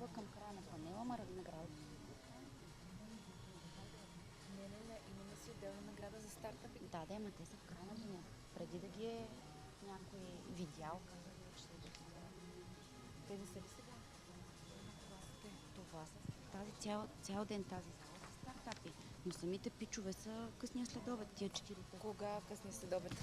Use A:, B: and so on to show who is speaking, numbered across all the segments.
A: към края на панела, ама награда.
B: Не, имаме си отделна награда за стартъпи.
A: Да, ама те са в края на деня. Преди да ги е някой видял, казах, че ще идват награда.
B: Те не са ли сега?
A: Това са цял ден тази зала са стартапи. Но самите пичове са късния следобед, тия четирите.
B: Кога късния следобед?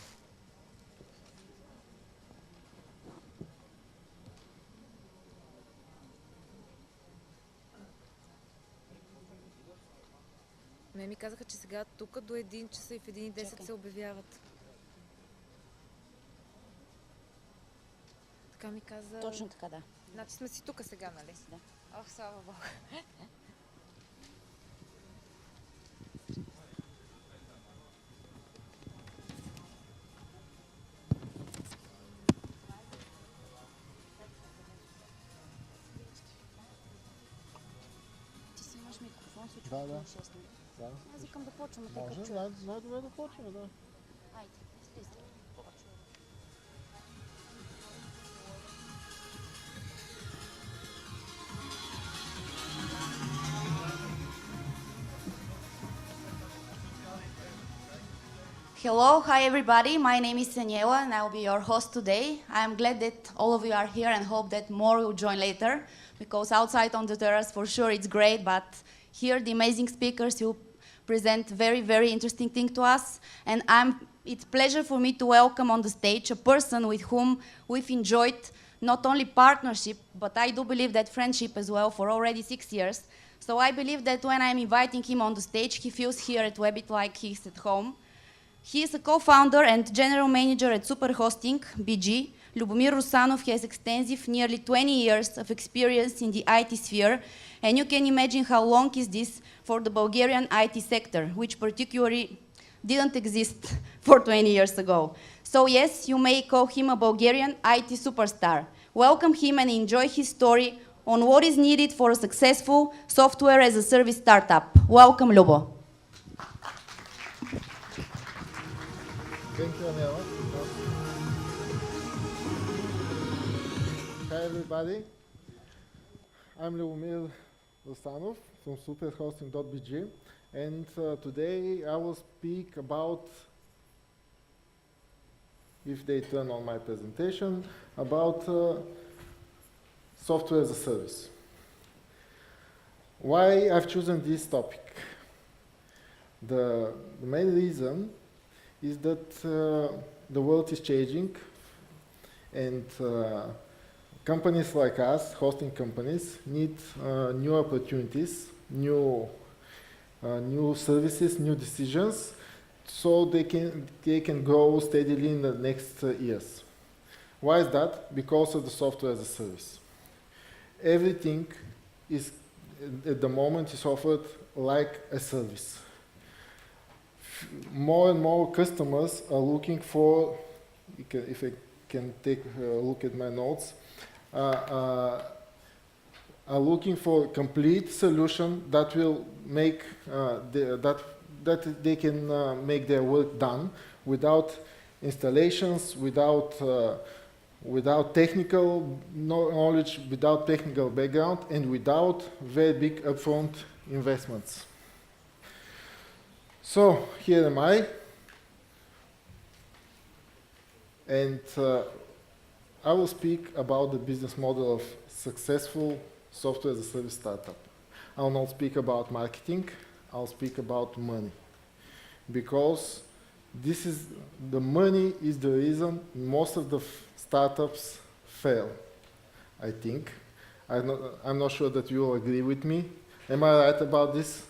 B: Ми казаха, че сега тук до 1 часа и в 1:10 се обявяват. Така ми каза...
A: Точно така, да.
B: Значи сме си тук сега, нали?
A: Да.
B: Ох, слава Богу.
A: Ти си имаш микрофон, всичко
C: Да, да.
A: 6 минути.
C: Да.
A: Аз викам да почваме, тъй
C: Може,
A: като чуя.
C: най-добре да почваме, да.
A: Айде, стисли. Почваме. Hello, hi everybody. My name is Daniela and I will be your host today. I am glad that all of you are here and hope that more will join later because outside on the terrace for sure it's great, but here the amazing speakers will present very, very interesting thing to us. And it's a pleasure for me to welcome on the stage a person with whom we've enjoyed not only partnership, but I do believe that friendship as well for already 6 years. So I believe that when I'm inviting him on the stage, he feels here at Webit like he's at home. He is a co-founder and general manager at Superhosting, BG. Lubomir Rusanov has extensive, nearly 20 years of experience in the IT sphere, and you can imagine how long is this for the Bulgarian IT sector, which particularly didn't exist for 20 years ago. So yes, you may call him a Bulgarian IT superstar. Welcome him and enjoy his story on what is needed for a successful software as a service startup. Welcome, Lubo.
C: Thank you, Anela. Hi, everybody. I'm Lubomir Rusanov from superhosting.bg, and today I will speak about, if they turn on my presentation, about software as a service. Why I've chosen this topic? The main reason is that the world is changing, and companies like us, hosting companies, need new opportunities, new services, new decisions, so they can grow steadily in the next years. Why is that? Because of the software as a service. Everything is at the moment is offered like a service. More and more customers are looking for, if I can take a look at my notes, are looking for a complete solution that will make that they can make their work done without installations, without technical knowledge, without technical background, and without very big upfront investments. So here am I, and I will speak about the business model of successful software as a service startup. I will not speak about marketing, I'll speak about money, because the money is the reason most of the startups fail, I think. I'm not sure that you will agree with me. Am I right about this?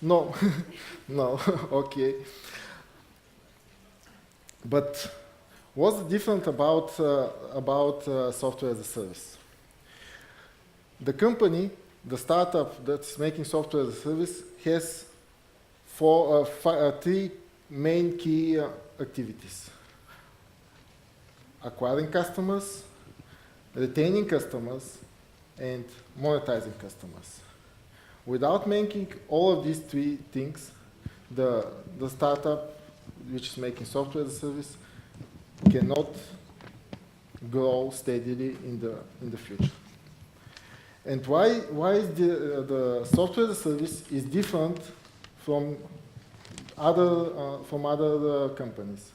C: No, no, okay. But what's different about software as a service? The company, the startup that's making software as a service, has three main key activities: acquiring customers, retaining customers, and monetizing customers. Without making all of these three things, the startup which is making software as a service cannot grow steadily in the future. And why is the software as a service is different from other companies?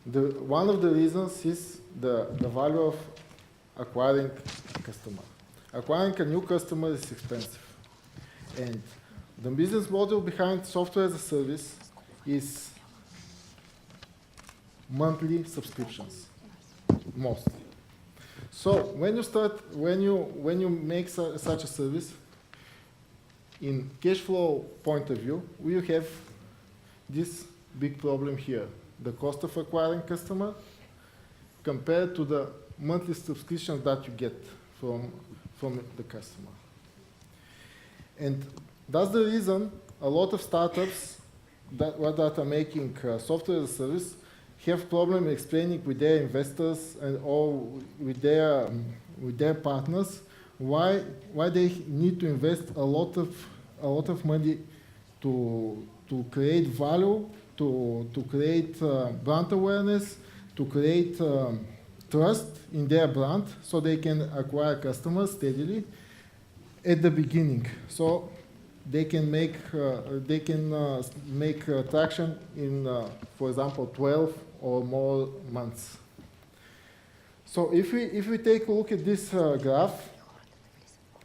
C: One of the reasons is the value of acquiring a customer. Acquiring a new customer is expensive. And the business model behind software as a service is monthly subscriptions, mostly. So when you make such a service, in cash flow point of view, we have this big problem here. The cost of acquiring customer compared to the monthly subscriptions that you get from the customer. And that's the reason a lot of startups that are making software as a service have problem explaining with their investors and or with their partners why they need to invest a lot of money to create value, to create brand awareness, to create trust in their brand, so they can acquire customers steadily at the beginning. So they can make traction in, for example, 12 or more months. So if we take a look at this graph,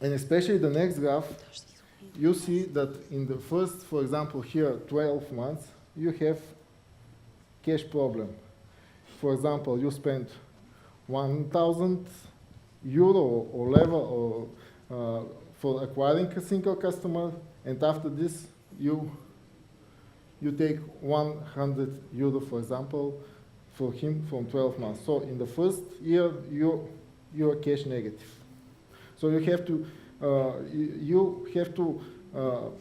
C: and especially the next graph, you see that in the first, for example, here 12 months, you have cash problem. For example, you spend 1,000 euro or level or for acquiring a single customer, and after this you take 100 euro, for example, for him from 12 months. So in the first year you are cash negative. So you have to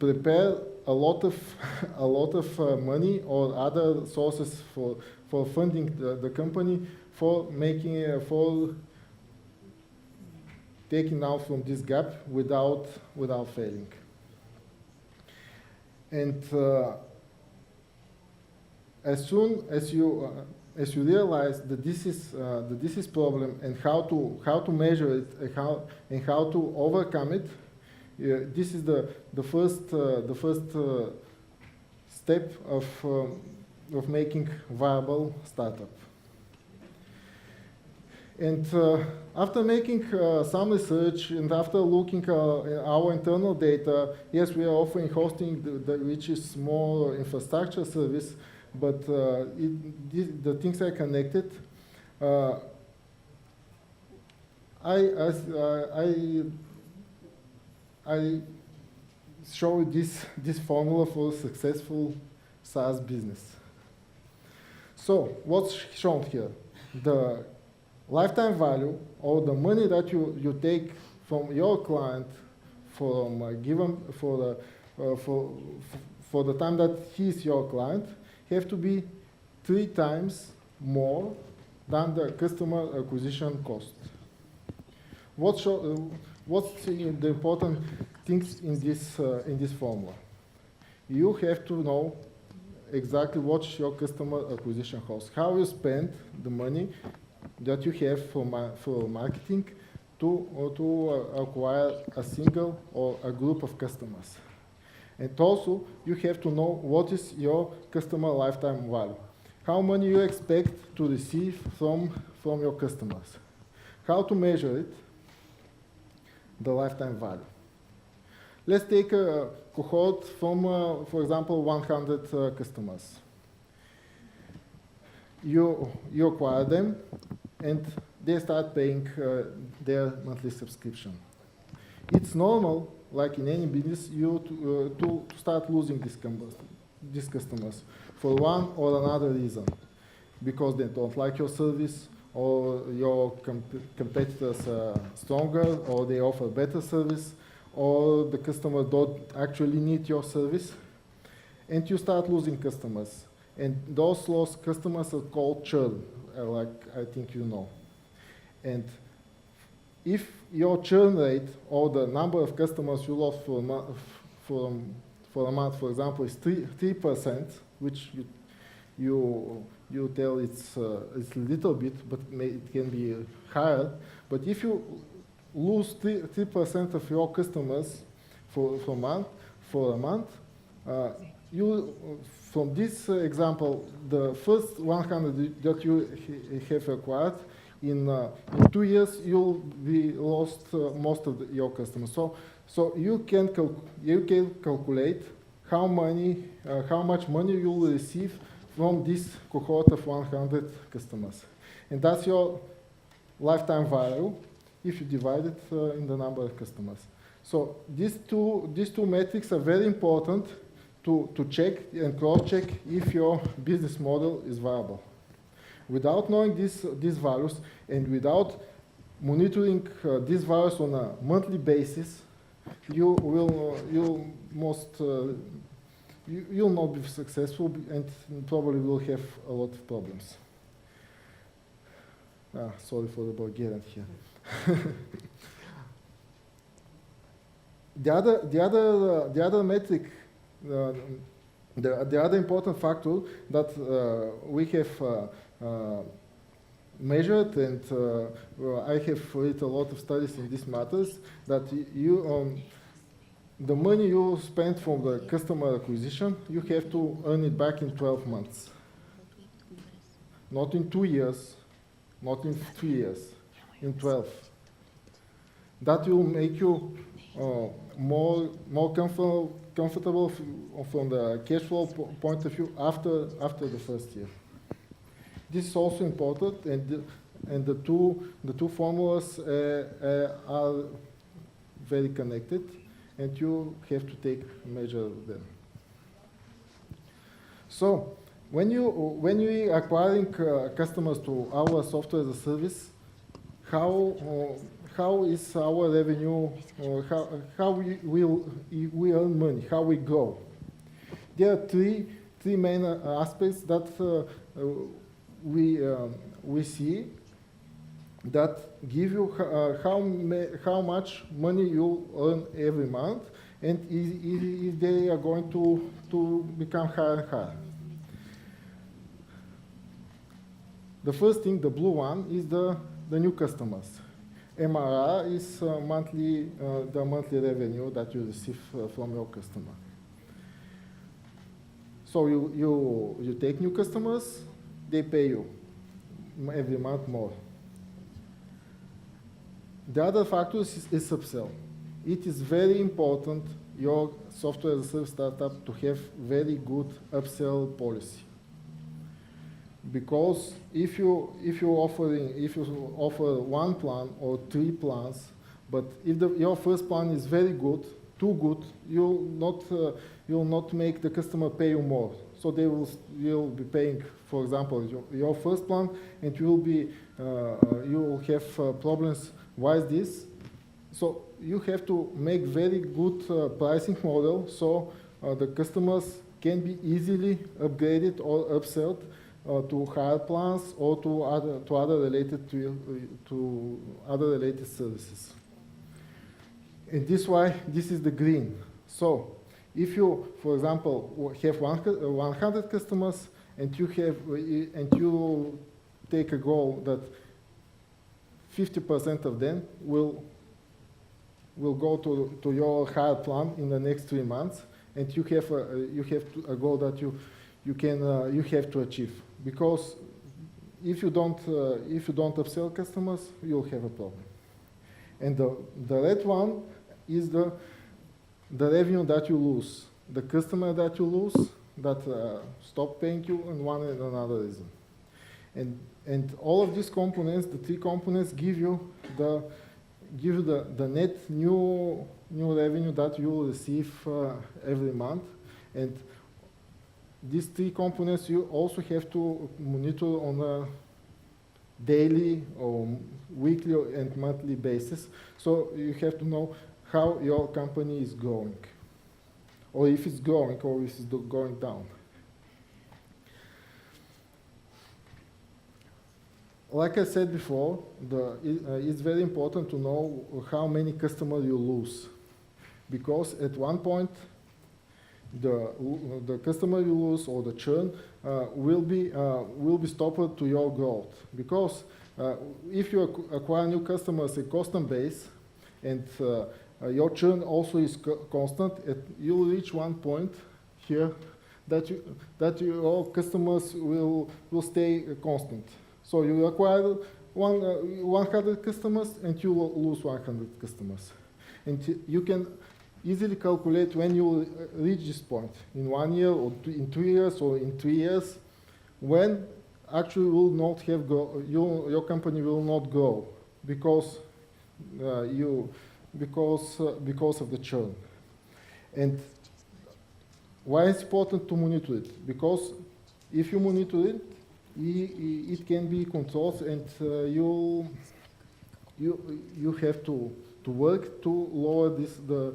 C: prepare a lot of money or other sources for funding the company, for taking out from this gap without failing. And as soon as you realize that this is problem and how to measure it and how to overcome it, this is the first step of making viable startup. And after making some research and after looking at our internal data, yes, we are offering hosting, which is more infrastructure service, but the things are connected. I show this formula for successful SaaS business. So what's shown here? The lifetime value, or the money that you take from your client for the time that he's your client, have to be 3 times more than the customer acquisition cost. What's the important things in this formula? You have to know exactly what's your customer acquisition cost, how you spend the money that you have for marketing to acquire a single or a group of customers. And also, you have to know what is your customer lifetime value. How many you expect to receive from your customers. How to measure it, the lifetime value. Let's take a cohort from, for example, 100 customers. You acquire them, and they start paying their monthly subscription. It's normal, like in any business, to start losing these customers for one or another reason, because they don't like your service, or your competitors are stronger, or they offer better service, or the customer don't actually need your service, and you start losing customers. And those lost customers are called churn, like I think you know. And if your churn rate, or the number of customers you lost for a month, for example, is 3%, which you tell it's a little bit, but it can be higher. But if you lose 3% of your customers for a month, you from this example, the first 100 that you have acquired, in 2 years you'll be lost most of your customers. So you can calculate how much money you will receive from this cohort of 100 customers, and that's your lifetime value if you divide it in the number of customers. So these two metrics are very important to check and cross-check if your business model is viable. Without knowing these values and without monitoring these values on a monthly basis, you'll not be successful and probably will have a lot of problems. Sorry for the Bulgarian here. The other metric, the other important factor that we have measured, and I have read a lot of studies in these matters, that the money you spend from the customer acquisition, you have to earn it back in 12 months. Not in 2 years, not in 3 years, in 12. That will make you more comfortable from the cash flow point of view after the first year. This is also important, and the two formulas are very connected, and you have to take measure of them. So when you are acquiring customers to our software as a service, how is our revenue, how we earn money, how we grow? There are three main aspects that we see that give you how much money you earn every month, and if they are going to become higher and higher. The first thing, the blue one, is the new customers. MRR is the monthly revenue that you receive from your customer. So you take new customers, they pay you every month more. The other factor is upsell. It is very important, your software as a service startup, to have very good upsell policy. Because if you offer one plan or 3 plans, but if your first plan is very good, too good, you'll not make the customer pay you more. So you'll be paying, for example, your first plan, and you will have problems. Why is this? So you have to make very good pricing model, so the customers can be easily upgraded or upsold to higher plans or to other related services. And this is the green. So if you, for example, have 100 customers, and you take a goal that 50% of them will go to your higher plan in the next 3 months, and you have a goal that you have to achieve. Because if you don't upsell customers, you'll have a problem. And the red one is the revenue that you lose, the customer that you lose that stop paying you, and one and another reason. And all of these components, the 3 components, give you the net new revenue that you will receive every month. And these 3 components you also have to monitor on a daily or weekly and monthly basis. So you have to know how your company is growing, or if it's growing, or if it's going down. Like I said before, it's very important to know how many customers you lose, because at one point the customer you lose or the churn will be stopped to your growth. Because if you acquire new customers at constant base and your churn also is constant, you will reach one point here that your customers will stay constant. So you acquire 100 customers and you will lose 100 customers. And you can easily calculate when you will reach this point, in 1 year or in 2 years or in 3 years, when actually will not have your company will not grow because because of the churn. And why it's important to monitor it? Because if you monitor it, it can be controlled, and you have to work to lower the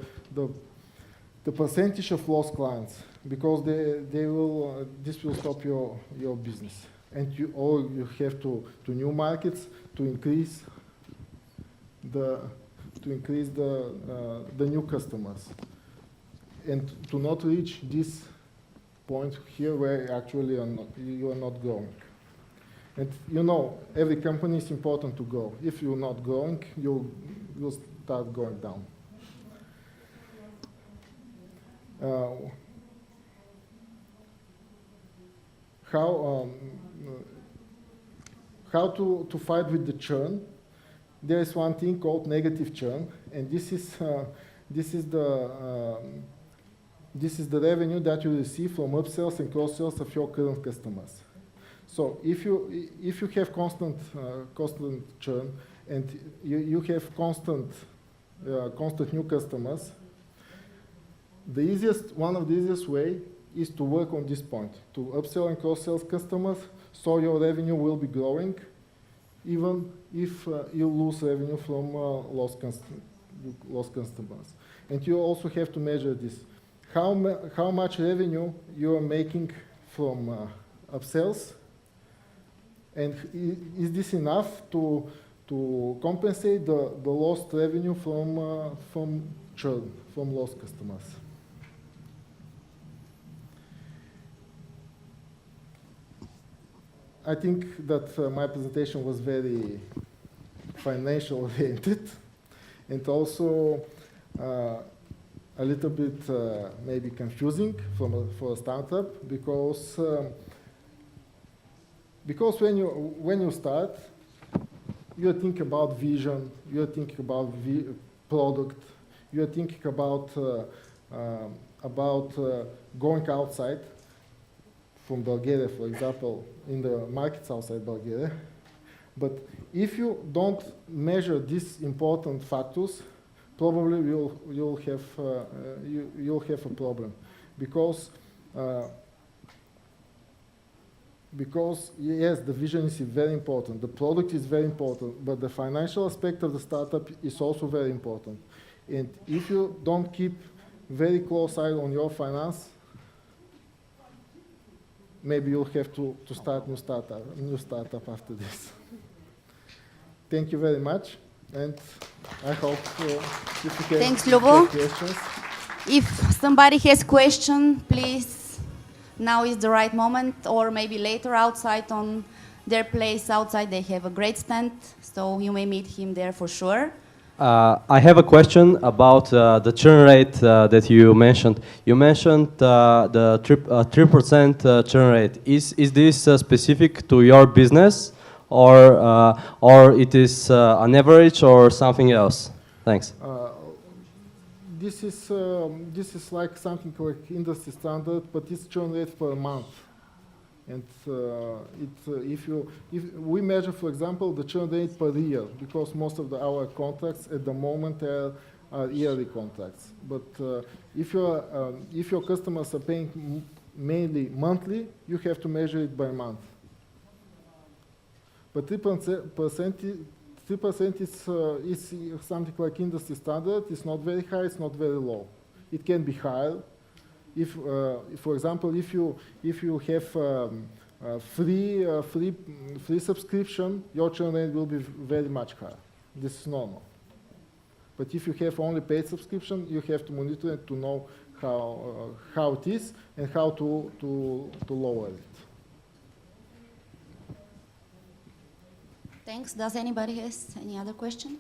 C: percentage of lost clients, because this will stop your business, and you have to new markets to increase the new customers, and to not reach this point here where actually you are not growing. And you know, every company is important to grow. If you're not growing, you'll start going down. How to fight with the churn? There is one thing called negative churn, and this is the revenue that you receive from upsells and cross-sells of your current customers. So if you have constant churn and you have constant new customers, one of the easiest way is to work on this point, to upsell and cross-sell customers, so your revenue will be growing, even if you lose revenue from lost customers. And you also have to measure this. How much revenue you are making from upsells, and is this enough to compensate the lost revenue from churn, from lost customers? I think that my presentation was very financial oriented, and also a little bit maybe confusing for a startup, because when you start, you think about vision, you think about product, you think about going outside from Bulgaria, for example, in the markets outside Bulgaria. But if you don't measure these important factors, probably you'll have a problem, because yes, the vision is very important, the product is very important, but the financial aspect of the startup is also very important. And if you don't keep very close eye on your finance, maybe you'll have to start new startup after this. Thank you very much, and I hope if you can
A: Thanks, Ljubo.
C: take questions.
A: If somebody has question, please, now is the right moment, or maybe later outside on their place outside. They have a great stand, so you may meet him there for sure.
D: I have a question about the churn rate that you mentioned. You mentioned the 3% churn rate. Is this specific to your business, or it is an average or something else? Thanks.
C: This is like something like industry standard, but it's churn rate per month. And if we measure, for example, the churn rate per year, because most of our contracts at the moment are yearly contracts. But if your customers are paying mainly monthly, you have to measure it by month. But 3% is something like industry standard. It's not very high, it's not very low. It can be higher. If, for example, if you have free subscription, your churn rate will be very much higher. This is normal. But if you have only paid subscription, you have to monitor it to know how it is and how to lower it.
A: Thanks. Does anybody has any other question?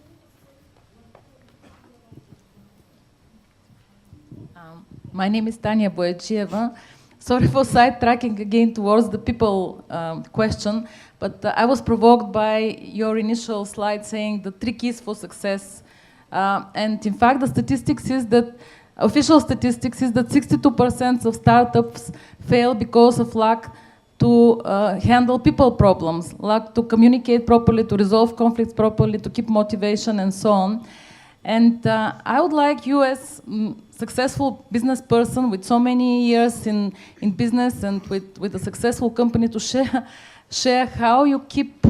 E: My name is Tanya Boyachieva. Sorry for sidetracking again towards the people question, but I was provoked by your initial slide saying the 3 keys for success. And in fact, the statistics is that, official statistics is that 62% of startups fail because of lack to handle people problems, lack to communicate properly, to resolve conflicts properly, to keep motivation and so on. And I would like you as successful business person with so many years in business and with a successful company to share how you keep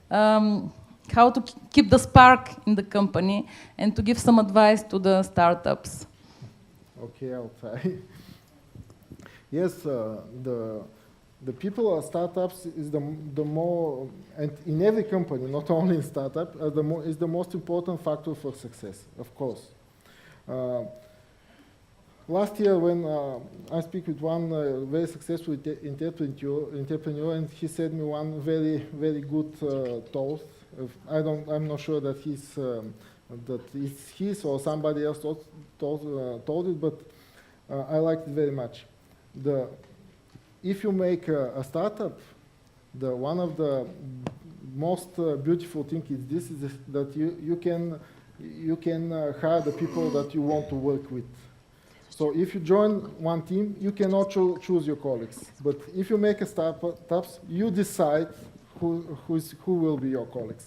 E: how to keep the spark in the company and to give some advice to the startups.
C: Okay, I'll try. Yes, the people at startups is the more, and in every company, not only in startup, is the most important factor for success, of course. Last year, when I speak with one very successful entrepreneur, and he said me one very good thought. I'm not sure that it's his or somebody else told it, but I liked it very much. If you make a startup, one of the most beautiful things is that you can hire the people that you want to work with. So if you join one team, you cannot choose your colleagues. But if you make a startup, you decide who will be your colleagues.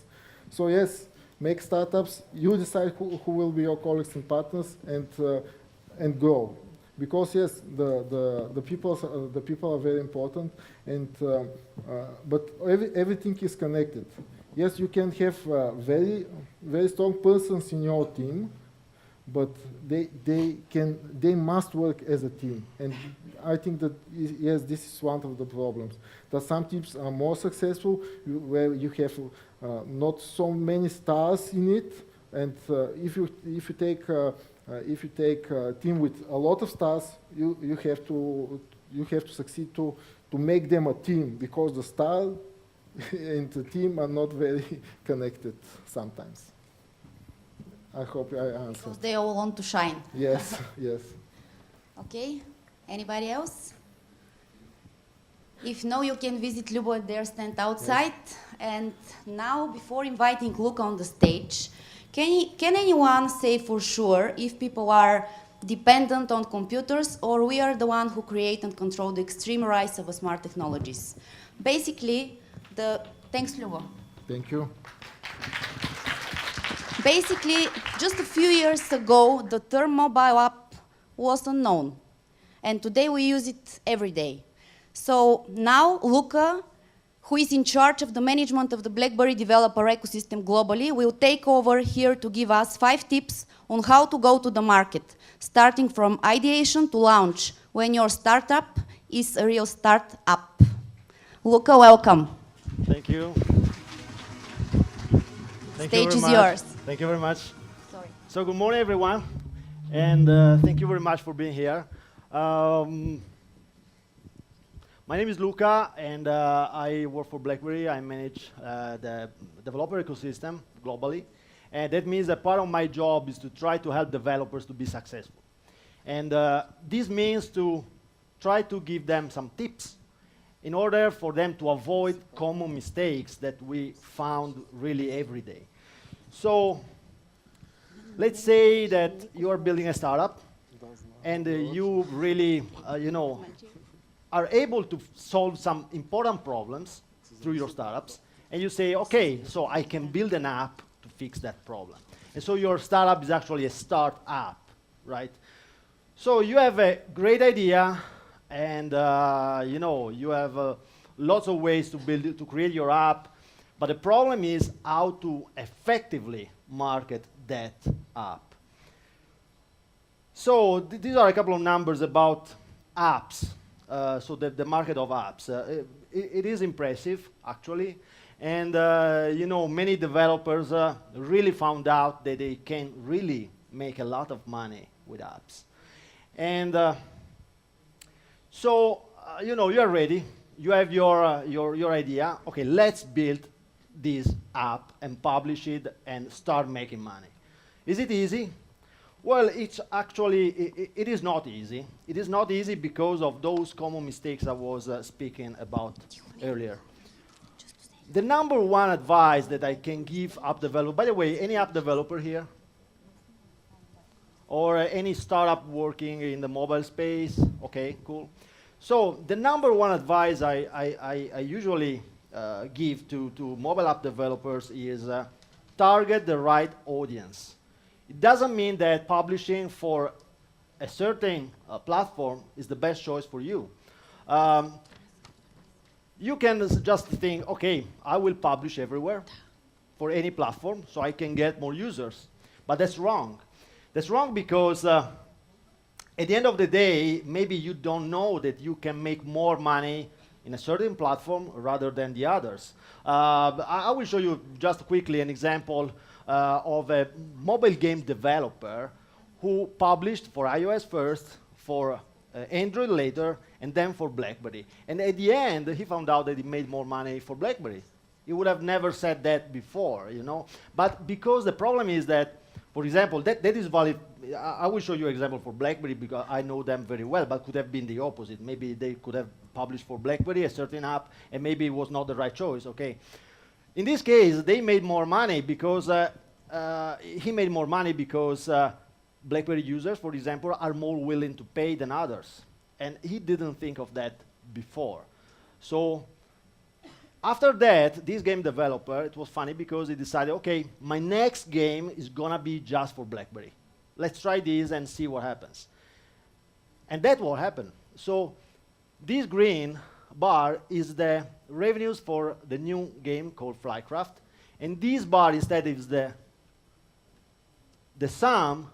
C: So yes, make startups. You decide who will be your colleagues and partners, and grow. Because yes, the people are very important, and but everything is connected. Yes, you can have very strong persons in your team, but they must work as a team. And I think that yes, this is one of the problems. That some teams are more successful where you have not so many stars in it, and if you take a team with a lot of stars, you have to succeed to make them a team, because the star and the team are not very connected sometimes. I hope I answered.
A: Because they all want to shine.
C: Yes, yes.
A: Okay. Anybody else? If no, you can visit Lubo at their stand outside. Yes. And now, before inviting Luca on the stage, can anyone say for sure if people are dependent on computers, or we are the one who create and control the extreme rise of smart technologies? Basically, thanks, Lubo.
C: Thank you.
A: Basically, just a few years ago, the term mobile app was unknown. And today we use it every day. So now, Luca, who is in charge of the management of the BlackBerry developer ecosystem globally, will take over here to give us 5 tips on how to go to the market, starting from ideation to launch, when your startup is a real startup. Luca, welcome.
F: Thank you.
A: Stage is yours.
F: Thank you very much.
A: Sorry.
F: So good morning, everyone, and thank you very much for being here. My name is Luca, and I work for BlackBerry. I manage the developer ecosystem globally, and that means that part of my job is to try to help developers to be successful. And this means to try to give them some tips in order for them to avoid common mistakes that we found really every day. So let's say that you are building a startup, and you really, are able to solve some important problems through your startups, and you say, okay, so I can build an app to fix that problem. And so your startup is actually a startup, right? So you have a great idea, and you have lots of ways to build it, to create your app, but the problem is how to effectively market that app. So these are a couple of numbers about apps. So the market of apps. It is impressive, actually. And many developers really found out that they can really make a lot of money with apps. And so, you know, you're ready. You have your idea. Okay, let's build this app and publish it and start making money. Is it easy? Well, it's actually, it is not easy. It is not easy because of those common mistakes I was speaking about earlier. The number one advice that I can give app developer, by the way, any app developer here? Or any startup working in the mobile space? Okay, cool. So the number one advice I usually give to mobile app developers is target the right audience. It doesn't mean that publishing for a certain platform is the best choice for you. You can just think, okay, I will publish everywhere for any platform so I can get more users. But that's wrong. That's wrong because at the end of the day, maybe you don't know that you can make more money in a certain platform rather than the others. I will show you just quickly an example of a mobile game developer who published for iOS first, for Android later, and then for BlackBerry. And at the end, he found out that he made more money for BlackBerry. He would have never said that before, you know. But because the problem is that, for example, that is valid. I will show you an example for BlackBerry because I know them very well, but could have been the opposite. Maybe they could have published for BlackBerry a certain app, and maybe it was not the right choice, okay. In this case, they made more money because, he made more money because BlackBerry users, for example, are more willing to pay than others. And he didn't think of that before. So after that, this game developer, it was funny because he decided, okay, my next game is gonna be just for BlackBerry. Let's try this and see what happens. And that's what happened. So this green bar is the revenues for the new game called Flycraft. And this bar instead is the sum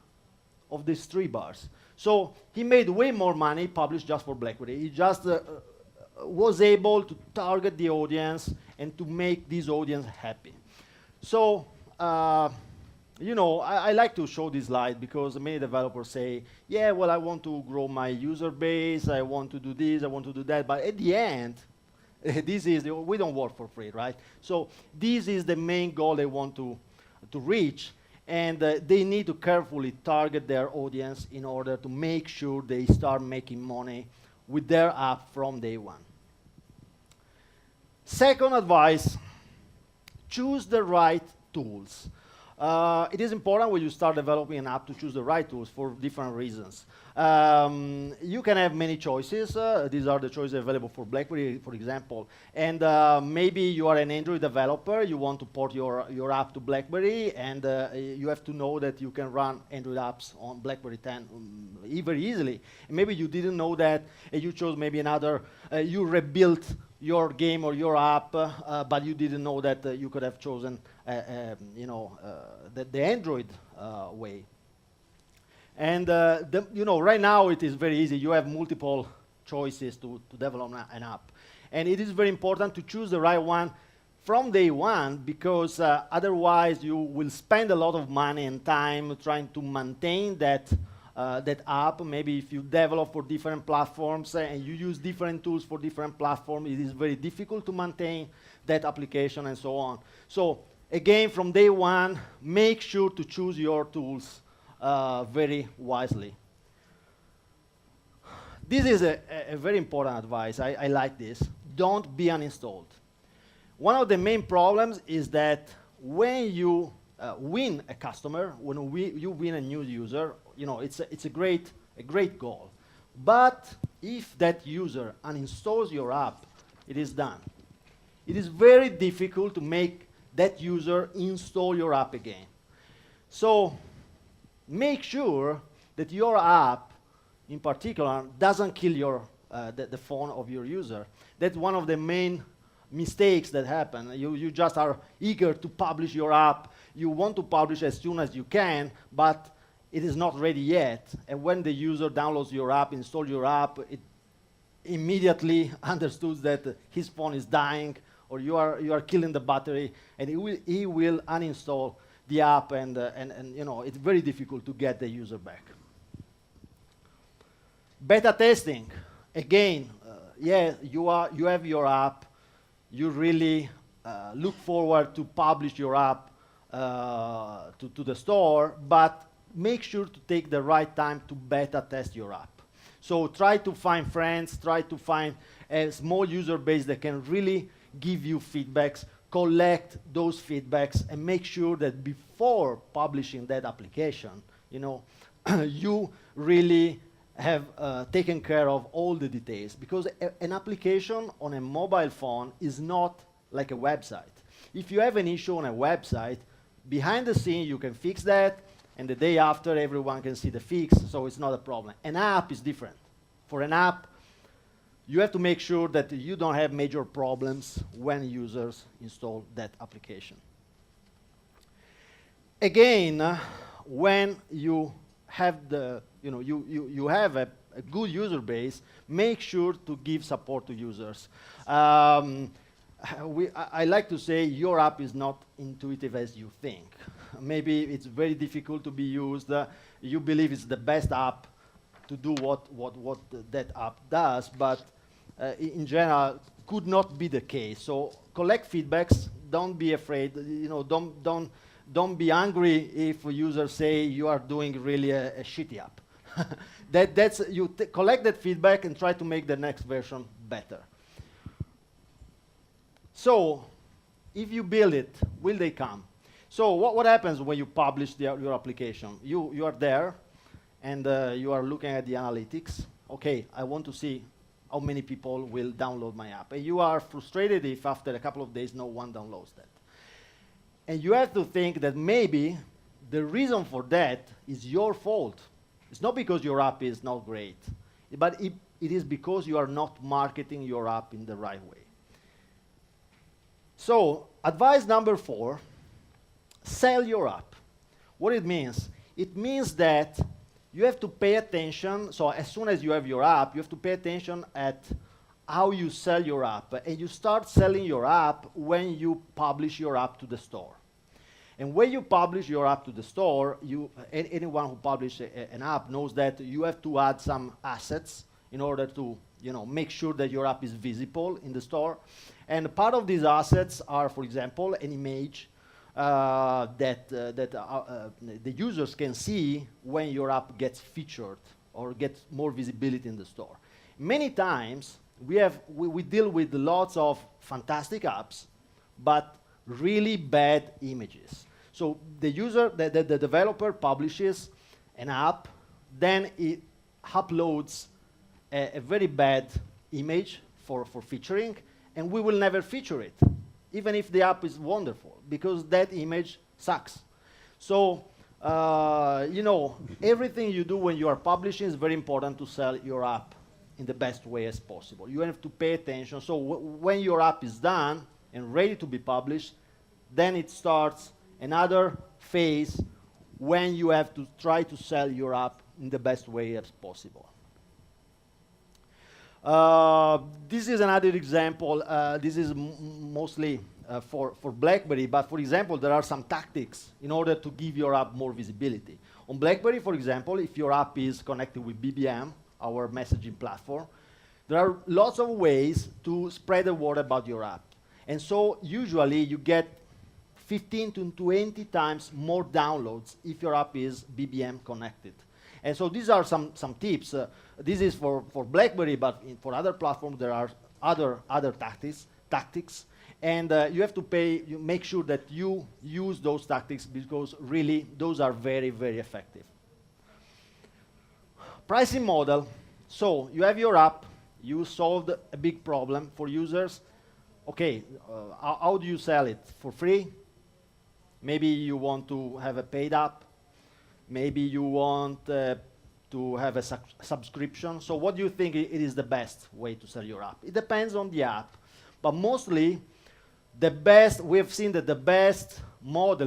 F: of these three bars. So he made way more money published just for BlackBerry. He just was able to target the audience and to make this audience happy. So, you know, I like to show this slide because many developers say, yeah, well, I want to grow my user base, I want to do this, I want to do that, but at the end, we don't work for free, right? So this is the main goal they want to reach, and they need to carefully target their audience in order to make sure they start making money with their app from day one. Second advice, choose the right tools. It is important when you start developing an app to choose the right tools for different reasons. You can have many choices. These are the choices available for BlackBerry, for example. And maybe you are an Android developer, you want to port your app to BlackBerry, and you have to know that you can run Android apps on BlackBerry 10 very easily. And maybe you didn't know that, and you chose maybe another, you rebuilt your game or your app, but you didn't know that you could have chosen you know, the Android way. And you know, right now it is very easy. You have multiple choices to develop an app. And it is very important to choose the right one from day one, because otherwise you will spend a lot of money and time trying to maintain that app. Maybe if you develop for different platforms and you use different tools for different platforms, it is very difficult to maintain that application and so on. So again, from day one, make sure to choose your tools very wisely. This is a very important advice. I like this. Don't be uninstalled. One of the main problems is that when you win a customer, when you win a new user, you know, it's a great goal. But if that user uninstalls your app, it is done. It is very difficult to make that user install your app again. So make sure that your app, in particular, doesn't kill the phone of your user. That's one of the main mistakes that happen. You just are eager to publish your app. You want to publish as soon as you can, but it is not ready yet. And when the user downloads your app, installs your app, it immediately understands that his phone is dying, or you are killing the battery, and he will uninstall the app, and you know, it's very difficult to get the user back. Beta testing, again, yeah, you have your app, you really look forward to publish your app to the store, but make sure to take the right time to beta test your app. So try to find friends, try to find a small user base that can really give you feedbacks, collect those feedbacks, and make sure that before publishing that application, you know, you really have taken care of all the details, because an application on a mobile phone is not like a website. If you have an issue on a website, behind the scene you can fix that, and the day after everyone can see the fix, so it's not a problem. An app is different. For an app, you have to make sure that you don't have major problems when users install that application. Again, when you have the, you have a good user base, make sure to give support to users. I like to say your app is not intuitive as you think. Maybe it's very difficult to be used. You believe it's the best app to do what that app does, but in general, could not be the case. So collect feedbacks. Don't be afraid. Don't be angry if users say you are doing really a shitty app. That's you collect that feedback and try to make the next version better. So, if you build it, will they come? So what happens when you publish your application? You are there, and you are looking at the analytics. Okay, I want to see how many people will download my app. And you are frustrated if after a couple of days no one downloads that. And you have to think that maybe the reason for that is your fault. It's not because your app is not great, but it is because you are not marketing your app in the right way. So, advice number 4, sell your app. What it means? It means that you have to pay attention. So as soon as you have your app, you have to pay attention at how you sell your app. And you start selling your app when you publish your app to the store. And when you publish your app to the store, anyone who publishes an app knows that you have to add some assets in order to make sure that your app is visible in the store. And part of these assets are, for example, an image that the users can see when your app gets featured or gets more visibility in the store. Many times, we deal with lots of fantastic apps, but really bad images. So the developer publishes an app, then it uploads a very bad image for featuring, and we will never feature it, even if the app is wonderful, because that image sucks. So, everything you do when you are publishing is very important to sell your app in the best way as possible. You have to pay attention. So when your app is done and ready to be published, then it starts another phase when you have to try to sell your app in the best way as possible. This is another example. This is mostly for BlackBerry, but for example, there are some tactics in order to give your app more visibility. On BlackBerry, for example, if your app is connected with BBM, our messaging platform, there are lots of ways to spread the word about your app. And so usually you get 15 to 20 times more downloads if your app is BBM connected. And so these are some tips. This is for BlackBerry, but for other platforms there are other tactics. And you have to make sure that you use those tactics, because really those are very, very effective. Pricing model. So you have your app, you solved a big problem for users. Okay, how do you sell it? For free? Maybe you want to have a paid app. Maybe you want to have a subscription. So what do you think it is the best way to sell your app? It depends on the app. But mostly, we've seen that the best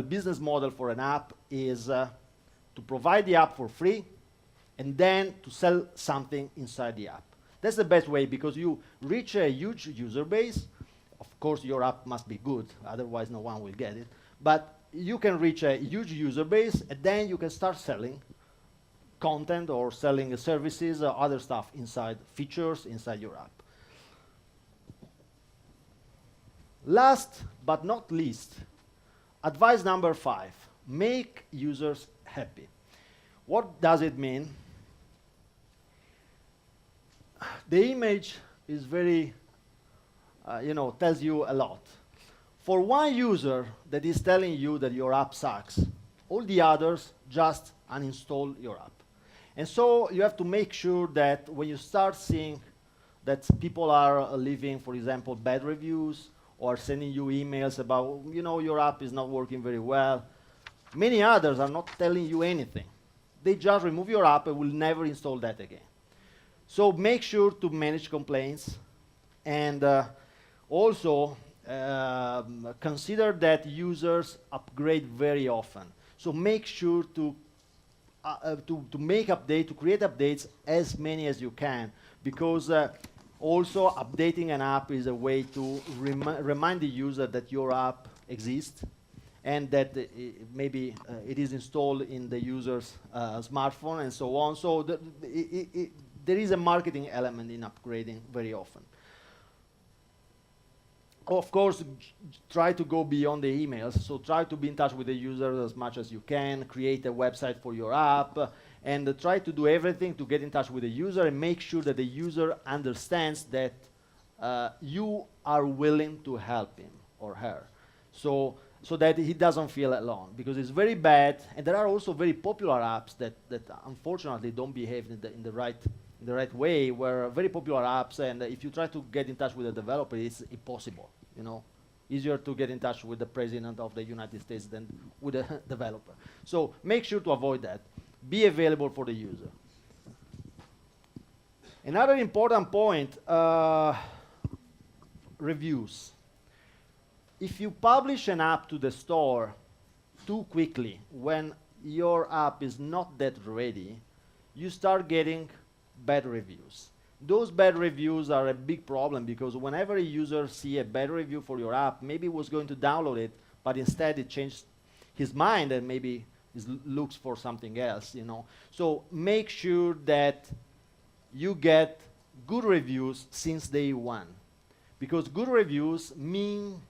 F: business model for an app is to provide the app for free and then to sell something inside the app. That's the best way, because you reach a huge user base. Of course, your app must be good, otherwise no one will get it. But you can reach a huge user base, and then you can start selling content or selling services, other stuff inside, features inside your app. Last but not least, advice number 5, make users happy. What does it mean? The image is very, tells you a lot. For one user that is telling you that your app sucks, all the others just uninstall your app. And so you have to make sure that when you start seeing that people are leaving, for example, bad reviews or sending you emails about, your app is not working very well, many others are not telling you anything. They just remove your app and will never install that again. So make sure to manage complaints, and also consider that users upgrade very often. So make sure to create updates as many as you can, because also updating an app is a way to remind the user that your app exists and that maybe it is installed in the user's smartphone and so on. So there is a marketing element in upgrading very often. Of course, try to go beyond the emails. So try to be in touch with the user as much as you can, create a website for your app, and try to do everything to get in touch with the user and make sure that the user understands that you are willing to help him or her. So that he doesn't feel alone, because it's very bad, and there are also very popular apps that unfortunately don't behave in the right way, where very popular apps, and if you try to get in touch with a developer, it's impossible. Easier to get in touch with the president of the United States than with a developer. So make sure to avoid that. Be available for the user. Another important point, reviews. If you publish an app to the store too quickly, when your app is not that ready, you start getting bad reviews. Those bad reviews are a big problem, because whenever a user sees a bad review for your app, maybe was going to download it, but instead it changed his mind and maybe looks for something else. So make sure that you get good reviews since day one, because good reviews mean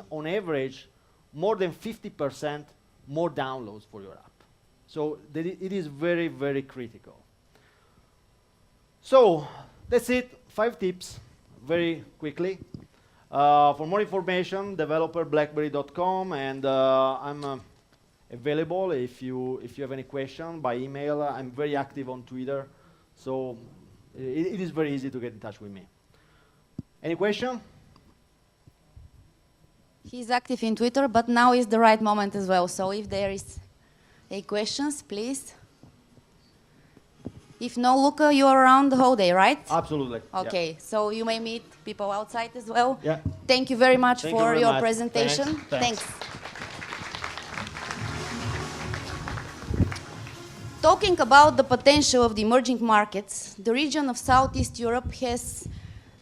F: on average more than 50% more downloads for your app. So it is very, very critical. So that's it, 5 tips, very quickly. For more information, developerblackberry.com, and I'm available if you have any question by email. I'm very active on Twitter, so it is very easy to get in touch with me. Any question?
A: He's active in Twitter, but now is the right moment as well. So if there is any questions, please. If no, Luca, you are around the whole day, right?
F: Absolutely.
A: Okay,
F: yeah.
A: So you may meet people outside as well.
F: Yeah.
A: Thank you very much
F: Thank
A: for
F: you very
A: your
F: much.
A: presentation.
F: Thanks.
A: Talking about the potential of the emerging markets, the region of Southeast Europe has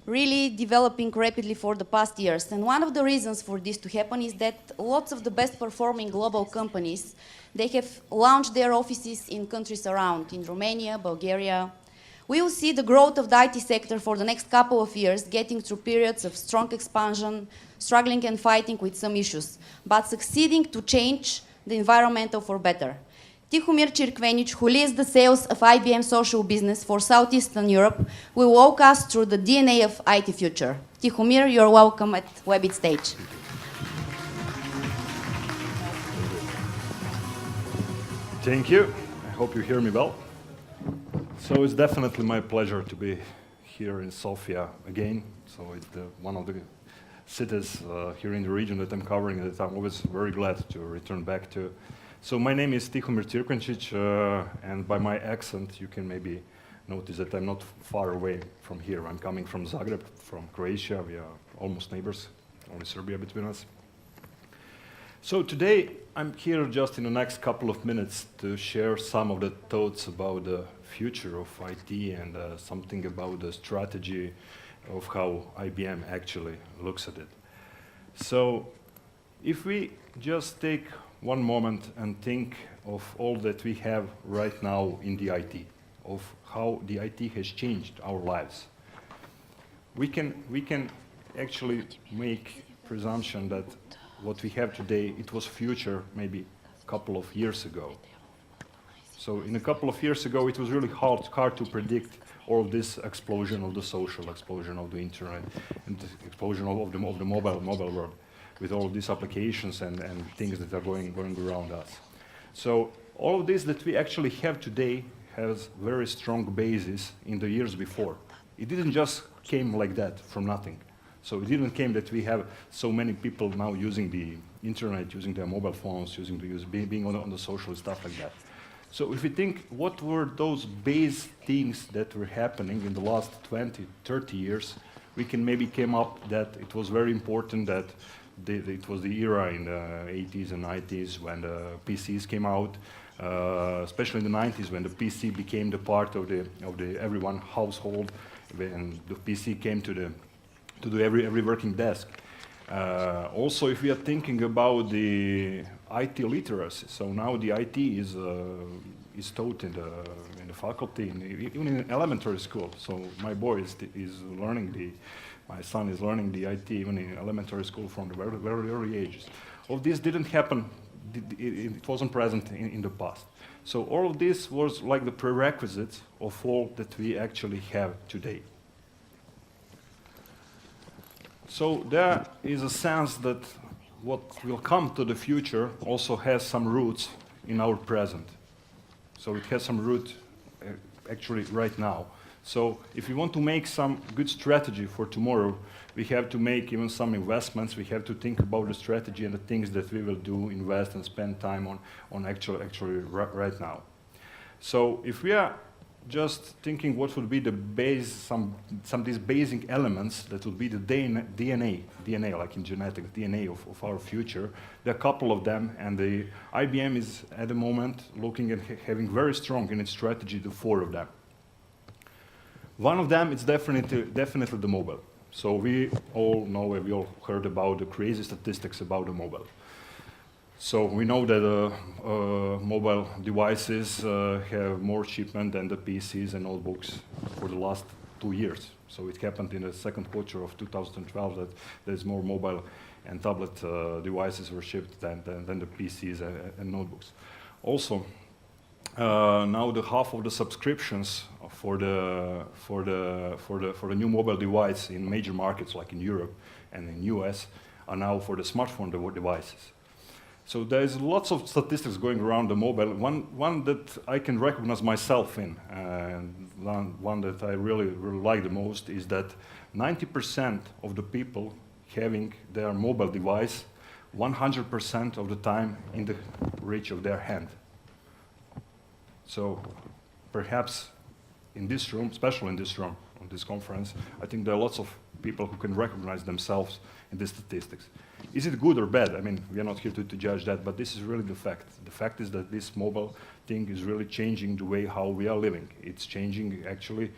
A: really developing rapidly for the past years. And one of the reasons for this to happen is that lots of the best performing global companies, they have launched their offices in countries around, in Romania, Bulgaria. We will see the growth of the IT sector for the next couple of years, getting through periods of strong expansion, struggling and fighting with some issues, but succeeding to change the environment for better. Tihomir Cirkvenic, who leads the sales of IBM Social Business for Southeastern Europe, will walk us through the DNA of IT future. Tihomir, you're welcome at Webit stage.
G: Thank you. I hope you hear me well. So it's definitely my pleasure to be here in Sofia again. So it's one of the cities here in the region that I'm covering that I'm always very glad to return back to. So my name is Tihomir Cirkvenic, and by my accent you can maybe notice that I'm not far away from here. I'm coming from Zagreb, from Croatia. We are almost neighbors, only Serbia between us. So today I'm here just in the next couple of minutes to share some of the thoughts about the future of IT and something about the strategy of how IBM actually looks at it. So if we just take one moment and think of all that we have right now in the IT, of how the IT has changed our lives. We can actually make presumption that what we have today, it was future maybe a couple of years ago. So in a couple of years ago, it was really hard to predict all this explosion of the social explosion of the internet and the explosion of the mobile world with all these applications and things that are going around us. So all of this that we actually have today has very strong basis in the years before. It didn't just came like that from nothing. So it didn't came that we have so many people now using the internet, using their mobile phones, being on the social stuff like that. So if we think what were those base things that were happening in the last 20, 30 years, we can maybe came up that it was very important that it was the era in the 80s and 90s when the PCs came out, especially in the 90s when the PC became the part of the everyone household, and the PC came to every working desk. Also, if we are thinking about the IT literacy, so now the IT is taught in the faculty, even in elementary school. So my boy is learning my son is learning the IT even in elementary school from the very, very early ages. All this didn't happen, it wasn't present in the past. So all of this was like the prerequisite of all that we actually have today. So there is a sense that what will come to the future also has some roots in our present. So it has some root actually right now. So if we want to make some good strategy for tomorrow, we have to make even some investments. We have to think about the strategy and the things that we will do, invest and spend time on actually right now. So if we are just thinking what would be the base, some of these basic elements that would be the DNA like in genetics, DNA of our future. There are a couple of them, and the IBM is at the moment looking at having very strong in its strategy the 4 of them. One of them is definitely the mobile. So we all know, we all heard about the crazy statistics about the mobile. So we know that mobile devices have more shipment than the PCs and notebooks for the last 2 years. So it happened in the second quarter of 2012 that there's more mobile and tablet devices were shipped than the PCs and notebooks. Also, now the half of the subscriptions for the new mobile device in major markets like in Europe and in US are now for the smartphone devices. So there's lots of statistics going around the mobile. One that I can recognize myself in, and one that I really like the most, is that 90% of the people having their mobile device 100% of the time in the reach of their hand. So perhaps in this room, especially in this room, on this conference, I think there are lots of people who can recognize themselves in these statistics. Is it good or bad? I mean, we are not here to judge that, but this is really the fact. The fact is that this mobile thing is really changing the way how we are living. It's changing actually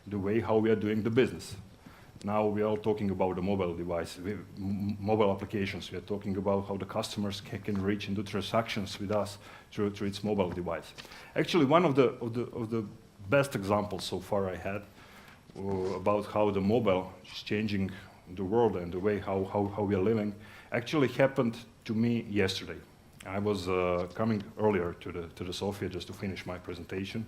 G: the way how we are doing the business. Now we are all talking about the mobile device, mobile applications. We are talking about how the customers can reach and do transactions with us through its mobile device. Actually, one of the best examples so far I had about how the mobile is changing the world and the way how we are living actually happened to me yesterday. I was coming earlier to the Sofia just to finish my presentation,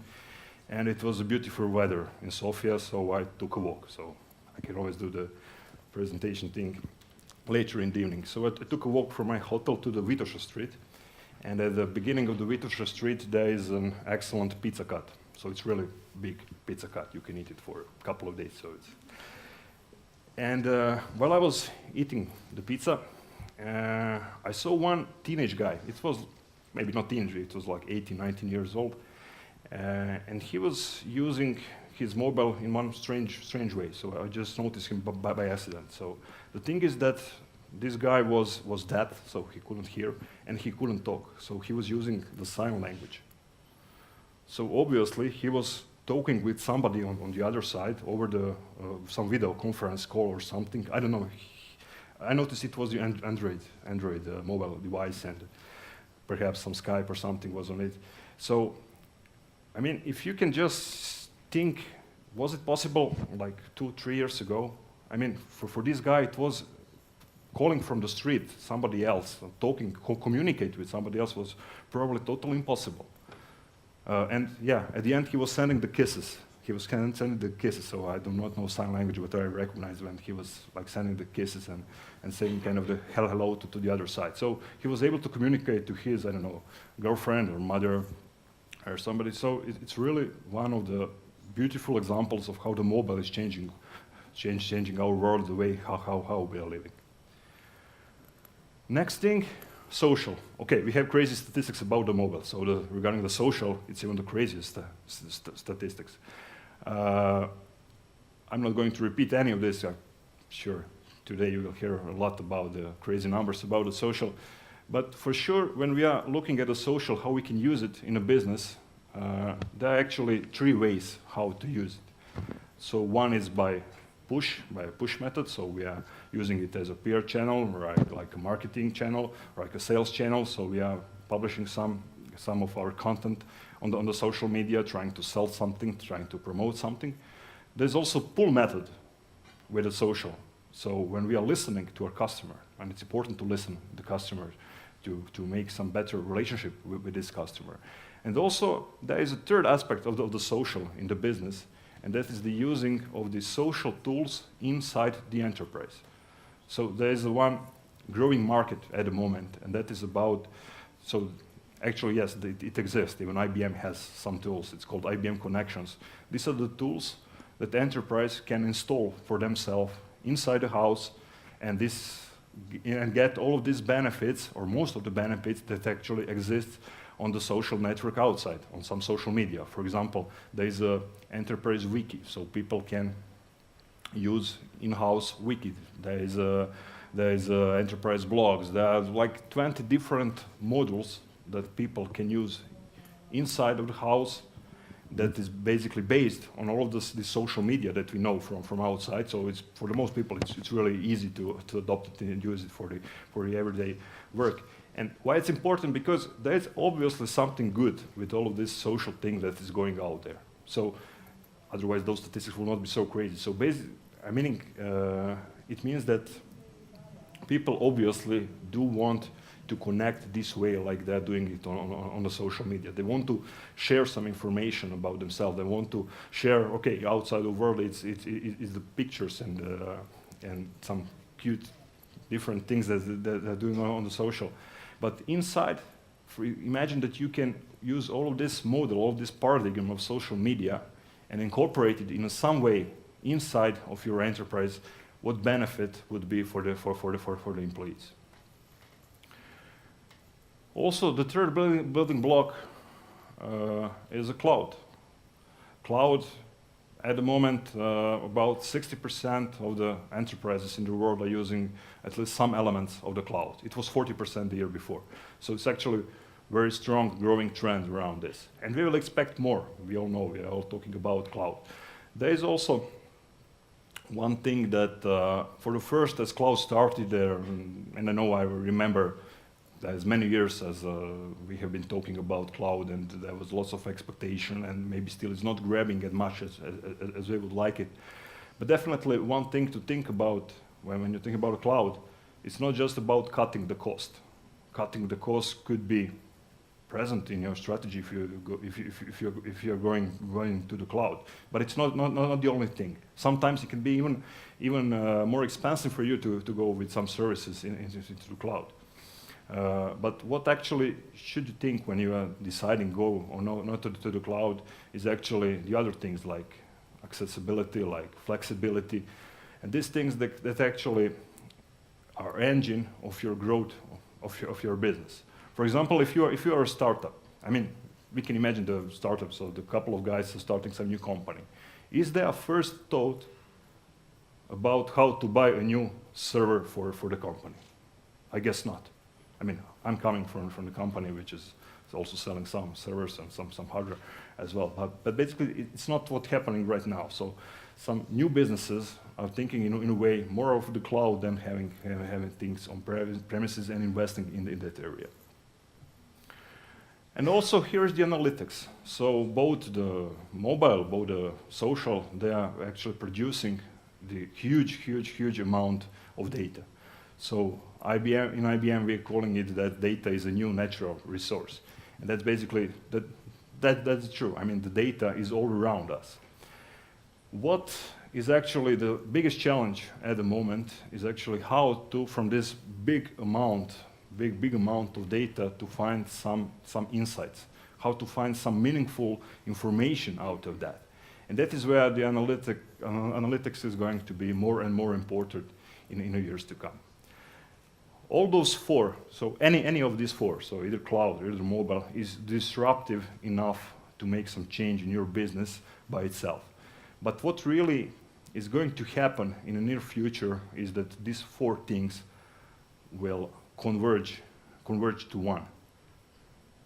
G: and it was a beautiful weather in Sofia, so I took a walk. So I can always do the presentation thing later in the evening. So I took a walk from my hotel to the Vitosha Street, and at the beginning of the Vitosha Street there is an excellent pizza cut. So it's really big pizza cut. You can eat it for a couple of days. So it's and while I was eating the pizza, I saw one teenage guy. It was maybe not teenage, it was like 18, 19 years old. And he was using his mobile in one strange way. So I just noticed him by accident. So the thing is that this guy was deaf, so he couldn't hear, and he couldn't talk. So he was using the sign language. So obviously he was talking with somebody on the other side over the some video conference call or something. I don't know. I noticed it was the Android mobile device, and perhaps some Skype or something was on it. So, I mean, if you can just think, was it possible like 2-3 years ago? I mean, for this guy, it was calling from the street somebody else, talking, communicate with somebody else was probably totally impossible. And yeah, at the end, he was sending the kisses. He was sending the kisses, so I do not know sign language, but I recognize when he was like sending the kisses and saying kind of the hello to the other side. So he was able to communicate to his, I don't know, girlfriend or mother or somebody. So it's really one of the beautiful examples of how the mobile is changing our world, the way how we are living. Next thing, social. Okay, we have crazy statistics about the mobile. So regarding the social, it's even the craziest statistics. I'm not going to repeat any of this. I'm sure today you will hear a lot about the crazy numbers about the social. But for sure, when we are looking at the social, how we can use it in a business, there are actually 3 ways how to use it. So one is by a push method, so we are using it as a PR channel, right, like a marketing channel, like a sales channel, so we are publishing some of our content on the social media, trying to sell something, trying to promote something. There's also pull method with the social. So when we are listening to our customer, and it's important to listen to the customer to make some better relationship with this customer. And also, there is a third aspect of the social in the business, and that is the using of the social tools inside the enterprise. So there is one growing market at the moment, and that is about, so actually, yes, it exists. Even IBM has some tools. It's called IBM Connections. These are the tools that the enterprise can install for themselves inside the house, and get all of these benefits, or most of the benefits that actually exist on the social network outside, on some social media. For example, there is a enterprise wiki, so people can use in-house wiki. There is enterprise blogs. There are like 20 different modules that people can use inside of the house that is basically based on all of this social media that we know from outside. So it's, for the most people, it's really easy to adopt it and use it for the everyday work. And why it's important? Because there is obviously something good with all of this social thing that is going out there. So otherwise those statistics will not be so crazy. So basically, it means that people obviously do want to connect this way like they're doing it on the social media. They want to share some information about themselves. They want to share, okay, outside the world it's the pictures and some cute different things that they're doing on the social. But inside, imagine that you can use all of this model, all of this paradigm of social media and incorporate it in some way inside of your enterprise, what benefit would be for the employees. Also, the third building block is a cloud. Cloud, at the moment, about 60% of the enterprises in the world are using at least some elements of the cloud. It was 40% the year before. So it's actually a very strong growing trend around this. And we will expect more. We all know, we are all talking about cloud. There is also one thing that, for the first, as cloud started there, and I remember as many years as we have been talking about cloud, and there was lots of expectation, and maybe still it's not grabbing as much as we would like it. But definitely one thing to think about when you think about a cloud, it's not just about cutting the cost. Cutting the cost could be present in your strategy if you're going to the cloud, but it's not the only thing. Sometimes it can be even more expensive for you to go with some services into the cloud. But what actually should you think when you are deciding go or not to the cloud is actually the other things like accessibility, like flexibility, and these things that actually are engine of your growth of your business. For example, if you are a startup, I mean, we can imagine the startup, so the couple of guys are starting some new company. Is there a first thought about how to buy a new server for the company? I guess not. I mean, I'm coming from the company which is also selling some servers and some hardware as well. But basically, it's not what's happening right now. So some new businesses are thinking in a way more of the cloud than having things on premises and investing in that area. And also here's the analytics. So both the mobile, both the social, they are actually producing the huge amount of data. So in IBM we're calling it that data is a new natural resource. And that's basically, that's true. I mean, the data is all around us. What is actually the biggest challenge at the moment is actually how to, from this big amount of data, to find some insights, how to find some meaningful information out of that. And that is where the analytics is going to be more and more important in the years to come. All those four, so any of these four, so either cloud or either mobile, is disruptive enough to make some change in your business by itself. But what really is going to happen in the near future is that these four things will converge to one.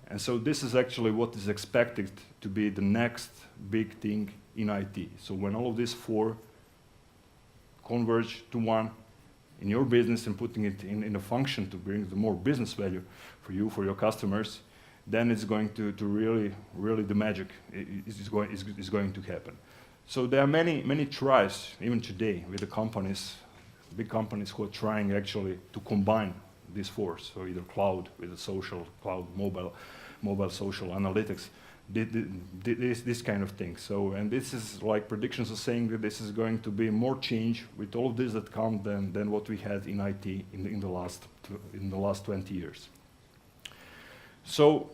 G: And so this is actually what is expected to be the next big thing in IT. So when all of these four converge to one in your business and putting it in a function to bring the more business value for you, for your customers, then it's going to really the magic is going to happen. So there are many tries, even today, with the companies, big companies who are trying actually to combine these four, so either cloud with the social, cloud, mobile, social, analytics, this kind of thing. So, and this is like predictions are saying that this is going to be more change with all of this that come than what we had in IT in the last 20 years. So,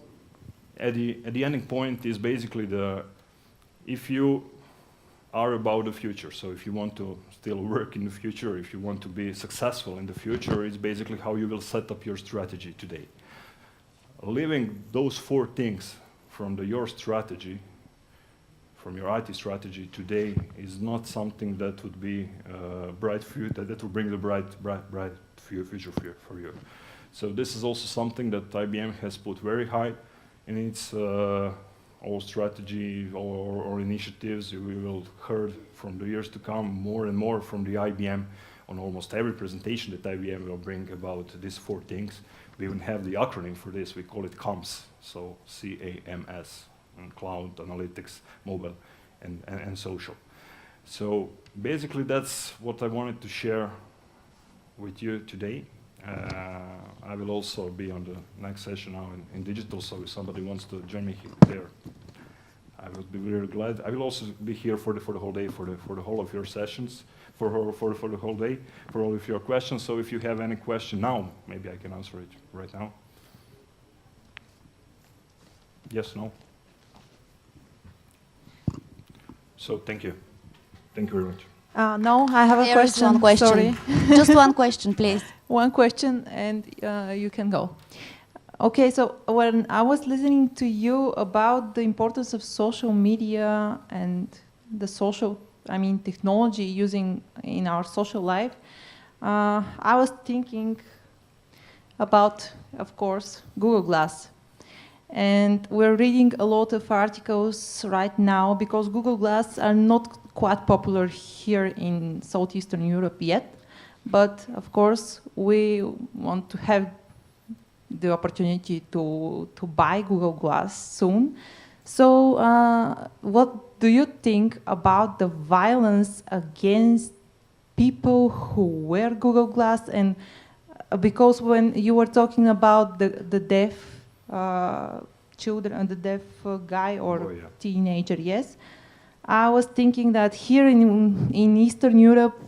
G: at the ending point is basically if you are about the future. So if you want to still work in the future, if you want to be successful in the future, it's basically how you will set up your strategy today. Leaving those four things from your strategy, from your IT strategy today, is not something that would be bright future, that will bring the bright future for you. So this is also something that IBM has put very high in its all strategy or initiatives. We will hear from the years to come more and more from the IBM on almost every presentation that IBM will bring about these four things. We even have the acronym for this. We call it CAMS, so C-A-M-S, and cloud, analytics, mobile, and social. So basically that's what I wanted to share with you today. I will also be on the next session now in digital, so if somebody wants to join me there, I would be very glad. I will also be here for the whole day, for the whole of your sessions, for the whole day, for all of your questions. So if you have any question now, maybe I can answer it right now. Yes, no? So thank you. Thank you very much.
H: No, I have a
A: There is
H: question.
A: one question.
H: Sorry.
A: Just one question, please.
H: One question, and you can go. Okay, so when I was listening to you about the importance of social media and the technology using in our social life, I was thinking about, of course, Google Glass. And we're reading a lot of articles right now because Google Glass are not quite popular here in Southeastern Europe yet. But of course, we want to have the opportunity to buy Google Glass soon. So what do you think about the violence against people who wear Google Glass? And because when you were talking about the deaf children and the deaf guy or teenager, yes, I was thinking that here in Eastern Europe,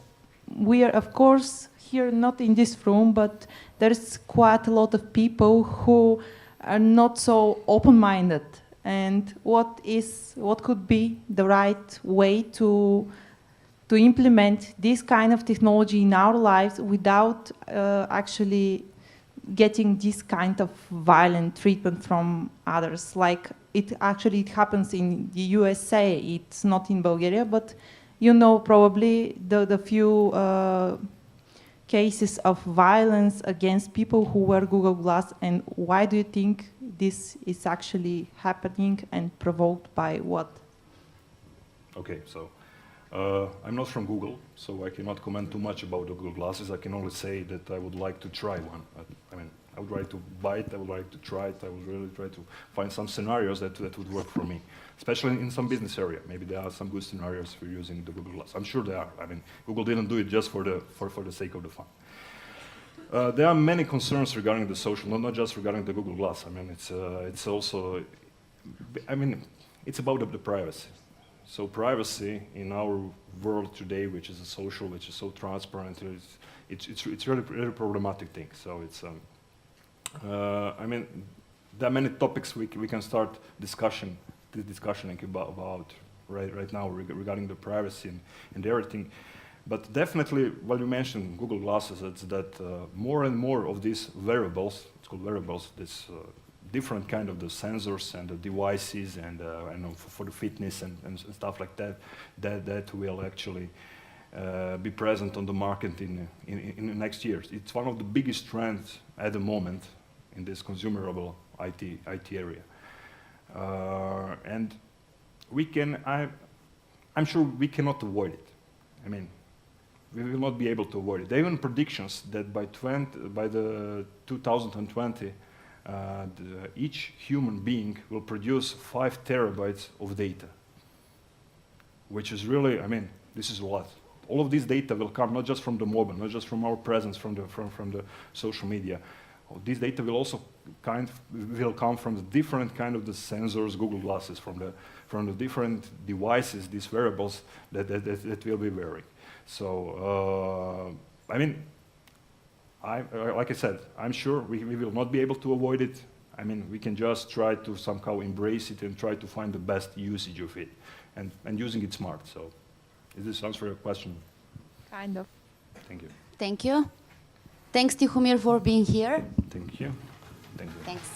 H: we are, of course, here not in this room, but there's quite a lot of people who are not so open-minded. And what could be the right way to implement this kind of technology in our lives without actually getting this kind of violent treatment from others? Like it happens in the USA. It's not in Bulgaria, but you know probably the few cases of violence against people who wear Google Glass, and why do you think this is actually happening and provoked by what?
G: Okay, so I'm not from Google, so I cannot comment too much about the Google Glasses. I can only say that I would like to try one. I mean, I would like to buy it, I would like to try it, I would really try to find some scenarios that would work for me, especially in some business area. Maybe there are some good scenarios for using the Google Glass. I'm sure there are. I mean, Google didn't do it just for the sake of the fun. There are many concerns regarding the social, not just regarding the Google Glass. I mean, it's also, I mean, it's about the privacy. So privacy in our world today, which is a social, which is so transparent, it's really problematic thing. So it's, I mean, there are many topics we can start discussing about right now regarding the privacy and everything. But definitely, what you mentioned, Google Glasses, it's that more and more of these wearables, it's called wearables, this different kind of the sensors and the devices and I know for the fitness and stuff like that, that will actually be present on the market in the next years. It's one of the biggest trends at the moment in this consumable IT area. And we can, I'm sure we cannot avoid it. I mean, we will not be able to avoid it. There are even predictions that by the 2020, each human being will produce 5 terabytes of data, which is really, I mean, this is a lot. All of this data will come not just from the mobile, not just from our presence from the social media. This data will also will come from the different kind of the sensors, Google Glasses, from the different devices, these wearables that will be wearing. So, I mean, like I said, I'm sure we will not be able to avoid it. I mean, we can just try to somehow embrace it and try to find the best usage of it and using it smart. So, does this answer your question?
H: Kind of.
G: Thank you.
A: Thank you. Thanks, Tihomir, for being here.
G: Thank you. Thank you.
A: Thanks.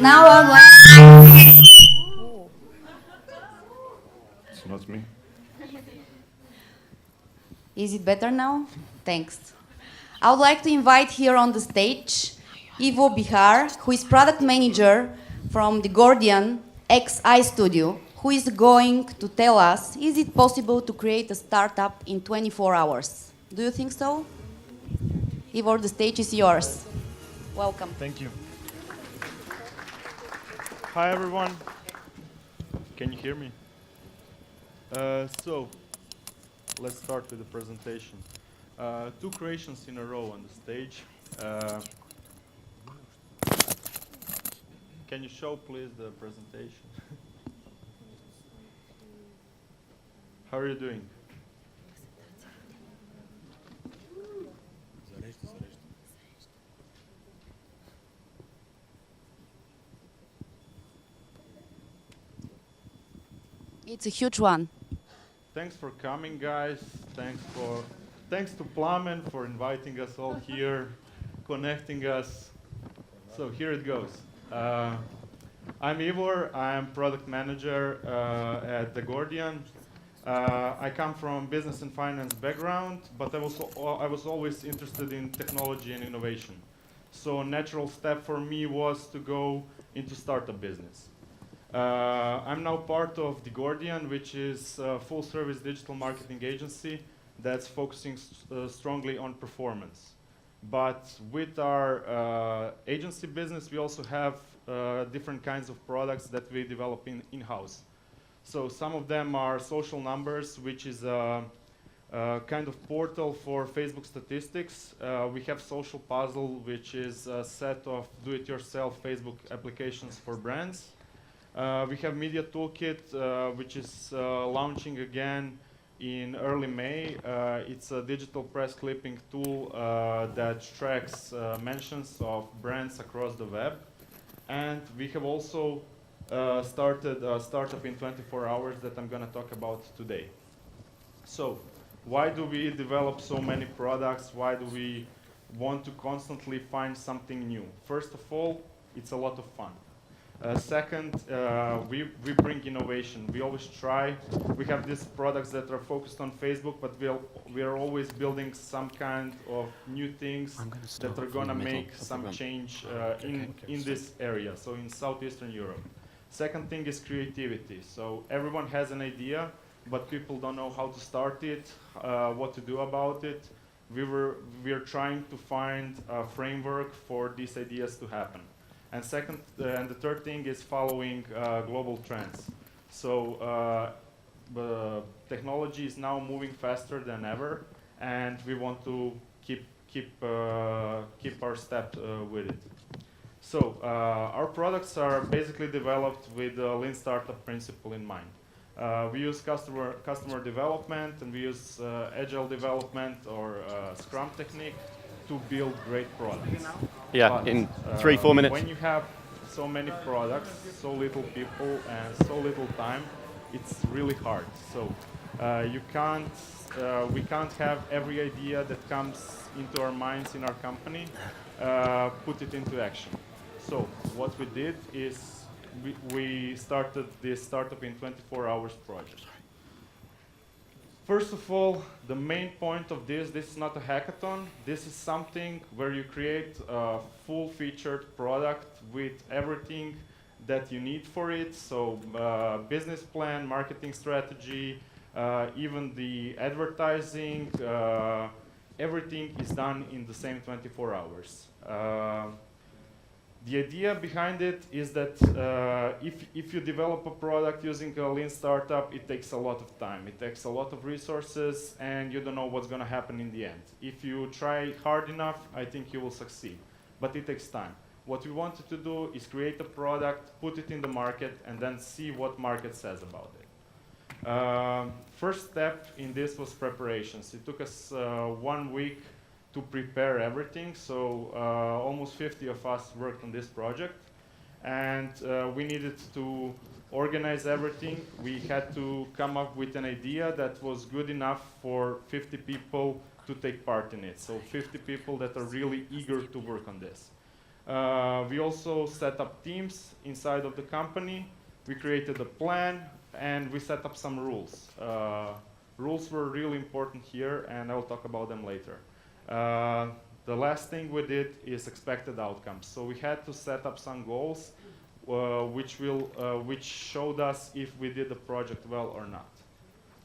A: Now I'd like...
G: It's not me.
A: Is it better now? Thanks. I would like to invite here on the stage Ivo Bihar, who is product manager from the Gordian XI Studio, who is going to tell us, is it possible to create a startup in 24 hours? Do you think so? Ivo, the stage is yours. Welcome.
I: Thank you. Hi, everyone. Can you hear me? So, let's start with the presentation. 2 creations in a row on the stage. Can you show, please, the presentation? How are you doing?
A: It's a huge one.
I: Thanks for coming, guys. Thanks to Plamen for inviting us all here, connecting us. So here it goes. I'm Ivor. I'm product manager at The Gordian. I come from business and finance background, but I was always interested in technology and innovation. So a natural step for me was to go into startup business. I'm now part of The Gordian, which is a full-service digital marketing agency that's focusing strongly on performance. But with our agency business, we also have different kinds of products that we develop in-house. So some of them are social numbers, which is a kind of portal for Facebook statistics. We have Social Puzzle, which is a set of do-it-yourself Facebook applications for brands. We have Media Toolkit, which is launching again in early May. It's a digital press clipping tool that tracks mentions of brands across the web. And we have also started a startup in 24 hours that I'm going to talk about today. So, why do we develop so many products? Why do we want to constantly find something new? First of all, it's a lot of fun. Second, we bring innovation. We always try. We have these products that are focused on Facebook, but we are always building some kind of new things that are going to make some change in this area, so in Southeastern Europe. Second thing is creativity. So everyone has an idea, but people don't know how to start it, what to do about it. we are trying to find a framework for these ideas to happen. And and the third thing is following global trends. So the technology is now moving faster than ever, and we want to keep our step with it. So our products are basically developed with the Lean Startup principle in mind. We use customer development, and we use agile development or Scrum technique to build great products.
J: Yeah,
I: But,
J: in 3-4 minutes.
I: When you have so many products, so little people, and so little time, it's really hard. So we can't have every idea that comes into our minds in our company, put it into action. So what we did is we started this startup in 24 hours project. First of all, the main point of this is not a hackathon. This is something where you create a full-featured product with everything that you need for it. So business plan, marketing strategy, even the advertising, everything is done in the same 24 hours. The idea behind it is that if you develop a product using a Lean Startup, it takes a lot of time. It takes a lot of resources, and you don't know what's going to happen in the end. If you try hard enough, I think you will succeed. But it takes time. What we wanted to do is create a product, put it in the market, and then see what market says about it. First step in this was preparations. It took us 1 week to prepare everything, so almost 50 of us worked on this project, and we needed to organize everything. We had to come up with an idea that was good enough for 50 people to take part in it, so 50 people that are really eager to work on this. We also set up teams inside of the company. We created a plan, and we set up some rules. Rules were really important here, and I'll talk about them later. The last thing we did is expected outcomes. So we had to set up some goals which showed us if we did the project well or not.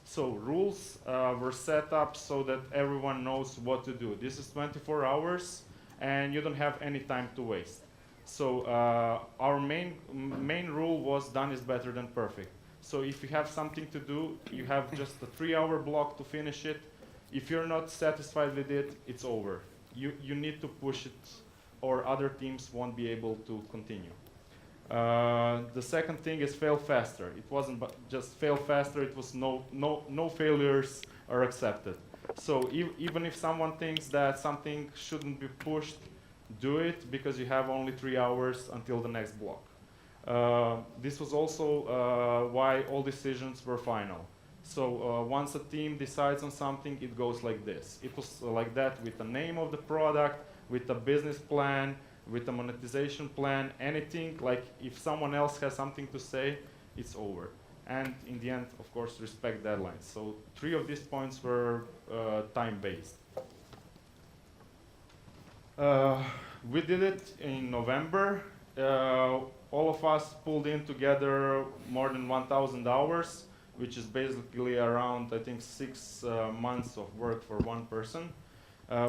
I: So rules were set up so that everyone knows what to do. This is 24 hours, and you don't have any time to waste. So our main rule was done is better than perfect. So if you have something to do, you have just a 3-hour block to finish it. If you're not satisfied with it, it's over. You need to push it, or other teams won't be able to continue. The second thing is fail faster. It wasn't just fail faster, it was no failures are accepted. So even if someone thinks that something shouldn't be pushed, do it, because you have only 3 hours until the next block. This was also why all decisions were final. So once a team decides on something, it goes like this. It was like that with the name of the product, with the business plan, with the monetization plan, anything. Like if someone else has something to say, it's over. And in the end, of course, respect deadlines. So 3 of these points were time-based. We did it in November. All of us pulled in together more than 1,000 hours, which is basically around, I think, 6 months of work for one person.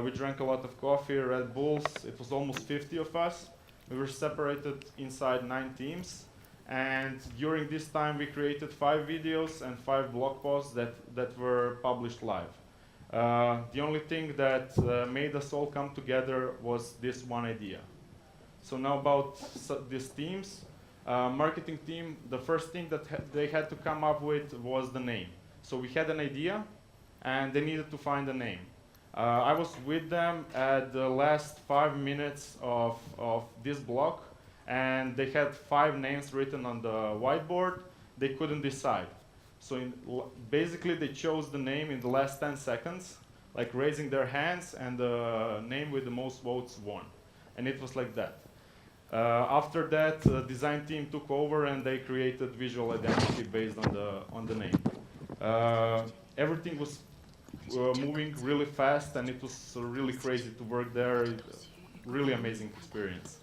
I: We drank a lot of coffee, Red Bulls. It was almost 50 of us. We were separated inside 9 teams. And during this time, we created 5 videos and 5 blog posts that were published live. The only thing that made us all come together was this one idea. So now about these teams. Marketing team, the first thing that they had to come up with was the name. So we had an idea, and they needed to find a name. I was with them at the last 5 minutes of this block, and they had 5 names written on the whiteboard. They couldn't decide. So basically, they chose the name in the last 10 seconds, like raising their hands, and the name with the most votes won. And it was like that. After that, the design team took over, and they created visual identity based on the name. Everything was moving really fast, and it was really crazy to work there. Really amazing experience.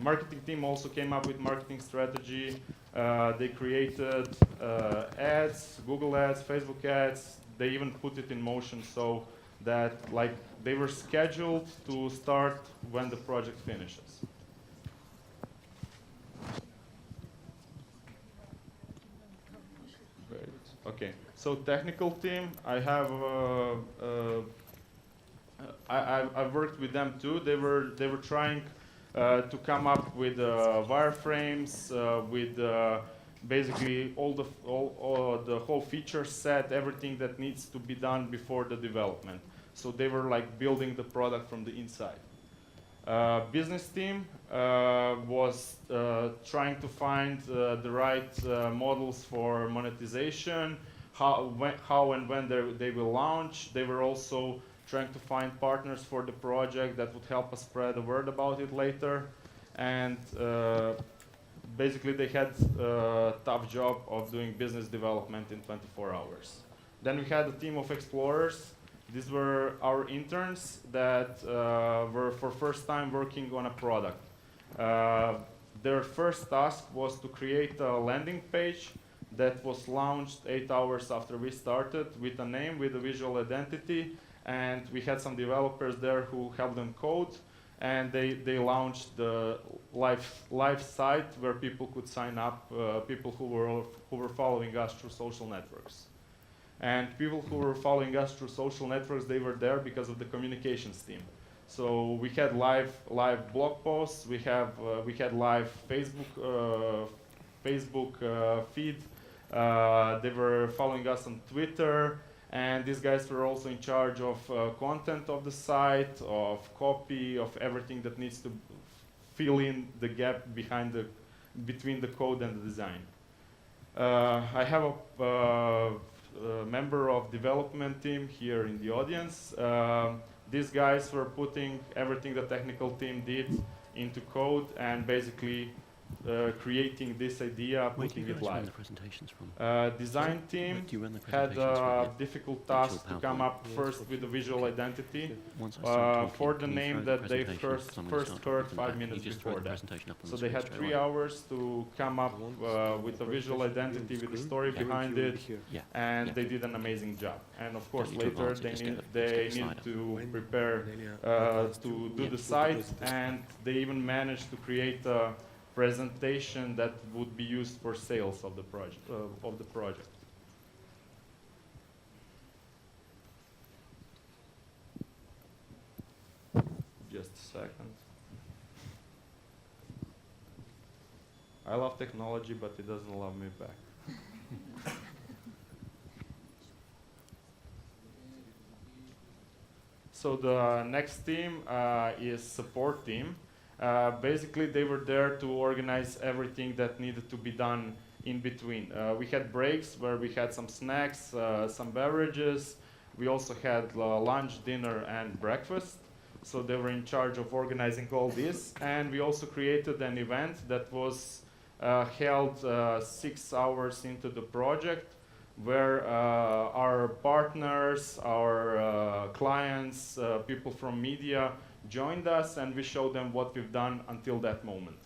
I: Marketing team also came up with marketing strategy. They created ads, Google ads, Facebook ads. They even put it in motion. So that like they were scheduled to start when the project finishes. Great. Okay, so technical team, I have I've worked with them too. They were trying to come up with wireframes, with basically all the whole feature set, everything that needs to be done before the development. So they were like building the product from the inside. Business team was trying to find the right models for monetization, how and when they will launch. They were also trying to find partners for the project that would help us spread the word about it later. And basically they had a tough job of doing business development in 24 hours. Then we had a team of explorers. These were our interns that were for first time working on a product. Their first task was to create a landing page that was launched 8 hours after we started with a name, with a visual identity, and we had some developers there who helped them code, and they launched the live site where people could sign up, people who were following us through social networks. And people who were following us through social networks, they were there because of the communications team. So we had live blog posts, we had live Facebook feed. They were following us on Twitter, and these guys were also in charge of content of the site, of copy, of everything that needs to fill in the gap between the code and the design. I have a member of development team here in the audience. These guys were putting everything the technical team did into code and basically creating this idea, putting it live. Design team had a difficult task to come up first with a visual identity for the name that they first heard 5 minutes before that. So they had 3 hours to come up with a visual identity with a story behind it, and they did an amazing job. And of course later they need to prepare to do the site, and they even managed to create a presentation that would be used for sales of the project. Just a second. I love technology, but it doesn't love me back. So the next team is support team. Basically, they were there to organize everything that needed to be done in between. We had breaks where we had some snacks, some beverages. We also had lunch, dinner, and breakfast. So they were in charge of organizing all this. And we also created an event that was held 6 hours into the project, where our partners, our clients, people from media joined us, and we showed them what we've done until that moment.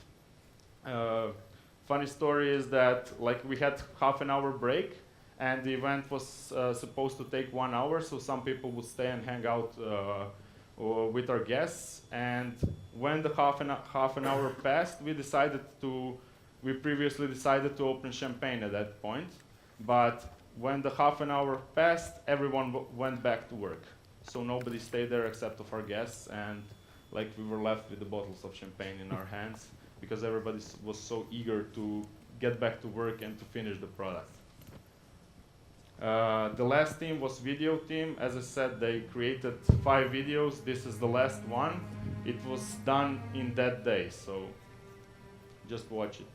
I: Funny story is that we had half an hour break, and the event was supposed to take 1 hour, so some people would stay and hang out with our guests. And when the half an hour passed, we previously decided to open champagne at that point, but when the half an hour passed, everyone went back to work. So nobody stayed there except of our guests, and we were left with the bottles of champagne in our hands because everybody was so eager to get back to work and to finish the product. The last team was video team. As I said, they created 5 videos. This is the last one. It was done in that day, so just watch it.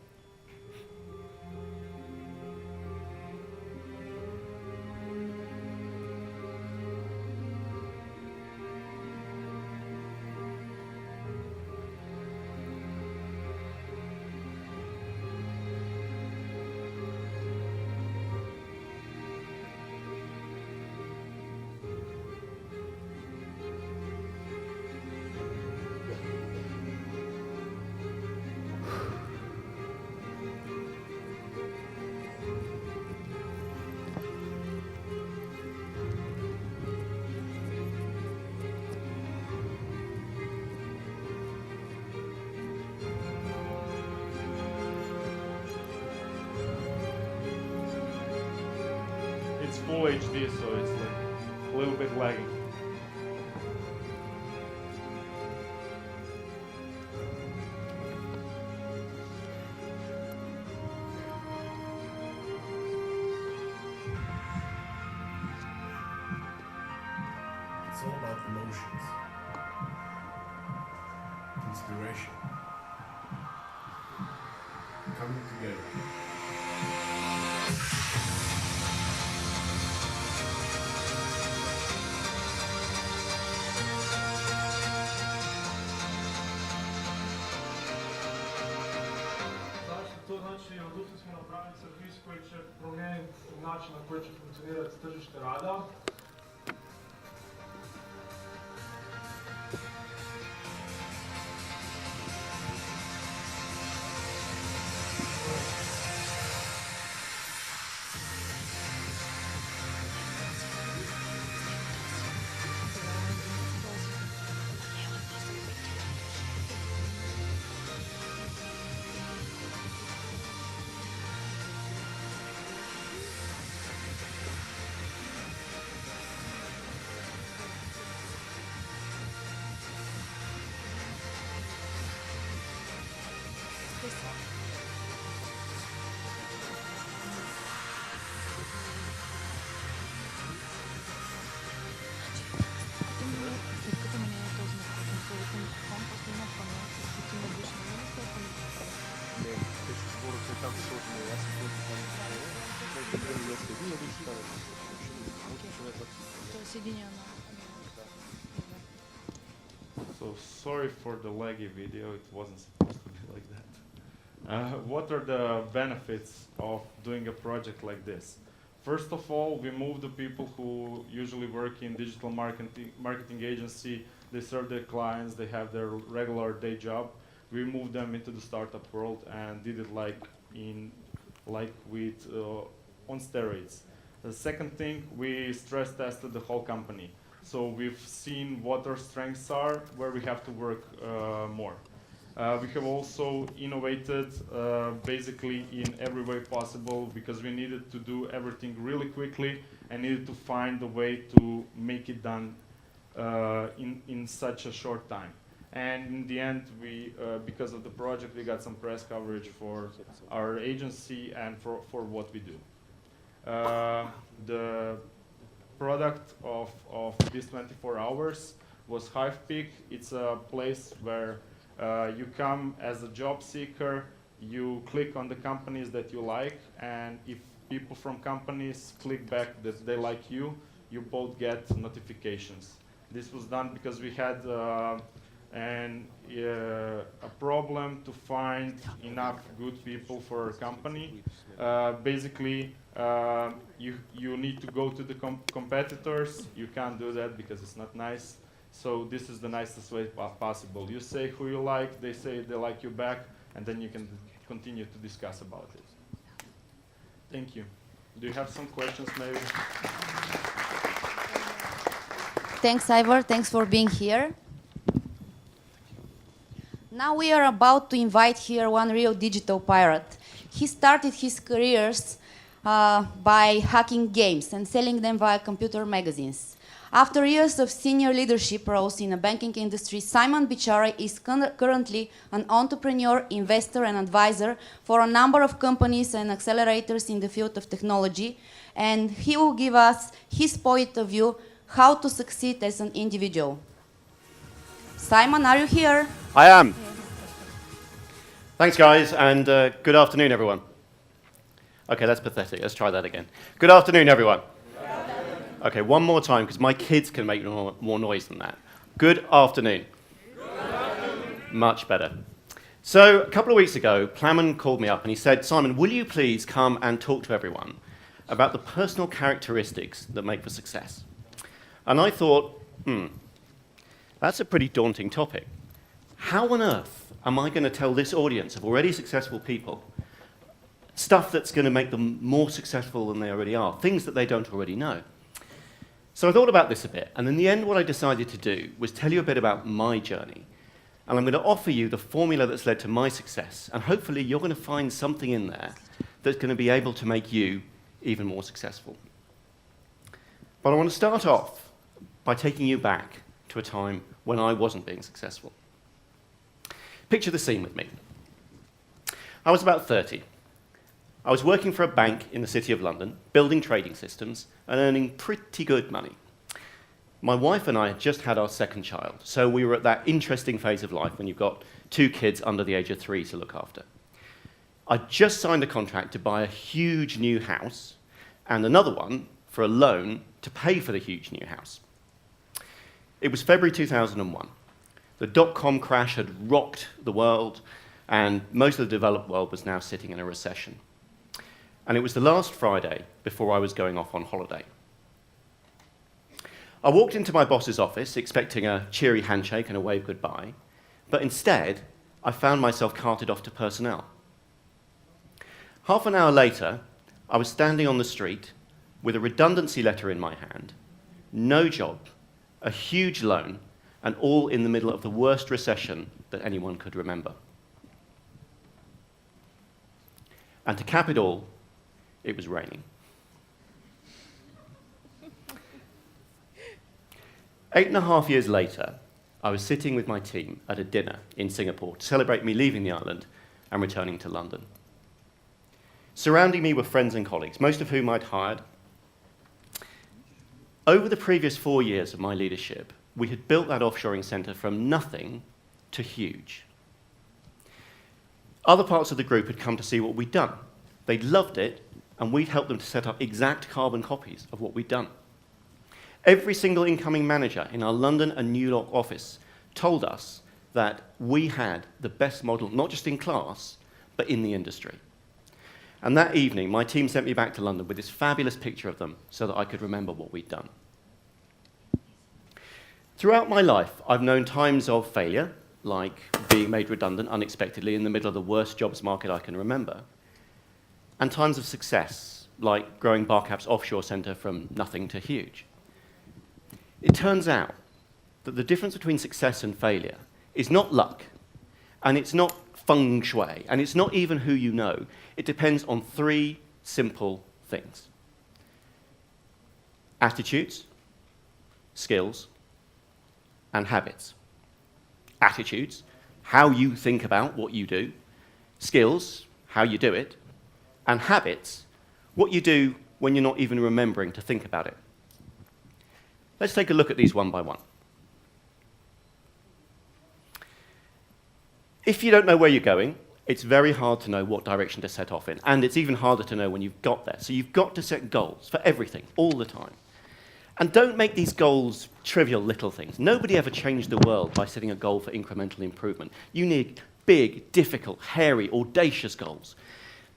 I: it's full HD, so it's like a little bit lagging.
J: It's all about emotions, inspiration, coming together.
K: To znači odlučili smo napraviti servis koji će promijeniti način na koji će funkcionirati tržište rada.
I: So sorry for the laggy video, it wasn't supposed to be like that. What are the benefits of doing a project like this? First of all, we move the people who usually work in digital marketing agency, they serve their clients, they have their regular day job. We moved them into the startup world and did it on steroids. The second thing, we stress tested the whole company. So we've seen what our strengths are, where we have to work more. We have also innovated basically in every way possible because we needed to do everything really quickly and needed to find a way to make it done in such a short time. And in the end, because of the project, we got some press coverage for our agency and for what we do. The product of these 24 hours was HivePeak. It's a place where you come as a job seeker, you click on the companies that you like, and if people from companies click back that they like you, you both get notifications. This was done because we had a problem to find enough good people for our company. Basically, you need to go to the competitors. You can't do that because it's not nice. So this is the nicest way possible. You say who you like, they say they like you back, and then you can continue to discuss about it. Thank you. Do you have some questions, maybe?
A: Thanks, Ivor. Thanks for being here. Now we are about to invite here one real digital pirate. He started his careers by hacking games and selling them via computer magazines. After years of senior leadership roles in the banking industry, Simon Bichara is currently an entrepreneur, investor, and advisor for a number of companies and accelerators in the field of technology. And he will give us his point of view how to succeed as an individual. Simon, are you here?
L: I am. Thanks, guys, and good afternoon, everyone. Okay, that's pathetic. Let's try that again. Good afternoon, everyone. Okay, one more time, because my kids can make more noise than that. Good afternoon. Good afternoon. Much better. So, a couple of weeks ago, Plamen called me up and he said, Simon, will you please come and talk to everyone about the personal characteristics that make for success? And I thought, that's a pretty daunting topic. How on earth am I going to tell this audience of already successful people stuff that's going to make them more successful than they already are, things that they don't already know? So I thought about this a bit, and in the end what I decided to do was tell you a bit about my journey. And I'm going to offer you the formula that's led to my success, and hopefully you're going to find something in there that's going to be able to make you even more successful. But I want to start off by taking you back to a time when I wasn't being successful. Picture the scene with me. I was about 30. I was working for a bank in the City of London, building trading systems and earning pretty good money. My wife and I had just had our second child, so we were at that interesting phase of life when you've got 2 kids under the age of 3 to look after. I'd just signed a contract to buy a huge new house and another one for a loan to pay for the huge new house. It was February 2001. The dot-com crash had rocked the world, and most of the developed world was now sitting in a recession. And it was the last Friday before I was going off on holiday. I walked into my boss's office expecting a cheery handshake and a wave goodbye, but instead, I found myself carted off to personnel. Half an hour later, I was standing on the street with a redundancy letter in my hand, no job, a huge loan, and all in the middle of the worst recession that anyone could remember. And to cap it all, it was raining. 8.5 years later, I was sitting with my team at a dinner in Singapore to celebrate me leaving the island and returning to London. Surrounding me were friends and colleagues, most of whom I'd hired. Over the previous 4 years of my leadership, we had built that offshoring centre from nothing to huge. Other parts of the group had come to see what we'd done. They'd loved it, and we'd helped them to set up exact carbon copies of what we'd done. Every single incoming manager in our London and New York office told us that we had the best model, not just in class, but in the industry. And that evening, my team sent me back to London with this fabulous picture of them so that I could remember what we'd done. Throughout my life, I've known times of failure, like being made redundant unexpectedly in the middle of the worst jobs market I can remember, and times of success, like growing Barcap's offshore centre from nothing to huge. It turns out that the difference between success and failure is not luck, and it's not feng shui, and it's not even who you know. It depends on 3 simple things: attitudes, skills, and habits. Attitudes, how you think about what you do; skills, how you do it; and habits, what you do when you're not even remembering to think about it. Let's take a look at these one by one. If you don't know where you're going, it's very hard to know what direction to set off in, and it's even harder to know when you've got there. So you've got to set goals for everything, all the time. And don't make these goals trivial little things. Nobody ever changed the world by setting a goal for incremental improvement. You need big, difficult, hairy, audacious goals.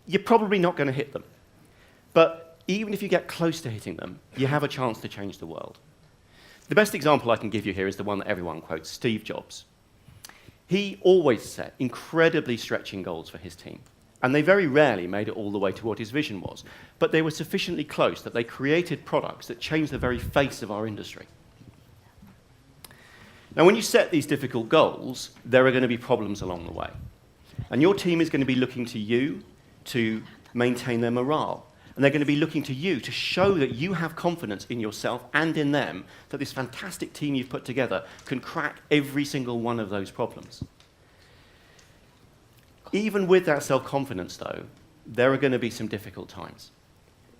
L: You're probably not going to hit them. But even if you get close to hitting them, you have a chance to change the world. The best example I can give you here is the one that everyone quotes, Steve Jobs. He always set incredibly stretching goals for his team, and they very rarely made it all the way to what his vision was, but they were sufficiently close that they created products that changed the very face of our industry. Now, when you set these difficult goals, there are going to be problems along the way, and your team is going to be looking to you to maintain their morale. And they're going to be looking to you to show that you have confidence in yourself and in them, that this fantastic team you've put together can crack every single one of those problems. Even with that self-confidence, though, there are going to be some difficult times.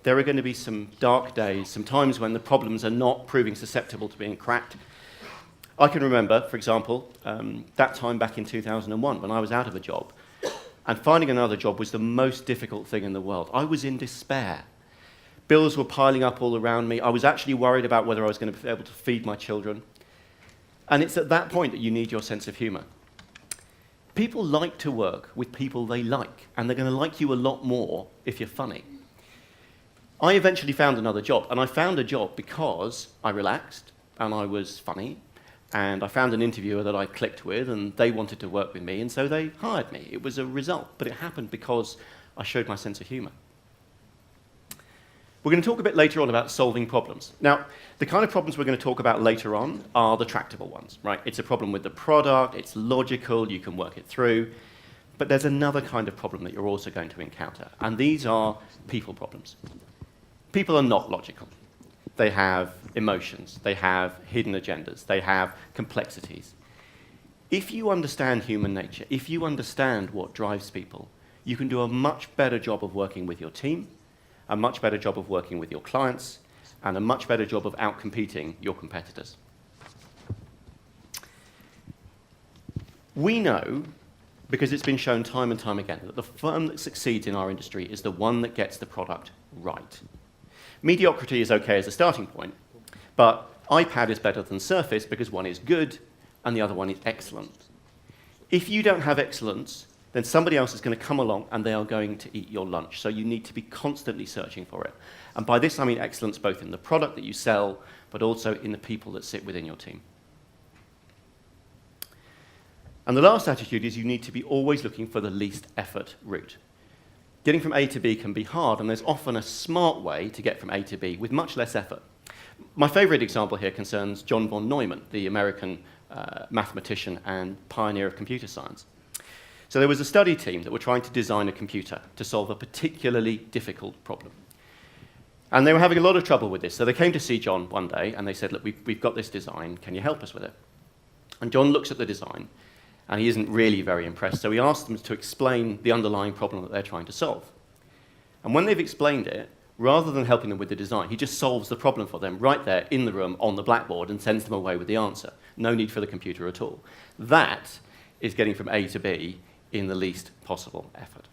L: There are going to be some dark days, some times when the problems are not proving susceptible to being cracked. I can remember, for example, that time back in 2001 when I was out of a job. And finding another job was the most difficult thing in the world. I was in despair. Bills were piling up all around me. I was actually worried about whether I was going to be able to feed my children. And it's at that point that you need your sense of humor. People like to work with people they like, and they're going to like you a lot more if you're funny. I eventually found another job, and I found a job because I relaxed and I was funny. And I found an interviewer that I clicked with, and they wanted to work with me, and so they hired me. It was a result, but it happened because I showed my sense of humor. We're going to talk a bit later on about solving problems. Now, the kind of problems we're going to talk about later on are the tractable ones, right? It's a problem with the product, it's logical, you can work it through. But there's another kind of problem that you're also going to encounter, and these are people problems. People are not logical. they have emotions, they have hidden agendas, they have complexities. If you understand human nature, if you understand what drives people, you can do a much better job of working with your team, a much better job of working with your clients, and a much better job of outcompeting your competitors. We know, because it's been shown time and time again, that the firm that succeeds in our industry is the one that gets the product right. Mediocrity is okay as a starting point, but iPad is better than Surface because one is good and the other one is excellent. If you don't have excellence, then somebody else is going to come along and they are going to eat your lunch. So you need to be constantly searching for it. And by this I mean excellence both in the product that you sell, but also in the people that sit within your team. And the last attitude is you need to be always looking for the least effort route. Getting from A to B can be hard, and there's often a smart way to get from A to B with much less effort. My favorite example here concerns John von Neumann, the American mathematician and pioneer of computer science. So there was a study team that were trying to design a computer to solve a particularly difficult problem. And they were having a lot of trouble with this, so they came to see John one day and they said, look, we've got this design, can you help us with it? And John looks at the design and he isn't really very impressed, so he asked them to explain the underlying problem that they're trying to solve. And when they've explained it, rather than helping them with the design, he just solves the problem for them right there in the room on the blackboard and sends them away with the answer. No need for the computer at all. That is getting from A to B in the least possible effort.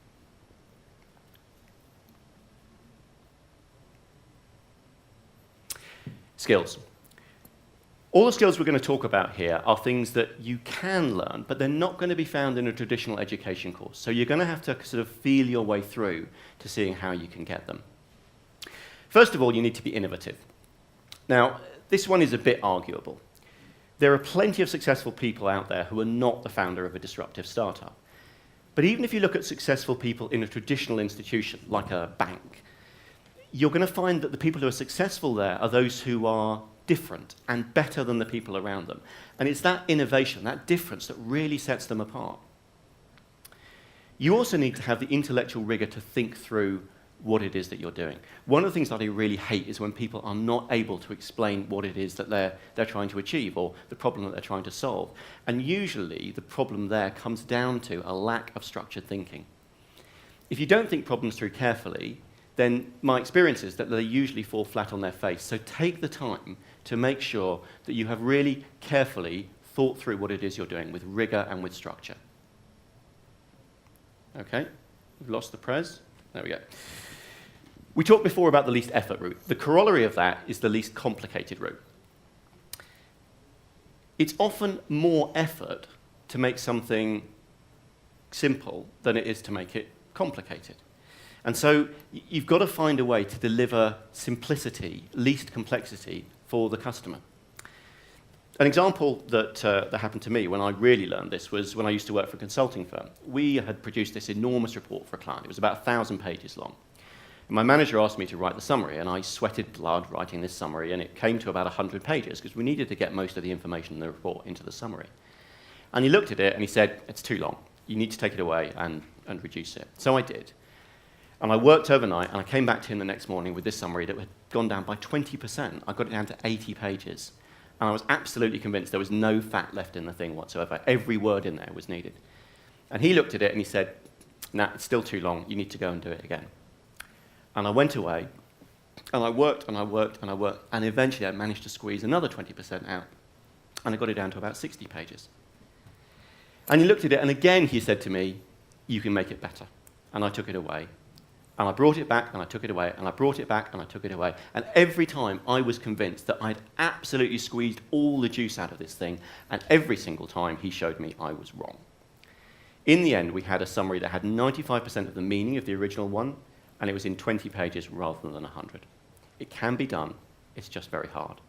L: Skills. All the skills we're going to talk about here are things that you can learn, but they're not going to be found in a traditional education course. So you're going to have to sort of feel your way through to seeing how you can get them. First of all, you need to be innovative. Now, this one is a bit arguable. There are plenty of successful people out there who are not the founder of a disruptive startup. But even if you look at successful people in a traditional institution, like a bank, you're going to find that the people who are successful there are those who are different and better than the people around them. And it's that innovation, that difference, that really sets them apart. You also need to have the intellectual rigor to think through what it is that you're doing. One of the things that I really hate is when people are not able to explain what it is that they're trying to achieve or the problem that they're trying to solve. And usually the problem there comes down to a lack of structured thinking. If you don't think problems through carefully, then my experience is that they usually fall flat on their face. So take the time to make sure that you have really carefully thought through what it is you're doing with rigor and with structure. Okay, we've lost the pres. There we go. We talked before about the least effort route. The corollary of that is the least complicated route. It's often more effort to make something simple than it is to make it complicated. And so you've got to find a way to deliver simplicity, least complexity for the customer. An example that happened to me when I really learned this was when I used to work for a consulting firm. We had produced this enormous report for a client. It was about 1,000 pages long. And my manager asked me to write the summary, and I sweated blood writing this summary, and it came to about 100 pages because we needed to get most of the information in the report into the summary. And he looked at it and he said, it's too long. You need to take it away and reduce it. So I did. And I worked overnight, and I came back to him the next morning with this summary that had gone down by 20%. I got it down to 80 pages. And I was absolutely convinced there was no fat left in the thing whatsoever. Every word in there was needed. And he looked at it and he said, nah, it's still too long. You need to go and do it again. And I went away, and I worked, and I worked, and I worked, and eventually I managed to squeeze another 20% out, and I got it down to about 60 pages. And he looked at it, and again he said to me, you can make it better. And I took it away. And I brought it back, and I took it away, and I brought it back, and I took it away. And every time I was convinced that I'd absolutely squeezed all the juice out of this thing, and every single time he showed me I was wrong. In the end, we had a summary that had 95% of the meaning of the original one, and it was in 20 pages rather than 100. It can be done, it's just very hard.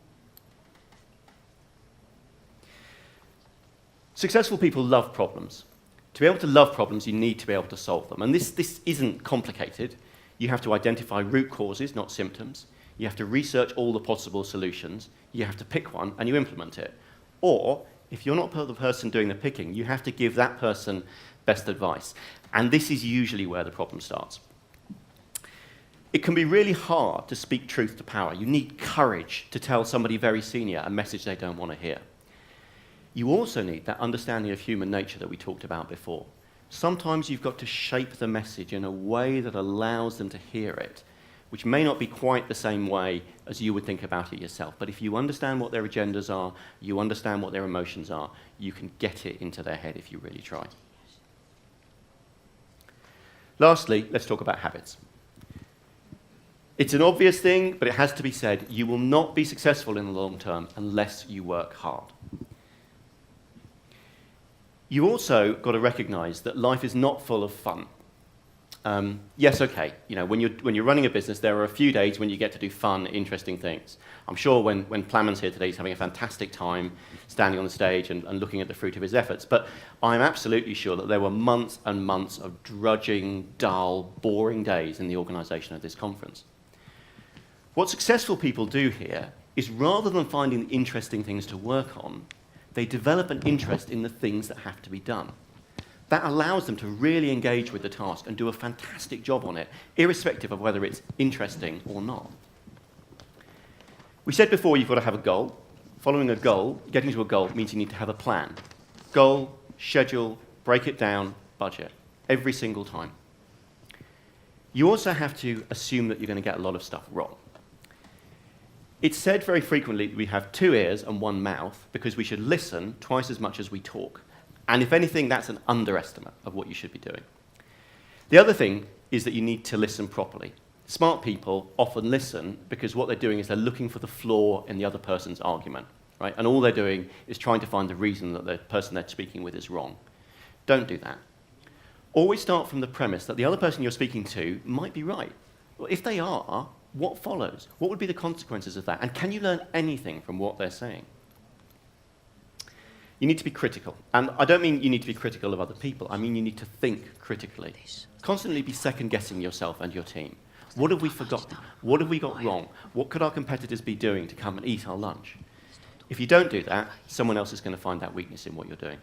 L: Successful people love problems. To be able to love problems, you need to be able to solve them. And this isn't complicated. You have to identify root causes, not symptoms. You have to research all the possible solutions. You have to pick one, and you implement it. Or, if you're not the person doing the picking, you have to give that person best advice. And this is usually where the problem starts. It can be really hard to speak truth to power. You need courage to tell somebody very senior a message they don't want to hear. You also need that understanding of human nature that we talked about before. Sometimes you've got to shape the message in a way that allows them to hear it, which may not be quite the same way as you would think about it yourself. But if you understand what their agendas are, you understand what their emotions are, you can get it into their head if you really try. Lastly, let's talk about habits. It's an obvious thing, but it has to be said. You will not be successful in the long term unless you work hard. You also got to recognize that life is not full of fun. Yes, okay, when you're running a business, there are a few days when you get to do fun, interesting things. I'm sure when Plamon's here today, he's having a fantastic time standing on the stage and looking at the fruit of his efforts. But I'm absolutely sure that there were months and months of drudging, dull, boring days in the organization of this conference. What successful people do here is, rather than finding interesting things to work on, they develop an interest in the things that have to be done. That allows them to really engage with the task and do a fantastic job on it, irrespective of whether it's interesting or not. We said before you've got to have a goal. Following a goal, getting to a goal means you need to have a plan. Goal, schedule, break it down, budget, every single time. You also have to assume that you're going to get a lot of stuff wrong. It's said very frequently that we have 2 ears and 1 mouth because we should listen twice as much as we talk. And if anything, that's an underestimate of what you should be doing. The other thing is that you need to listen properly. Smart people often listen because what they're doing is they're looking for the flaw in the other person's argument, right? And all they're doing is trying to find the reason that the person they're speaking with is wrong. Don't do that. Always start from the premise that the other person you're speaking to might be right. Well, if they are, what follows? What would be the consequences of that? And can you learn anything from what they're saying? You need to be critical. And I don't mean you need to be critical of other people. I mean you need to think critically. Constantly be second-guessing yourself and your team. What have we forgotten? What have we got wrong? What could our competitors be doing to come and eat our lunch? If you don't do that, someone else is going to find that weakness in what you're doing.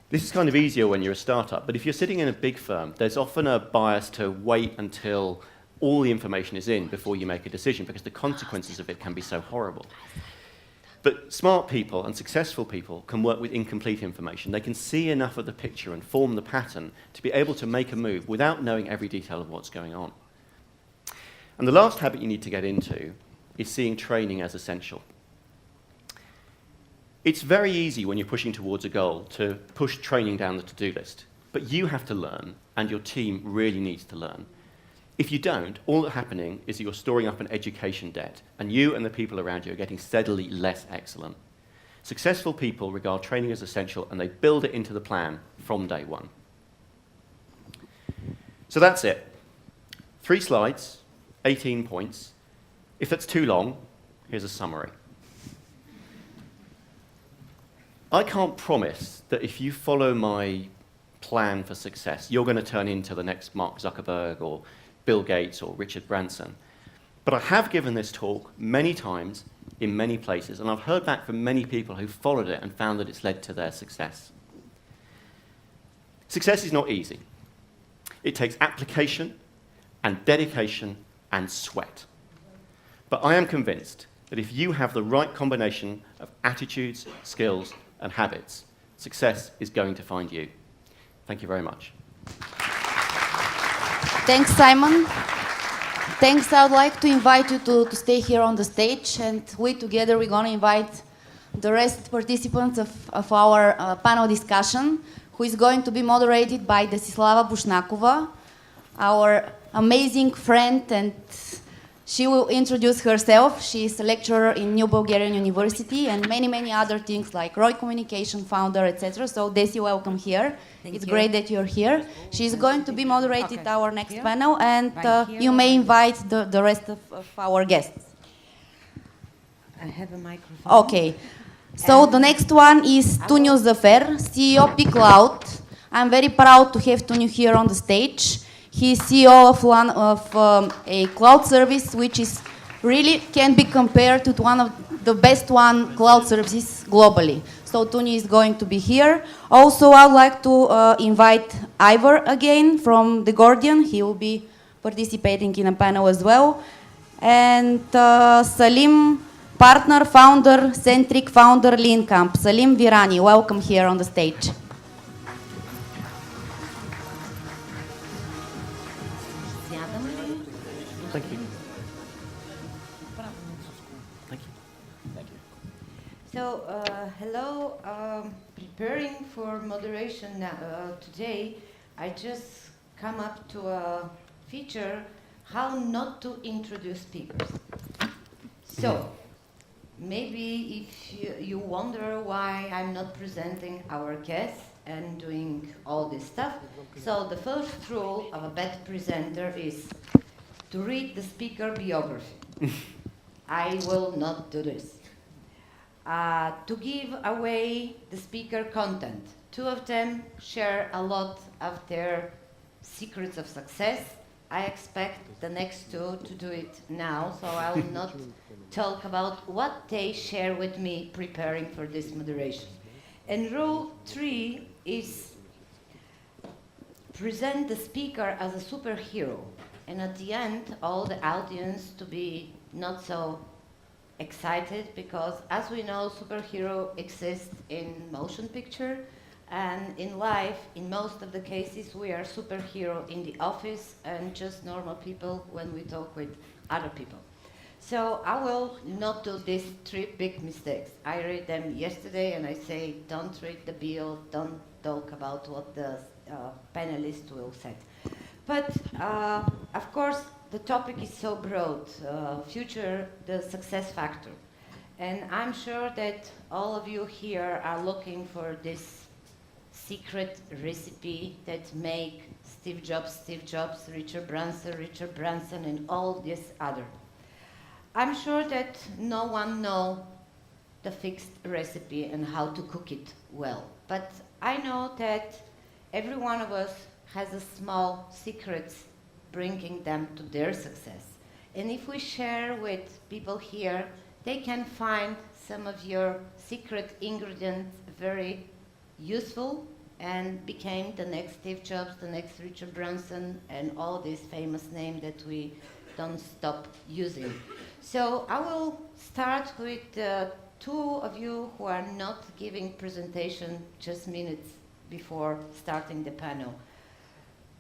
L: This is kind of easier when you're a startup, but if you're sitting in a big firm, there's often a bias to wait until all the information is in before you make a decision, because the consequences of it can be so horrible. But smart people and successful people can work with incomplete information. They can see enough of the picture and form the pattern to be able to make a move without knowing every detail of what's going on. And the last habit you need to get into is seeing training as essential. It's very easy when you're pushing towards a goal to push training down the to-do list, but you have to learn, and your team really needs to learn. If you don't, all that's happening is that you're storing up an education debt, and you and the people around you are getting steadily less excellent. Successful people regard training as essential, and they build it into the plan from day one. So that's it. 3 slides, 18 points. If that's too long, here's a summary. I can't promise that if you follow my plan for success, you're going to turn into the next Mark Zuckerberg or Bill Gates or Richard Branson. But I have given this talk many times in many places, and I've heard back from many people who followed it and found that it's led to their success. Success is not easy. It takes application and dedication and sweat. But I am convinced that if you have the right combination of attitudes, skills, and habits, success is going to find you. Thank you very much.
A: Thanks, Simon. Thanks. I would like to invite you to stay here on the stage, and we together we're going to invite the rest participants of our panel discussion, who is going to be moderated by Desislava Bushnakova, our amazing friend, and she will introduce herself. She is a lecturer in New Bulgarian University and many other things like ROI Communication founder, etc. So Desi, welcome here. It's great that you're here. She's going to be moderated our next panel, and you may invite the rest of our guests.
M: I have a microphone.
A: Okay. So the next one is Tunio Zafer, CEO P-Cloud. I'm very proud to have Tunio here on the stage. He's CEO of a cloud service which is really can be compared to one of the best cloud services globally. so Tuni is going to be here. Also, I would like to invite Ivor again from The Guardian. He will be participating in a panel as well. And Salim, partner, founder, Centric founder, Leancamp. Salim Virani, welcome here on the stage.
L: Thank you. Thank you. Thank you.
M: So, hello. Preparing for moderation today, I just come up to a feature, how not to introduce speakers. So, maybe if you wonder why I'm not presenting our guests and doing all this stuff. So, the first rule of a bad presenter is to read the speaker biography. I will not do this. To give away the speaker content. Two of them share a lot of their secrets of success. I expect the next two to do it now, so I will not talk about what they share with me preparing for this moderation. And rule 3 is present the speaker as a superhero, and at the end, all the audience to be not so excited, because as we know, superhero exists in motion picture, and in life, in most of the cases, we are superhero in the office and just normal people when we talk with other people. So I will not do these 3 big mistakes. I read them yesterday and I say, don't read the bill, don't talk about what the panelists will say. But of course, the topic is so broad, future, the success factor. And I'm sure that all of you here are looking for this secret recipe that make Steve Jobs, Richard Branson, and all this other. I'm sure that no one knows the fixed recipe and how to cook it well. But I know that every one of us has a small secrets bringing them to their success. And if we share with people here, they can find some of your secret ingredients very useful and became the next Steve Jobs, the next Richard Branson, and all these famous names that we don't stop using. So I will start with 2 of you who are not giving presentation just minutes before starting the panel.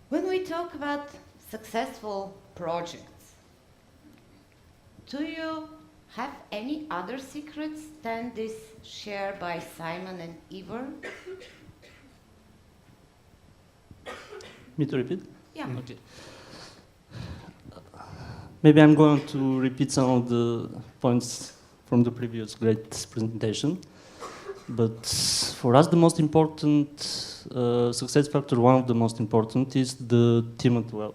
M: When we talk about successful projects, do you have any other secrets than this shared by Simon and Ivor?
N: Me to repeat?
M: Yeah.
N: Okay. Maybe I'm going to repeat some of the points from the previous great presentation. But for us, the most important success factor, one of the most important, is the team as well.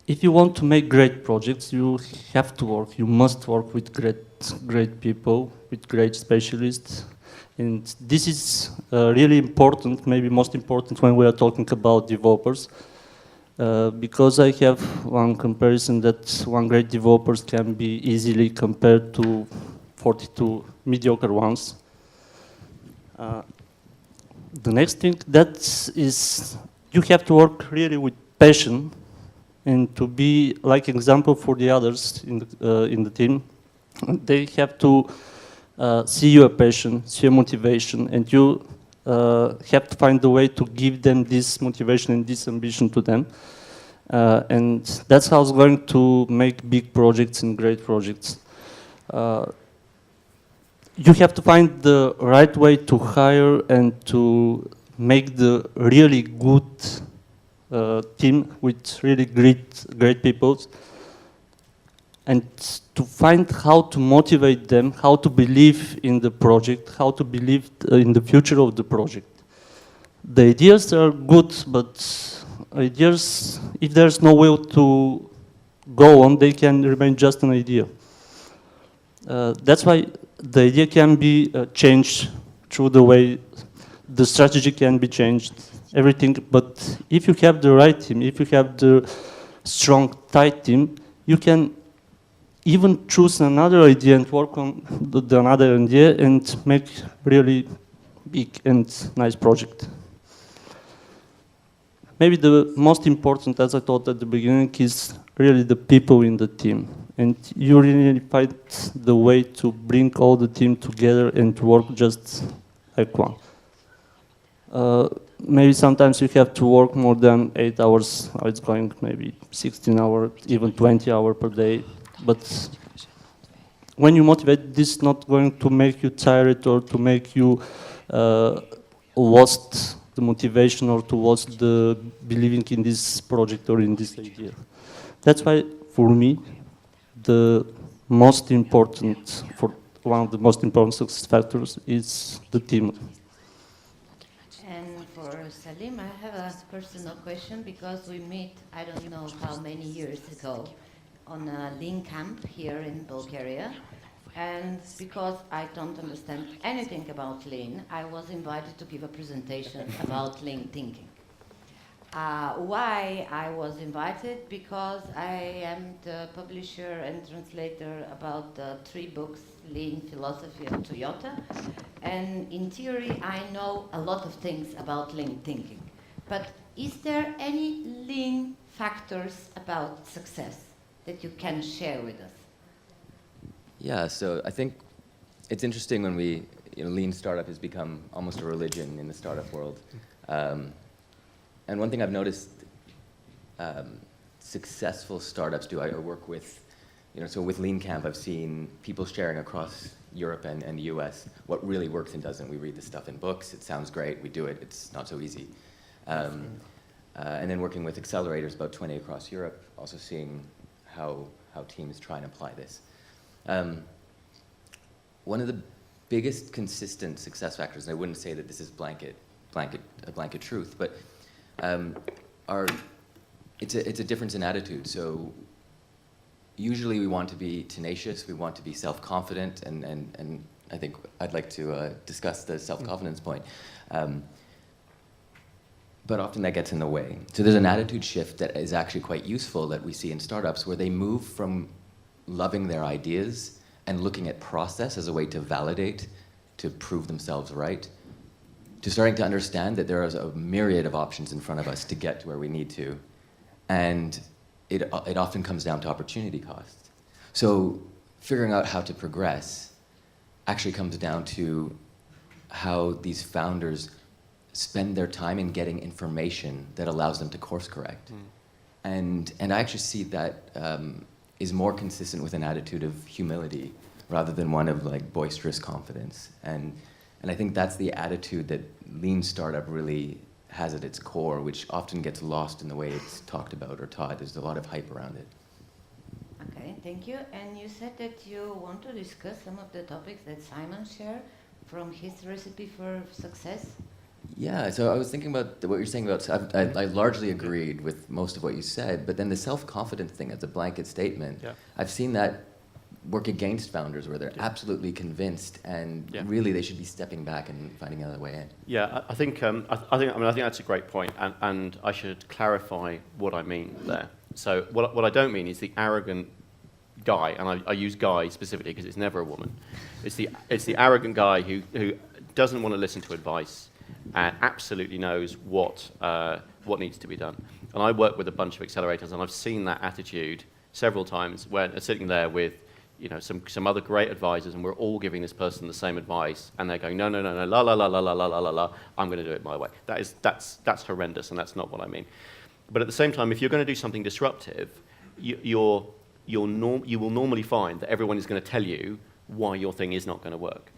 N: If you want to make great projects, you have to work, you must work with great people, with great specialists. And this is really important, maybe most important when we are talking about developers. Because I have one comparison that one great developers can be easily compared to 42 mediocre ones. The next thing that is, you have to work really with passion and to be like example for the others in the team. They have to see your passion, see your motivation, and you have to find a way to give them this motivation and this ambition to them. And that's how it's going to make big projects and great projects. You have to find the right way to hire and to make the really good team with really great people, and to find how to motivate them, how to believe in the project, how to believe in the future of the project. The ideas are good, but ideas, if there's no will to go on, they can remain just an idea. That's why the idea can be changed through the way the strategy can be changed, everything. But if you have the right team, if you have the strong, tight team, you can even choose another idea and work on the another idea and make really big and nice project. Maybe the most important, as I thought at the beginning, is really the people in the team. And you really find the way to bring all the team together and to work just like one. Maybe sometimes you have to work more than 8 hours. Now it's going maybe 16 hours, even 20 hours per day. But when you motivate, this is not going to make you tired or to make you lost the motivation or to lost the believing in this project or in this idea. That's why, for me, the most important, one of the most important success factors is the team.
M: And for Salim, I have a personal question because we met, I don't know how many years ago, on a Lean camp here in Bulgaria. And because I don't understand anything about Lean, I was invited to give a presentation about Lean thinking. Why I was invited? Because I am the publisher and translator about the 3 books, Lean Philosophy of Toyota. And in theory, I know a lot of things about Lean thinking. But is there any Lean factors about success that you can share with us?
O: Yeah, so I think it's interesting when Lean Startup has become almost a religion in the startup world. And one thing I've noticed successful startups do, I work with, so with Lean Camp, I've seen people sharing across Europe and the US what really works and doesn't. We read the stuff in books, it sounds great, we do it, it's not so easy. And then working with accelerators, about 20 across Europe, also seeing how teams try and apply this. One of the biggest consistent success factors, and I wouldn't say that this is a blanket truth, but it's a difference in attitude. So usually we want to be tenacious, we want to be self-confident, and I think I'd like to discuss the self-confidence point. But often that gets in the way. So there's an attitude shift that is actually quite useful that we see in startups where they move from loving their ideas and looking at process as a way to validate, to prove themselves right, to starting to understand that there is a myriad of options in front of us to get to where we need to. And it often comes down to opportunity cost. So figuring out how to progress actually comes down to how these founders spend their time in getting information that allows them to course correct. And I actually see that is more consistent with an attitude of humility rather than one of like boisterous confidence. And I think that's the attitude that Lean Startup really has at its core, which often gets lost in the way it's talked about or taught. There's a lot of hype around it.
M: Okay, thank you. And you said that you want to discuss some of the topics that Simon shared from his recipe for success.
O: Yeah, so I was thinking about what you're saying about, I largely agreed with most of what you said, but then the self-confidence thing as a blanket statement, I've seen that work against founders where they're absolutely convinced and really they should be stepping back and finding another way in.
L: Yeah, I think that's a great point, and I should clarify what I mean there. So what I don't mean is the arrogant guy, and I use guy specifically because it's never a woman. It's the arrogant guy who doesn't want to listen to advice and absolutely knows what needs to be done. And I work with a bunch of accelerators, and I've seen that attitude several times when I'm sitting there with some other great advisors, and we're all giving this person the same advice, and they're going, no, la la la la la la la la, I'm going to do it my way. That's horrendous, and that's not what I mean. But at the same time, if you're going to do something disruptive, you will normally find that everyone is going to tell you why your thing is not going to work.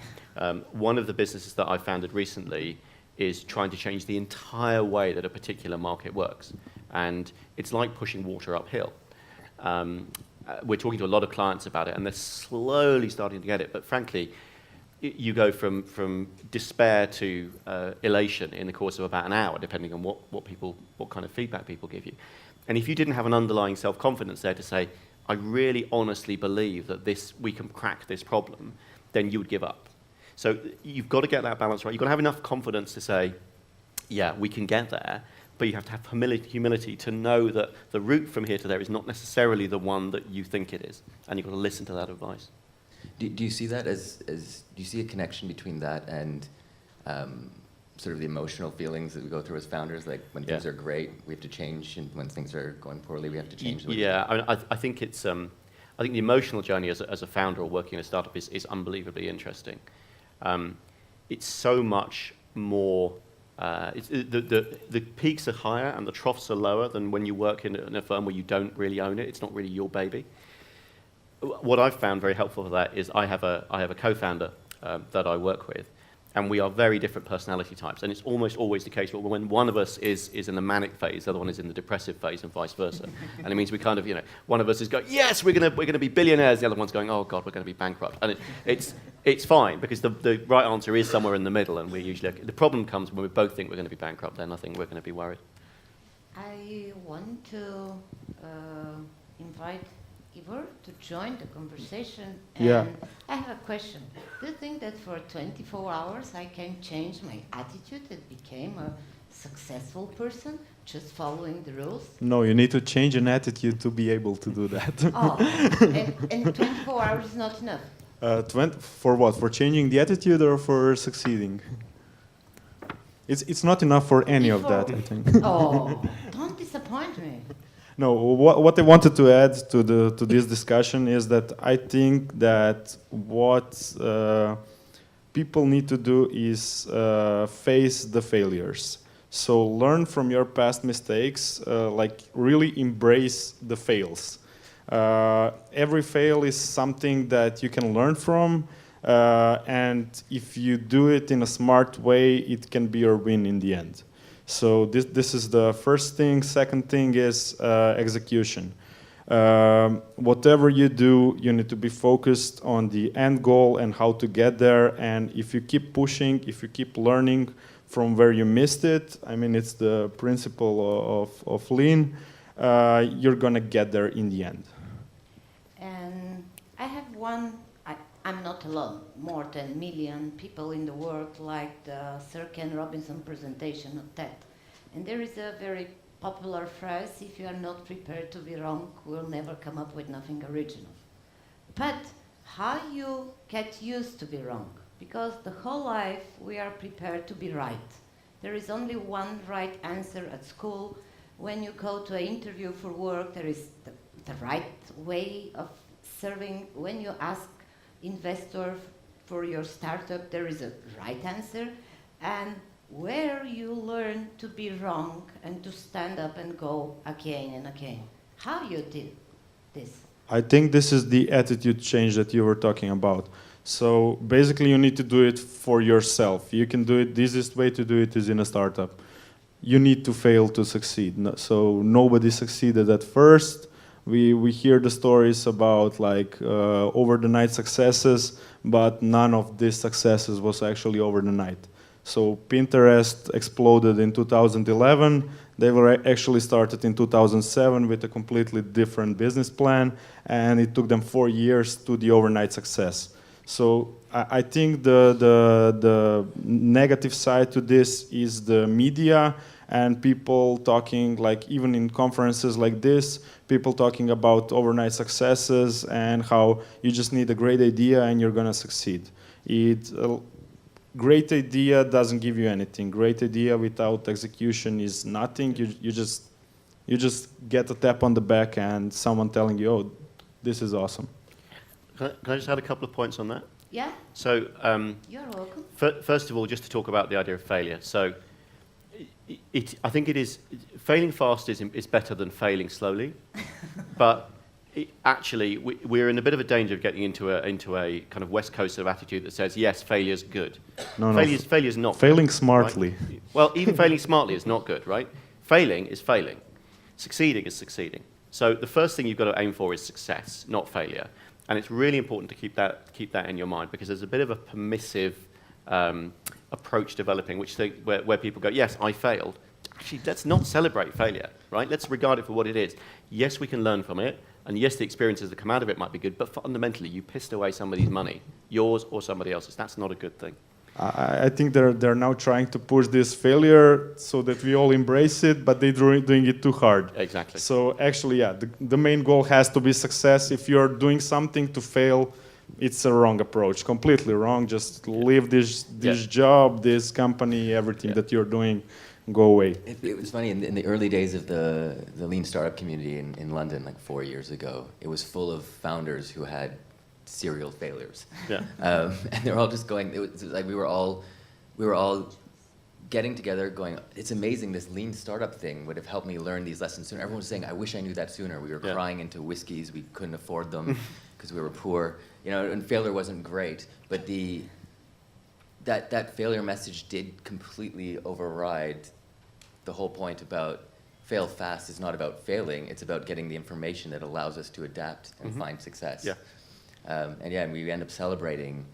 L: One of the businesses that I founded recently is trying to change the entire way that a particular market works. And it's like pushing water uphill. We're talking to a lot of clients about it, and they're slowly starting to get it. But frankly, you go from despair to elation in the course of about an hour, depending on what kind of feedback people give you. And if you didn't have an underlying self-confidence there to say, I really honestly believe that we can crack this problem, then you would give up. So you've got to get that balance right. You've got to have enough confidence to say, yeah, we can get there, but you have to have humility to know that the route from here to there is not necessarily the one that you think it is, and you've got to listen to that advice.
O: Do you see that as do you see a connection between that and sort of the emotional feelings that we go through as founders? Like when things are great, we have to change, and when things are going poorly, we have to change.
L: Yeah, I think it's I think the emotional journey as a founder or working in a startup is unbelievably interesting. It's so much more. The peaks are higher and the troughs are lower than when you work in a firm where you don't really own it. It's not really your baby. What I've found very helpful for that is I have a co-founder that I work with, and we are very different personality types. And it's almost always the case where when one of us is in the manic phase, the other one is in the depressive phase, and vice versa. And it means we kind of, one of us is going, yes, we're gonna be billionaires. The other one's going, oh God, we're going to be bankrupt. And it's fine because the right answer is somewhere in the middle, and we're usually okay. The problem comes when we both think we're going to be bankrupt. Then I think we're going to be worried.
M: I want to invite Ivor to join the conversation. And I have a question. Do you think that for 24 hours I can change my attitude and become a successful person just following the rules?
P: No, you need to change an attitude to be able to do that.
M: Oh, and 24 hours is not enough?
P: For what? For changing the attitude or for succeeding? It's not enough for any of that, I think.
M: Oh, don't disappoint me.
P: No, what I wanted to add to this discussion is that I think that what people need to do is face the failures. So learn from your past mistakes, like really embrace the fails. Every fail is something that you can learn from, and if you do it in a smart way, it can be your win in the end. So this is the first thing. Second thing is execution. Whatever you do, you need to be focused on the end goal and how to get there. And if you keep pushing, if you keep learning from where you missed it, I mean, it's the principle of lean, you're going to get there in the end.
M: And I have one, I'm not alone, more than 1 million people in the world like the Sir Ken Robinson presentation of TED. And there is a very popular phrase, if you are not prepared to be wrong, we'll never come up with nothing original. But how you get used to be wrong? Because the whole life we are prepared to be right. There is only one right answer at school. When you go to an interview for work, there is the right way of serving. When you ask investor for your startup, there is a right answer. And where you learn to be wrong and to stand up and go again and again. How you did this?
P: I think this is the attitude change that you were talking about. So basically you need to do it for yourself. You can do it, the easiest way to do it is in a startup. You need to fail to succeed. So nobody succeeded at first. We hear the stories about like over the night successes, but none of these successes was actually over the night. So Pinterest exploded in 2011. They were actually started in 2007 with a completely different business plan, and it took them 4 years to the overnight success. So I think the negative side to this is the media and people talking, like even in conferences like this, people talking about overnight successes and how you just need a great idea and you're gonna succeed. Great idea doesn't give you anything. Great idea without execution is nothing. You just get a tap on the back and someone telling you, oh, this is awesome.
L: Can I just add a couple of points on that?
M: Yeah.
L: So,
M: you're welcome.
L: First of all, just to talk about the idea of failure. So, I think it is failing fast is better than failing slowly, but actually we're in a bit of a danger of getting into a kind of West Coast sort of attitude that says yes, failure's good.
P: No,
L: failure's not.
P: Failing
L: good,
P: smartly.
L: Right? Well, even failing smartly is not good, right? Failing is failing. Succeeding is succeeding. So the first thing you've got to aim for is success, not failure. And it's really important to keep that in your mind because there's a bit of a permissive approach developing, where people go, yes, I failed. Actually, let's not celebrate failure, right? Let's regard it for what it is. Yes, we can learn from it, and yes, the experiences that come out of it might be good, but fundamentally, you pissed away somebody's money, yours or somebody else's. That's not a good thing.
P: I think they're now trying to push this failure so that we all embrace it, but they're doing it too hard.
L: Exactly.
P: So actually, yeah, the main goal has to be success. If you're doing something to fail, it's a wrong approach, completely wrong. Just leave this job, this company, everything that you're doing, go away.
O: It was funny, in the early days of the lean startup community in London, like 4 years ago, it was full of founders who had serial failures.
L: Yeah.
O: And they were all just going, it was like we were all getting together going, it's amazing, this lean startup thing would have helped me learn these lessons sooner. Everyone was saying, I wish I knew that sooner. We were crying into whiskeys, we couldn't afford them because we were poor. You know, and failure wasn't great, but that failure message did completely override the whole point about fail fast is not about failing, it's about getting the information that allows us to adapt and find success.
L: Yeah.
O: And we end up celebrating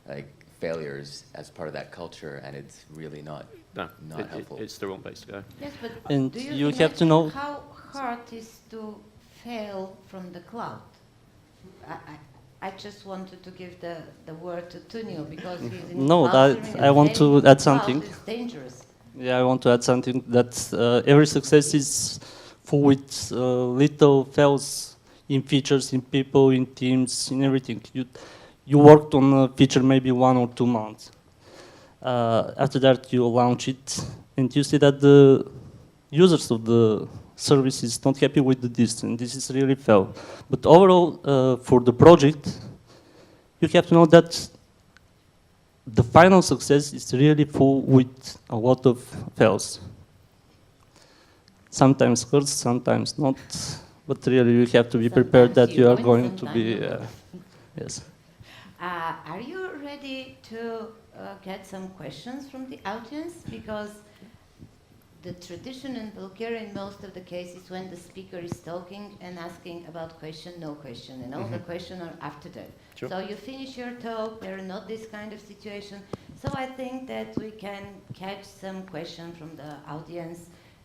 O: like failures as part of that culture, and it's really not helpful.
L: It's the wrong place to go.
M: Yes, but
N: And
M: do
N: you
M: you
N: have to know
M: how hard it is to fail from the cloud? I just wanted to give the word to Tunio because he's in
N: No, I want to add something.
M: It's dangerous.
N: Yeah, I want to add something that every success is full with little fails in features, in people, in teams, in everything. You worked on a feature maybe 1 or 2 months. After that, you launch it, and you see that the users of the service is not happy with this, and this is really fail. But overall, for the project, you have to know that the final success is really full with a lot of fails. Sometimes hurts, sometimes not, but really you have to be prepared that you are going to be, yes.
M: Are you ready to get some questions from the audience? Because the tradition in Bulgaria in most of the cases when the speaker is talking and asking about question, no question, and all the questions are after that.
L: Sure.
M: So you finish your talk, there are not this kind of situation. So I think that we can catch some question from the audience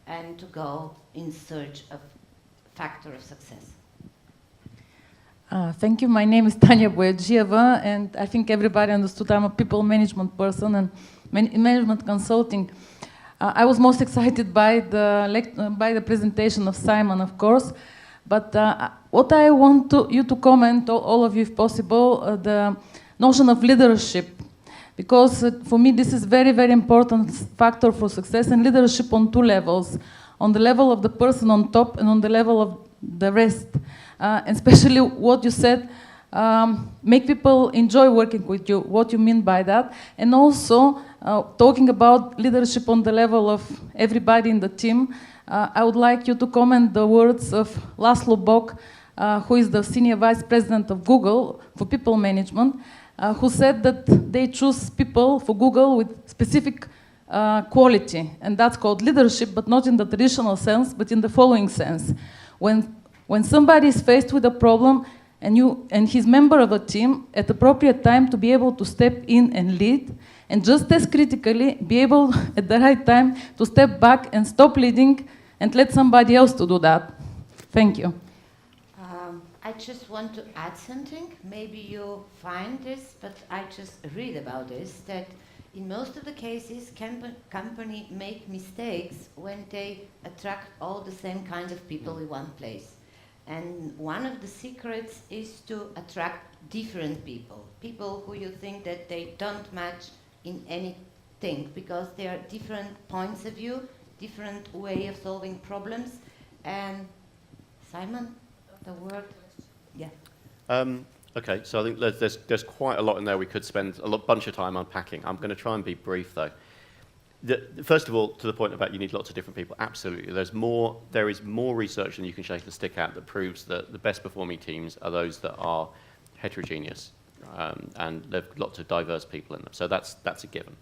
M: and to go in search of factor of success.
E: Thank you. My name is Tanya Boyajieva, and I think everybody understood I'm a people management person and management consulting. I was most excited by the presentation of Simon, of course, but what I want you to comment, all of you if possible, the notion of leadership, because for me this is very, very important factor for success, and leadership on 2 levels, on the level of the person on top and on the level of the rest. And especially what you said, make people enjoy working with you, what you mean by that, and also talking about leadership on the level of everybody in the team. I would like you to comment the words of Laszlo Bock, who is the Senior Vice President of Google for People Management, who said that they choose people for Google with specific quality, and that's called leadership, but not in the traditional sense, but in the following sense. When somebody is faced with a problem and he's member of a team, at appropriate time to be able to step in and lead, and just as critically, be able at the right time to step back and stop leading and let somebody else to do that. Thank you.
M: I just want to add something. Maybe you find this, but I just read about this, that in most of the cases, company make mistakes when they attract all the same kind of people in one place. And one of the secrets is to attract different people, people who you think that they don't match in anything, because they are different points of view, different way of solving problems. And Simon, the word, yeah.
L: Okay, so I think there's quite a lot in there we could spend a bunch of time unpacking. I'm going to try and be brief, though. First of all, to the point about you need lots of different people, absolutely. There is more research than you can shake a stick at that proves that the best performing teams are those that are heterogeneous, and there are lots of diverse people in them. So that's a given.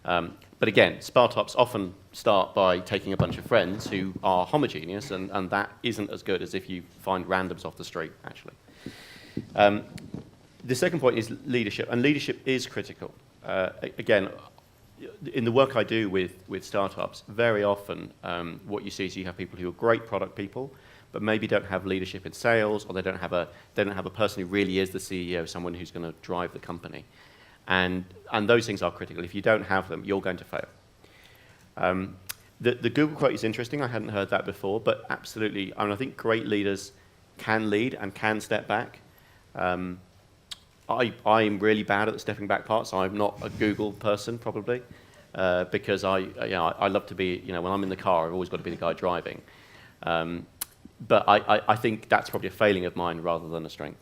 L: But again, startups often start by taking a bunch of friends who are homogeneous, and that isn't as good as if you find randoms off the street, actually. The second point is leadership, and leadership is critical. Again, in the work I do with startups, very often what you see is you have people who are great product people, but maybe don't have leadership in sales, or they don't have a person who really is the CEO, someone who's going to drive the company. And those things are critical. If you don't have them, you're going to fail. The Google quote is interesting. I hadn't heard that before, but absolutely. I think great leaders can lead and can step back. I'm really bad at the stepping back part, so I'm not a Google person probably, because I love to be, when I'm in the car, I've always got to be the guy driving. But I think that's probably a failing of mine rather than a strength.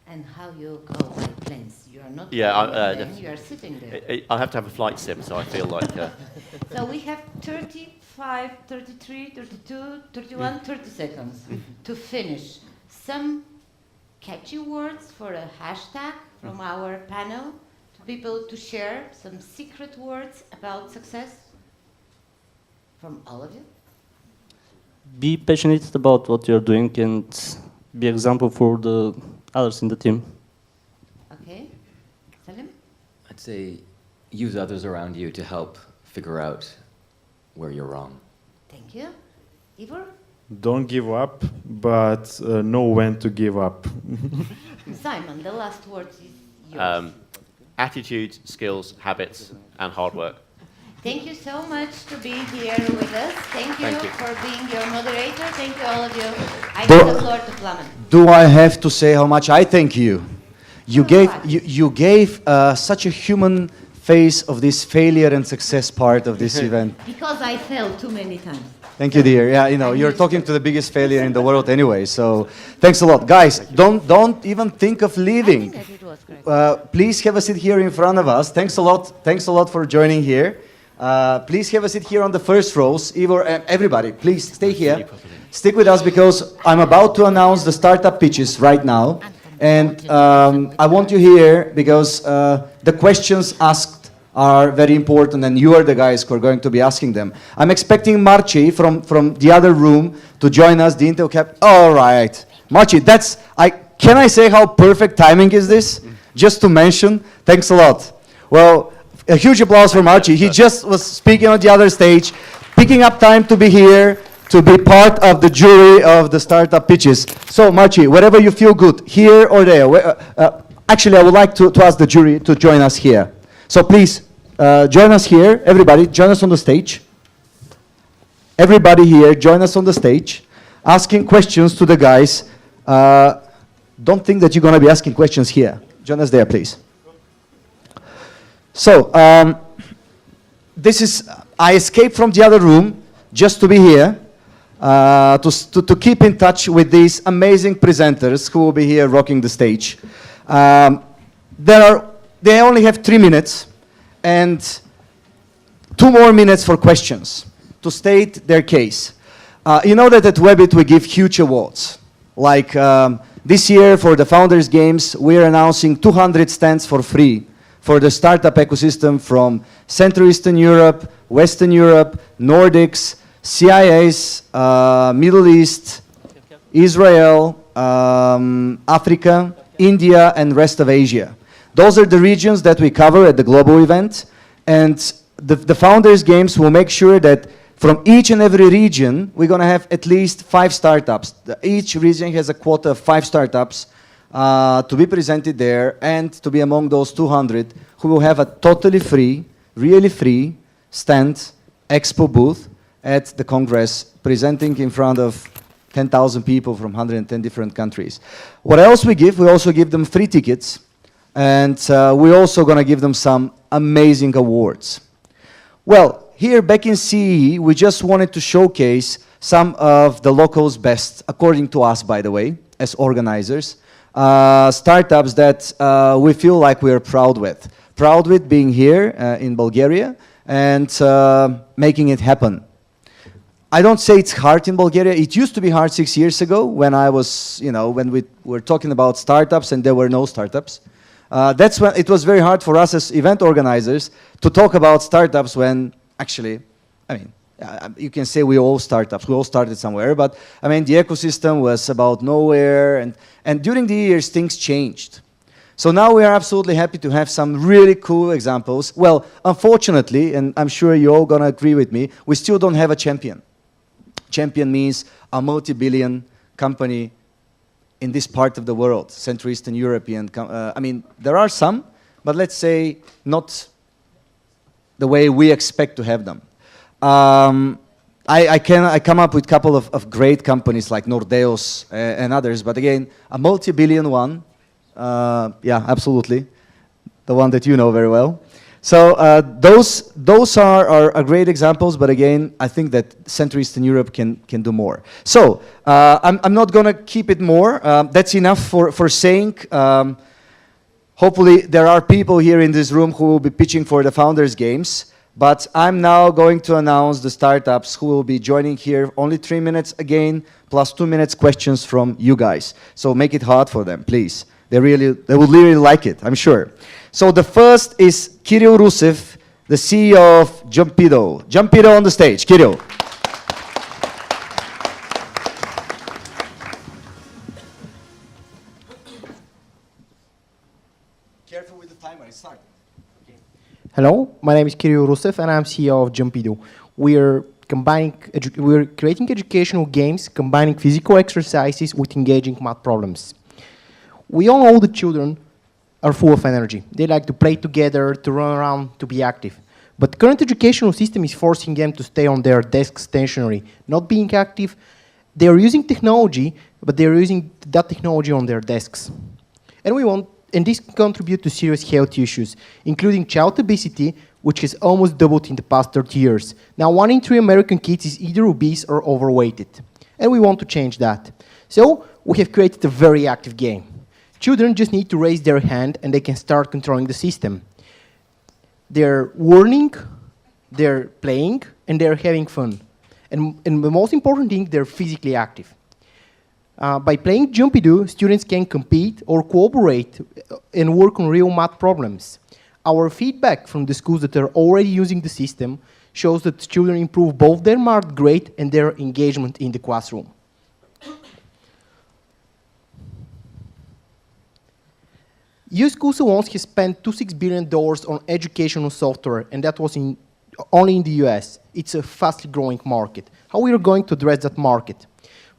M: And how you go by planes? You are not
L: Yeah,
M: you are sitting there.
L: I have to have a flight sim, so I feel like...
M: So we have 35, 33, 32, 31, 30 seconds to finish. Some catchy words for a hashtag from our panel to people to share some secret words about success from all of you.
N: Be passionate about what you're doing and be example for the others in the team.
M: Okay. Salim?
O: I'd say use others around you to help figure out where you're wrong.
M: Thank you. Ivor?
P: Don't give up, but know when to give up.
M: Simon, the last word is yours.
L: Attitude, skills, habits, and hard work.
M: Thank you so much to be here with us. Thank you for being your moderator. Thank you, all of you. I give the floor to Plamen.
Q: Do I have to say how much I thank you? You gave such a human face of this failure and success part of this event.
M: Because I failed too many times.
Q: Thank you, dear. Yeah, you're talking to the biggest failure in the world anyway. So thanks a lot, guys. Don't even think of leaving.
M: I think that it was great.
Q: Please have a seat here in front of us. Thanks a lot. Thanks a lot for joining here. Please have a seat here on the first rows. Ivor, everybody, please stay here. Stick with us because I'm about to announce the startup pitches right now. And I want you here because the questions asked are very important and you are the guys who are going to be asking them. I'm expecting Marci from the other room to join us, the Intel cap. All right. Marci, can I say how perfect timing is this? Just to mention, thanks a lot. Well, a huge applause for Marci. He just was speaking on the other stage, picking up time to be here, to be part of the jury of the startup pitches. So, Marci, wherever you feel good, here or there. Actually, I would like to ask the jury to join us here. So please, join us here. Everybody, join us on the stage. Everybody here, join us on the stage, asking questions to the guys. Don't think that you're going to be asking questions here. Join us there, please. So, I escaped from the other room just to be here, to keep in touch with these amazing presenters who will be here rocking the stage. They only have 3 minutes and 2 more minutes for questions to state their case. You know that at Webit we give huge awards. Like this year for the Founders Games, we're announcing 200 stands for free for the startup ecosystem from Central Eastern Europe, Western Europe, Nordics, CIS, Middle East, Israel, Africa, India, and rest of Asia. Those are the regions that we cover at the global event, and the Founders Games will make sure that from each and every region, we're going to have at least 5 startups. Each region has a quota of 5 startups to be presented there and to be among those 200 who will have a totally free, really free stand, expo booth at the Congress, presenting in front of 10,000 people from 110 different countries. What else we give? We also give them free tickets, and we're also going to give them some amazing awards. Well, here back in CEE, we just wanted to showcase some of the locals' best, according to us, by the way, as organizers, startups that we feel like we're proud with. Proud with being here in Bulgaria and making it happen. I don't say it's hard in Bulgaria. It used to be hard 6 years ago when I was, when we were talking about startups and there were no startups. That's when it was very hard for us as event organizers to talk about startups when actually, you can say we all startups, we all started somewhere, but the ecosystem was about nowhere, and during the years things changed. So now we are absolutely happy to have some really cool examples. Well, unfortunately, and I'm sure you're all gonna agree with me, we still don't have a champion. Champion means a multi-billion company in this part of the world, Central Eastern European. There are some, but let's say not the way we expect to have them. I come up with a couple of great companies like Nordeus and others, but again, a multi-billion one, yeah, absolutely, the one that you know very well. So those are great examples, but again, I think that Central Eastern Europe can do more. So I'm not going to keep it more. That's enough for saying. Hopefully, there are people here in this room who will be pitching for the Founders Games. But I'm now going to announce the startups who will be joining here. Only 3 minutes again, plus 2 minutes questions from you guys. So make it hard for them, please. They would really like it, I'm sure. So the first is Kirill Rusev, the CEO of Jumpido. Jumpido on the stage, Kirill.
R: Careful with the timer, it's starting. Hello, my name is Kirill Rusev and I'm CEO of Jumpido. We're creating educational games combining physical exercises with engaging math problems. We all know that children are full of energy. They like to play together, to run around, to be active. But the current educational system is forcing them to stay on their desks stationary, not being active. They are using technology, but they are using that technology on their desks. And this can contribute to serious health issues, including child obesity, which has almost doubled in the past 30 years. Now, 1 in 3 American kids is either obese or overweighted. And we want to change that. So, we have created a very active game. Children just need to raise their hand and they can start controlling the system. They're learning, they're playing, and they're having fun. And the most important thing, they're physically active. By playing Jumpido, students can compete or cooperate and work on real math problems. Our feedback from the schools that are already using the system shows that children improve both their math grade and their engagement in the classroom. US schools alone has spent $26 billion on educational software, and that was only in the US. It's a fastly growing market. How we are going to address that market?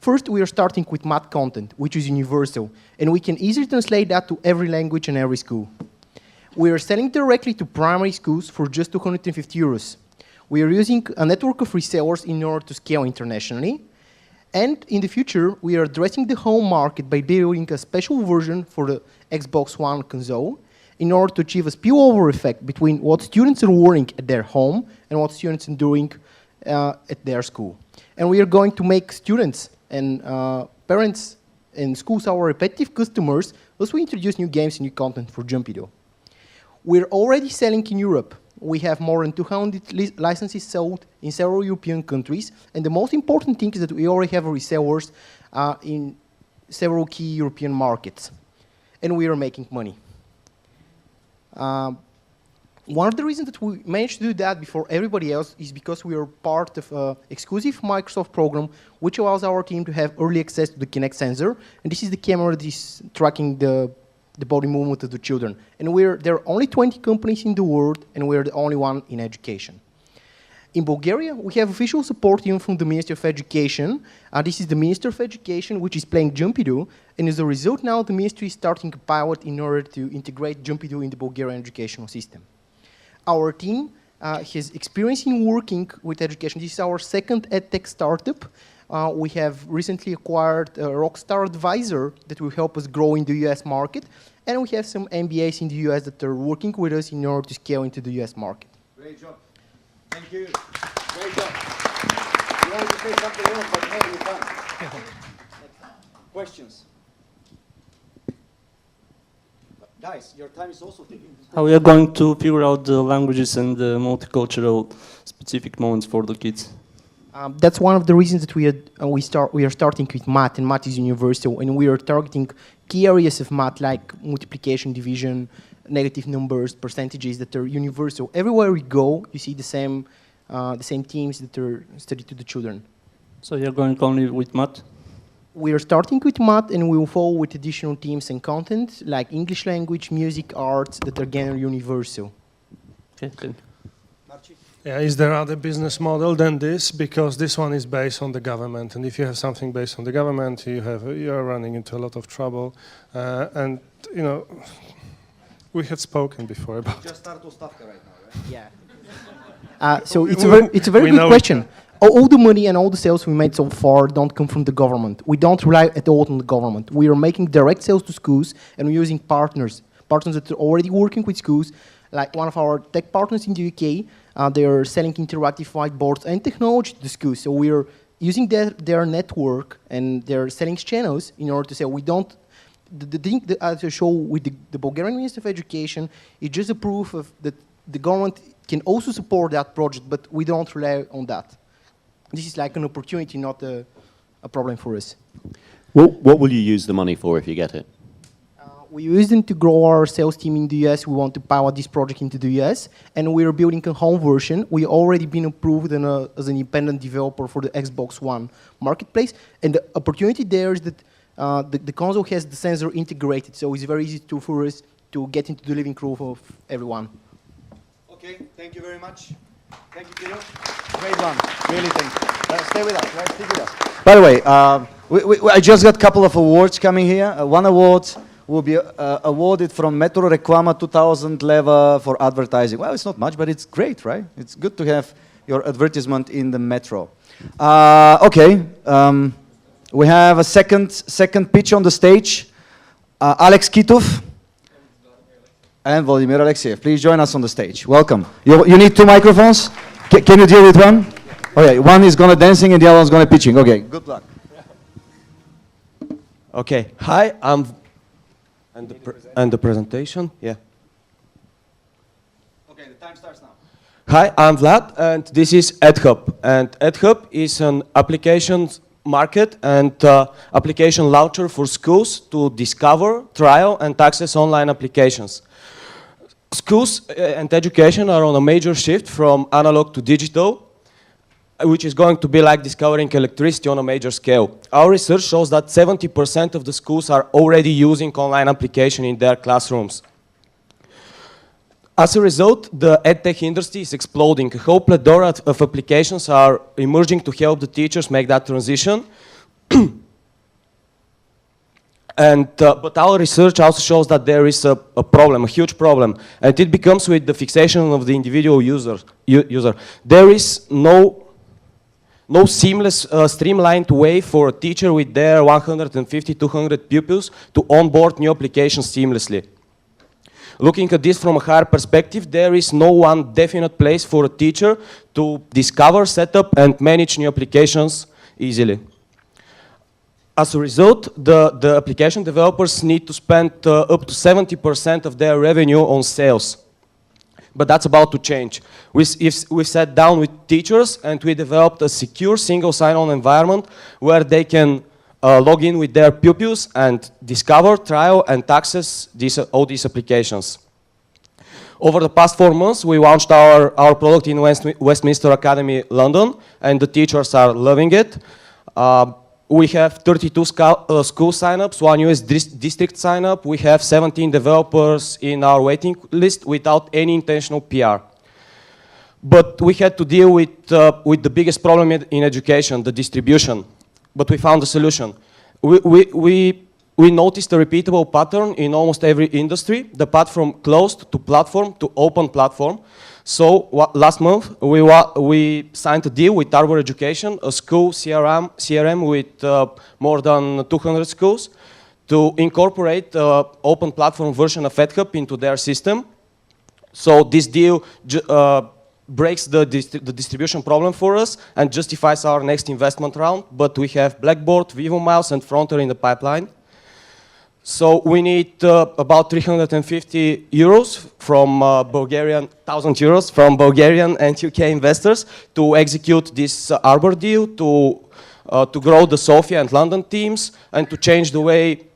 R: First, we are starting with math content, which is universal, and we can easily translate that to every language and every school. We are selling directly to primary schools for just 250 euros. We are using a network of resellers in order to scale internationally. And in the future, we are addressing the home market by building a special version for the Xbox One console in order to achieve a spillover effect between what students are learning at their home and what students are doing at their school. And we are going to make students and parents and schools our repetitive customers as we introduce new games and new content for Jumpido. We're already selling in Europe. We have more than 200 licenses sold in several European countries, and the most important thing is that we already have resellers in several key European markets, and we are making money. One of the reasons that we managed to do that before everybody else is because we are part of an exclusive Microsoft program which allows our team to have early access to the Kinect sensor, and this is the camera that is tracking the body movement of the children. And there are only 20 companies in the world, and we're the only one in education. In Bulgaria, we have official support even from the Ministry of Education. This is the Minister of Education, which is playing Jumpido, and as a result now the Ministry is starting a pilot in order to integrate Jumpido in the Bulgarian educational system. Our team has experience in working with education. This is our second edtech startup. We have recently acquired a rockstar advisor that will help us grow in the US market, and we have some MBAs in the US that are working with us in order to scale into the US market.
Q: Great job. Thank you. Great job. You wanted to say something else, but no, you can't. Questions? Guys, your time is also ticking.
N: How we are going to figure out the languages and the multicultural specific moments for the kids?
R: That's one of the reasons that we are starting with math, and math is universal, and we are targeting key areas of math like multiplication, division, negative numbers, percentages that are universal. Everywhere we go, you see the same themes that are studied to the children.
N: So you're going only with math?
R: We are starting with math, and we will follow with additional themes and content like English language, music, arts that are again universal.
N: Okay.
K: Yeah, is there other business model than this? Because this one is based on the government, and if you have something based on the government, you are running into a lot of trouble. And you know, we have spoken before about.
Q: Just start Ustavka right now, right?
R: Yeah. So it's a very good question. All the money and all the sales we made so far don't come from the government. We don't rely at all on the government. We are making direct sales to schools, and we're using partners that are already working with schools, like one of our tech partners in the UK. They are selling interactive whiteboards and technology to the schools. So we are using their network and their selling channels in order to say we don't. The thing that I show with the Bulgarian Ministry of Education is just a proof of that the government can also support that project, but we don't rely on that. This is like an opportunity, not a problem for us.
S: What will you use the money for if you get it?
R: We use them to grow our sales team in the US. We want to pilot this project into the US, and we are building a home version. We already been approved as an independent developer for the Xbox One marketplace, and the opportunity there is that the console has the sensor integrated, so it's very easy for us to get into the living room of everyone.
Q: Okay, thank you very much. Thank you, Peter. Great one, really thank you. Stay with us, right? Stick with us. By the way, I just got a couple of awards coming here. One award will be awarded from Metro Reklama 2000 level for advertising. Well, it's not much, but it's great, right? It's good to have your advertisement in the Metro. Okay, we have a second pitch on the stage. Alex Kitov and Vladimir Alexeyev. Please join us on the stage. Welcome. You need two microphones? Can you deal with one? Okay, one is gonna dancing and the other one's gonna pitching. Okay, good luck.
T: Okay, hi, and the presentation, yeah.
Q: Okay, the time starts now.
T: Hi, I'm Vlad, and this is EdHub. And EdHub is an applications market and application launcher for schools to discover, trial, and access online applications. Schools and education are on a major shift from analog to digital, which is going to be like discovering electricity on a major scale. Our research shows that 70% of the schools are already using online application in their classrooms. As a result, the edtech industry is exploding. A whole plethora of applications are emerging to help the teachers make that transition. But our research also shows that there is a problem, a huge problem, and it becomes with the fixation of the individual user. There is no seamless, streamlined way for a teacher with their 150, 200 pupils to onboard new applications seamlessly. Looking at this from a higher perspective, there is no one definite place for a teacher to discover, set up, and manage new applications easily. As a result, the application developers need to spend up to 70% of their revenue on sales. But that's about to change. We sat down with teachers and we developed a secure single sign-on environment where they can log in with their pupils and discover, trial, and access all these applications. Over the past 4 months, we launched our product in Westminster Academy, London, and the teachers are loving it. We have 32 school signups, 1 US district signup. We have 17 developers in our waiting list without any intentional PR. But we had to deal with the biggest problem in education, the distribution. But we found a solution. We noticed a repeatable pattern in almost every industry, the path from closed to platform to open platform. So last month, we signed a deal with Arbor Education, a school CRM with more than 200 schools, to incorporate open platform version of EdHub into their system. So this deal breaks the distribution problem for us and justifies our next investment round, but we have Blackboard, Vivo Mouse, and Frontier in the pipeline. So we need about 350 euros from Bulgarian, 1,000 euros from Bulgarian and UK investors to execute this Arbor deal, to grow the Sofia and London teams, and to change the way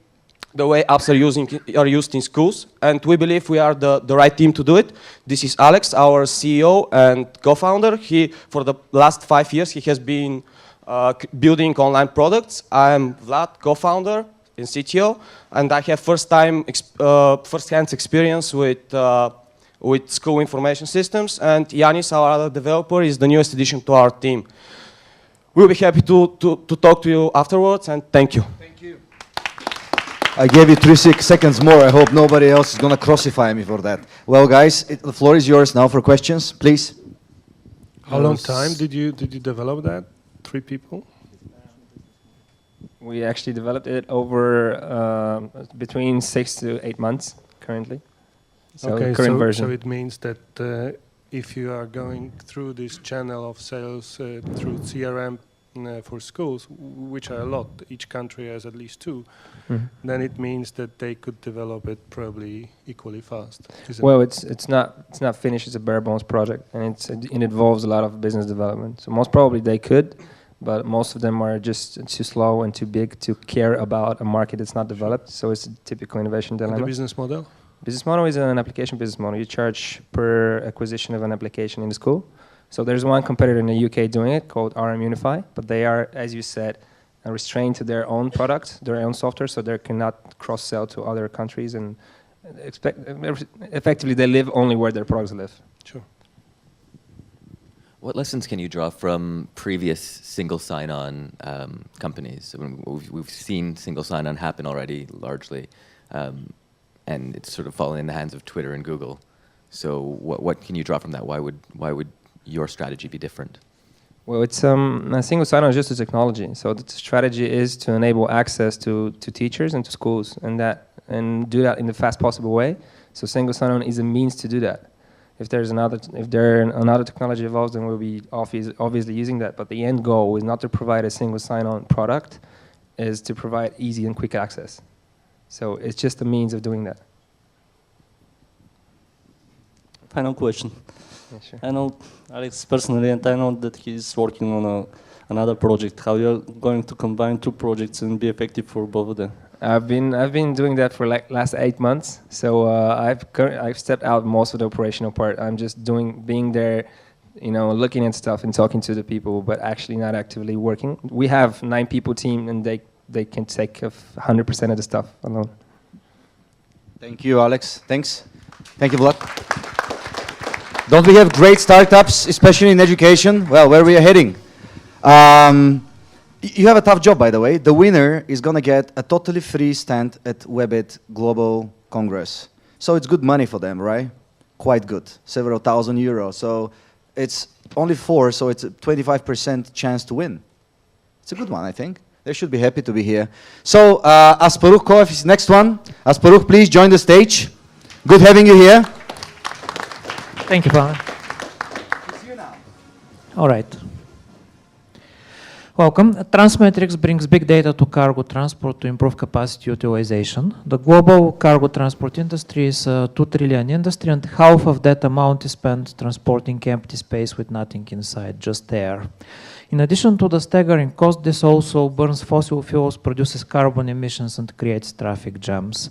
T: apps are used in schools. And we believe we are the right team to do it. This is Alex, our CEO and co-founder. For the last 5 years, he has been building online products. I am Vlad, co-founder and CTO, and I have first-hand experience with school information systems. And Yanis, our other developer, is the newest addition to our team. We'll be happy to talk to you afterwards, and thank you.
Q: Thank you. I gave you 3 seconds more. I hope nobody else is going to crucify me for that. Well, guys, the floor is yours now for questions, please.
K: How long time did you develop that? 3 people?
U: We actually developed it over between 6 to 8 months currently. So
K: okay,
U: current version.
K: So it means that if you are going through this channel of sales through CRM for schools, which are a lot, each country has at least 2, then it means that they could develop it probably equally fast.
U: Well, it's not finished. It's a bare bones project, and it involves a lot of business development. So most probably they could, but most of them are just too slow and too big to care about a market that's not developed. So it's a typical innovation dilemma.
K: And the business model?
U: Business model is an application business model. You charge per acquisition of an application in the school. So there's one competitor in the UK doing it called RM Unify, but they are, as you said, restrained to their own product, their own software, so they cannot cross-sell to other countries, and effectively they live only where their products live.
K: Sure.
O: What lessons can you draw from previous single sign-on companies? We've seen single sign-on happen already, largely, and it's sort of fallen in the hands of Twitter and Google. So what can you draw from that? Why would your strategy be different?
U: Well, it's a single sign-on is just a technology. So the strategy is to enable access to teachers and to schools, and do that in the fast possible way. So single sign-on is a means to do that. If another technology evolves, then we'll be obviously using that. But the end goal is not to provide a single sign-on product, is to provide easy and quick access. So it's just a means of doing that.
N: Final question.
U: Yeah, sure.
N: I know Alex personally, and I know that he's working on another project. How you're going to combine 2 projects and be effective for both of them?
U: I've been doing that for like last 8 months. So I've stepped out most of the operational part. I'm just being there, looking at stuff and talking to the people, but actually not actively working. We have 9 people team, and they can take 100% of the stuff alone.
Q: Thank you, Alex. Thanks. Thank you, Vlad. Don't we have great startups, especially in education? Well, where we are heading? You have a tough job, by the way. The winner is going to get a totally free stand at Webit Global Congress. So it's good money for them, right? Quite good. Several thousand euros. So it's only 4, so it's a 25% chance to win. It's a good one, I think. They should be happy to be here. So Asparuch Koef is next one. Asparuch, please join the stage. Good having you here.
V: Thank you, Pavel.
Q: It's you now.
V: All right. Welcome. Transmetrics brings big data to cargo transport to improve capacity utilization. The global cargo transport industry is a 2 trillion industry, and half of that amount is spent transporting empty space with nothing inside, just air. In addition to the staggering cost, this also burns fossil fuels, produces carbon emissions, and creates traffic jams.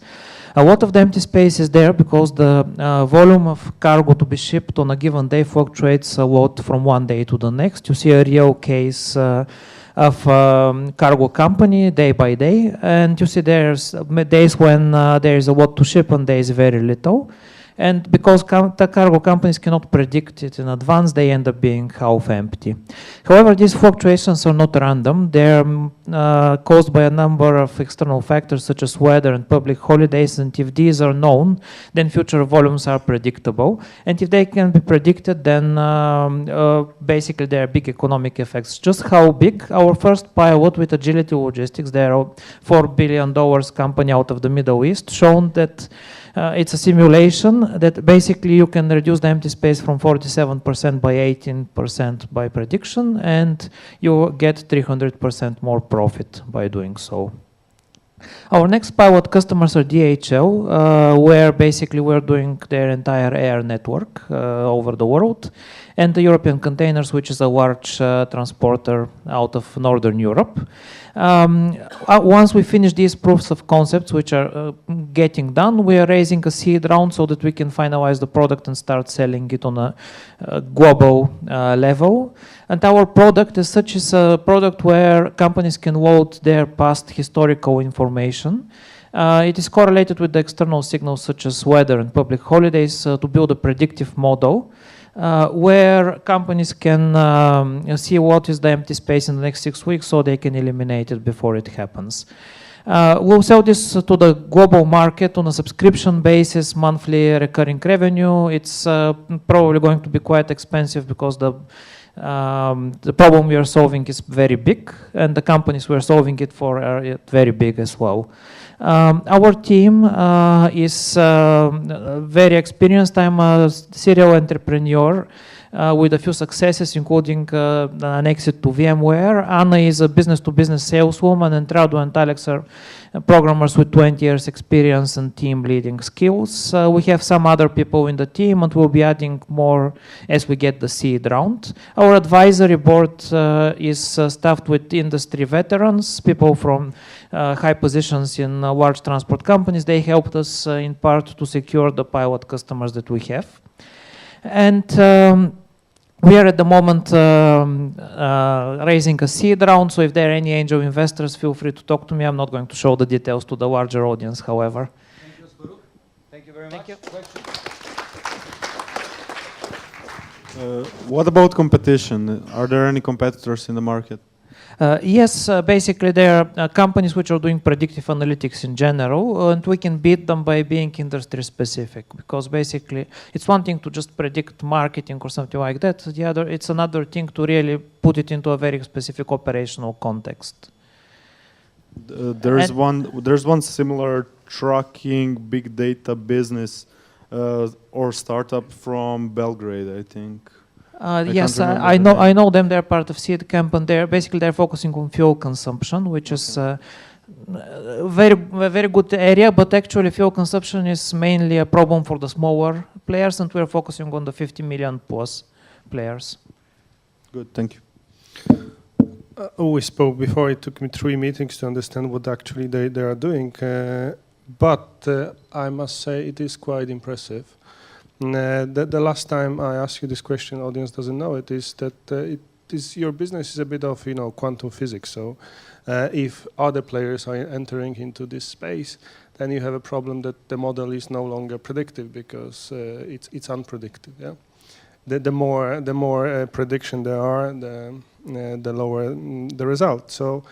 V: A lot of the empty space is there because the volume of cargo to be shipped on a given day fluctuates a lot from one day to the next. You see a real case of cargo company day by day, and you see there's days when there is a lot to ship and there is very little. And because the cargo companies cannot predict it in advance, they end up being half empty. However, these fluctuations are not random. They're caused by a number of external factors such as weather and public holidays, and if these are known, then future volumes are predictable. And if they can be predicted, then basically there are big economic effects. Just how big? Our first pilot with Agility Logistics, they're a $4 billion company out of the Middle East, shown that it's a simulation that basically you can reduce the empty space from 47% by 18% by prediction, and you get 300% more profit by doing so. Our next pilot customers are DHL, where basically we're doing their entire air network over the world, and the European Containers, which is a large transporter out of Northern Europe. Once we finish these proofs of concepts, which are getting done, we are raising a seed round so that we can finalize the product and start selling it on a global level. And our product as such is a product where companies can load their past historical information. It is correlated with the external signals such as weather and public holidays to build a predictive model where companies can see what is the empty space in the next 6 weeks so they can eliminate it before it happens. We'll sell this to the global market on a subscription basis, monthly recurring revenue. It's probably going to be quite expensive because the problem we are solving is very big, and the companies we are solving it for are very big as well. Our team is very experienced. I'm a serial entrepreneur with a few successes, including an exit to VMware. Anna is a business-to-business saleswoman, and Radu and Alex are programmers with 20 years experience and team leading skills. We have some other people in the team, and we'll be adding more as we get the seed round. Our advisory board is staffed with industry veterans, people from high positions in large transport companies. They helped us in part to secure the pilot customers that we have. And we are at the moment raising a seed round, so if there are any angel investors, feel free to talk to me. I'm not going to show the details to the larger audience, however.
Q: Thank you, Sparuk. Thank you very much.
P: What about competition? Are there any competitors in the market?
V: Yes, basically there are companies which are doing predictive analytics in general, and we can beat them by being industry specific, because basically it's one thing to just predict marketing or something like that. It's another thing to really put it into a very specific operational context.
P: There's one similar tracking big data business or startup from Belgrade, I think.
V: Yes, I know them. They're part of Seed Camp, and they're focusing on fuel consumption, which is a very good area. But actually, fuel consumption is mainly a problem for the smaller players, and we're focusing on the 50 million plus players.
P: Good, thank you.
K: We spoke before. It took me 3 meetings to understand what actually they are doing, but I must say it is quite impressive. The last time I asked you this question, audience doesn't know it, is that your business is a bit of quantum physics. So if other players are entering into this space, then you have a problem that the model is no longer predictive because it's unpredicted. Yeah, the more prediction there are, the lower the result. So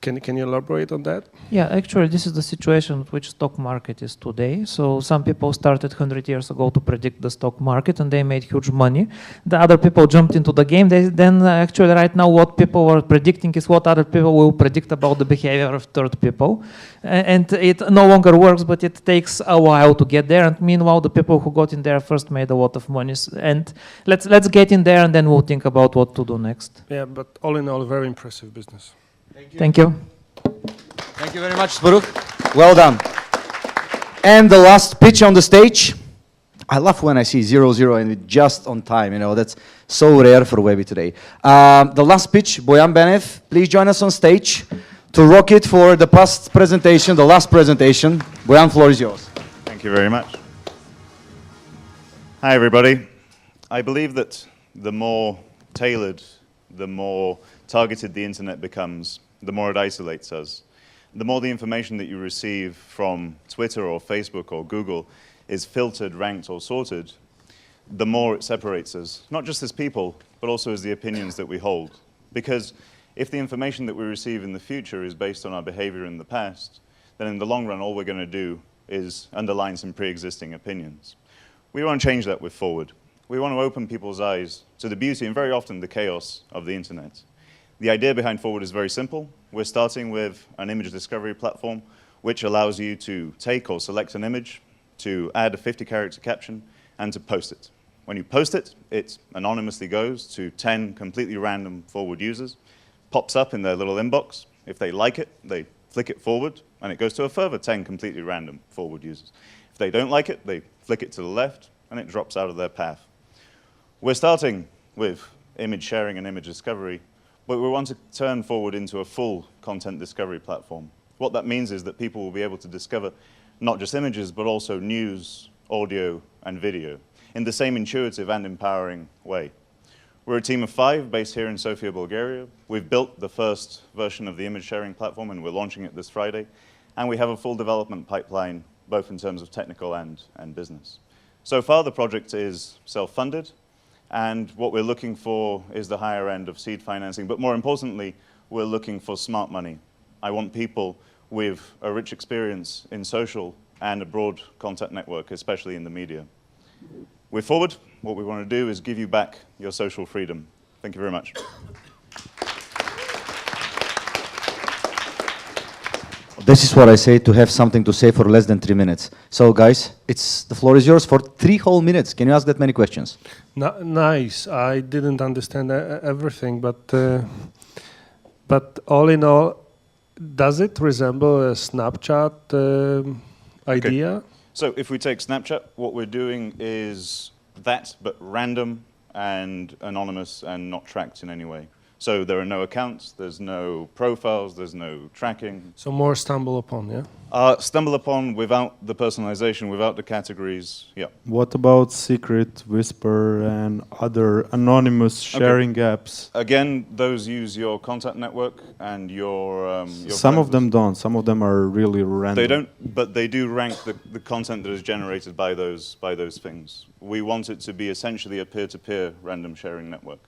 K: can you elaborate on that?
V: Yeah, actually, this is the situation which stock market is today. So some people started 100 years ago to predict the stock market, and they made huge money. The other people jumped into the game. Then actually, right now, what people are predicting is what other people will predict about the behavior of third people, and it no longer works. But it takes a while to get there. And meanwhile, the people who got in there first made a lot of money. And let's get in there, and then we'll think about what to do next.
K: Yeah, but all in all, very impressive business.
V: Thank you.
Q: Thank you very much, Sparuk. Well done. And the last pitch on the stage. I love when I see 0-0 and just on time. That's so rare for Webit today. The last pitch, Bojan Benev, please join us on stage to rock it for the past presentation, the last presentation. Bojan, floor is yours.
B: Thank you very much. Hi, everybody. I believe that the more tailored, the more targeted the internet becomes, the more it isolates us. The more the information that you receive from Twitter or Facebook or Google is filtered, ranked, or sorted, the more it separates us, not just as people, but also as the opinions that we hold. Because if the information that we receive in the future is based on our behavior in the past, then in the long run, all we're going to do is underline some pre-existing opinions. We want to change that with Forward. We want to open people's eyes to the beauty and very often the chaos of the internet. The idea behind Forward is very simple. We're starting with an image discovery platform, which allows you to take or select an image, to add a 50-character caption, and to post it. When you post it, it anonymously goes to 10 completely random Forward users, pops up in their little inbox. If they like it, they flick it forward, and it goes to a further 10 completely random Forward users. If they don't like it, they flick it to the left, and it drops out of their path. We're starting with image sharing and image discovery, but we want to turn Forward into a full content discovery platform. What that means is that people will be able to discover not just images, but also news, audio, and video in the same intuitive and empowering way. We're a team of 5 based here in Sofia, Bulgaria. We've built the first version of the image sharing platform, and we're launching it this Friday. And we have a full development pipeline, both in terms of technical and business. So far, the project is self-funded. And what we're looking for is the higher end of seed financing. But more importantly, we're looking for smart money. I want people with a rich experience in social and a broad contact network, especially in the media. We're forward. What we want to do is give you back your social freedom. Thank you very much.
Q: This is what I say to have something to say for less than 3 minutes. So guys, the floor is yours for 3 whole minutes. Can you ask that many questions?
K: Nice. I didn't understand everything, but all in all, does it resemble a Snapchat idea?
B: Okay. So if we take Snapchat, what we're doing is that, but random and anonymous and not tracked in any way. So there are no accounts, there's no profiles, there's no tracking.
K: So more stumble upon, yeah?
B: Stumble upon without the personalization, without the categories, yeah.
P: What about Secret, Whisper, and other anonymous sharing apps?
B: Again, those use your contact network and your
P: some of them don't. Some of them are really random.
B: They don't, but they do rank the content that is generated by those things. We want it to be essentially a peer-to-peer random sharing network.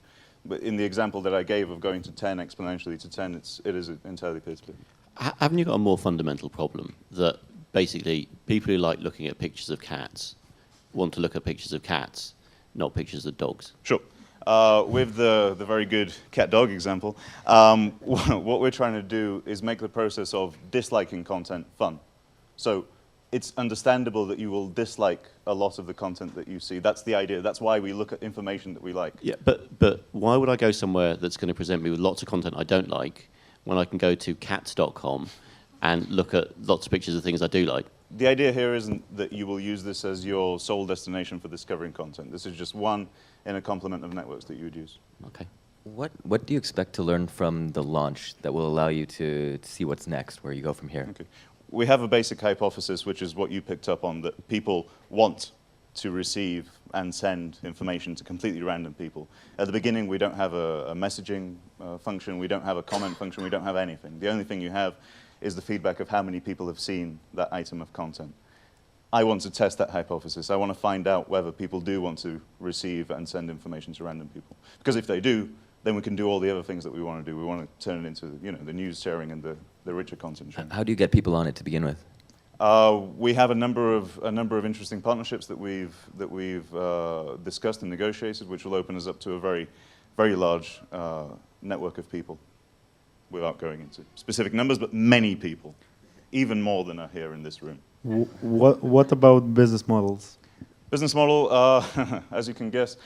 B: But in the example that I gave of going to 10 exponentially to 10, it is entirely peer-to-peer.
S: Haven't you got a more fundamental problem that basically people who like looking at pictures of cats want to look at pictures of cats, not pictures of dogs?
B: Sure. With the very good cat-dog example, what we're trying to do is make the process of disliking content fun. So it's understandable that you will dislike a lot of the content that you see. That's the idea. That's why we look at information that we like.
S: Yeah, but why would I go somewhere that's going to present me with lots of content I don't like when I can go to cats.com and look at lots of pictures of things I do like?
B: The idea here isn't that you will use this as your sole destination for discovering content. This is just one in a complement of networks that you would use.
O: Okay. What do you expect to learn from the launch that will allow you to see what's next, where you go from here?
B: Okay. We have a basic hypothesis, which is what you picked up on, that people want to receive and send information to completely random people. At the beginning, we don't have a messaging function, we don't have a comment function, we don't have anything. The only thing you have is the feedback of how many people have seen that item of content. I want to test that hypothesis. I want to find out whether people do want to receive and send information to random people. Because if they do, then we can do all the other things that we want to do. We want to turn it into, the news sharing and the richer content sharing.
O: How do you get people on it to begin with?
B: We have a number of interesting partnerships that we've discussed and negotiated, which will open us up to a very large network of people, without going into specific numbers, but many people, even more than are here in this room.
P: What about business models?
B: Business model, as you can guess,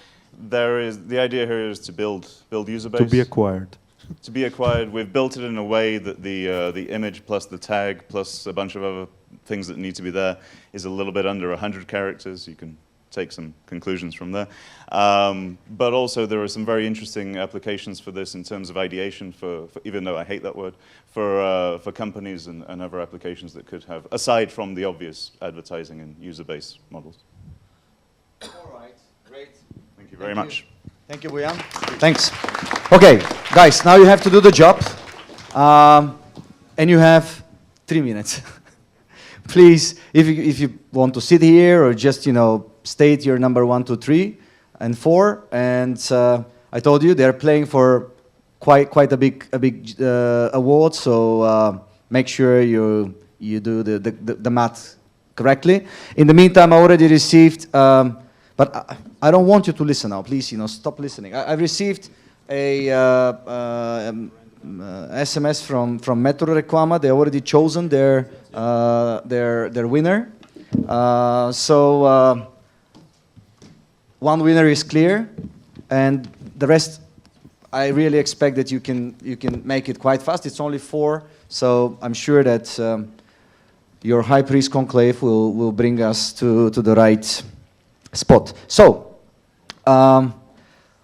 B: the idea here is to build user base.
P: To be acquired.
B: To be acquired. We've built it in a way that the image plus the tag plus a bunch of other things that need to be there is a little bit under 100 characters. You can take some conclusions from there. But also there are some very interesting applications for this in terms of ideation, for even though I hate that word, for companies and other applications that could have, aside from the obvious advertising and user base models.
Q: All right, great.
B: Thank you very much.
Q: Thank you, Bojan. Thanks. Okay, guys, now you have to do the job. And you have 3 minutes. Please, if you want to sit here or just, state your number 1, 2, 3, and 4. And I told you they're playing for quite a big award. So make sure you do the math correctly. In the meantime, I already received, but I don't want you to listen now. Please, stop listening. I received a SMS from Metro Reklama. They already chosen their winner. So one winner is clear, and the rest, I really expect that you can make it quite fast. It's only 4, so I'm sure that your high priest conclave will bring us to the right spot. So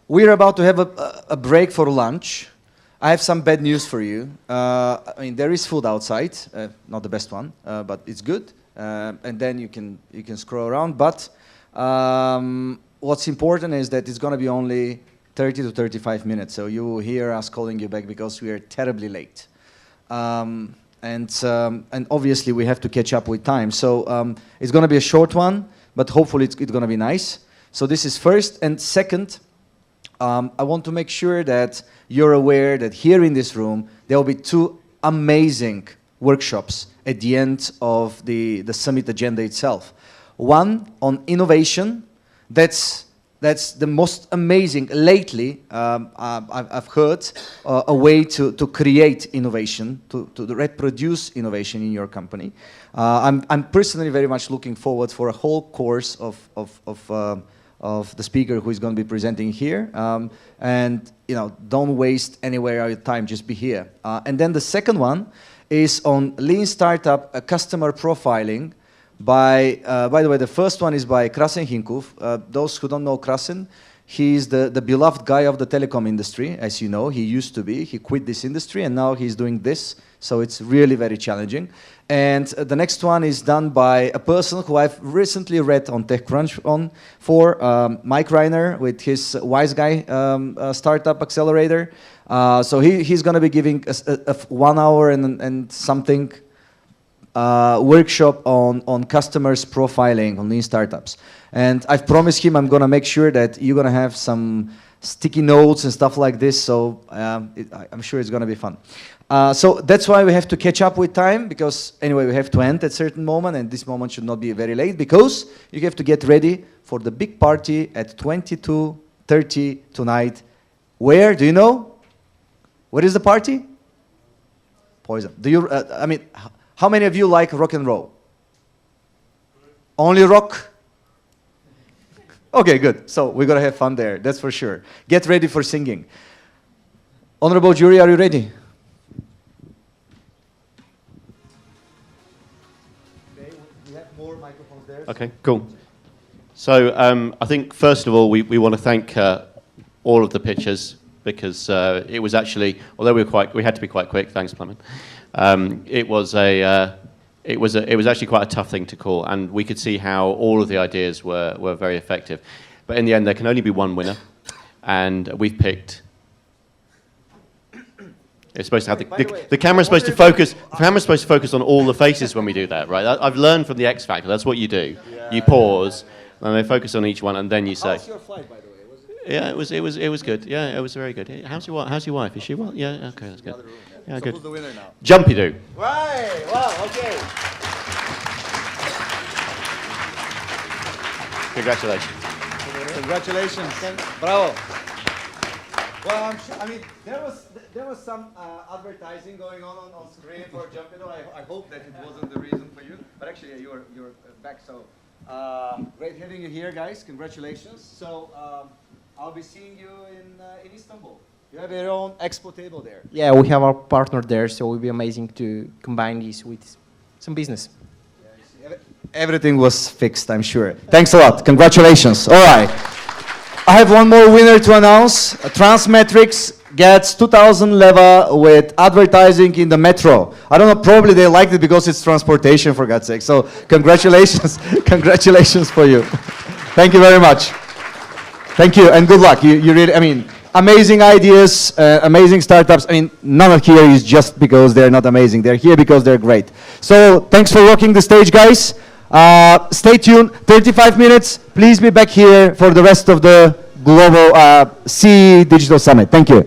Q: we're about to have a break for lunch. I have some bad news for you. There is food outside, not the best one, but it's good. And then you can scroll around. But what's important is that it's going to be only 30 to 35 minutes. So you will hear us calling you back because we are terribly late. And obviously we have to catch up with time. So it's going to be a short one, but hopefully it's going to be nice. So this is first. And second, I want to make sure that you're aware that here in this room, there will be 2 amazing workshops at the end of the summit agenda itself. One on innovation. That's the most amazing. Lately, I've heard a way to create innovation, to reproduce innovation in your company. I'm personally very much looking forward for a whole course of the speaker who is going to be presenting here. And don't waste anywhere your time, just be here. And then the second one is on lean startup customer profiling. By the way, the first one is by Krasen Hinkov. Those who don't know Krasen, he's the beloved guy of the telecom industry, as you know. He used to be. He quit this industry, and now he's doing this. So it's really very challenging. And the next one is done by a person who I've recently read on TechCrunch Mike Reiner, with his Wise Guy startup accelerator. So he's going to be giving a 1 hour and something workshop on customers profiling on lean startups. And I've promised him I'm going to make sure that you're going to have some sticky notes and stuff like this, so I'm sure it's going to be fun. So that's why we have to catch up with time, because anyway, we have to end at a certain moment, and this moment should not be very late, because you have to get ready for the big party at 22:30 tonight. Where? Do you know? Where is the party? Poison. Do you, how many of you like rock and roll? Only rock? Okay, good. So we're going to have fun there, that's for sure. Get ready for singing. Honorable jury, are you ready? We have more microphones there.
L: Okay, cool. So I think, first of all, we want to thank all of the pitchers, because it was actually, although we had to be quite quick, thanks, Plumbin. It was actually quite a tough thing to call, and we could see how all of the ideas were very effective. But in the end, there can only be one winner, and we've picked. It's supposed to have the camera's supposed to focus. The camera's supposed to focus on all the faces when we do that, right? I've learned from the X Factor. That's what you do. Yeah. You pause, and they focus on each one, and then you say.
Q: How's your flight, by the way?
L: Yeah, it was good. Yeah, it was very good. How's your wife? Is she well? Yeah, okay, that's good. Yeah,
Q: so
L: good.
Q: who's the winner now?
L: Jumpy Doo.
Q: Right. Wow. Okay.
L: Congratulations.
Q: Congratulations. Bravo. Well, I'm sure, there was some advertising going on screen for Jumpy Doo. I hope that it wasn't the reason for you, but actually you're back. So great having you here, guys. Congratulations. So I'll be seeing you in Istanbul. You have your own expo table there.
R: Yeah, we have our partner there, so it will be amazing to combine this with some business.
Q: Everything was fixed, I'm sure. Thanks a lot. Congratulations. All right. I have one more winner to announce. Transmetrics gets 2,000 leva with advertising in the metro. I don't know, probably they liked it because it's transportation, for God's sake. So congratulations. Congratulations for you. Thank you very much. Thank you, and good luck. You really, amazing ideas, amazing startups. None of here is just because they're not amazing. They're here because they're great. So thanks for rocking the stage, guys. Stay tuned. 35 minutes. Please be back here for the rest of the global CEE Digital Summit. Thank you.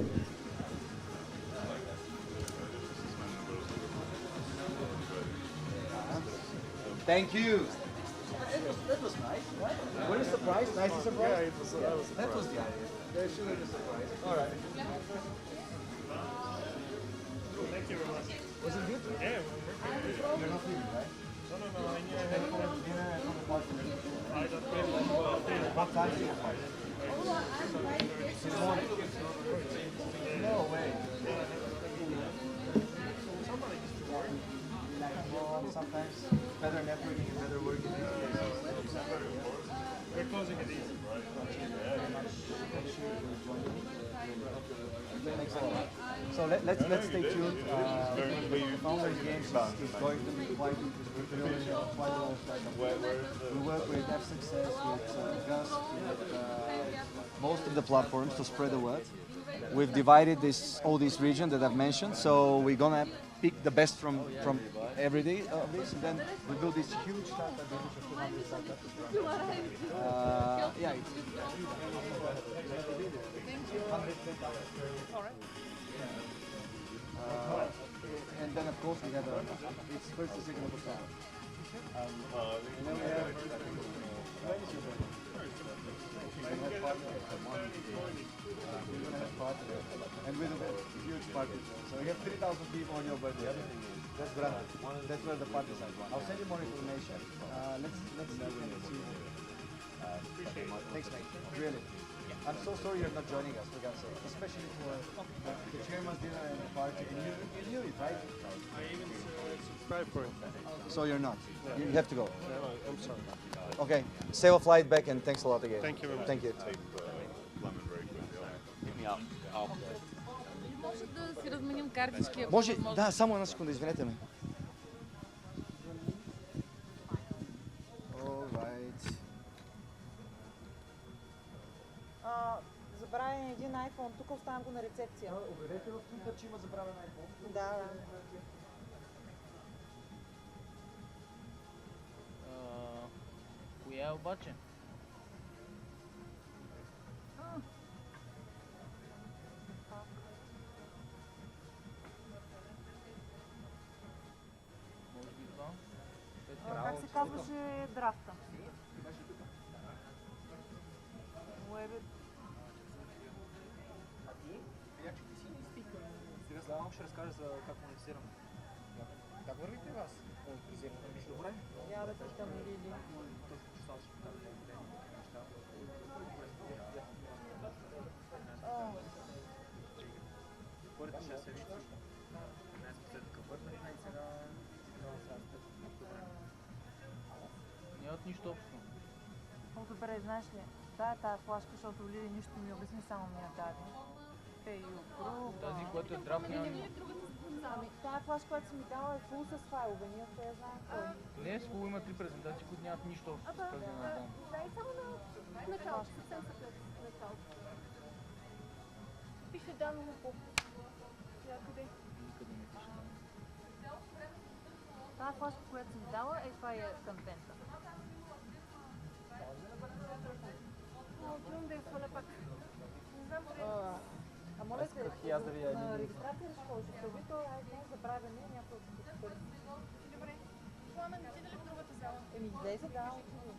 Q: Thank you. That was nice, right? Were you surprised? Nice surprise? Yeah, that was the idea. There should have been a surprise. All right.
K: Thank you very much.
Q: Was it good?
K: Yeah,
Q: You're not leaving, right?
K: No, I don't pay.
Q: What time do you fly? This morning. No way.
K: Somebody needs to work.
Q: Sometimes better networking and better working.
K: We're closing it easy, right?
Q: So let's stay tuned. Founders Games is going to be quite a lot of stuff. We work with F Success, with Gus, with most of the platforms to spread the word. We've divided all these regions that I've mentioned, so we're gonna pick the best from every day of this, and then we build this huge startup. Yeah. All right. And then of course we have it's first and second of October. And then we have we're gonna have party for money. We're gonna have party and with a huge party. So we have 3,000 people on your birthday. That's granted. That's where the parties are. I'll send you more information. Let's see. Thanks, mate. Really. I'm so sorry you're not joining us, for God's sake. Especially for the chairman's dinner and the party. And you knew it, right?
K: I even subscribed for it.
Q: So you're not. You have to go.
K: No, I'm sorry.
Q: Okay. Save a flight back and thanks a lot again.
K: Thank you very much.
Q: Thank you.
S: Hit me up.
E: Може да си разменим картички, ако
Q: Може,
E: е възможно.
Q: да, само една секунда, извинете ме. Alright.
H: Забравен един iPhone, тук оставям го на рецепция.
Q: Обявете в Twitter, че има забравен iPhone.
H: Да.
C: Коя е обаче? Може би това?
H: Как се казваше драфта? Webit.
R: Сега само ще разкажа за как монетизираме. Как върви при вас монетизирането? Добре?
H: Я да питам Лили.
R: Точно че само ще покажа неща. Първите 6 седмици днес след като върнах и сега
C: Нямат нищо общо.
H: О, добре, знаеш ли, тая флашка, защото Лили нищо ми обясни, само ми я даде.
C: Тази, която е драп, няма нищо.
H: Тая флашка, която си ми дала е фул с файлове, ние откъде я знаем кой.
C: Не, с фул има 3 презентации, които нямат нищо общо с тази на Дан.
D: Да, и само на началото, съвсем в началото. Пише дано по някъде.
C: Никъде не пише Дан.
H: Тая флашка, която си ми дала, това е контента.
D: Отивам да я сваля пак. Не знам, че...
H: А моля се,
R: и аз да ви я
H: на регистрация ли ще ходиш? Прави то iPhone забравяне, някой от тук търси.
D: Добре. Пламен, отида ли в другата зала?
H: Излезе, да, отида.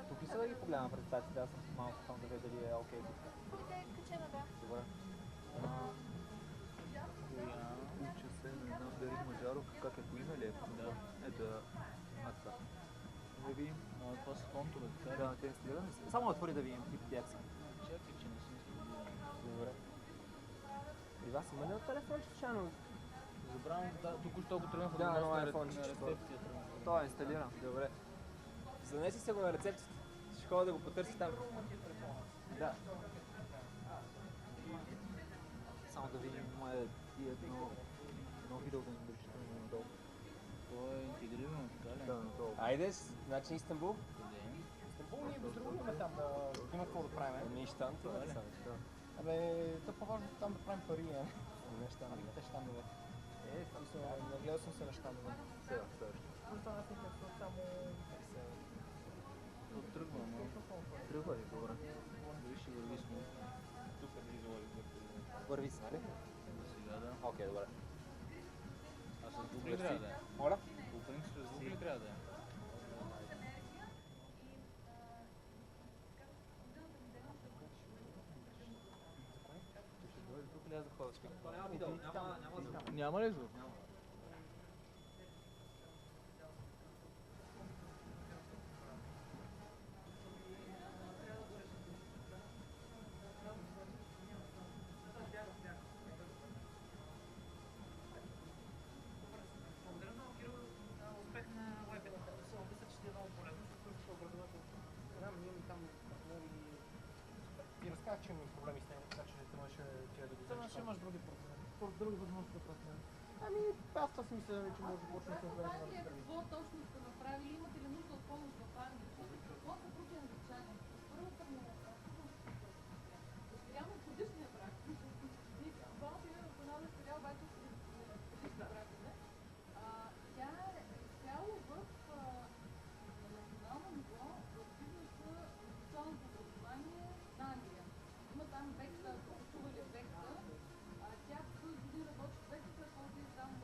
R: Тук ли са да ги погледна презентацията? Аз съм малко там да видя дали е окей тук.
D: Тя е качена, да.
R: Добре.
C: Уча се на Дарик Маджаров, как е по име ли е? Да. Ето, това. Да видим. Това са фонтове, така.
R: Да, те инсталирани са. Само отвори да видим тип тях са.
C: Чакай, че не съм инсталиран.
R: Добре. При вас има ли на телефон случайно?
C: Забравям, да, току-що го тръгнах
R: Да,
C: на
R: но
C: място
R: iPhone
C: на рецепцията.
R: Той е инсталиран. Добре. Занеси се го на рецепцията. Ще ходя да го потърси там. Да. Само да видим моя едно видео да ни държи надолу.
C: То е интегрирано, така ли?
R: Да, надолу.
T: Айде, значи Истанбул?
C: Къде?
R: Истанбул ние без друго имаме там да има какво да правим.
T: Нищо там, това е.
R: Абе, то по-важно там да правим пари, а? Неща, те щамове. Нагледал съм се на щамове. Следващо. Останах и само...
C: Тръгва, но...
R: Тръгва ли? Добре.
C: Дали ще върви с му?
R: Тук да изложи. Върви се, нали?
C: Сега да.
R: Окей, добре.
C: А с звук ли трябва да е?
R: Моля?
C: По принцип с звук ли трябва да е?
R: Тук не е за хора. Няма видео, няма звук.
C: Няма ли звук?
R: Благодаря много, Кирил. Успех на Webit. Мисля, че ще е много полезно, защото е образователна програма. Ние имаме там партньори и разказах, че имаме проблеми с него, така че не можеше тя да го вземеш. Ще имаш други проблеми. Други възможности за партньори. Ами, аз това си мисля, че може да почне да се
E: Това ли е какво точно сте направили? Имате ли нужда от помощ в Англия? Какво са групи англичани? Първата му спрямо от годишния брак. Двамата имаме национална сериал, обаче с годишния брак. Тя е цяло в национално ниво в бизнеса социалното образование на Англия. Има там Векта, ако чували Векта. Тя с години работи с Векта, който е там в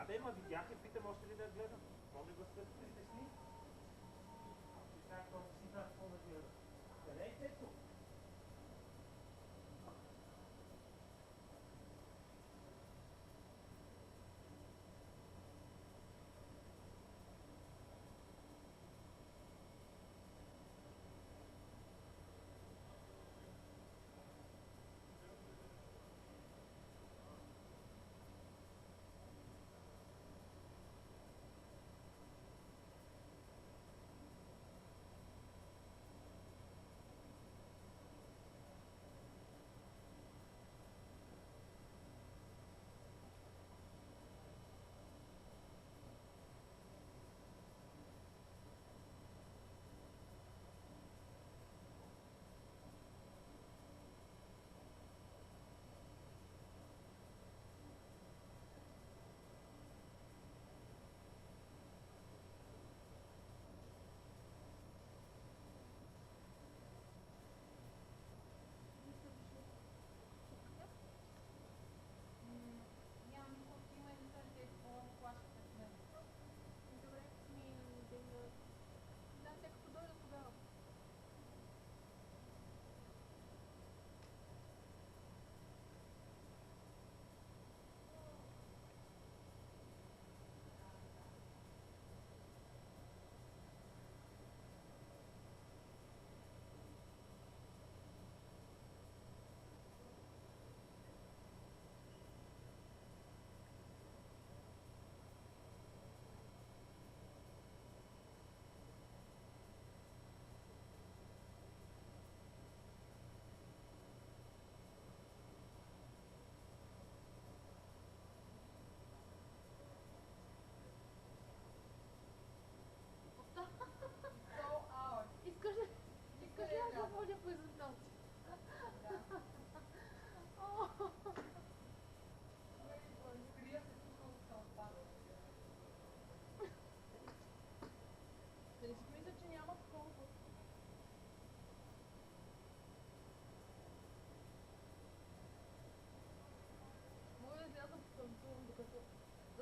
F: Да, ма видях и питам още ли да гледам. Може да се притесни. Сега този си да какво да гледа. Къде е тето?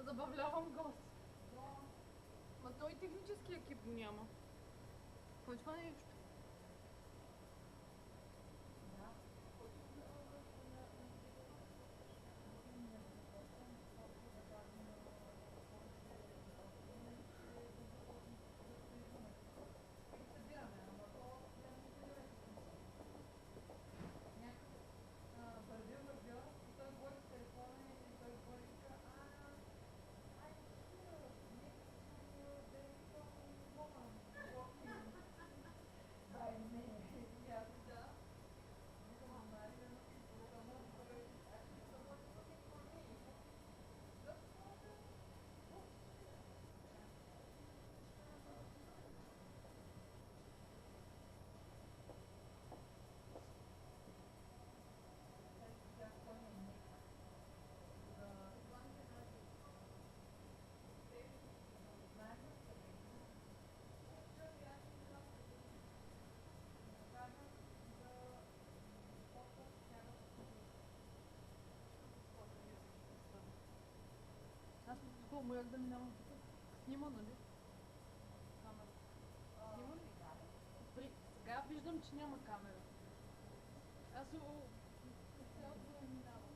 E: забавлявам гост. Ма той технически екип го няма. Кой това нещо? Аз такова боях да минавам тук. Снима, нали? Камера. Снима ли? Сега виждам, че няма камера. Аз цялото да минавам.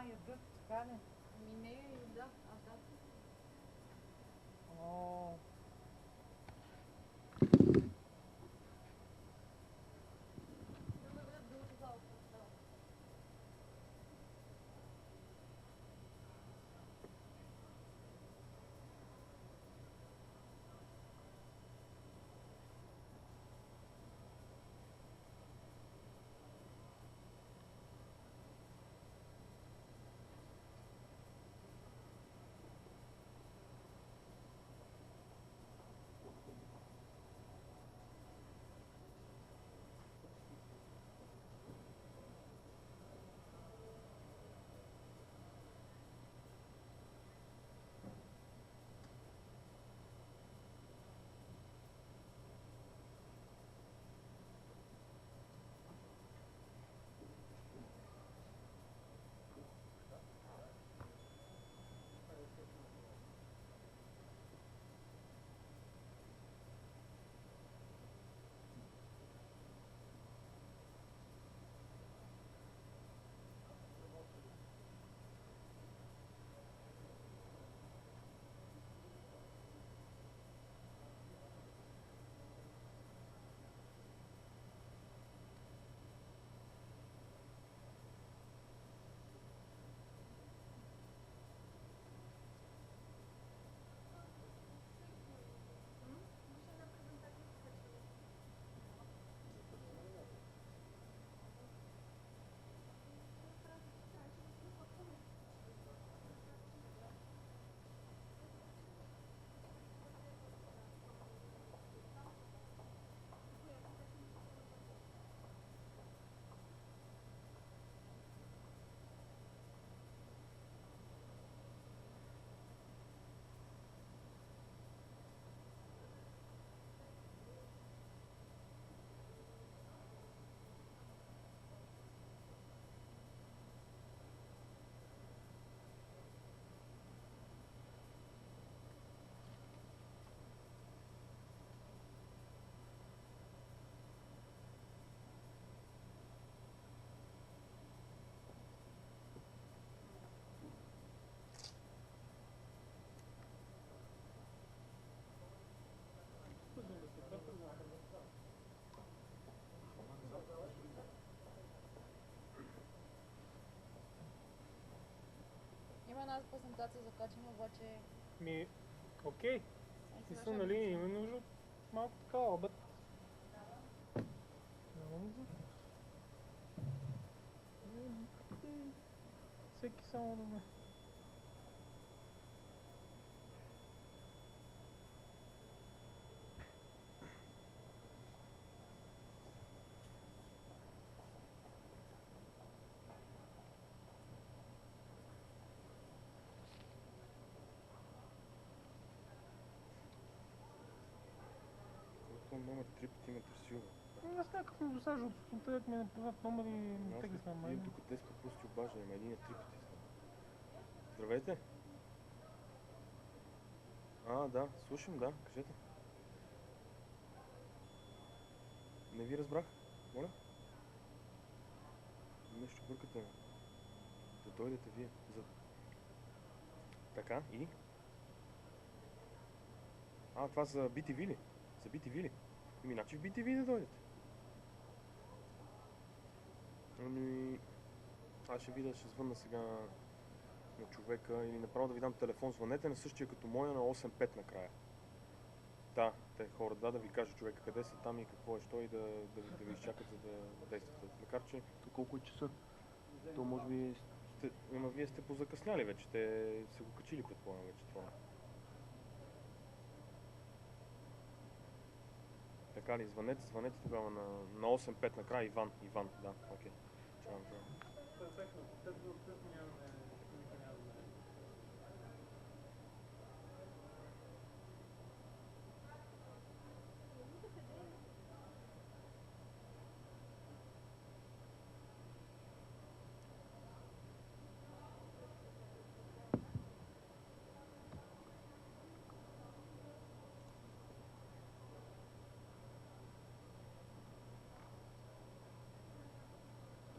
G: Ядат, така ли?
E: Ми не, да, да.
G: О. тази презентация закачам, обаче...
K: Окей. Мисля, нали, има нужда от малко такава, обед. Всеки само да ме.
I: Номер 3 пъти ме пресилва.
K: Аз някакъв ми досажа от сутринта, как ми не познат номер и не теглих на май.
I: Имам тук 10 пусти обаждане, ама един е 3 пъти. Здравейте. Да, слушам, да, кажете. Не ви разбрах, моля. Нещо бъркате. Да дойдете вие. Така, и? Това за BTV ли? За BTV ли? Значи в BTV да дойдете. Аз ще видя, ще звънна сега на човека или направо да ви дам телефон. Звънете на същия като моя на 8-5 накрая. Да, те хора, да ви кажа човека къде са там и какво е, що и да ви изчакат, за да действате. Макар че, колко е часа? То може би вие сте позакъсняли вече, те са го качили предполагам вече това. Така ли, звънете тогава на 8-5 накрая, Иван, да, окей. Чао.
K: Перфектно, тъсно нямаме никой няма да знае.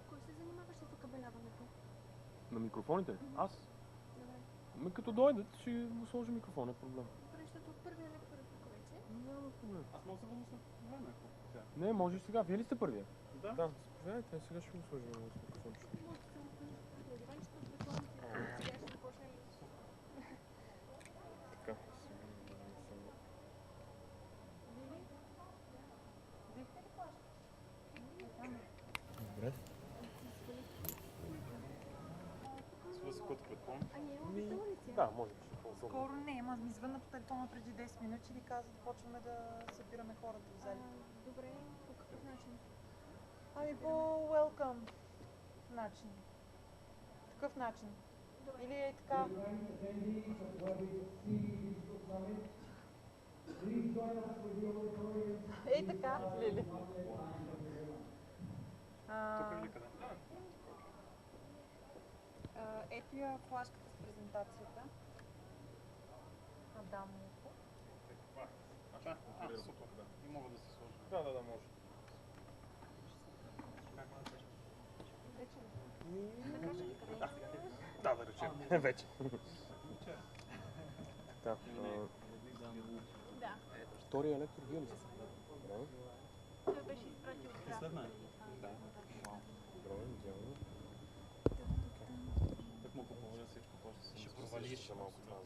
D: Кой се занимаваше с окабеляването?
I: На микрофоните? Аз?
D: Добре.
I: Като дойдат, ще го сложа микрофон, не проблем.
D: Добре, защото от първия лектор е тук вече.
I: Няма проблем.
C: Аз мога да се върна след време, ако сега.
I: Не, може и сега. Вие ли сте първия?
C: Да.
I: Да, заповядайте, сега ще го сложим на микрофон.
D: Сега ще започнем.
I: Така, добре.
C: Свърза който предполагам.
I: Да, може би.
G: Скоро не, ама ми звънна по телефона преди 10 минути и ми каза да почваме да събираме хората в залите.
D: Добре, по какъв начин?
G: По welcome начин. Такъв начин. Или е така. Ей така, Лили.
C: Тук или къде?
G: Ето я флашката с презентацията. Адам.
C: Супер, да. И мога да се сложа.
I: Да, може.
G: Вече ли?
I: Да речем. Вече. Да. Втория електор вие ли сте? Добре.
D: Той беше изпратил
C: След мен?
I: Да. Добре, идеално.
C: Так му положа всичко, после ще провалиш.
I: Малко това.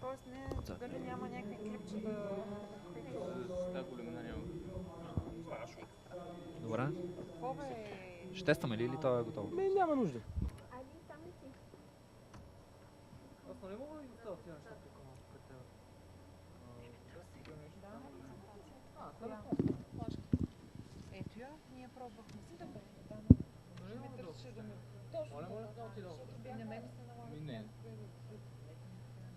G: Тоест дали няма някакви клипче да...
C: С тази големина няма.
J: Добре.
G: Какво бе?
J: Ще тестваме ли или това е готово?
I: Няма нужда.
D: Али, там ли си?
G: Аз не мога да ги оставя тези неща тук малко пред теб. Ето я, ние пробвахме си. Добре. Ще ме търсеше да ме... Точно да отидам. Защото не ме се налага.
J: Не.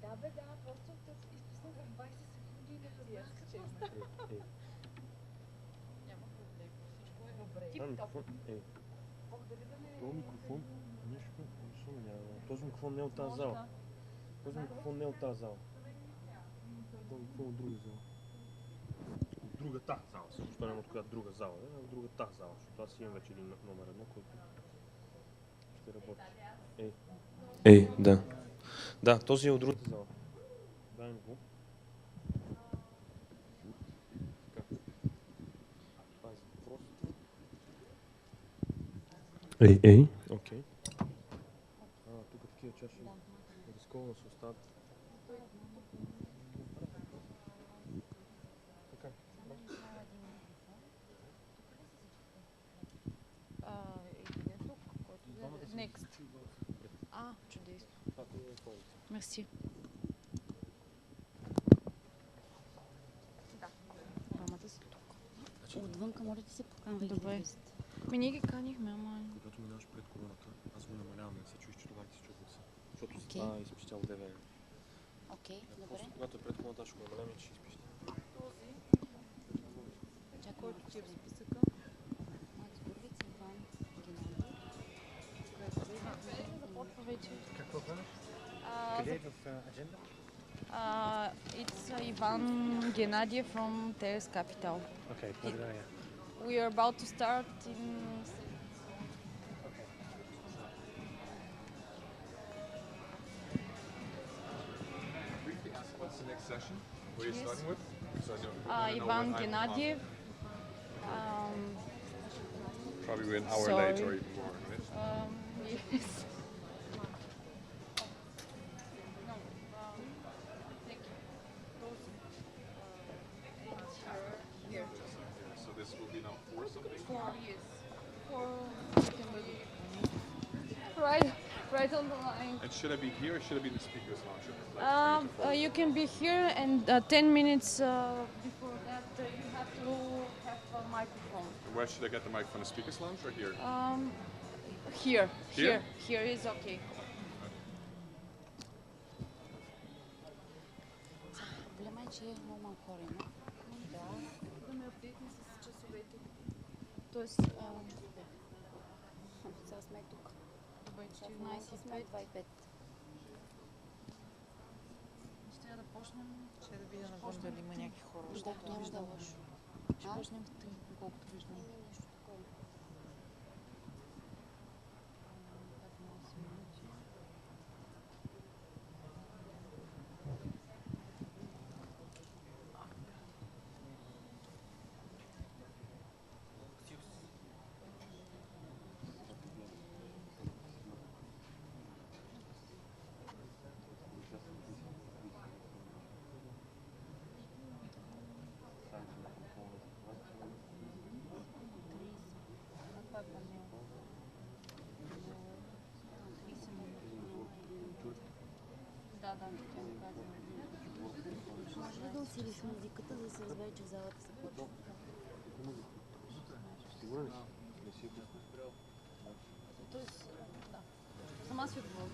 D: Да, просто изпусна за 20 секунди и не разбрах какво става. Няма проблем, всичко е добре.
I: Микрофон. Това микрофон? Нищо няма. Този микрофон не е от тази зала. Този микрофон не е от тази зала. Този микрофон е от друга зала. От другата зала. Също няма от коя друга зала, а от другата зала. Защото аз имам вече един номер едно, който ще работи. Да. Да, този е от другата зала. Дай ми го. Така. Ей. Окей. Тук такива чаши рисковано се остават. Така.
D: Next. Чудесно. Мерси. Двамата са тук. Отвънка може да се поканвате. Добре. Ние ги канихме, ама...
I: Когато минаваш пред колоната, аз го намалявам, да се чуеш, че това ти се чупва. Защото става изпищял 9.
D: Окей, добре.
I: Просто когато е пред колоната, ще го намалявам и ще изпища.
D: Чакай, който ти е в списъка. Първица, Иван, Геннадий. Започва вече.
I: Какво правиш? Къде е в адженда?
D: It's Ivan Gennadiev from Teres Capital.
I: Okay, благодаря.
D: We are about to start in...
A: Briefly ask what's the next session? What are you starting with? So I know,
D: Ivan Gennadiev.
A: Probably we're an hour late or even more, right?
D: Yes.
A: So this will be now 4 something?
D: 4, yes. 4. Right on the line.
A: And should I be here or should I be in the speaker's lounge?
D: You can be here, and 10 minutes before that, you have to have a microphone.
A: Where should I get the microphone? The speaker's lounge or here?
D: Here.
A: Here?
D: Here is okay. Проблема е, че е много малко хора има. Да ме апдейтни с часовете. Тоест, сега сме тук. 16:25. Ще да почнем.
G: Ще да видя навън дали има някакви хора.
D: Да, няма да лошо. Ще почнем в 3, колкото виждам. Нещо такова. Може ли да усилиш музиката, за да се разбере, че в залата се почва?
I: Сигурен ли си?
D: Тоест, да. Сама си отговоря.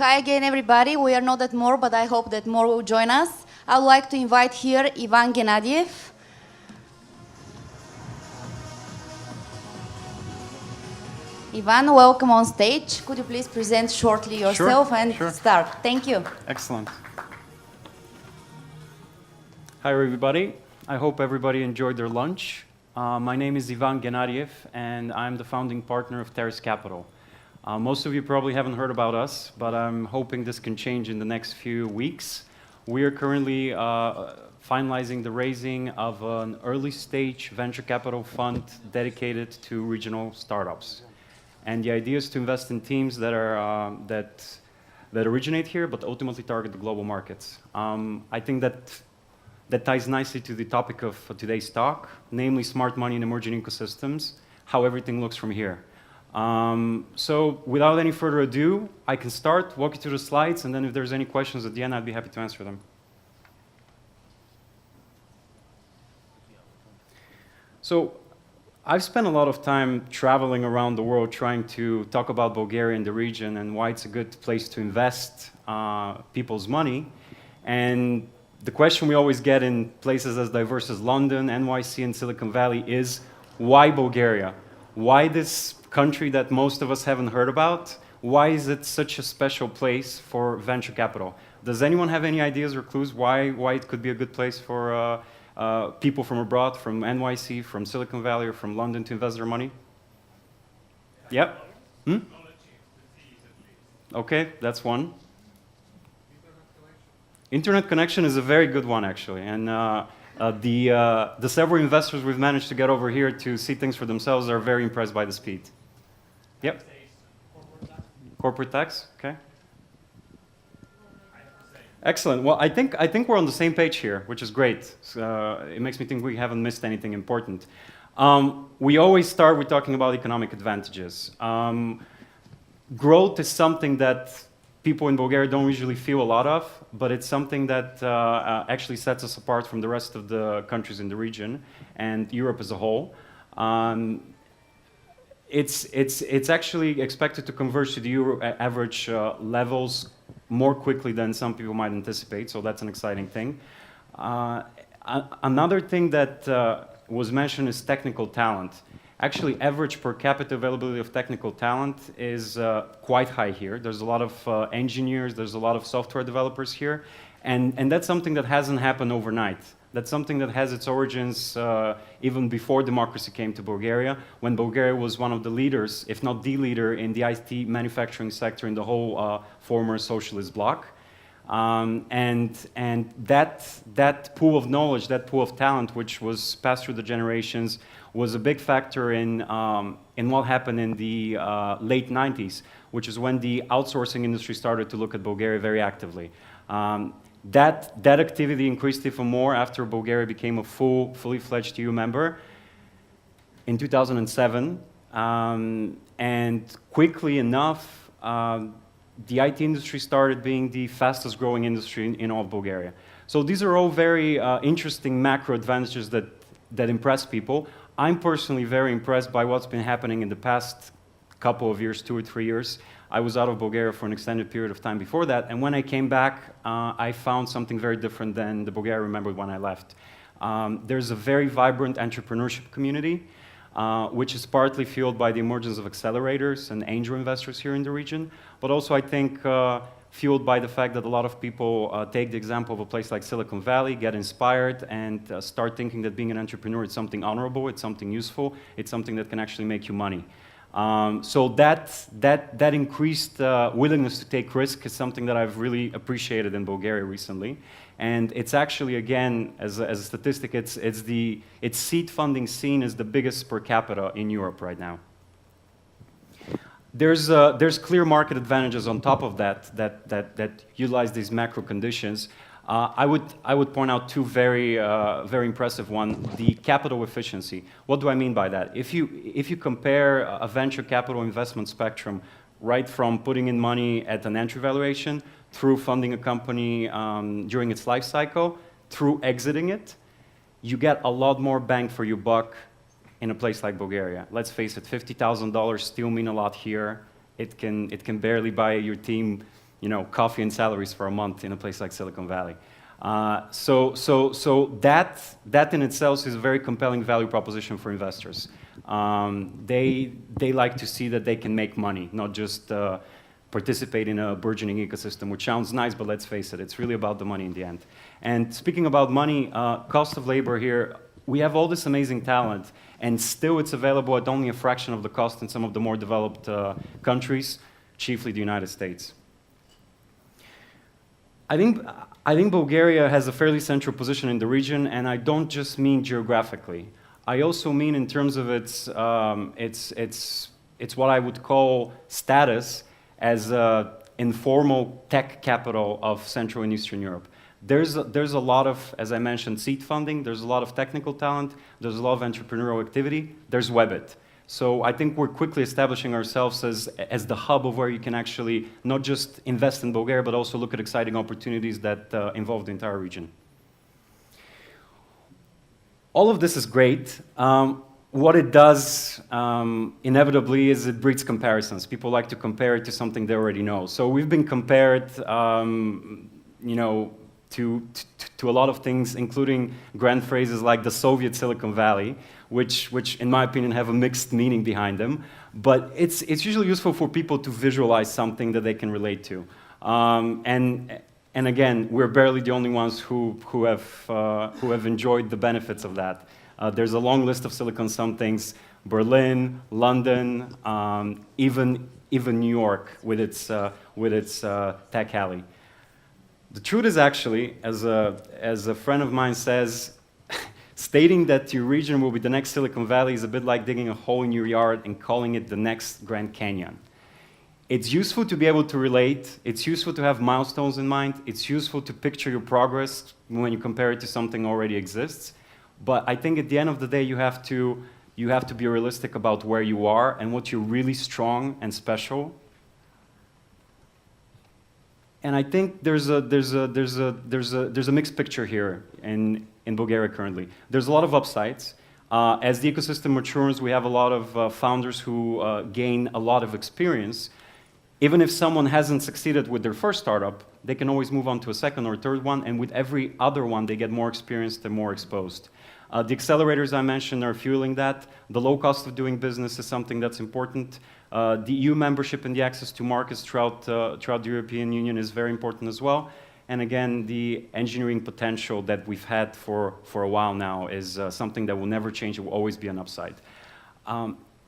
D: Hi again, everybody. We are not that more, but I hope that more will join us. I would like to invite here Ivan Gennadiev. Ivan, welcome on stage. Could you please present shortly yourself and start? Thank you.
M: Excellent. Hi, everybody. I hope everybody enjoyed their lunch. My name is Ivan Gennadiev, and I'm the founding partner of Teres Capital. Most of you probably haven't heard about us, but I'm hoping this can change in the next few weeks. We are currently finalizing the raising of an early stage venture capital fund dedicated to regional startups. And the idea is to invest in teams that are that originate here, but ultimately target the global markets. I think that ties nicely to the topic of today's talk, namely smart money in emerging ecosystems. how everything looks from here. So without any further ado, I can start, walk you through the slides, and then if there's any questions at the end, I'd be happy to answer them. So I've spent a lot of time traveling around the world trying to talk about Bulgaria and the region and why it's a good place to invest people's money. And the question we always get in places as diverse as London, NYC, and Silicon Valley is, why Bulgaria? Why this country that most of us haven't heard about? Why is it such a special place for venture capital? Does anyone have any ideas or clues why it could be a good place for people from abroad, from NYC, from Silicon Valley, or from London to invest their money? Yep. Hmm? Okay, that's one. Internet connection is a very good one, actually. And the several investors we've managed to get over here to see things for themselves are very impressed by the speed. Yep. Corporate tax, okay. Excellent. Well, I think we're on the same page here, which is great. It makes me think we haven't missed anything important. We always start with talking about economic advantages. Growth is something that people in Bulgaria don't usually feel a lot of, but it's something that actually sets us apart from the rest of the countries in the region and Europe as a whole. It's actually expected to converge to the Euro average levels more quickly than some people might anticipate, so that's an exciting thing. Another thing that was mentioned is technical talent. Actually, average per capita availability of technical talent is quite high here. There's a lot of engineers, there's a lot of software developers here, and that's something that hasn't happened overnight. That's something that has its origins even before democracy came to Bulgaria, when Bulgaria was one of the leaders, if not the leader, in the IT manufacturing sector in the whole former socialist bloc. And that pool of knowledge, that pool of talent, which was passed through the generations, was a big factor in what happened in the late 90s, which is when the outsourcing industry started to look at Bulgaria very actively. That activity increased even more after Bulgaria became a fully fledged EU member in 2007. And quickly enough, the IT industry started being the fastest growing industry in all of Bulgaria. So these are all very interesting macro advantages that impress people. I'm personally very impressed by what's been happening in the past couple of years, 2 or 3 years. I was out of Bulgaria for an extended period of time before that, and when I came back, I found something very different than the Bulgaria I remembered when I left. There's a very vibrant entrepreneurship community, which is partly fueled by the emergence of accelerators and angel investors here in the region, but also I think fueled by the fact that a lot of people take the example of a place like Silicon Valley, get inspired, and start thinking that being an entrepreneur is something honorable, it's something useful, it's something that can actually make you money. So that increased willingness to take risk is something that I've really appreciated in Bulgaria recently. And it's actually, again, as a statistic, its seed funding scene is the biggest per capita in Europe right now. There's clear market advantages on top of that utilize these macro conditions. I would point out two very impressive ones. The capital efficiency. What do I mean by that? If you compare a venture capital investment spectrum, right from putting in money at an entry valuation, through funding a company during its life cycle, through exiting it, you get a lot more bang for your buck in a place like Bulgaria. Let's face it, $50,000 still mean a lot here. It can barely buy your team, coffee and salaries for a month in a place like Silicon Valley. So that in itself is a very compelling value proposition for investors. They like to see that they can make money, not just participate in a burgeoning ecosystem, which sounds nice, but let's face it, it's really about the money in the end. And speaking about money, cost of labor here, we have all this amazing talent, and still it's available at only a fraction of the cost in some of the more developed countries, chiefly the United States. I think Bulgaria has a fairly central position in the region, and I don't just mean geographically. I also mean in terms of its what I would call status as an informal tech capital of Central and Eastern Europe. There's a lot of, as I mentioned, seed funding. There's a lot of technical talent. There's a lot of entrepreneurial activity. There's Webit. So I think we're quickly establishing ourselves as the hub of where you can actually not just invest in Bulgaria, but also look at exciting opportunities that involve the entire region. All of this is great. What it does, inevitably, is it breeds comparisons. People like to compare it to something they already know. So we've been compared, you know, to a lot of things, including grand phrases like the Soviet Silicon Valley, which in my opinion, have a mixed meaning behind them. But it's usually useful for people to visualize something that they can relate to. And again, we're barely the only ones who have enjoyed the benefits of that. There's a long list of Silicon somethings: Berlin, London, even New York with its tech alley. The truth is actually, as a friend of mine says, stating that your region will be the next Silicon Valley is a bit like digging a hole in your yard and calling it the next Grand Canyon. It's useful to be able to relate. It's useful to have milestones in mind. It's useful to picture your progress when you compare it to something already exists. But I think at the end of the day, you have to be realistic about where you are and what you're really strong and special. And I think there's a mixed picture here in Bulgaria currently. There's a lot of upsides. As the ecosystem matures, we have a lot of founders who gain a lot of experience. Even if someone hasn't succeeded with their first startup, they can always move on to a second or third one, and with every other one, they get more experienced and more exposed. The accelerators I mentioned are fueling that. The low cost of doing business is something that's important. The EU membership and the access to markets throughout the European Union is very important as well. And again, the engineering potential that we've had for a while now is something that will never change. It will always be an upside.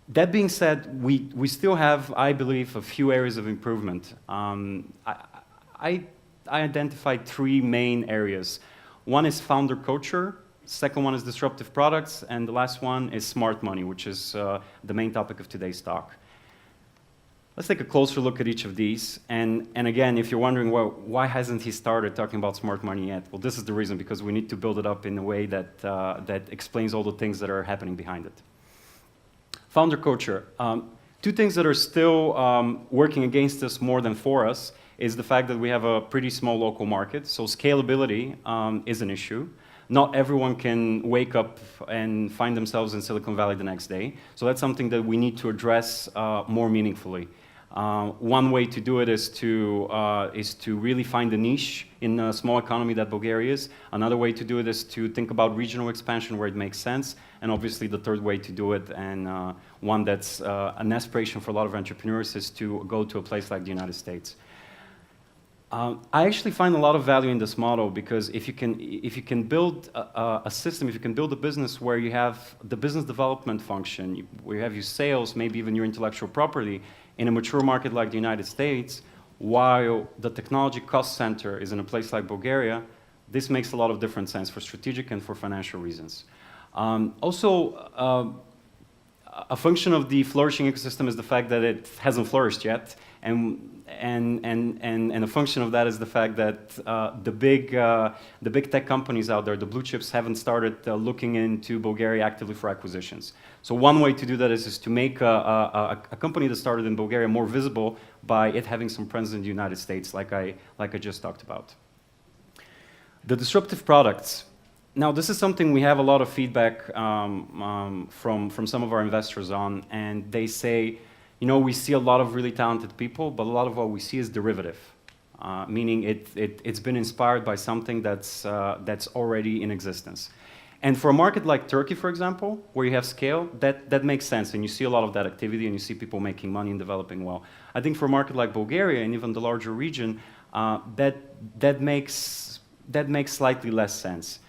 M: That being said, we still have, I believe, a few areas of improvement. I identified three main areas. One is founder culture. Second one is disruptive products. And the last one is smart money, which is the main topic of today's talk. Let's take a closer look at each of these. And again, if you're wondering, well, why hasn't he started talking about smart money yet? Well, this is the reason, because we need to build it up in a way that, that explains all the things that are happening behind it. Founder culture. Two things that are still working against us more than for us is the fact that we have a pretty small local market. So scalability is an issue. Not everyone can wake up and find themselves in Silicon Valley the next day. So that's something that we need to address more meaningfully. One way to do it is to really find a niche in a small economy that Bulgaria is. Another way to do it is to think about regional expansion where it makes sense. And obviously the third way to do it, and one that's an aspiration for a lot of entrepreneurs, is to go to a place like the United States. I actually find a lot of value in this model, because if you can build a system, if you can build a business where you have the business development function, where you have your sales, maybe even your intellectual property, in a mature market like the United States, while the technology cost center is in a place like Bulgaria, this makes a lot of different sense for strategic and for financial reasons. Also, a function of the flourishing ecosystem is the fact that it hasn't flourished yet, and a function of that is the fact that the big tech companies out there, the blue chips, haven't started looking into Bulgaria actively for acquisitions. So one way to do that is to make a company that started in Bulgaria more visible by it having some presence in the United States, like I just talked about. The disruptive products. Now, this is something we have a lot of feedback from some of our investors on, and they say, you know, we see a lot of really talented people, but a lot of what we see is derivative, meaning it's been inspired by something that's already in existence. And for a market like Turkey, for example, where you have scale, that makes sense, and you see a lot of that activity, and you see people making money and developing well. I think for a market like Bulgaria and even the larger region, that makes slightly less sense.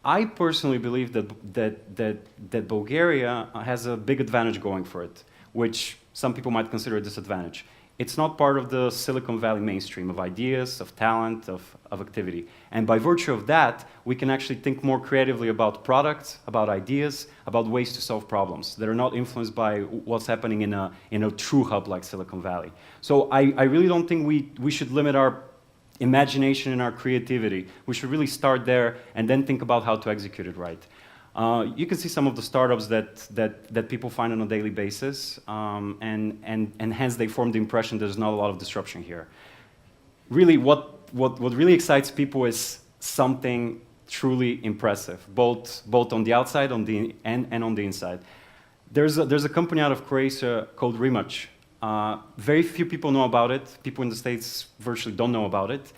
M: I personally believe that Bulgaria has a big advantage going for it, which some people might consider a disadvantage. It's not part of the Silicon Valley mainstream of ideas, of talent, of activity. And by virtue of that, we can actually think more creatively about products, about ideas, about ways to solve problems that are not influenced by what's happening in a true hub like Silicon Valley. So I really don't think we should limit our imagination and our creativity. We should really start there and then think about how to execute it right. You can see some of the startups that people find on a daily basis, and hence they form the impression there's not a lot of disruption here. Really, what really excites people is something truly impressive, both on the outside and on the inside. There's a company out of Croatia called Rimac. Very few people know about it. People in the States virtually don't know about it.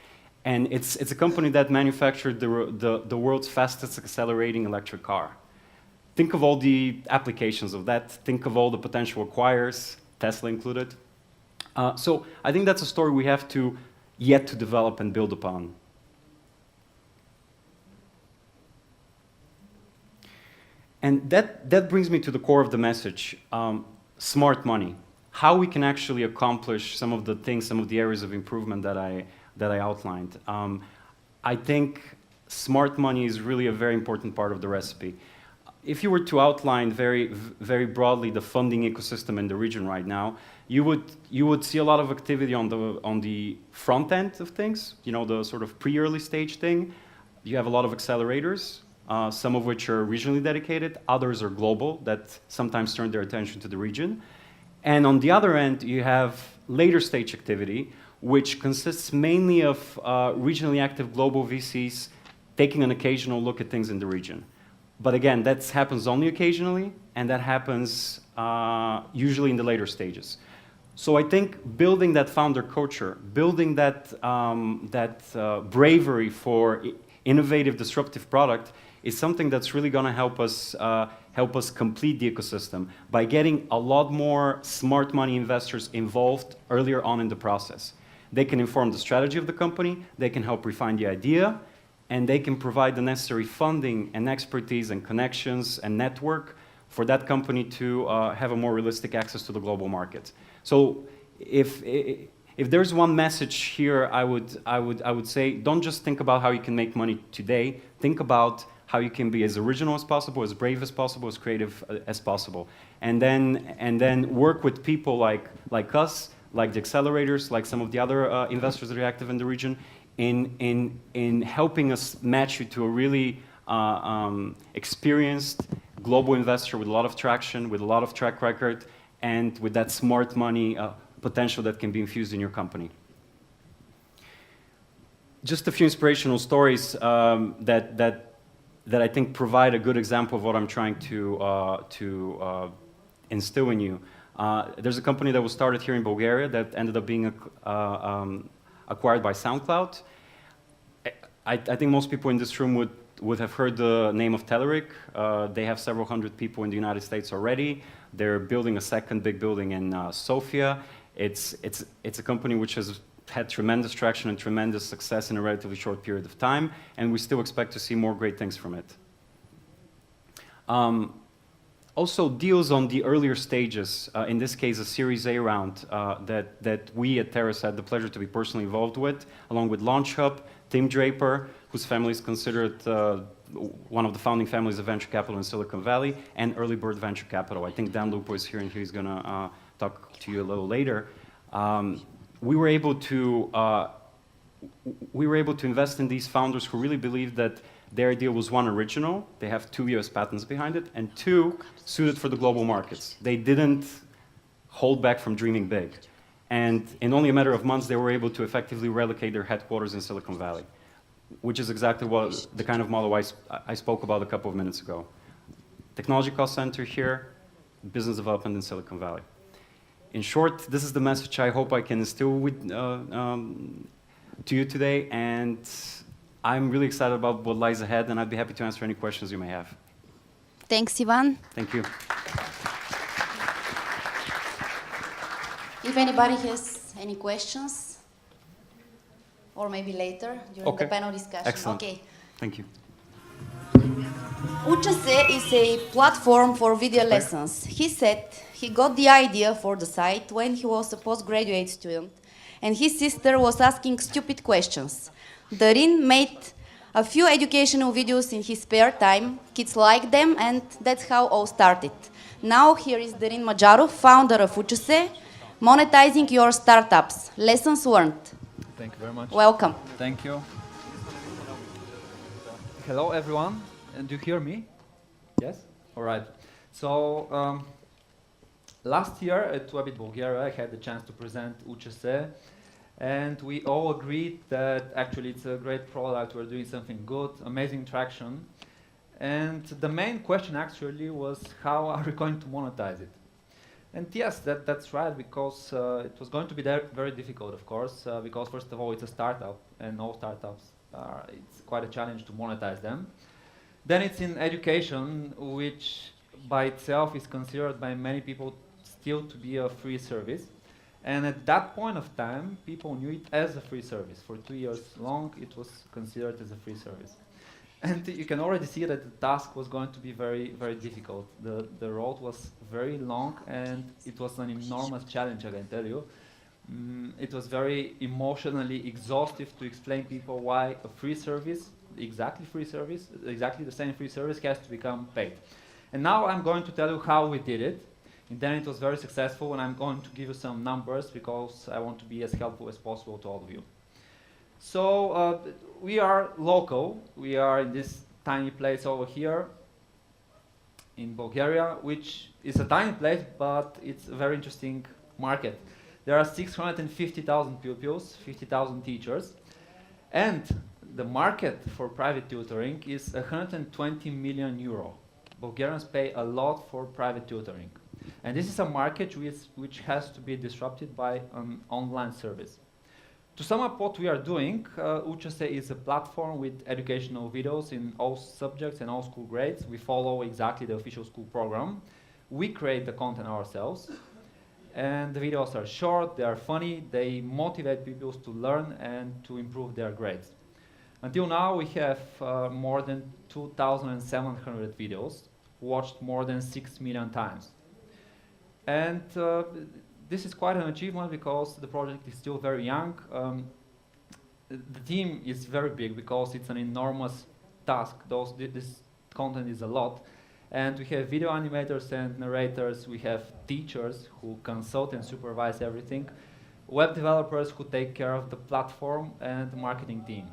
M: And it's a company that manufactured the world's fastest accelerating electric car. Think of all the applications of that. Think of all the potential acquirers, Tesla included. So I think that's a story we have yet to develop and build upon. And that brings me to the core of the message, smart money. How we can actually accomplish some of the things, some of the areas of improvement that I outlined. I think smart money is really a very important part of the recipe. If you were to outline very broadly the funding ecosystem in the region right now, you would see a lot of activity on the front end of things, the sort of pre-early stage thing. You have a lot of accelerators, some of which are regionally dedicated, others are global, that sometimes turn their attention to the region. And on the other end, you have later stage activity, which consists mainly of regionally active global VCs taking an occasional look at things in the region. But again, that happens only occasionally, and that happens usually in the later stages. So I think building that founder culture, building that bravery for innovative, disruptive product is something that's really going to help us complete the ecosystem by getting a lot more smart money investors involved earlier on in the process. They can inform the strategy of the company, they can help refine the idea, and they can provide the necessary funding and expertise and connections and network for that company to have a more realistic access to the global market. So if there's one message here, I would say, don't just think about how you can make money today, think about how you can be as original as possible, as brave as possible, as creative as possible. And then work with people like us, like the accelerators, like some of the other investors that are active in the region, in helping us match you to a really experienced global investor with a lot of traction, with a lot of track record, and with that smart money potential that can be infused in your company. Just a few inspirational stories that I think provide a good example of what I'm trying to instill in you. There's a company that was started here in Bulgaria that ended up being acquired by SoundCloud. I think most people in this room would have heard the name of Telerik. They have several hundred people in the United States already. They're building a second big building in Sofia. It's a company which has had tremendous traction and tremendous success in a relatively short period of time, and we still expect to see more great things from it. Also, deals on the earlier stages, in this case a Series A round that we at Terrace had the pleasure to be personally involved with, along with LaunchHub, Tim Draper, whose family is considered one of the founding families of venture capital in Silicon Valley, and Early Bird Venture Capital. I think Dan Lupo is here and he's going to talk to you a little later. We were able to invest in these founders who really believed that their idea was, one, original, they have 2 US patents behind it, and 2, suited for the global markets. They didn't hold back from dreaming big. And in only a matter of months, they were able to effectively relocate their headquarters in Silicon Valley, which is exactly the kind of model I spoke about a couple of minutes ago. Technology cost center here, business development in Silicon Valley. In short, this is the message I hope I can instill to you today, and I'm really excited about what lies ahead, and I'd be happy to answer any questions you may have.
N: Thanks, Ivan.
M: Thank you.
N: If anybody has any questions, or maybe later during the panel discussion.
M: Excellent.
N: Okay.
M: Thank you.
N: Ucase is a platform for video lessons. He said he got the idea for the site when he was a postgraduate student, and his sister was asking stupid questions. Darin made a few educational videos in his spare time. Kids liked them, and that's how all started. Now here is Darin Majarov, founder of Ucase, monetizing your startups. Lessons learned.
J: Thank you very much.
N: Welcome.
J: Thank you. Hello, everyone. And do you hear me? Yes? All right. So last year at Webit Bulgaria, I had the chance to present UCSE, and we all agreed that actually it's a great product, we're doing something good, amazing traction. And the main question actually was, how are we going to monetize it? And yes, that's right, because it was going to be very difficult, of course, because first of all, it's a startup, and all startups it's quite a challenge to monetize them. Then it's in education, which by itself is considered by many people still to be a free service. And at that point of time, people knew it as a free service. For 2 years long, it was considered as a free service. And you can already see that the task was going to be very, very difficult. The road was very long, and it was an enormous challenge, I can tell you. It was very emotionally exhaustive to explain people why a free service, exactly the same free service, has to become paid. And now I'm going to tell you how we did it. And then it was very successful, and I'm going to give you some numbers because I want to be as helpful as possible to all of you. So we are local. We are in this tiny place over here in Bulgaria, which is a tiny place, but it's a very interesting market. There are 650,000 pupils, 50,000 teachers, and the market for private tutoring is 120 million euro. Bulgarians pay a lot for private tutoring. And this is a market which has to be disrupted by an online service. To sum up what we are doing, UCSE is a platform with educational videos in all subjects and all school grades. We follow exactly the official school program. We create the content ourselves. And the videos are short, they are funny, they motivate pupils to learn and to improve their grades. Until now, we have more than 2,700 videos, watched more than 6 million times. And this is quite an achievement because the project is still very young. The team is very big because it's an enormous task. This content is a lot. And we have video animators and narrators. We have teachers who consult and supervise everything. Web developers who take care of the platform, and the marketing team.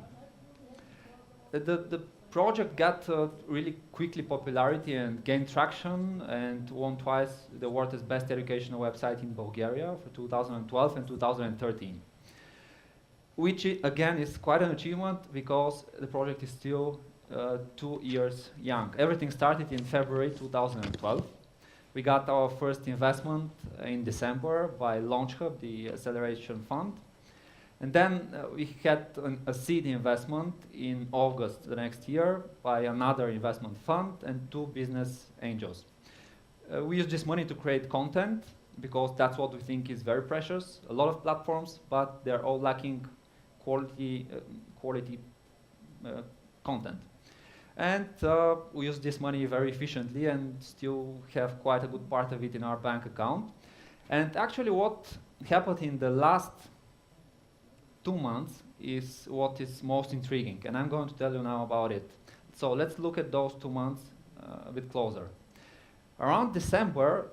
J: The project got really quickly popularity and gained traction, and won twice the award as best educational website in Bulgaria for 2012 and 2013. Which again is quite an achievement because the project is still 2 years young. Everything started in February 2012. We got our first investment in December by LaunchHub, the acceleration fund. And then we had a seed investment in August the next year by another investment fund and 2 business angels. We use this money to create content because that's what we think is very precious. A lot of platforms, but they're all lacking quality content. And we use this money very efficiently and still have quite a good part of it in our bank account. And actually what happened in the last 2 months is what is most intriguing, and I'm going to tell you now about it. So let's look at those 2 months a bit closer. Around December,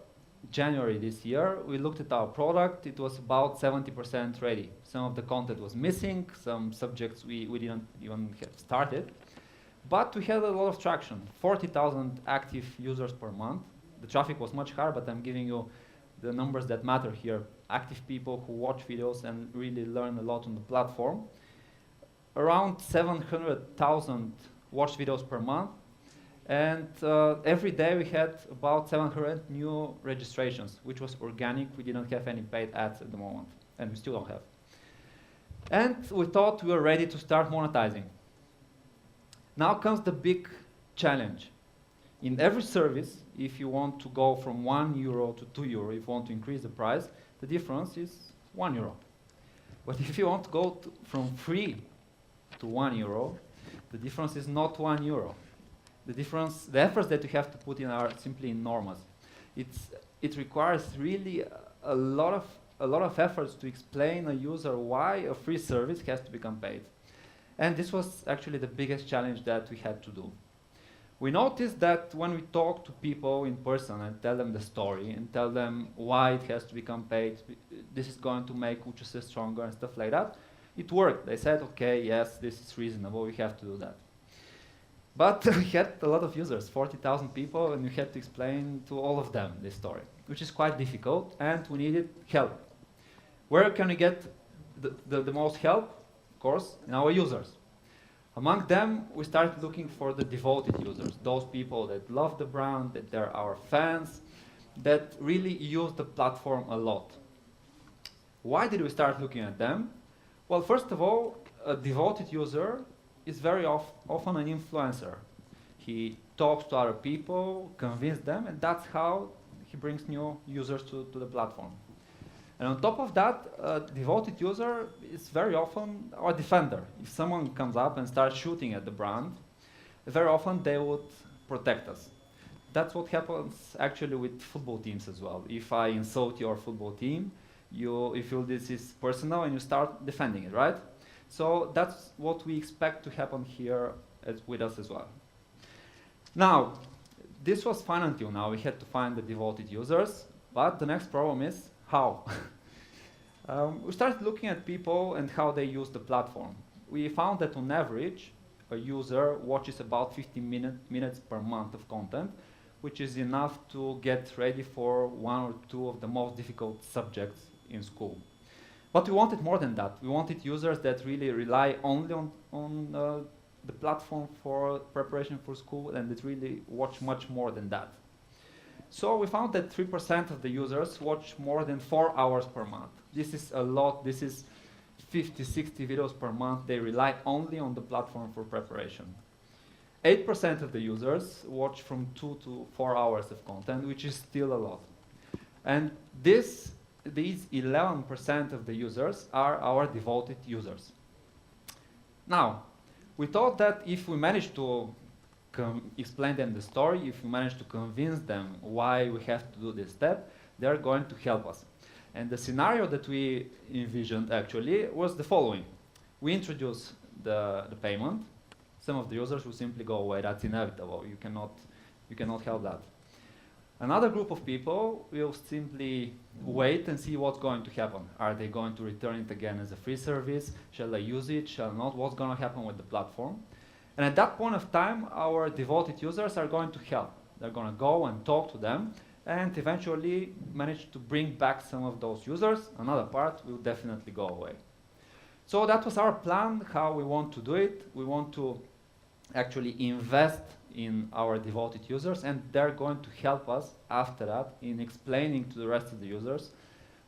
J: January this year, we looked at our product. It was about 70% ready. Some of the content was missing, some subjects we didn't even have started. But we had a lot of traction, 40,000 active users per month. The traffic was much higher, but I'm giving you the numbers that matter here. Active people who watch videos and really learn a lot on the platform. Around 700,000 watched videos per month. And every day we had about 700 new registrations, which was organic. We didn't have any paid ads at the moment, and we still don't have. And we thought we were ready to start monetizing. Now comes the big challenge. In every service, if you want to go from €1 to €2, if you want to increase the price, the difference is €1. But if you want to go from free to €1, the difference is not €1. The efforts that you have to put in are simply enormous. It requires really a lot of efforts to explain a user why a free service has to become paid. And this was actually the biggest challenge that we had to do. We noticed that when we talk to people in person and tell them the story and tell them why it has to become paid, this is going to make UCSE stronger and stuff like that, it worked. They said, okay, yes, this is reasonable, we have to do that. But we had a lot of users, 40,000 people, and we had to explain to all of them this story, which is quite difficult, and we needed help. Where can we get the most help? Of course, in our users. Among them, we started looking for the devoted users, those people that love the brand, that they're our fans, that really use the platform a lot. Why did we start looking at them? Well, first of all, a devoted user is very often an influencer. He talks to other people, convinces them, and that's how he brings new users to the platform. And on top of that, a devoted user is very often our defender. If someone comes up and starts shooting at the brand, very often they would protect us. That's what happens actually with football teams as well. If I insult your football team, you feel this is personal and you start defending it, right? So that's what we expect to happen here with us as well. Now, this was fine until now. We had to find the devoted users, but the next problem is how? We started looking at people and how they use the platform. We found that on average, a user watches about 15 minutes per month of content, which is enough to get ready for one or two of the most difficult subjects in school. But we wanted more than that. We wanted users that really rely only on the platform for preparation for school and that really watch much more than that. So we found that 3% of the users watch more than 4 hours per month. This is a lot. This is 50, 60 videos per month. They rely only on the platform for preparation. 8% of the users watch from 2 to 4 hours of content, which is still a lot. And these 11% of the users are our devoted users. Now, we thought that if we manage to explain them the story, if we manage to convince them why we have to do this step, they're going to help us. And the scenario that we envisioned actually was the following. We introduce the payment. Some of the users will simply go away. That's inevitable. You cannot help that. Another group of people will simply wait and see what's going to happen. Are they going to return it again as a free service? Shall I use it? Shall I not? What's going to happen with the platform? And at that point of time, our devoted users are going to help. They're going to go and talk to them and eventually manage to bring back some of those users. Another part will definitely go away. So that was our plan, how we want to do it. We want to actually invest in our devoted users, and they're going to help us after that in explaining to the rest of the users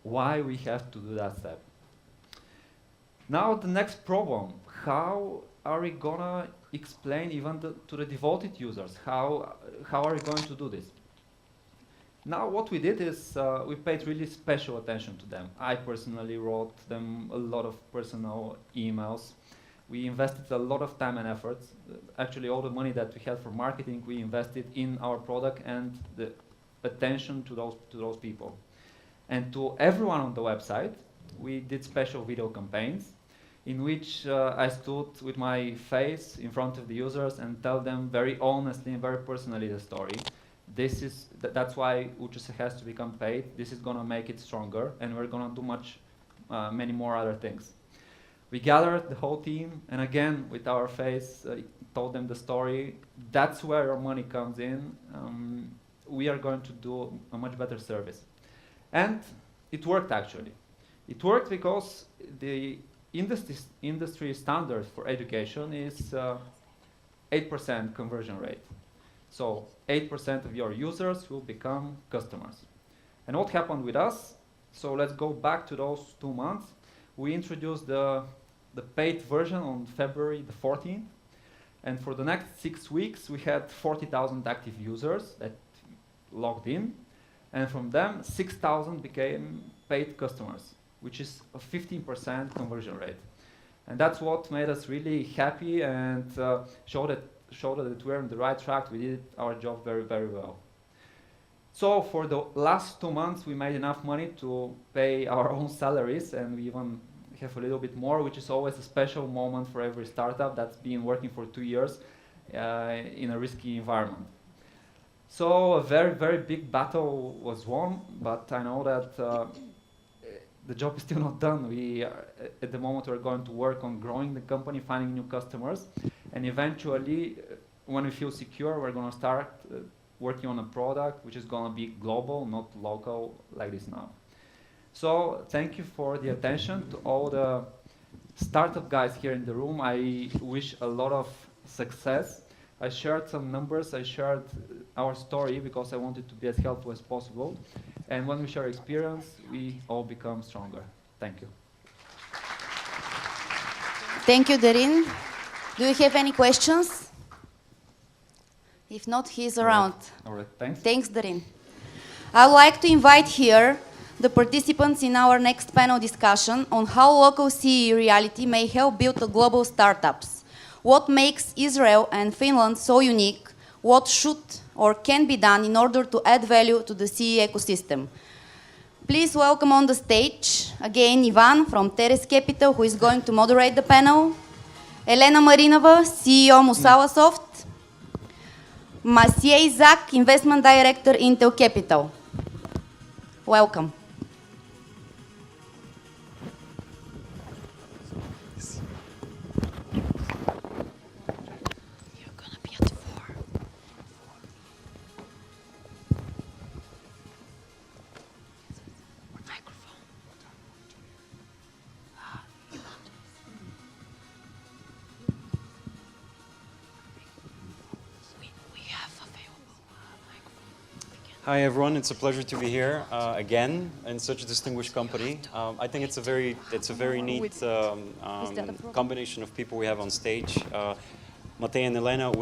J: why we have to do that step. Now the next problem, how are we gonna explain even to the devoted users? How are we going to do this? Now what we did is we paid really special attention to them. I personally wrote them a lot of personal emails. We invested a lot of time and efforts. Actually, all the money that we had for marketing, we invested in our product and the attention to those people. And to everyone on the website, we did special video campaigns in which I stood with my face in front of the users and tell them very honestly and very personally the story. That's why UCS has to become paid. This is going to make it stronger, and we're going to do many more other things. We gathered the whole team, and again, with our face, told them the story. That's where our money comes in. We are going to do a much better service. And it worked, actually. It worked because the industry standard for education is 8% conversion rate. So 8% of your users will become customers. And what happened with us? So let's go back to those 2 months. We introduced the paid version on February the 14th. And for the next 6 weeks, we had 40,000 active users that logged in. And from them, 6,000 became paid customers, which is a 15% conversion rate. And that's what made us really happy and showed that we're on the right track. We did our job very, very well. So for the last 2 months, we made enough money to pay our own salaries, and we even have a little bit more, which is always a special moment for every startup that's been working for 2 years in a risky environment. So a very, very big battle was won, but I know that the job is still not done. At the moment, we're going to work on growing the company, finding new customers, and eventually when we feel secure, we're going to start working on a product which is going to be global, not local like this now. So thank you for the attention to all the startup guys here in the room. I wish a lot of success. I shared some numbers, I shared our story because I wanted to be as helpful as possible. And when we share experience, we all become stronger. Thank you.
N: Thank you, Darin. Do you have any questions? If not, he's around.
J: All right, thanks.
N: Thanks, Darin. I'd like to invite here the participants in our next panel discussion on how local CEE reality may help build a global startups. What makes Israel and Finland so unique? What should or can be done in order to add value to the CEE ecosystem? Please welcome on the stage again Ivan from Teres Capital, who is going to moderate the panel. Elena Marinova, CEO Musalasoft. Maciej Zak, Investment Director, Intel Capital. Welcome.
M: Hi everyone, it's a pleasure to be here again in such a distinguished company. I think it's a very neat combination of people we have on stage. Matej and Elena,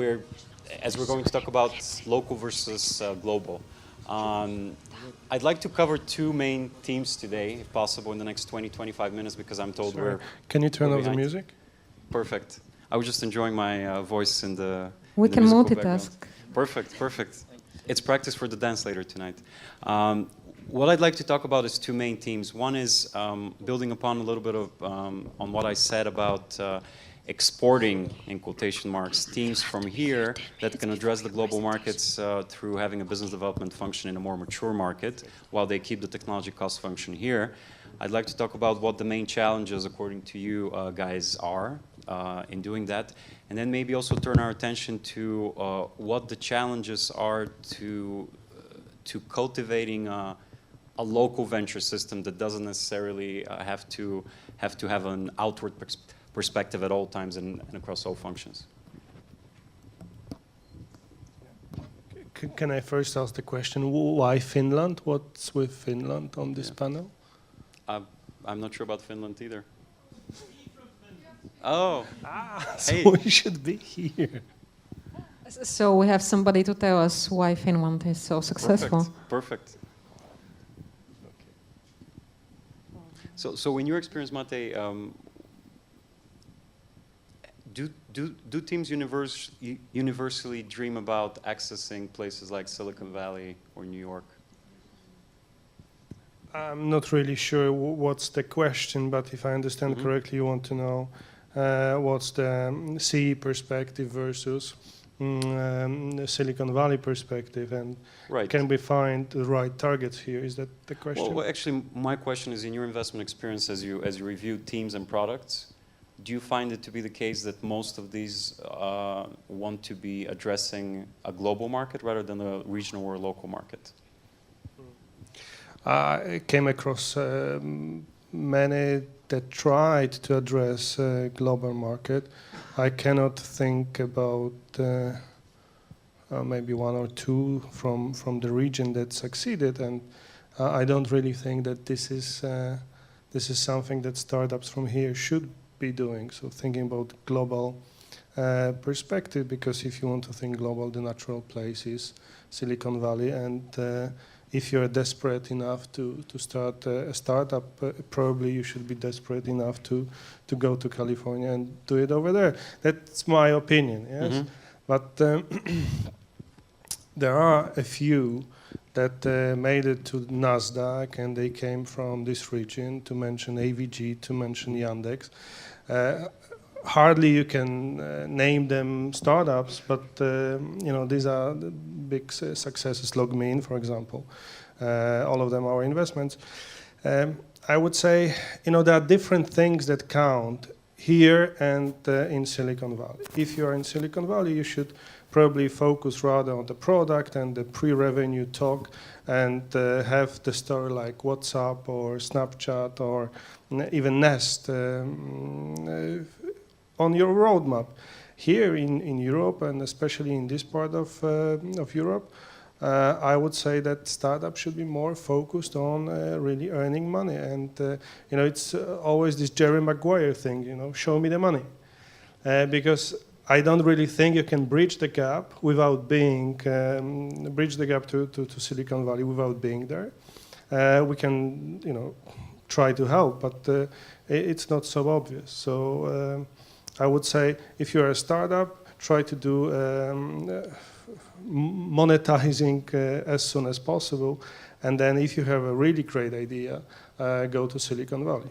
M: as we're going to talk about local versus global. I'd like to cover two main themes today, if possible, in the next 20-25 minutes, because I'm told
K: Sorry. Can you turn off the music?
M: Perfect. I was just enjoying my voice in the.
U: We
M: in the
U: can
M: musical
U: multitask.
M: background. Perfect, perfect. It's practice for the dance later tonight. What I'd like to talk about is two main themes. One is building upon a little bit of on what I said about exporting, in quotation marks, teams from here that can address the global markets through having a business development function in a more mature market while they keep the technology cost function here. I'd like to talk about what the main challenges, according to you guys, are in doing that. And then maybe also turn our attention to what the challenges are to cultivating a local venture system that doesn't necessarily have to have an outward perspective at all times and across all functions.
K: Can I first ask the question, why Finland? What's with Finland on this panel?
M: I'm not sure about Finland either. Oh,
K: so
M: hey.
K: we should be here.
U: So we have somebody to tell us why Finland is so successful.
M: Perfect. So in your experience, Matej, do teams universally dream about accessing places like Silicon Valley or New York?
K: I'm not really sure what's the question, but if I understand correctly, you want to know what's the CEE perspective versus the Silicon Valley perspective, and can we find the right targets here? Is that the question?
M: Well, actually, my question is, in your investment experience, as you review teams and products, do you find it to be the case that most of these want to be addressing a global market rather than a regional or local market?
K: I came across many that tried to address a global market. I cannot think about maybe one or two from the region that succeeded, and I don't really think that this is something that startups from here should be doing. So thinking about global perspective, because if you want to think global, the natural place is Silicon Valley, and if you're desperate enough to start a startup, probably you should be desperate enough to go to California and do it over there. That's my opinion, yes? But there are a few that made it to NASDAQ, and they came from this region, to mention AVG, to mention Yandex. Hardly you can name them startups, but these are the big successes. LogMeIn, for example, all of them are investments. I would say there are different things that count here and in Silicon Valley. If you are in Silicon Valley, you should probably focus rather on the product and the pre-revenue talk, and have the story like WhatsApp or Snapchat or even Nest on your roadmap. Here in Europe, and especially in this part of Europe, I would say that startups should be more focused on really earning money. And it's always this Jerry Maguire thing, show me the money. Because I don't really think you can bridge the gap without being, bridge the gap to Silicon Valley without being there. We can, try to help, but it's not so obvious. So I would say if you're a startup, try to do monetizing as soon as possible. And then if you have a really great idea, go to Silicon Valley.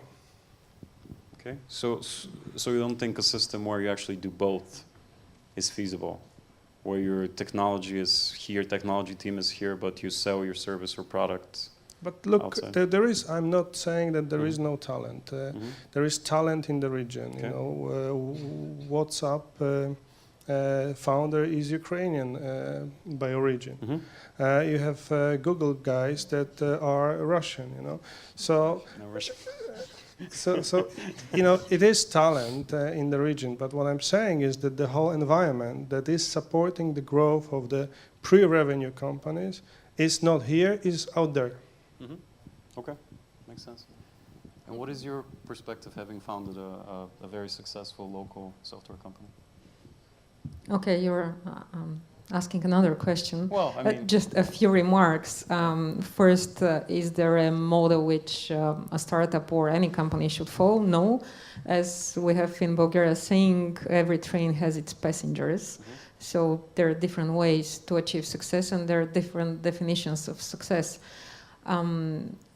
O: Okay, so you don't think a system where you actually do both is feasible? Where your technology is here, technology team is here, but you sell your service or product.
K: But look, there is. I'm not saying that there is no talent. There is talent in the region.
O: Okay.
K: WhatsApp founder is Ukrainian by origin. You have Google guys that are Russian. So.
O: No, Russian.
K: So it is talent in the region, but what I'm saying is that the whole environment that is supporting the growth of the pre-revenue companies is not here, is out there.
O: Okay, makes sense. And what is your perspective, having founded a very successful local software company?
U: Okay, you're asking another question.
O: Well, I mean,
U: just a few remarks. First, is there a model which a startup or any company should follow? No. As we have in Bulgaria saying, every train has its passengers. So there are different ways to achieve success, and there are different definitions of success.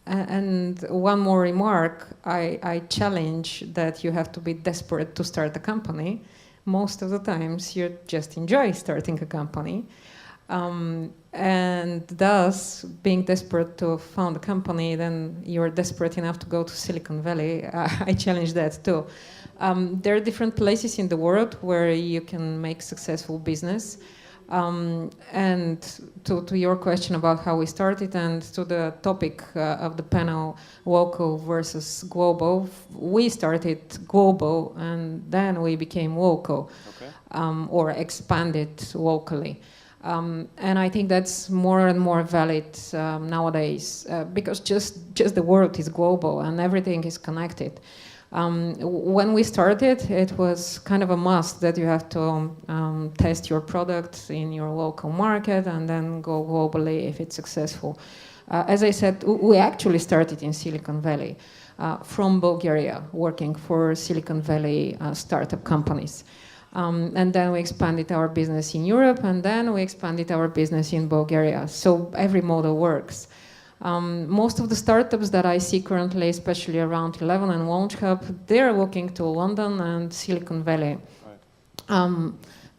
U: And one more remark, I challenge that you have to be desperate to start a company. Most of the times you just enjoy starting a company. And thus, being desperate to found a company, then you're desperate enough to go to Silicon Valley. I challenge that too. There are different places in the world where you can make successful business. And to your question about how we started and to the topic of the panel, local versus global, we started global and then we became local, or expanded locally. And I think that's more and more valid nowadays because just the world is global and everything is connected. When we started, it was kind of a must that you have to test your product in your local market and then go globally if it's successful. As I said, we actually started in Silicon Valley from Bulgaria, working for Silicon Valley startup companies. And then we expanded our business in Europe, and then we expanded our business in Bulgaria. So every model works. Most of the startups that I see currently, especially around 11 and Launch Hub, they're looking to London and Silicon Valley.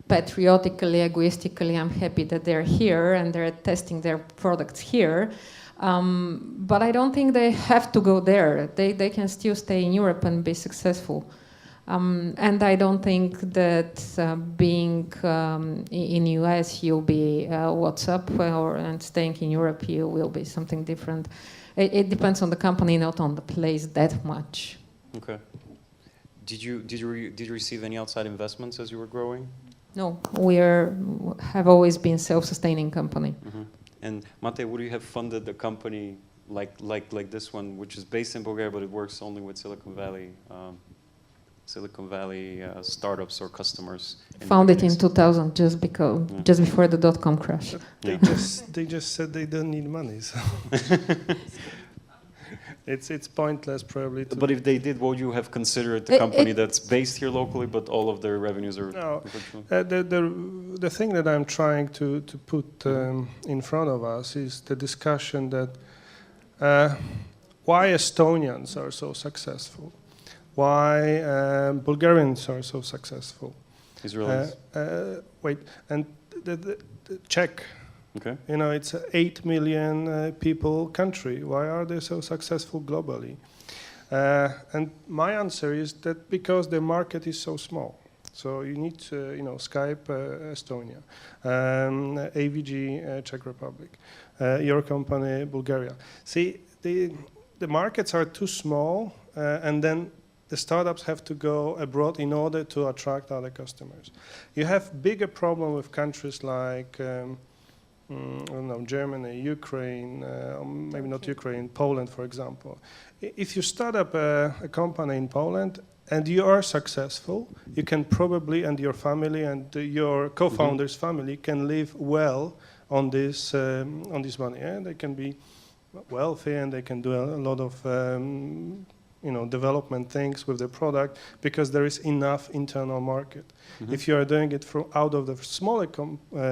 U: Patriotically, egoistically, I'm happy that they're here and they're testing their products here. But I don't think they have to go there. They can still stay in Europe and be successful. And I don't think that being in US you'll be WhatsApp, and staying in Europe you will be something different. It depends on the company, not on the place that much.
O: Okay. Did you receive any outside investments as you were growing?
U: No, we have always been self-sustaining company.
O: And Mate, would you have funded a company like this one, which is based in Bulgaria, but it works only with Silicon Valley startups or customers?
U: Founded in 2000, just before the dot-com crash.
K: They just said they don't need money, so it's pointless probably.
O: But if they did, would you have considered the company that's based here locally, but all of their revenues are?
K: No. The thing that I'm trying to put in front of us is the discussion that why Estonians are so successful. Why Bulgarians are so successful?
O: Israelis.
K: And the Czech.
O: Okay.
K: It's an 8 million people country. Why are they so successful globally? And my answer is that because their market is so small. So you need, Skype, Estonia, AVG, Czech Republic, your company, Bulgaria. See, the markets are too small, and then the startups have to go abroad in order to attract other customers. You have bigger problem with countries like I don't know, Germany, Ukraine, maybe not Ukraine, Poland, for example. If you start up a company in Poland and you are successful, you can probably, and your family and your co-founder's family can live well on this money. Yeah? They can be wealthy and they can do a lot of development things with the product because there is enough internal market. If you are doing it from out of the smaller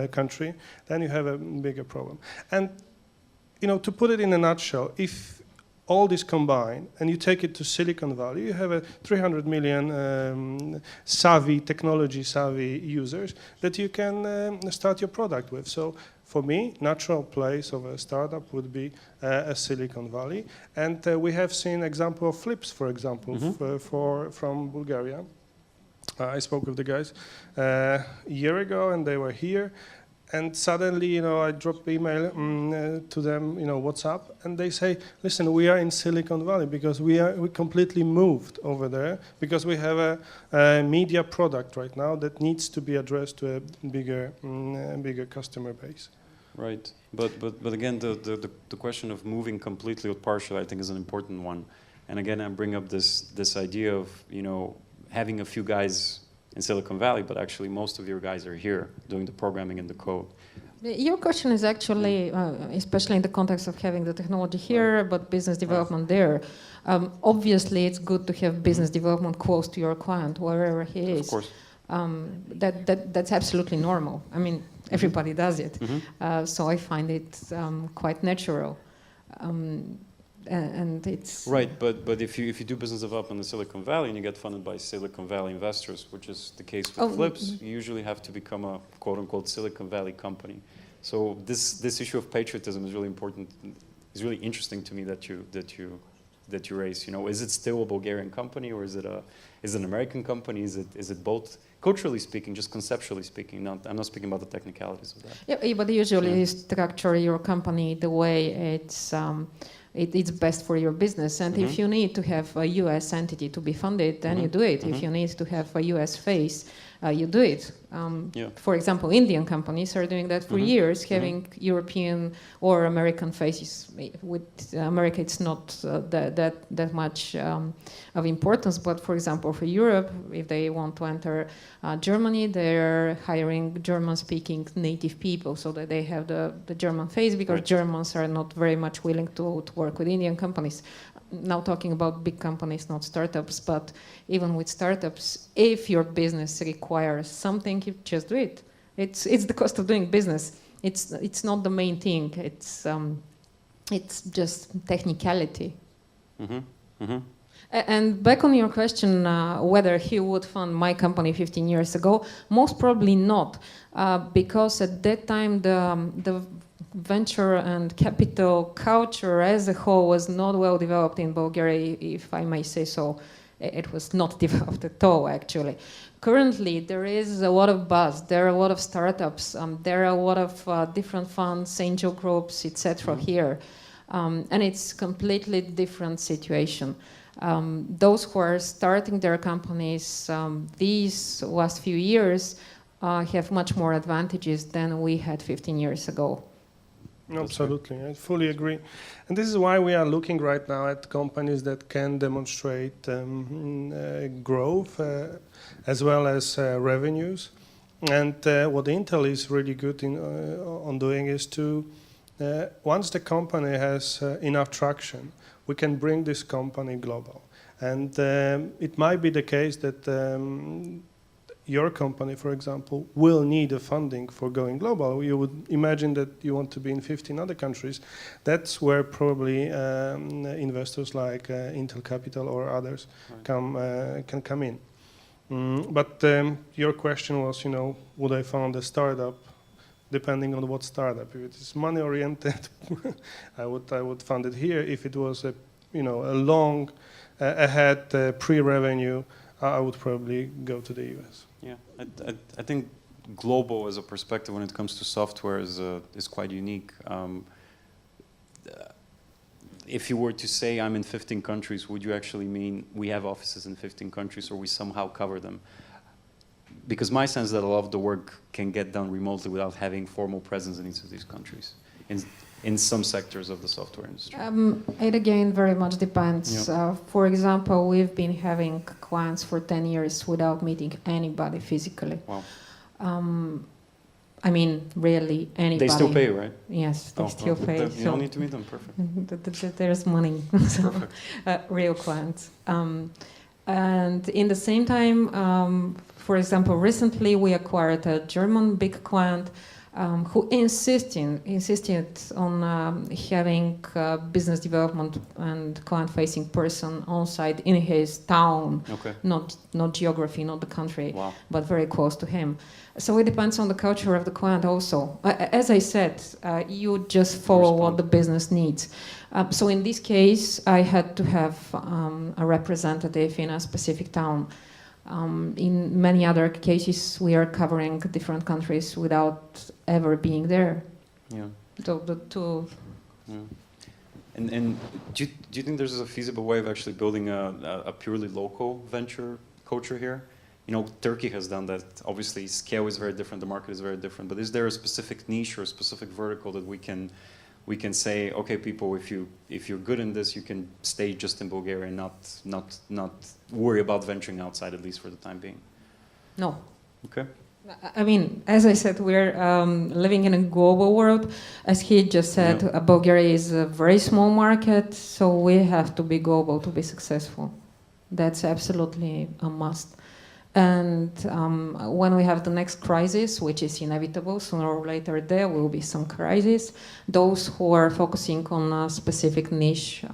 K: country, then you have a bigger problem. And to put it in a nutshell, if all this combined and you take it to Silicon Valley, you have a 300 million technology savvy users that you can start your product with. So for me, natural place of a startup would be a Silicon Valley. And we have seen example of Flips, for example, from Bulgaria. I spoke with the guys a year ago, and they were here. And suddenly, I dropped email to them, WhatsApp, and they say, listen, we are in Silicon Valley because we completely moved over there because we have a media product right now that needs to be addressed to a bigger customer base.
O: Right, but again, the question of moving completely or partially, I think, is an important one. And again, I bring up this idea of having a few guys in Silicon Valley, but actually most of your guys are here doing the programming and the code.
U: Your question is actually, especially in the context of having the technology here, but business development there. Obviously, it's good to have business development close to your client, wherever he is.
O: Of course.
U: That's absolutely normal. I mean, everybody does it. So I find it quite natural. And it's
O: right, but if you do business development in Silicon Valley and you get funded by Silicon Valley investors, which is the case with Flips, you usually have to become a quote-unquote Silicon Valley company. So this issue of patriotism is really important. It's really interesting to me that you raise. Is it still a Bulgarian company or is it an American company? Is it both? Culturally speaking, just conceptually speaking, I'm not speaking about the technicalities of that.
U: Yeah, but usually you structure your company the way it's best for your business. And if you need to have a US entity to be funded, then you do it. If you need to have a US face, you do it. For example, Indian companies are doing that for years, having European or American faces. With America, it's not that much of importance. But for example, for Europe, if they want to enter Germany, they're hiring German-speaking native people so that they have the German face, because Germans are not very much willing to work with Indian companies. Now talking about big companies, not startups, but even with startups, if your business requires something, you just do it. It's the cost of doing business. It's not the main thing. It's just technicality. And back on your question, whether he would fund my company 15 years ago, most probably not, because at that time the venture and capital culture as a whole was not well developed in Bulgaria, if I may say so. It was not developed at all, actually. Currently, there is a lot of buzz. There are a lot of startups. There are a lot of different funds, angel groups, etc. here. And it's completely different situation. Those who are starting their companies these last few years have much more advantages than we had 15 years ago.
K: Absolutely, I fully agree. And this is why we are looking right now at companies that can demonstrate growth as well as revenues. And what Intel is really good on doing is to, once the company has enough traction, we can bring this company global. And it might be the case that your company, for example, will need a funding for going global. You would imagine that you want to be in 15 other countries. That's where probably investors like Intel Capital or others can come in. But your question was, would I fund a startup? Depending on what startup. If it is money-oriented, I would fund it here. If it was a long ahead pre-revenue I would probably go to the US.
O: Yeah, I think global as a perspective when it comes to software is quite unique. If you were to say I'm in 15 countries, would you actually mean we have offices in 15 countries or we somehow cover them? Because my sense is that a lot of the work can get done remotely without having formal presence in each of these countries, in some sectors of the software industry.
U: It again very much depends.
O: Yeah.
U: For example, we've been having clients for 10 years without meeting anybody physically.
O: Wow.
U: I mean, really anybody.
O: They still pay, right?
U: Yes, they still pay.
O: You don't need to meet them, perfect.
U: There's money, so real clients. And in the same time, for example, recently we acquired a German big client who insisted on having business development and client-facing person on site in his town, not geography, not the country, but very close to him. So it depends on the culture of the client also. As I said, you just follow what the business needs. So in this case, I had to have a representative in a specific town. In many other cases, we are covering different countries without ever being there.
O: Yeah.
U: So the two.
O: Yeah. And do you think there's a feasible way of actually building a purely local venture culture here? You know, Turkey has done that. Obviously, scale is very different. The market is very different. But is there a specific niche or a specific vertical that we can say, okay, people, if you're good in this, you can stay just in Bulgaria and not worry about venturing outside, at least for the time being?
U: No.
O: Okay.
U: I mean, as I said, we're living in a global world. As he just said, Bulgaria is a very small market, so we have to be global to be successful. That's absolutely a must. And when we have the next crisis, which is inevitable, sooner or later there will be some crisis, those who are focusing on a specific niche,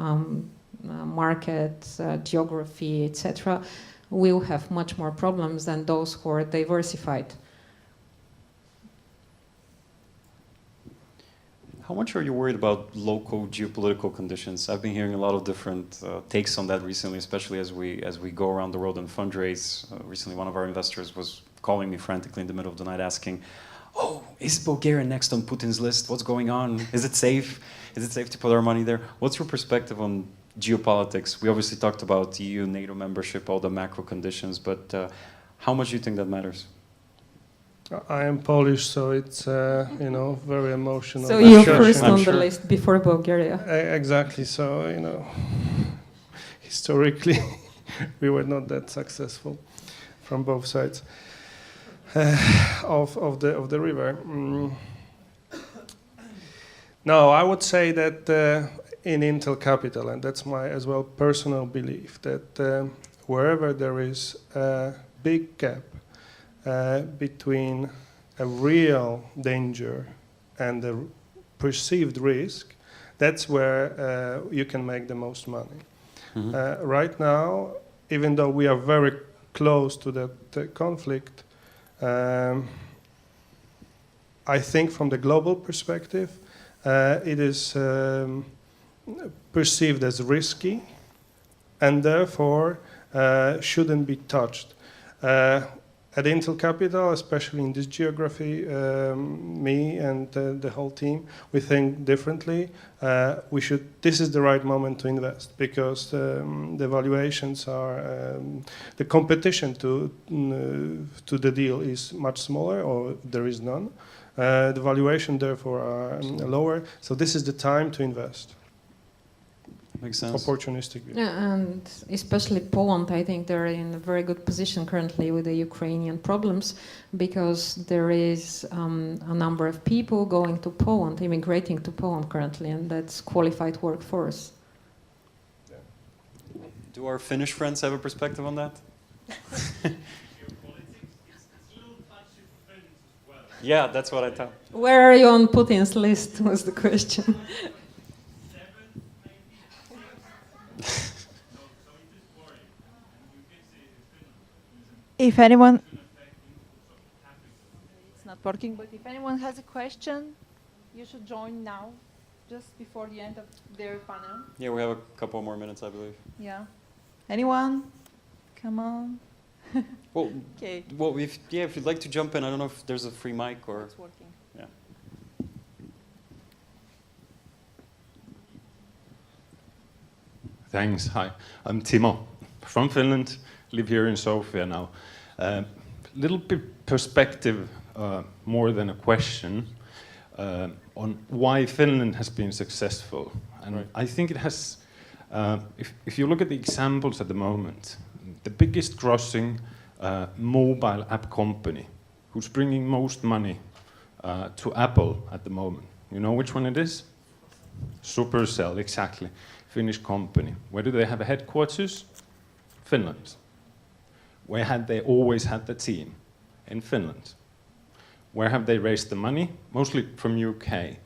U: market, geography, etc., will have much more problems than those who are diversified.
O: How much are you worried about local geopolitical conditions? I've been hearing a lot of different takes on that recently, especially as we go around the world and fundraise. Recently, one of our investors was calling me frantically in the middle of the night asking, "Oh, is Bulgaria next on Putin's list? What's going on? Is it safe? Is it safe to put our money there?" What's your perspective on geopolitics? We obviously talked about EU, NATO membership, all the macro conditions, but how much do you think that matters?
K: I am Polish, so it's very emotional.
U: So you're first on the list before Bulgaria.
K: Exactly. So historically, we were not that successful from both sides of the river. No, I would say that in Intel Capital, and that's my as well personal belief, that wherever there is a big gap between a real danger and the perceived risk, that's where you can make the most money. Mm-hmm. Right now, even though we are very close to that conflict, I think from the global perspective, it is perceived as risky and therefore shouldn't be touched. At Intel Capital, especially in this geography, me and the whole team, we think differently. This is the right moment to invest because the valuations are, the competition to the deal is much smaller or there is none. The valuation therefore are lower. So this is the time to invest.
O: Makes sense.
K: Opportunistic view.
U: Yeah, and especially Poland, I think they're in a very good position currently with the Ukrainian problems because there is a number of people going to Poland, immigrating to Poland currently, and that's qualified workforce.
O: Yeah. Do our Finnish friends have a perspective on that? Yeah, that's what I thought.
U: Where are you on Putin's list was the question.
G: If anyone, it's not working, but if anyone has a question, you should join now, just before the end of their panel.
O: Yeah, we have a couple more minutes, I believe.
G: Yeah. Anyone? Come on.
O: Well,
H: Okay.
O: well, if you'd like to jump in, I don't know if there's a free mic or.
H: It's working.
O: Yeah.
P: Thanks. Hi, I'm Timo from Finland. Live here in Sofia now. Little bit perspective, more than a question, on why Finland has been successful. And
O: Right.
P: I think it has. If you look at the examples at the moment, the biggest grossing mobile app company who's bringing most money to Apple at the moment. You know which one it is? Supercell, exactly. Finnish company. Where do they have a headquarters? Finland. Where had they always had the team? In Finland. Where have they raised the money? Mostly from UK.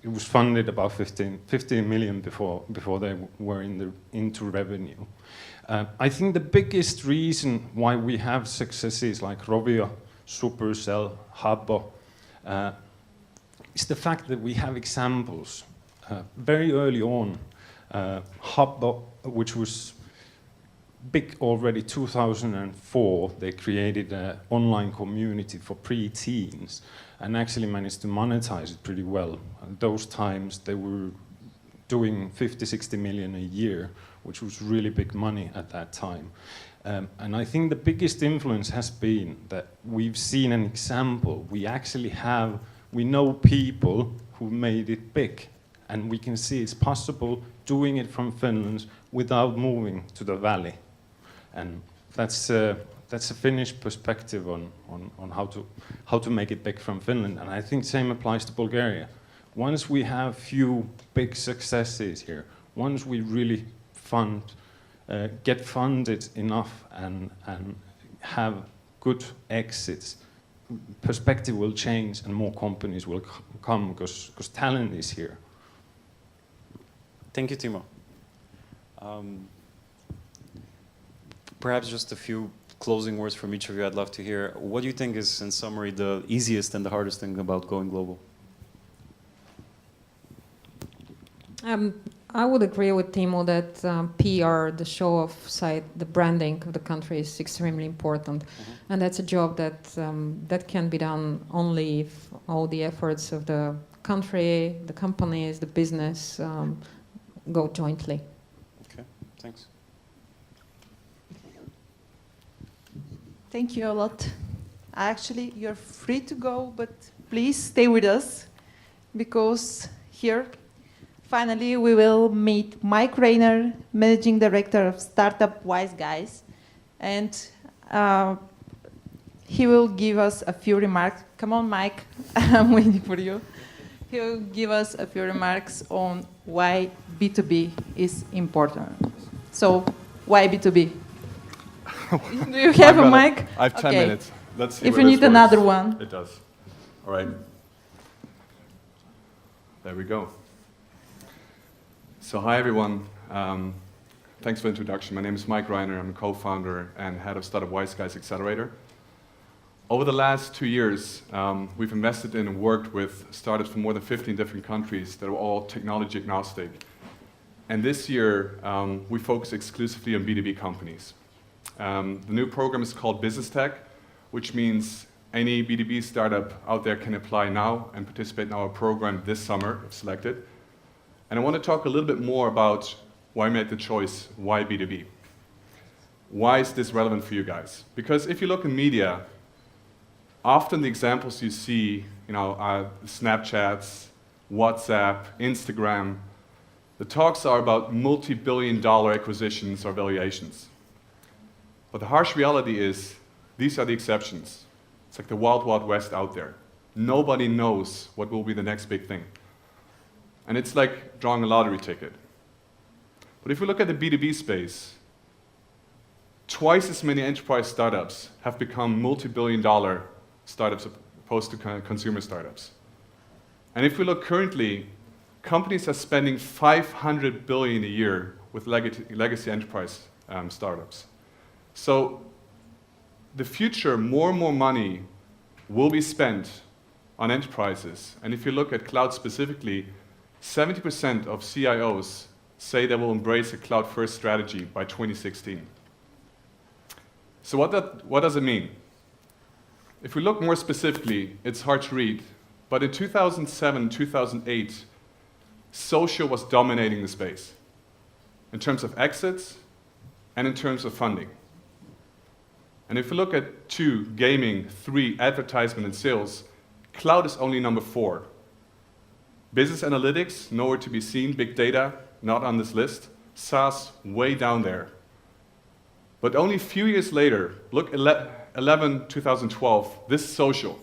P: It was funded about 15 million before they were into revenue. I think the biggest reason why we have successes like Rovio, Supercell, Habbo, is the fact that we have examples. Very early on, Habbo, which was big already 2004, they created an online community for pre-teens and actually managed to monetize it pretty well. At those times, they were doing 50, 60 million a year, which was really big money at that time. And I think the biggest influence has been that we've seen an example. We know people who made it big, and we can see it's possible doing it from Finland without moving to the valley. And that's a Finnish perspective on how to make it big from Finland. And I think same applies to Bulgaria. Once we have few big successes here, once we really get funded enough and have good exits, perspective will change and more companies will come because talent is here.
O: Thank you, Timo. Perhaps just a few closing words from each of you I'd love to hear. What do you think is, in summary, the easiest and the hardest thing about going global?
U: I would agree with Timo that PR, the show-off side, the branding of the country is extremely important. And that's a job that can be done only if all the efforts of the country, the companies, the business go jointly.
O: Okay, thanks.
H: Thank you a lot. Actually, you're free to go, but please stay with us because here, finally, we will meet Mike Rayner, Managing Director of Startup Wise Guys, and he will give us a few remarks. Come on, Mike, I'm waiting for you. He will give us a few remarks on why B2B is important. So, why B2B? Do you have a mic?
A: I have 10 minutes. Let's see
H: if
A: where
H: you
A: this
H: need another
A: works.
H: one.
A: It does. All right. There we go. So hi, everyone. Thanks for the introduction. My name is Mike Reiner. I'm a co-founder and head of Startup Wise Guys Accelerator. Over the last 2 years, we've invested in and worked with startups from more than 15 different countries that are all technology agnostic. And this year, we focus exclusively on B2B companies. The new program is called Business Tech, which means any B2B startup out there can apply now and participate in our program this summer, if selected. And I want to talk a little bit more about why I made the choice, why B2B. Why is this relevant for you guys? Because if you look in media, often the examples you see, Snapchats, WhatsApp, Instagram, the talks are about multi-billion-dollar acquisitions or valuations. But the harsh reality is, these are the exceptions. It's like the wild, wild west out there. Nobody knows what will be the next big thing. And it's like drawing a lottery ticket. But if we look at the B2B space, twice as many enterprise startups have become multi-billion-dollar startups opposed to consumer startups. And if we look currently, companies are spending $500 billion a year with legacy enterprise startups. So the future, more and more money will be spent on enterprises. And if you look at cloud specifically, 70% of CIOs say they will embrace a cloud-first strategy by 2016. So what does it mean? If we look more specifically, it's hard to read, but in 2007, 2008, social was dominating the space in terms of exits and in terms of funding. And if we look at 2, gaming, 3, advertisement and sales, cloud is only number 4. Business analytics, nowhere to be seen. Big data, not on this list. SaaS, way down there. But only a few years later, look, 2012, this social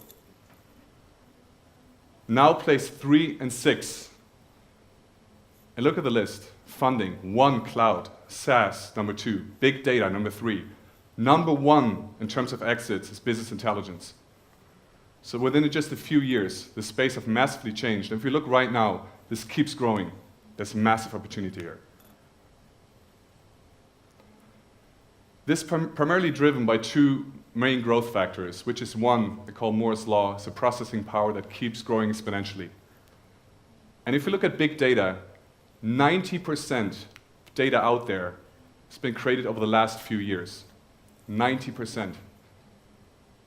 A: now plays 3 and 6. And look at the list. Funding, 1, cloud. SaaS, number 2. Big data, number 3. Number 1 in terms of exits is business intelligence. So within just a few years, the space has massively changed. And if we look right now, this keeps growing. There's massive opportunity here. This is primarily driven by 2 main growth factors, which is 1, they call Moore's Law. It's a processing power that keeps growing exponentially. And if you look at big data, 90% of data out there has been created over the last few years. 90%.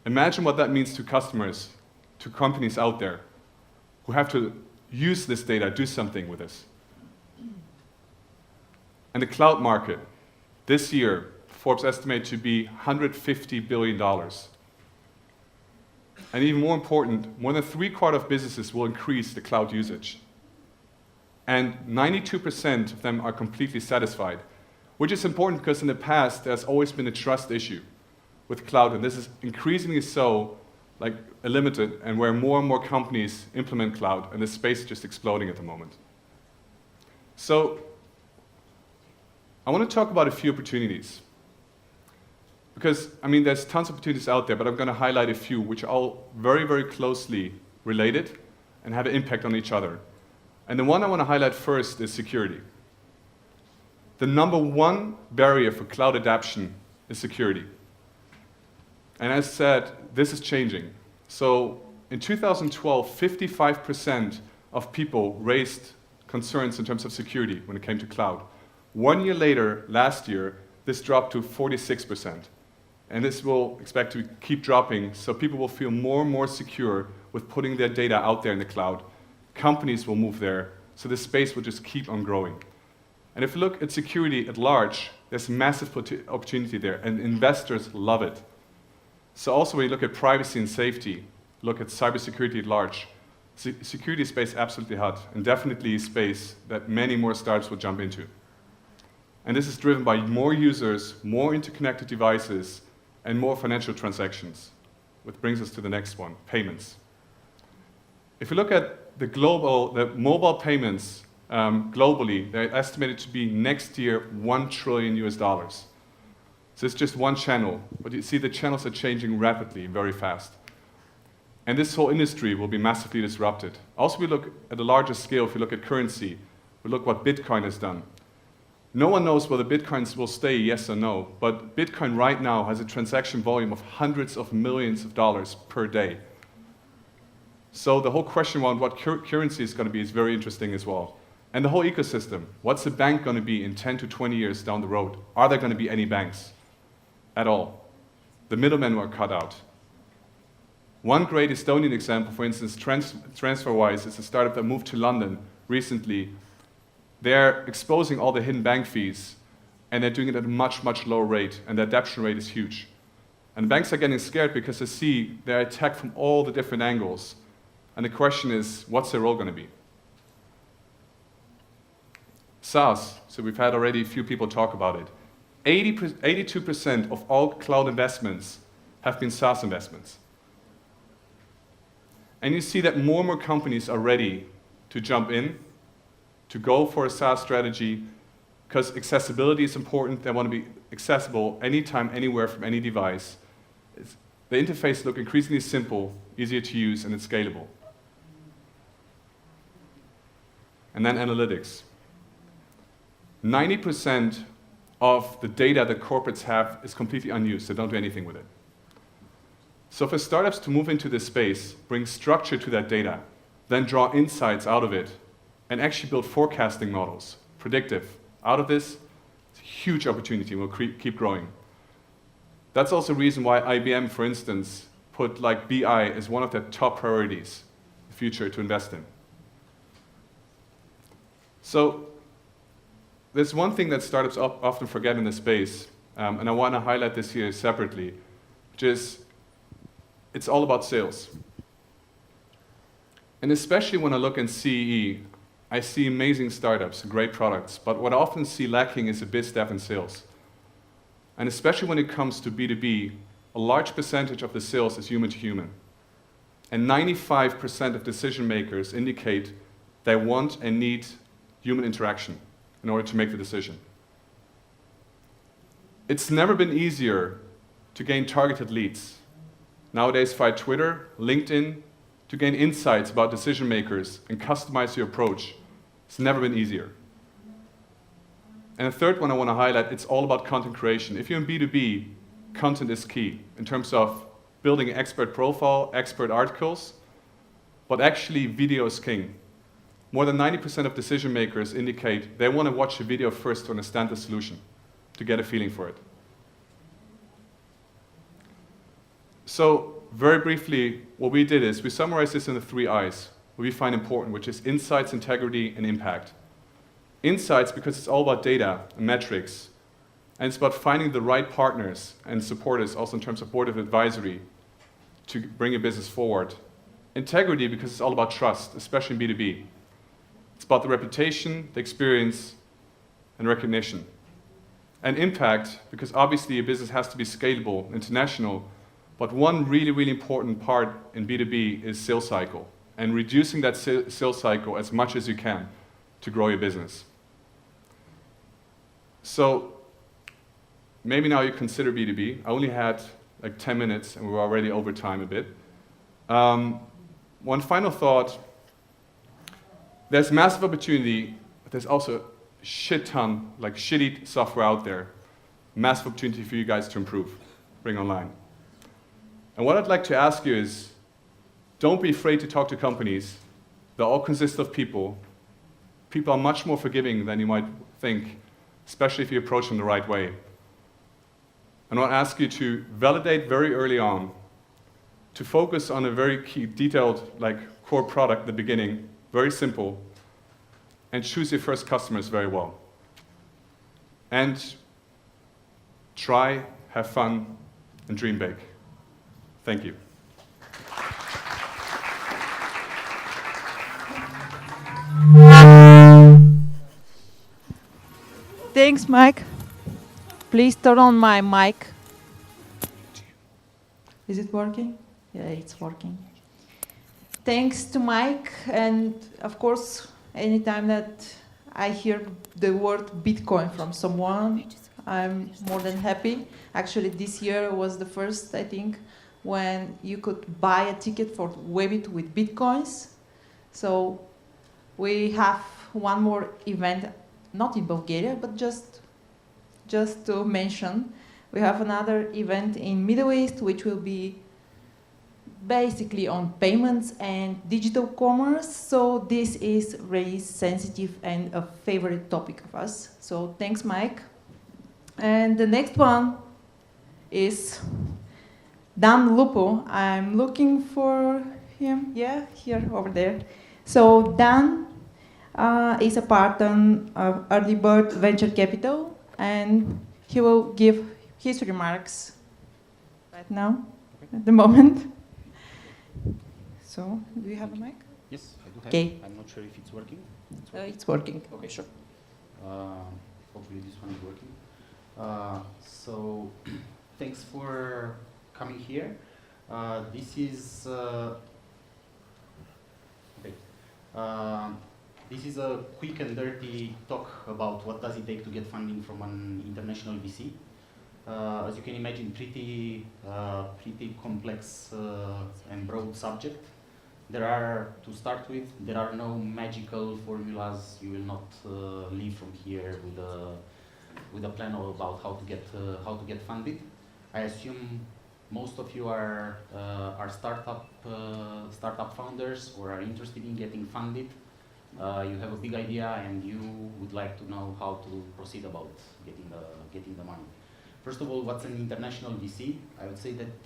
A: Imagine what that means to customers, to companies out there who have to use this data, do something with this. And the cloud market, this year, Forbes estimates to be $150 billion. And even more important, more than 3/4 of businesses will increase the cloud usage. And 92% of them are completely satisfied, which is important because in the past, there's always been a trust issue with cloud, and this is increasingly so, like limited, and where more and more companies implement cloud, and the space is just exploding at the moment. So, I want to talk about a few opportunities. Because, I mean, there's tons of opportunities out there, but I'm going to highlight a few which are all very, very closely related and have an impact on each other. And the one I want to highlight first is security. The number 1 barrier for cloud adoption is security. And as said, this is changing. So in 2012, 55% of people raised concerns in terms of security when it came to cloud. 1 year later, last year, this dropped to 46%. And this will expect to keep dropping, so people will feel more and more secure with putting their data out there in the cloud. Companies will move there, so this space will just keep on growing. And if you look at security at large, there's massive opportunity there, and investors love it. So also when you look at privacy and safety, look at cybersecurity at large, security space absolutely hot, and definitely a space that many more startups will jump into. And this is driven by more users, more interconnected devices, and more financial transactions, which brings us to the next one, payments. If you look at the mobile payments globally, they're estimated to be next year $1 trillion. So it's just one channel, but you see the channels are changing rapidly, very fast. And this whole industry will be massively disrupted. Also, we look at a larger scale, if you look at currency, we look what Bitcoin has done. No one knows whether Bitcoins will stay, yes or no, but Bitcoin right now has a transaction volume of hundreds of millions of dollars per day. So the whole question around what currency is going to be is very interesting as well. And the whole ecosystem, what's the bank going to be in 10 to 20 years down the road? Are there going to be any banks at all? The middlemen were cut out. One great Estonian example, for instance, TransferWise, is a startup that moved to London recently. They're exposing all the hidden bank fees, and they're doing it at a much, much lower rate, and the adoption rate is huge. And banks are getting scared because they see they're attacked from all the different angles. And the question is, what's their role going to be? SaaS, so we've had already a few people talk about it. 82% of all cloud investments have been SaaS investments. And you see that more and more companies are ready to jump in, to go for a SaaS strategy, because accessibility is important. They want to be accessible anytime, anywhere, from any device. The interface looks increasingly simple, easier to use, and it's scalable. And then analytics. 90% of the data that corporates have is completely unused. They don't do anything with it. So for startups to move into this space, bring structure to that data, then draw insights out of it, and actually build forecasting models, predictive. Out of this, it's a huge opportunity, we'll keep growing. That's also a reason why IBM, for instance, put like BI as one of their top priorities in the future to invest in. So there's one thing that startups often forget in this space, and I want to highlight this here separately, which is it's all about sales. And especially when I look in CEE, I see amazing startups, great products, but what I often see lacking is a biz dev and sales. And especially when it comes to B2B, a large percentage of the sales is human to human. And 95% of decision makers indicate they want and need human interaction in order to make the decision. It's never been easier to gain targeted leads. Nowadays, via Twitter, LinkedIn, to gain insights about decision makers and customize your approach, it's never been easier. And the third one I want to highlight, it's all about content creation. If you're in B2B, content is key in terms of building an expert profile, expert articles, but actually video is king. More than 90% of decision makers indicate they want to watch a video first to understand the solution, to get a feeling for it. So very briefly, what we did is we summarized this in the 3 I's, what we find important, which is insights, integrity, and impact. Insights, because it's all about data and metrics, and it's about finding the right partners and supporters, also in terms of board of advisory, to bring a business forward. Integrity, because it's all about trust, especially in B2B. It's about the reputation, the experience, and recognition. And impact, because obviously a business has to be scalable, international, but one really, really important part in B2B is sales cycle, and reducing that sales cycle as much as you can to grow your business. So maybe now you consider B2B. I only had like 10 minutes and we were already over time a bit. One final thought, there's massive opportunity, but there's also a shit ton, like shitty software out there. Massive opportunity for you guys to improve, bring online. And what I'd like to ask you is, don't be afraid to talk to companies. They all consist of people. People are much more forgiving than you might think, especially if you approach them the right way. And I want to ask you to validate very early on, to focus on a very key, detailed, like core product at the beginning, very simple, and choose your first customers very well. And try, have fun, and dream big. Thank you.
H: Thanks, Mike. Please turn on my mic. Is it working? Yeah, it's working. Thanks to Mike, and of course, anytime that I hear the word Bitcoin from someone, I'm more than happy. Actually, this year was the first, I think, when you could buy a ticket for Webit with Bitcoins. So we have one more event, not in Bulgaria, but just to mention, we have another event in Middle East, which will be basically on payments and digital commerce. So this is very sensitive and a favorite topic of us. So thanks, Mike. And the next one is Dan Lupo. I'm looking for him. Yeah, here, over there. So Dan is a partner of Early Bird Venture Capital, and he will give his remarks right now, at the moment. So, do you have a mic?
B: Yes, I do have.
H: Okay.
B: I'm not sure if it's working.
H: It's working.
B: Okay, sure. Hopefully this one is working. So, thanks for coming here. This is this is a quick and dirty talk about what does it take to get funding from an international VC. As you can imagine, pretty complex and broad subject. There are, to start with, there are no magical formulas. You will not leave from here with a plan about how to get funded. I assume most of you are startup founders or are interested in getting funded. You have a big idea and you would like to know how to proceed about getting the money. First of all, what's an international VC? I would say that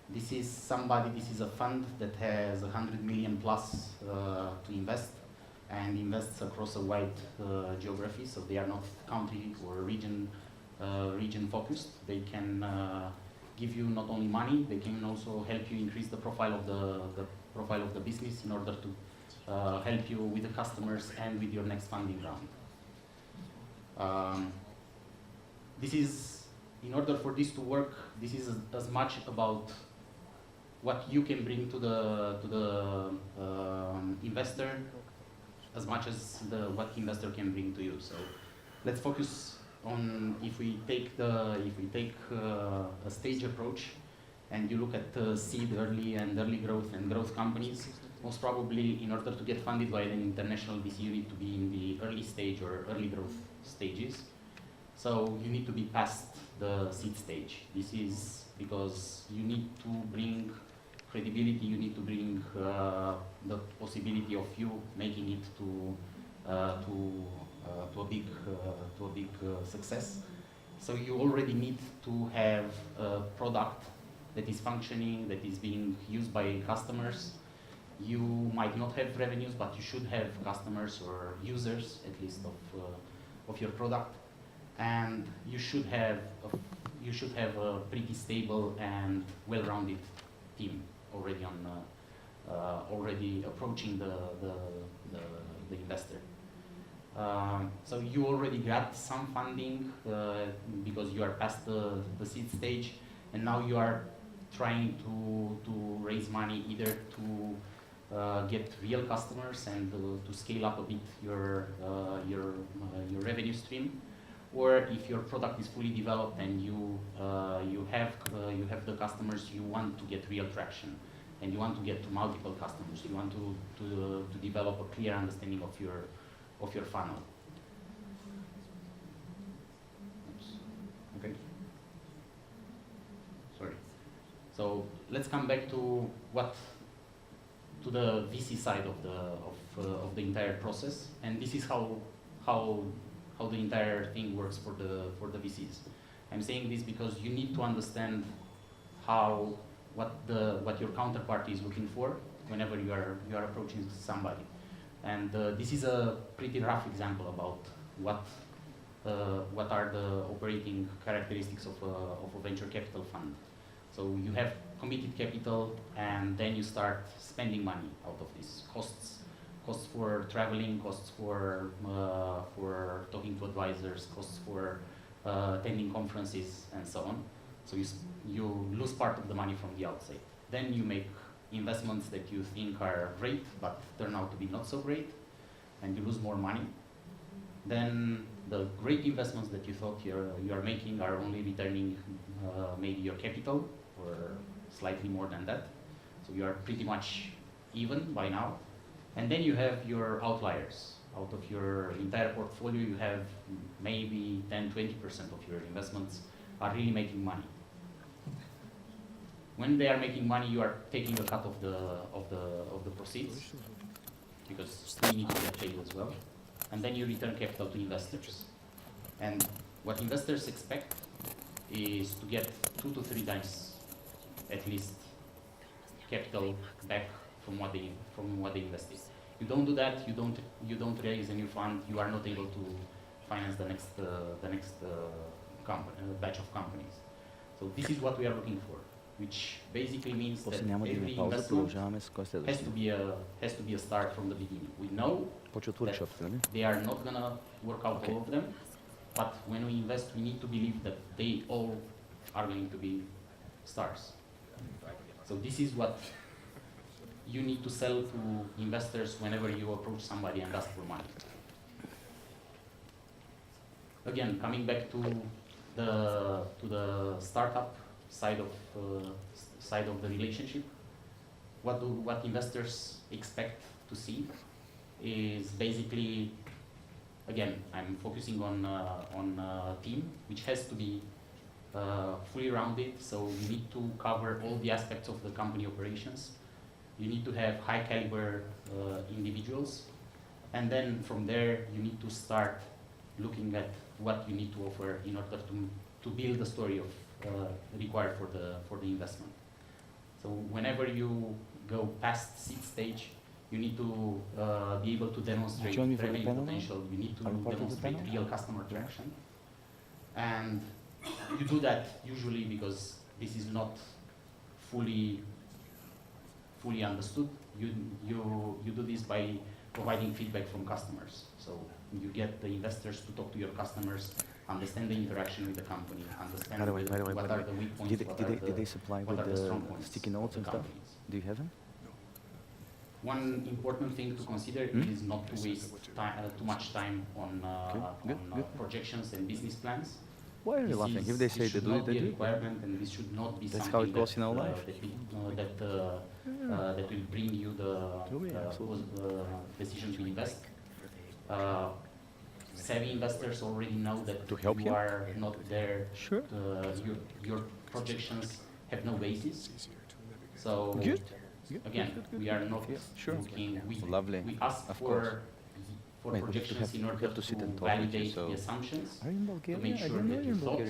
B: this is a fund that has 100 million plus to invest and invests across a wide geography, so they are not country or region focused. They can give you not only money, they can also help you increase the profile of the business in order to help you with the customers and with your next funding round. This is, in order for this to work, this is as much about what you can bring to the investor as much as what investor can bring to you. So let's focus on, if we take a stage approach and you look at seed, early growth and growth companies, most probably in order to get funded by an international VC, you need to be in the early stage or early growth stages. So you need to be past the seed stage. This is because you need to bring credibility, you need to bring the possibility of you making it to a big success. So you already need to have a product that is functioning, that is being used by customers. You might not have revenues, but you should have customers or users, at least, of your product. And you should have a pretty stable and well-rounded team already already approaching the investor. So you already got some funding because you are past the seed stage, and now you are trying to raise money either to get real customers and to scale up a bit your revenue stream, or if your product is fully developed and you have the customers, you want to get real traction and you want to get to multiple customers. You want to develop a clear understanding of your funnel. Oops. Okay. Sorry. So let's come back to the VC side of the entire process, and this is how the entire thing works for the VCs. I'm saying this because you need to understand what your counterparty is looking for whenever you are approaching somebody. And this is a pretty rough example about what are the operating characteristics of a venture capital fund. So you have committed capital, and then you start spending money out of this. Costs for traveling, costs for talking to advisors, costs for attending conferences, and so on. So you lose part of the money from the outside. Then you make investments that you think are great, but turn out to be not so great, and you lose more money. Then the great investments that you thought you are making are only returning maybe your capital, or slightly more than that. So you are pretty much even by now. And then you have your outliers. Out of your entire portfolio, you have maybe 10-20% of your investments are really making money. When they are making money, you are taking a cut of the proceeds, because you need to get paid as well. And then you return capital to investors. And what investors expect is to get 2 to 3 times, at least, capital back from what they invested. You don't do that, you don't raise a new fund, you are not able to finance the next batch of companies. So this is what we are looking for, which basically means that every investment has to be a start from the beginning. We know that they are not gonna work out, all of them, but when we invest, we need to believe that they all are going to be stars. So this is what you need to sell to investors whenever you approach somebody and ask for money. Again, coming back to the startup side of the relationship, what investors expect to see is basically, again, I'm focusing on a team which has to be fully rounded. So you need to cover all the aspects of the company operations. You need to have high caliber individuals, and then from there you need to start looking at what you need to offer in order to build the story of required for the investment. So whenever you go past seed stage, you need to be able to demonstrate
L: Join me for the
B: revenue
L: panel now?
B: potential. You need to
L: Are you part of the
B: demonstrate
L: panel?
B: real customer traction, and you do that usually because this is not fully understood. You do this by providing feedback from customers. So you get the investors to talk to your customers, understand the interaction with the company, understand what are the weak points,
L: Did they supply
B: what
L: with
B: are the strong points
L: sticky notes
B: of
L: and
B: the
L: stuff?
B: companies.
L: Do you have them?
B: One important thing to consider is not to waste too much time on, projections and business plans.
L: Why are you laughing? If they say they do it, they do it.
B: Requirement, and this should not be
L: That's
B: something
L: how it goes in our life.
B: that will bring you the decision to invest. Savvy investors already know that you are not there.
L: Sure.
B: Your projections have no basis. So again, we are not looking. We ask for projections in order to validate the assumptions, to make sure that you thought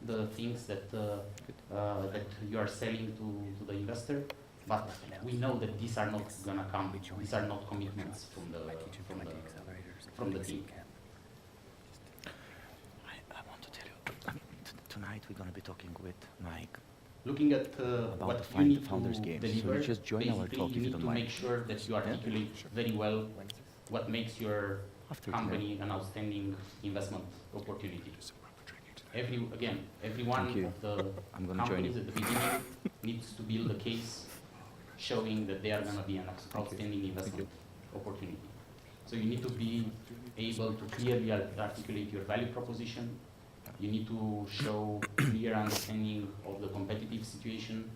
B: the things that that you are selling to the investor. But we know that these are not gonna come. These are not commitments from the team.
L: I want to tell you, tonight we're going to be talking with Mike.
B: Looking at
L: about
B: what
L: the
B: you need
L: founders
B: to
L: games.
B: deliver,
L: So you just join our
B: basically
L: talk if
B: you
L: you
B: need
L: don't
B: to
L: mind.
B: make sure that you articulate very well what makes your company an outstanding investment opportunity. Every one
L: Thank you.
B: of the
L: I'm gonna join
B: companies
L: you.
B: at the beginning needs to build a case showing that they are going to be an outstanding investment opportunity. So you need to be able to clearly articulate your value proposition. You need to show clear understanding of the competitive situation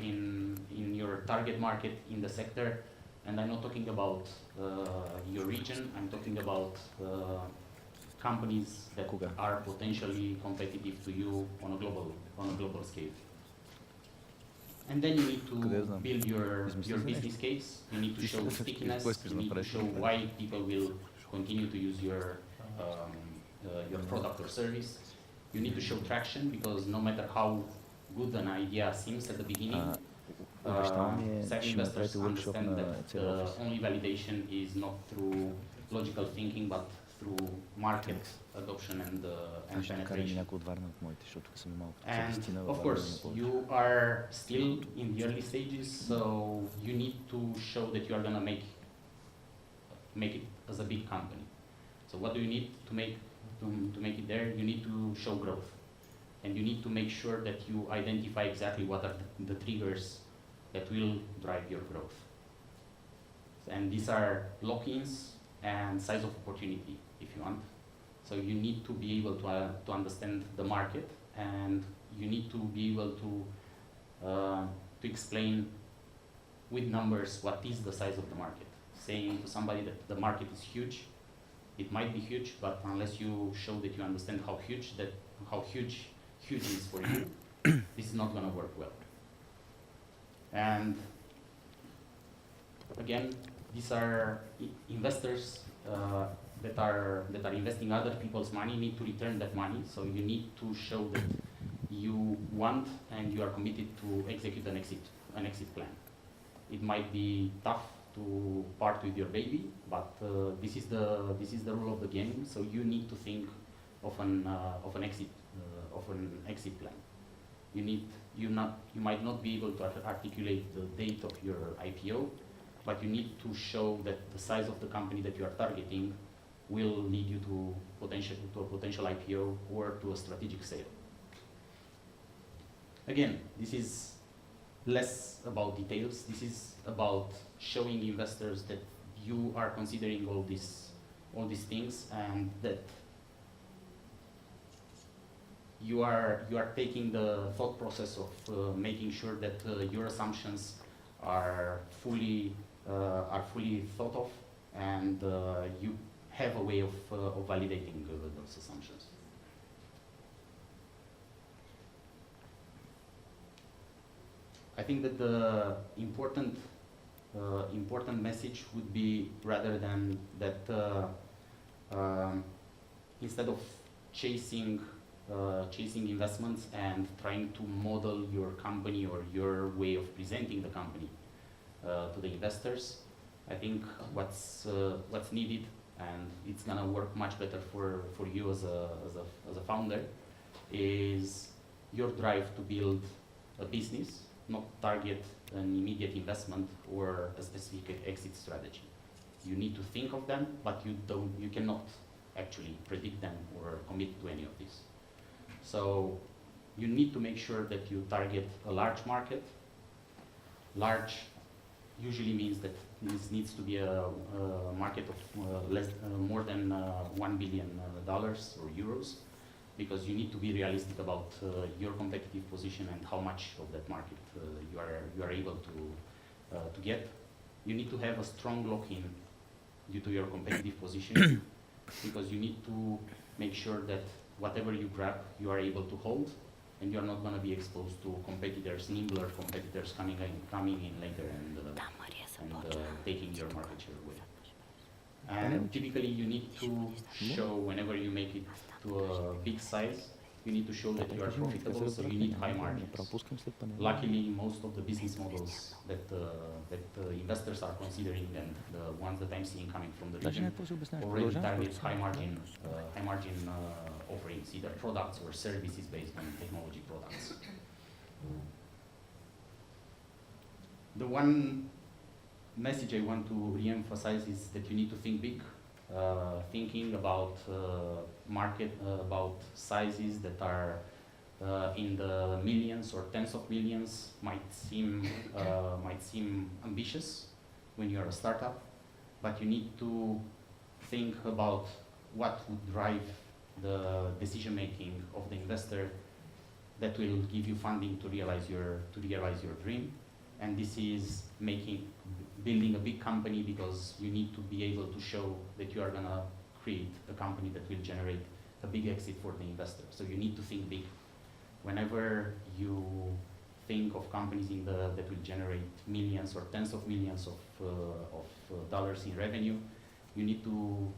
B: in your target market in the sector. And I'm not talking about your region, I'm talking about companies that are potentially competitive to you on a global scale. And then you need to build your business case. You need to show stickiness. You need to show why people will continue to use your product or service. You need to show traction, because no matter how good an idea seems at the beginning, savvy investors understand that the only validation is not through logical thinking, but through market adoption and penetration. And of course, you are still in the early stages, so you need to show that you are going to make it as a big company. So what do you need to make it there? You need to show growth, and you need to make sure that you identify exactly what are the triggers that will drive your growth. And these are lock-ins and size of opportunity, if you want. So you need to be able to understand the market, and you need to be able to explain with numbers what is the size of the market. Saying to somebody that the market is huge, it might be huge, but unless you show that you understand how huge is for you, this is not going to work well. And again, these are investors that are investing other people's money, need to return that money. So you need to show that you want and you are committed to execute an exit plan. It might be tough to part with your baby, but this is the rule of the game. So you need to think of an exit plan. You might not be able to articulate the date of your IPO, but you need to show that the size of the company that you are targeting will lead you to a potential IPO or to a strategic sale. Again, this is less about details. This is about showing investors that you are considering all these things, and that you are taking the thought process of making sure that your assumptions are fully thought of, and you have a way of validating those assumptions. I think that the important message would be, rather than that instead of chasing chasing investments and trying to model your company or your way of presenting the company to the investors, I think what's needed, and it's gonna work much better for you as a founder, is your drive to build a business, not target an immediate investment or a specific exit strategy. You need to think of them, but you cannot actually predict them or commit to any of this. So you need to make sure that you target a large market. Large usually means that this needs to be a market of more than $1 billion or euros, because you need to be realistic about your competitive position and how much of that market you are able to get. You need to have a strong lock-in due to your competitive position, because you need to make sure that whatever you grab, you are able to hold, and you're not going to be exposed to competitors, nimbler competitors coming in later and taking your market share away. And typically you need to show, whenever you make it to a big size, you need to show that you are profitable, so you need high margins. Luckily, most of the business models that investors are considering, and the ones that I'm seeing coming from the region, already target high margin offerings, either products or services based on technology products. The one message I want to re-emphasize is that you need to think big. Thinking about about sizes that are in the millions or tens of millions might seem ambitious when you are a startup, but you need to think about what would drive the decision making of the investor that will give you funding to realize your dream. And this is building a big company, because you need to be able to show that you are going to create a company that will generate a big exit for the investor. So you need to think big. Whenever you think of companies that will generate millions or tens of millions of dollars in revenue, you need to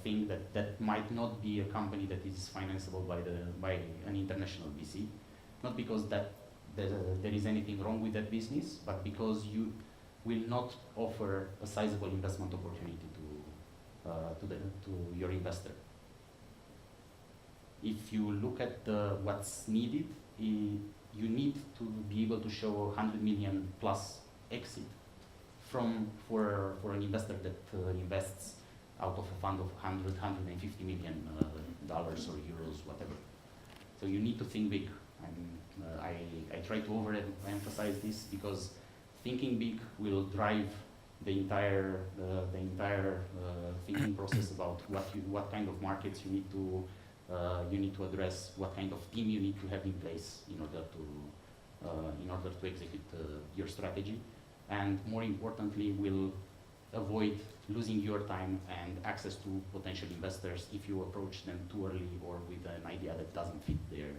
B: think that might not be a company that is financeable by an international VC. Not because there is anything wrong with that business, but because you will not offer a sizable investment opportunity to your investor. If you look at what's needed, you need to be able to show 100 million plus exit for an investor that invests out of a fund of 150 million dollars or euros, whatever. So you need to think big. I try to overemphasize this, because thinking big will drive the entire thinking process about what kind of markets you need to address, what kind of team you need to have in place in order to execute your strategy, and more importantly, will avoid losing your time and access to potential investors if you approach them too early or with an idea that doesn't fit their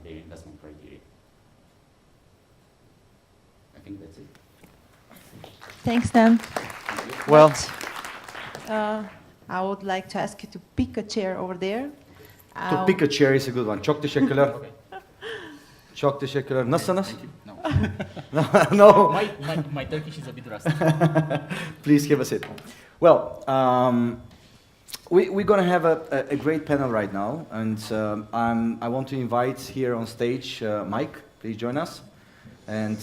B: investment criteria. I think that's it.
H: Thanks, Dan.
Q: Well,
H: I would like to ask you to pick a chair over there.
Q: To pick a chair is a good one. Çok teşekkürler. Çok teşekkürler. Nasılsınız? No.
B: My Turkish is a bit rusty.
Q: Please give us it. Well, we're going to have a great panel right now, and I want to invite here on stage Mike. Please join us. And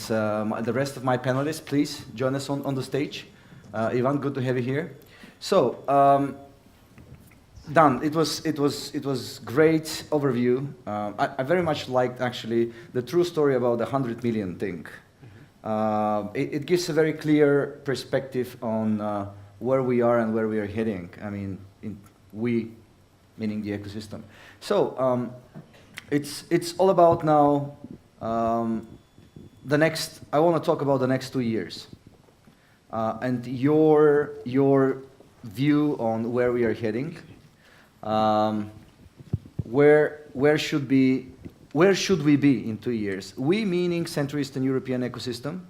Q: the rest of my panelists, please join us on the stage. Ivan, good to have you here. So, Dan, it was great overview. I very much liked actually the true story about the 100 million thing. It gives a very clear perspective on where we are and where we are heading. I mean, we, meaning the ecosystem. So it's all about now. I want to talk about the next 2 years, and your view on where we are heading. Where should we be in 2 years? We, meaning Central Eastern European ecosystem.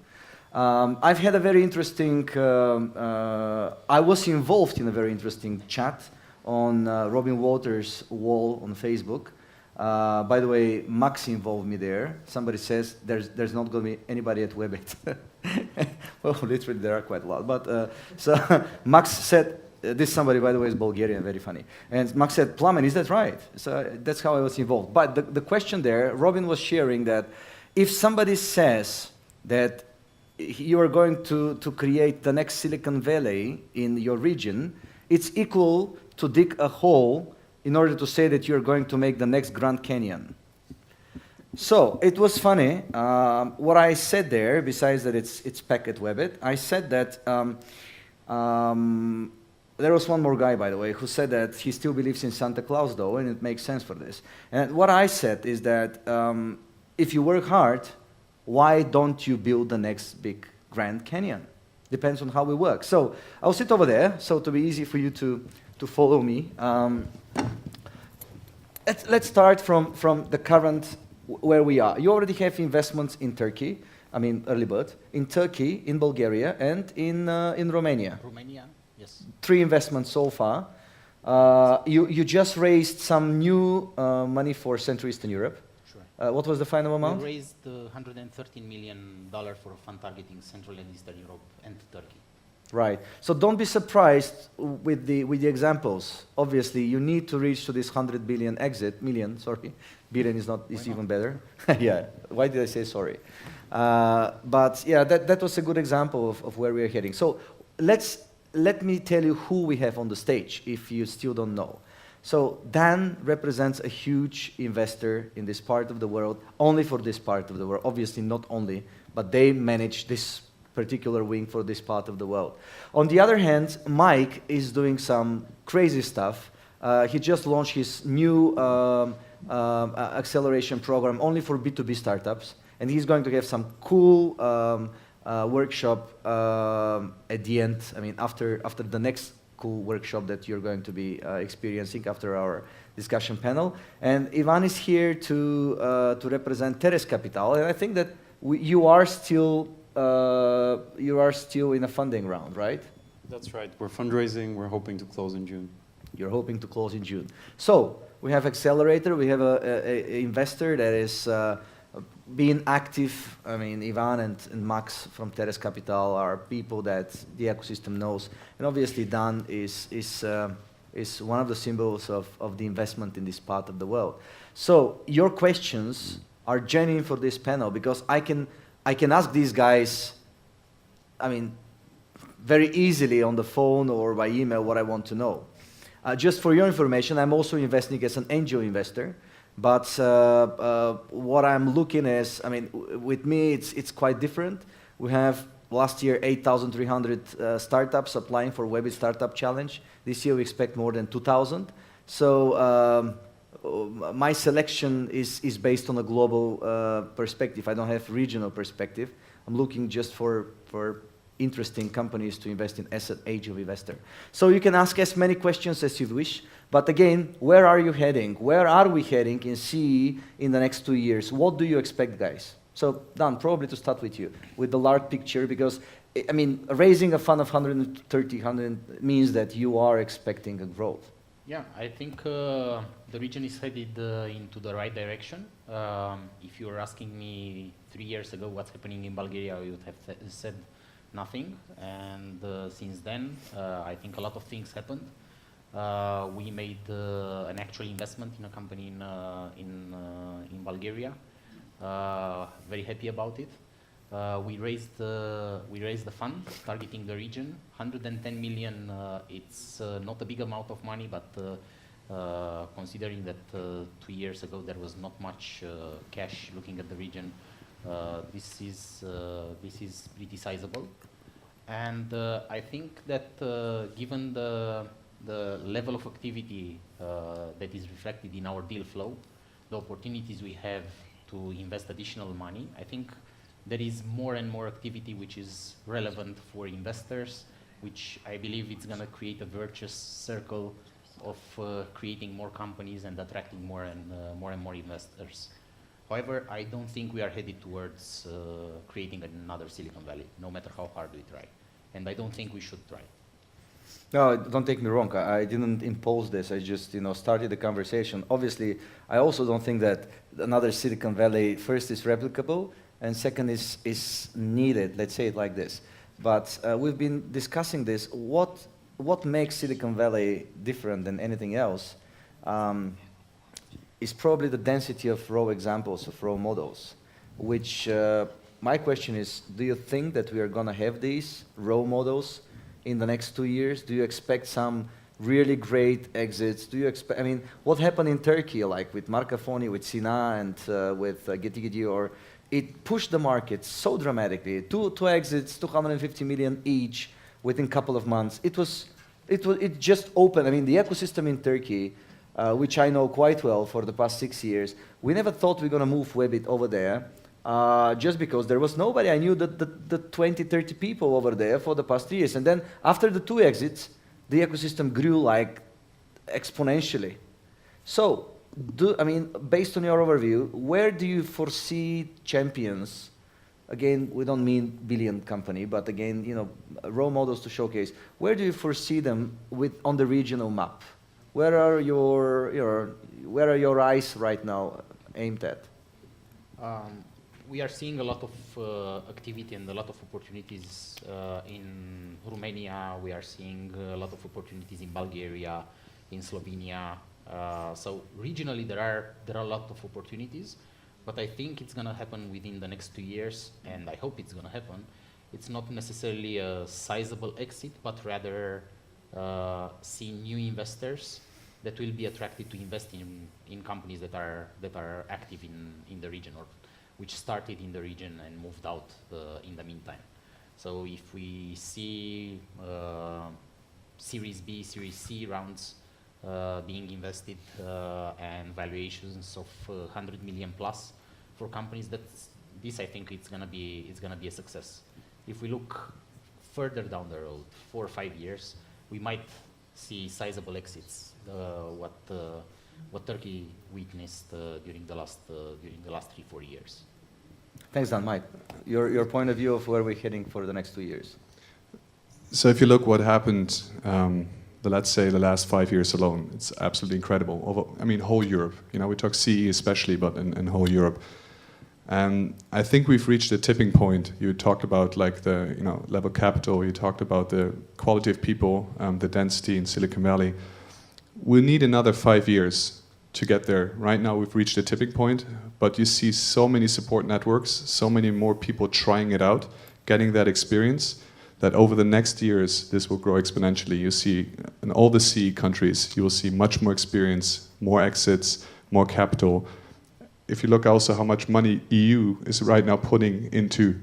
Q: I've had a very interesting. I was involved in a very interesting chat on Robin Walters' wall on Facebook. By the way, Max involved me there. Somebody says there's not going to be anybody at Webit. Well, literally there are quite a lot. But so Max said, this somebody, by the way, is Bulgarian, very funny. And Max said, Plamen, is that right? So that's how I was involved. But the question there, Robin was sharing that if somebody says that you are going to create the next Silicon Valley in your region, it's equal to dig a hole in order to say that you're going to make the next Grand Canyon. So it was funny. What I said there, besides that it's packed at Webit, I said that there was one more guy, by the way, who said that he still believes in Santa Claus, though, and it makes sense for this. And what I said is that if you work hard, why don't you build the next big Grand Canyon? Depends on how we work. So I'll sit over there, so to be easy for you to follow me. Let's start from the current, where we are. You already have investments in Turkey, I mean early bird, in Turkey, in Bulgaria, and in Romania.
B: Romania, yes.
Q: 3 investments so far. You just raised some new money for Central Eastern Europe.
B: Sure.
Q: What was the final amount?
B: We raised $113 million for a fund targeting Central and Eastern Europe and Turkey.
Q: Right. So don't be surprised with the examples. Obviously, you need to reach to this 100 billion million. Sorry, billion is even better. Yeah. Why did I say sorry? But yeah, that was a good example of where we are heading. So let me tell you who we have on the stage, if you still don't know. So Dan represents a huge investor in this part of the world, only for this part of the world. Obviously, not only, but they manage this particular wing for this part of the world. On the other hand, Mike is doing some crazy stuff. He just launched his new acceleration program only for B2B startups, and he's going to have some cool workshop at the end. I mean, after the next cool workshop that you're going to be experiencing after our discussion panel. And Ivan is here to represent Teres Capital, and I think that you are still in a funding round, right?
O: That's right. We're fundraising. We're hoping to close in June.
Q: You're hoping to close in June. So we have accelerator. We have a investor that is being active. I mean, Ivan and Max from Teres Capital are people that the ecosystem knows, and obviously Dan is one of the symbols of the investment in this part of the world. So your questions are genuine for this panel, because I can ask these guys, I mean, very easily on the phone or by email what I want to know. Just for your information, I'm also investing as an angel investor, but what I'm looking is, I mean, with me it's quite different. We have last year 8,300 startups applying for Webit Startup Challenge. This year we expect more than 2,000. So my selection is based on a global perspective. I don't have regional perspective. I'm looking just for interesting companies to invest in as an angel investor. So you can ask as many questions as you wish, but again, where are you heading? Where are we heading in CEE in the next 2 years? What do you expect, guys? So Dan, probably to start with you, with the large picture, because I mean, raising a fund of 100 means that you are expecting a growth.
B: Yeah, I think the region is headed into the right direction. If you were asking me 3 years ago what's happening in Bulgaria, I would have said nothing. And since then, I think a lot of things happened. We made an actual investment in a company in Bulgaria. Very happy about it. We raised the fund targeting the region, 110 million. It's not a big amount of money, but considering that 2 years ago there was not much cash looking at the region, this is pretty sizable. And I think that given the level of activity that is reflected in our deal flow, the opportunities we have to invest additional money, I think there is more and more activity which is relevant for investors, which I believe it's going to create a virtuous circle of creating more companies and attracting more and more investors. However, I don't think we are headed towards creating another Silicon Valley, no matter how hard we try. And I don't think we should try.
S: No, don't take me wrong. I didn't impose this. I just, started the conversation. Obviously, I also don't think that another Silicon Valley, first, is replicable, and second, is needed. Let's say it like this. But we've been discussing this. What makes Silicon Valley different than anything else is probably the density of raw examples, of raw models, which my question is, do you think that we are going to have these raw models in the next 2 years? Do you expect some really great exits? Do you expect, what happened in Turkey, like with Marcafoni, with Sina, and with Geti, or it pushed the market so dramatically. Two exits, 250 million each within a couple of months. It just opened. The ecosystem in Turkey, which I know quite well for the past 6 years, we never thought we were going to move Webit over there. Just because there was nobody. I knew the 20, 30 people over there for the past years. And then after the 2 exits, the ecosystem grew like exponentially. So, based on your overview, where do you foresee champions? Again, we don't mean billion company, but again, role models to showcase. Where do you foresee them on the regional map? Where are your eyes right now aimed at?
B: We are seeing a lot of activity and a lot of opportunities in Romania. We are seeing a lot of opportunities in Bulgaria, in Slovenia. So regionally, there are a lot of opportunities, but I think it's going to happen within the next 2 years, and I hope it's going to happen. It's not necessarily a sizable exit, but rather see new investors that will be attracted to invest in companies that are active in the region, or which started in the region and moved out in the meantime. So if we see Series B, Series C rounds being invested and valuations of 100 million plus for companies, this I think it's gonna be a success. If we look further down the road, 4 or 5 years, we might see sizable exits. What Turkey witnessed during the last 3-4 years.
S: Thanks, Dan. Mike, your point of view of where we're heading for the next 2 years.
A: So if you look what happened, let's say the last 5 years alone, it's absolutely incredible. Whole Europe. We talk CEE especially, but in whole Europe. And I think we've reached a tipping point. You talked about like the level capital. You talked about the quality of people, the density in Silicon Valley. We'll need another 5 years to get there. Right now we've reached a tipping point, but you see so many support networks, so many more people trying it out, getting that experience, that over the next years this will grow exponentially. You see in all the CEE countries, you will see much more experience, more exits, more capital. If you look also how much money EU is right now putting into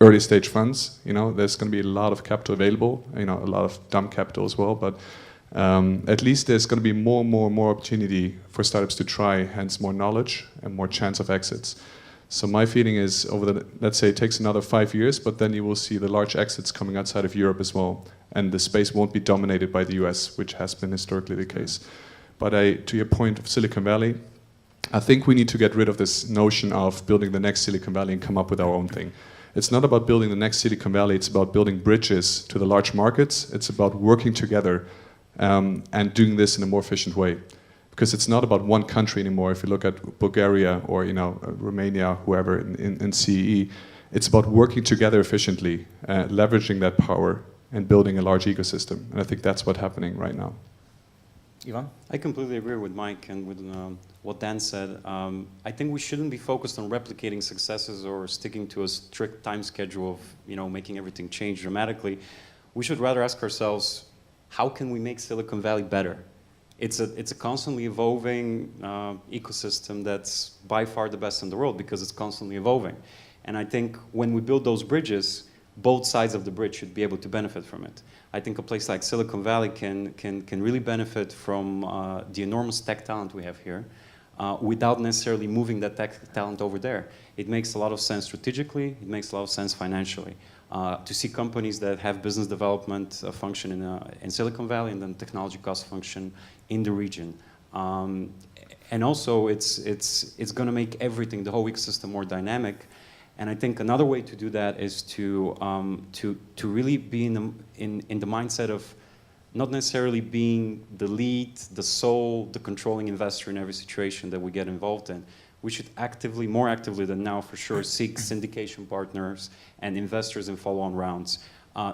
A: early stage funds, there's going to be a lot of capital available, a lot of dumb capital as well, but at least there's going to be more opportunity for startups to try, hence more knowledge and more chance of exits. So my feeling is let's say it takes another 5 years, but then you will see the large exits coming outside of Europe as well. And the space won't be dominated by the US, which has been historically the case. But to your point of Silicon Valley, I think we need to get rid of this notion of building the next Silicon Valley and come up with our own thing. It's not about building the next Silicon Valley, it's about building bridges to the large markets. It's about working together and doing this in a more efficient way. Because it's not about one country anymore. If you look at Bulgaria or Romania, whoever in CEE, it's about working together efficiently, leveraging that power and building a large ecosystem. And I think that's what's happening right now.
S: Ivan?
O: I completely agree with Mike and with what Dan said. I think we shouldn't be focused on replicating successes or sticking to a strict time schedule of making everything change dramatically. We should rather ask ourselves, how can we make Silicon Valley better? It's a constantly evolving ecosystem that's by far the best in the world because it's constantly evolving. And I think when we build those bridges, both sides of the bridge should be able to benefit from it. I think a place like Silicon Valley can really benefit from the enormous tech talent we have here without necessarily moving that tech talent over there. It makes a lot of sense strategically, it makes a lot of sense financially. To see companies that have business development function in Silicon Valley and then technology cost function in the region. And also it's going to make everything, the whole ecosystem, more dynamic. And I think another way to do that is to really be in the mindset of not necessarily being the lead, the sole, the controlling investor in every situation that we get involved in. We should actively, more actively than now for sure, seek syndication partners and investors in follow-on rounds.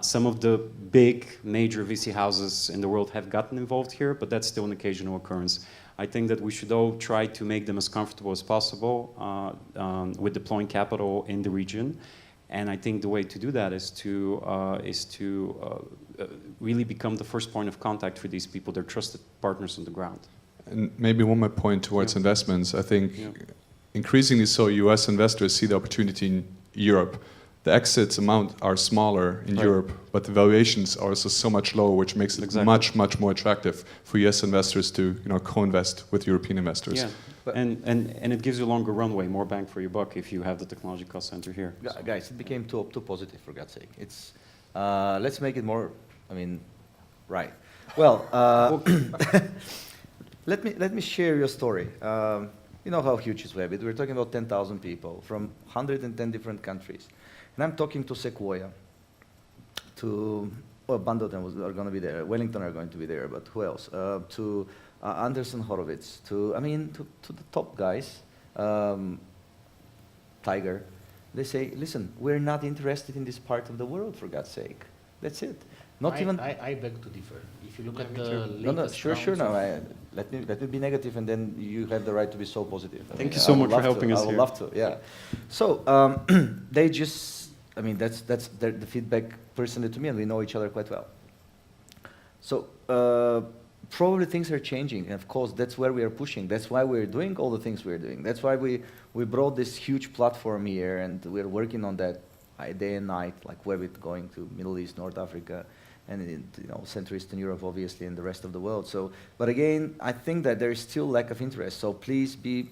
O: Some of the big major VC houses in the world have gotten involved here, but that's still an occasional occurrence. I think that we should all try to make them as comfortable as possible with deploying capital in the region. And I think the way to do that is to really become the first point of contact for these people. They're trusted partners on the ground.
A: And maybe one more point towards investments. I think increasingly so US investors see the opportunity in Europe. The exits amount are smaller in Europe, but the valuations are also so much lower, which makes it much, much more attractive for US investors to co-invest with European investors.
O: Yeah, and it gives you a longer runway, more bang for your buck if you have the technology cost center here.
S: Guys, it became too positive, for God's sake. It's, let's make it more, right. Well, let me share your story. You know how huge is Webit. We're talking about 10,000 people from 110 different countries. And I'm talking to Sequoia, to, Bandoten are going to be there, Wellington are going to be there, but who else? To Anderson Horowitz, to the top guys, Tiger. They say, listen, we're not interested in this part of the world, for God's sake. That's it.
B: I beg to differ. If you look at the latest
S: sure. No, let me be negative, and then you have the right to be so positive.
O: Thank you so much for helping us here.
S: I would love to. Yeah. So they just. That's the feedback personally to me, and we know each other quite well. So probably things are changing, and of course that's where we are pushing. That's why we're doing all the things we're doing. That's why we brought this huge platform here, and we're working on that day and night, like Webit going to Middle East, North Africa, and Central Eastern Europe, obviously, and the rest of the world. So, but again, I think that there is still lack of interest. So please be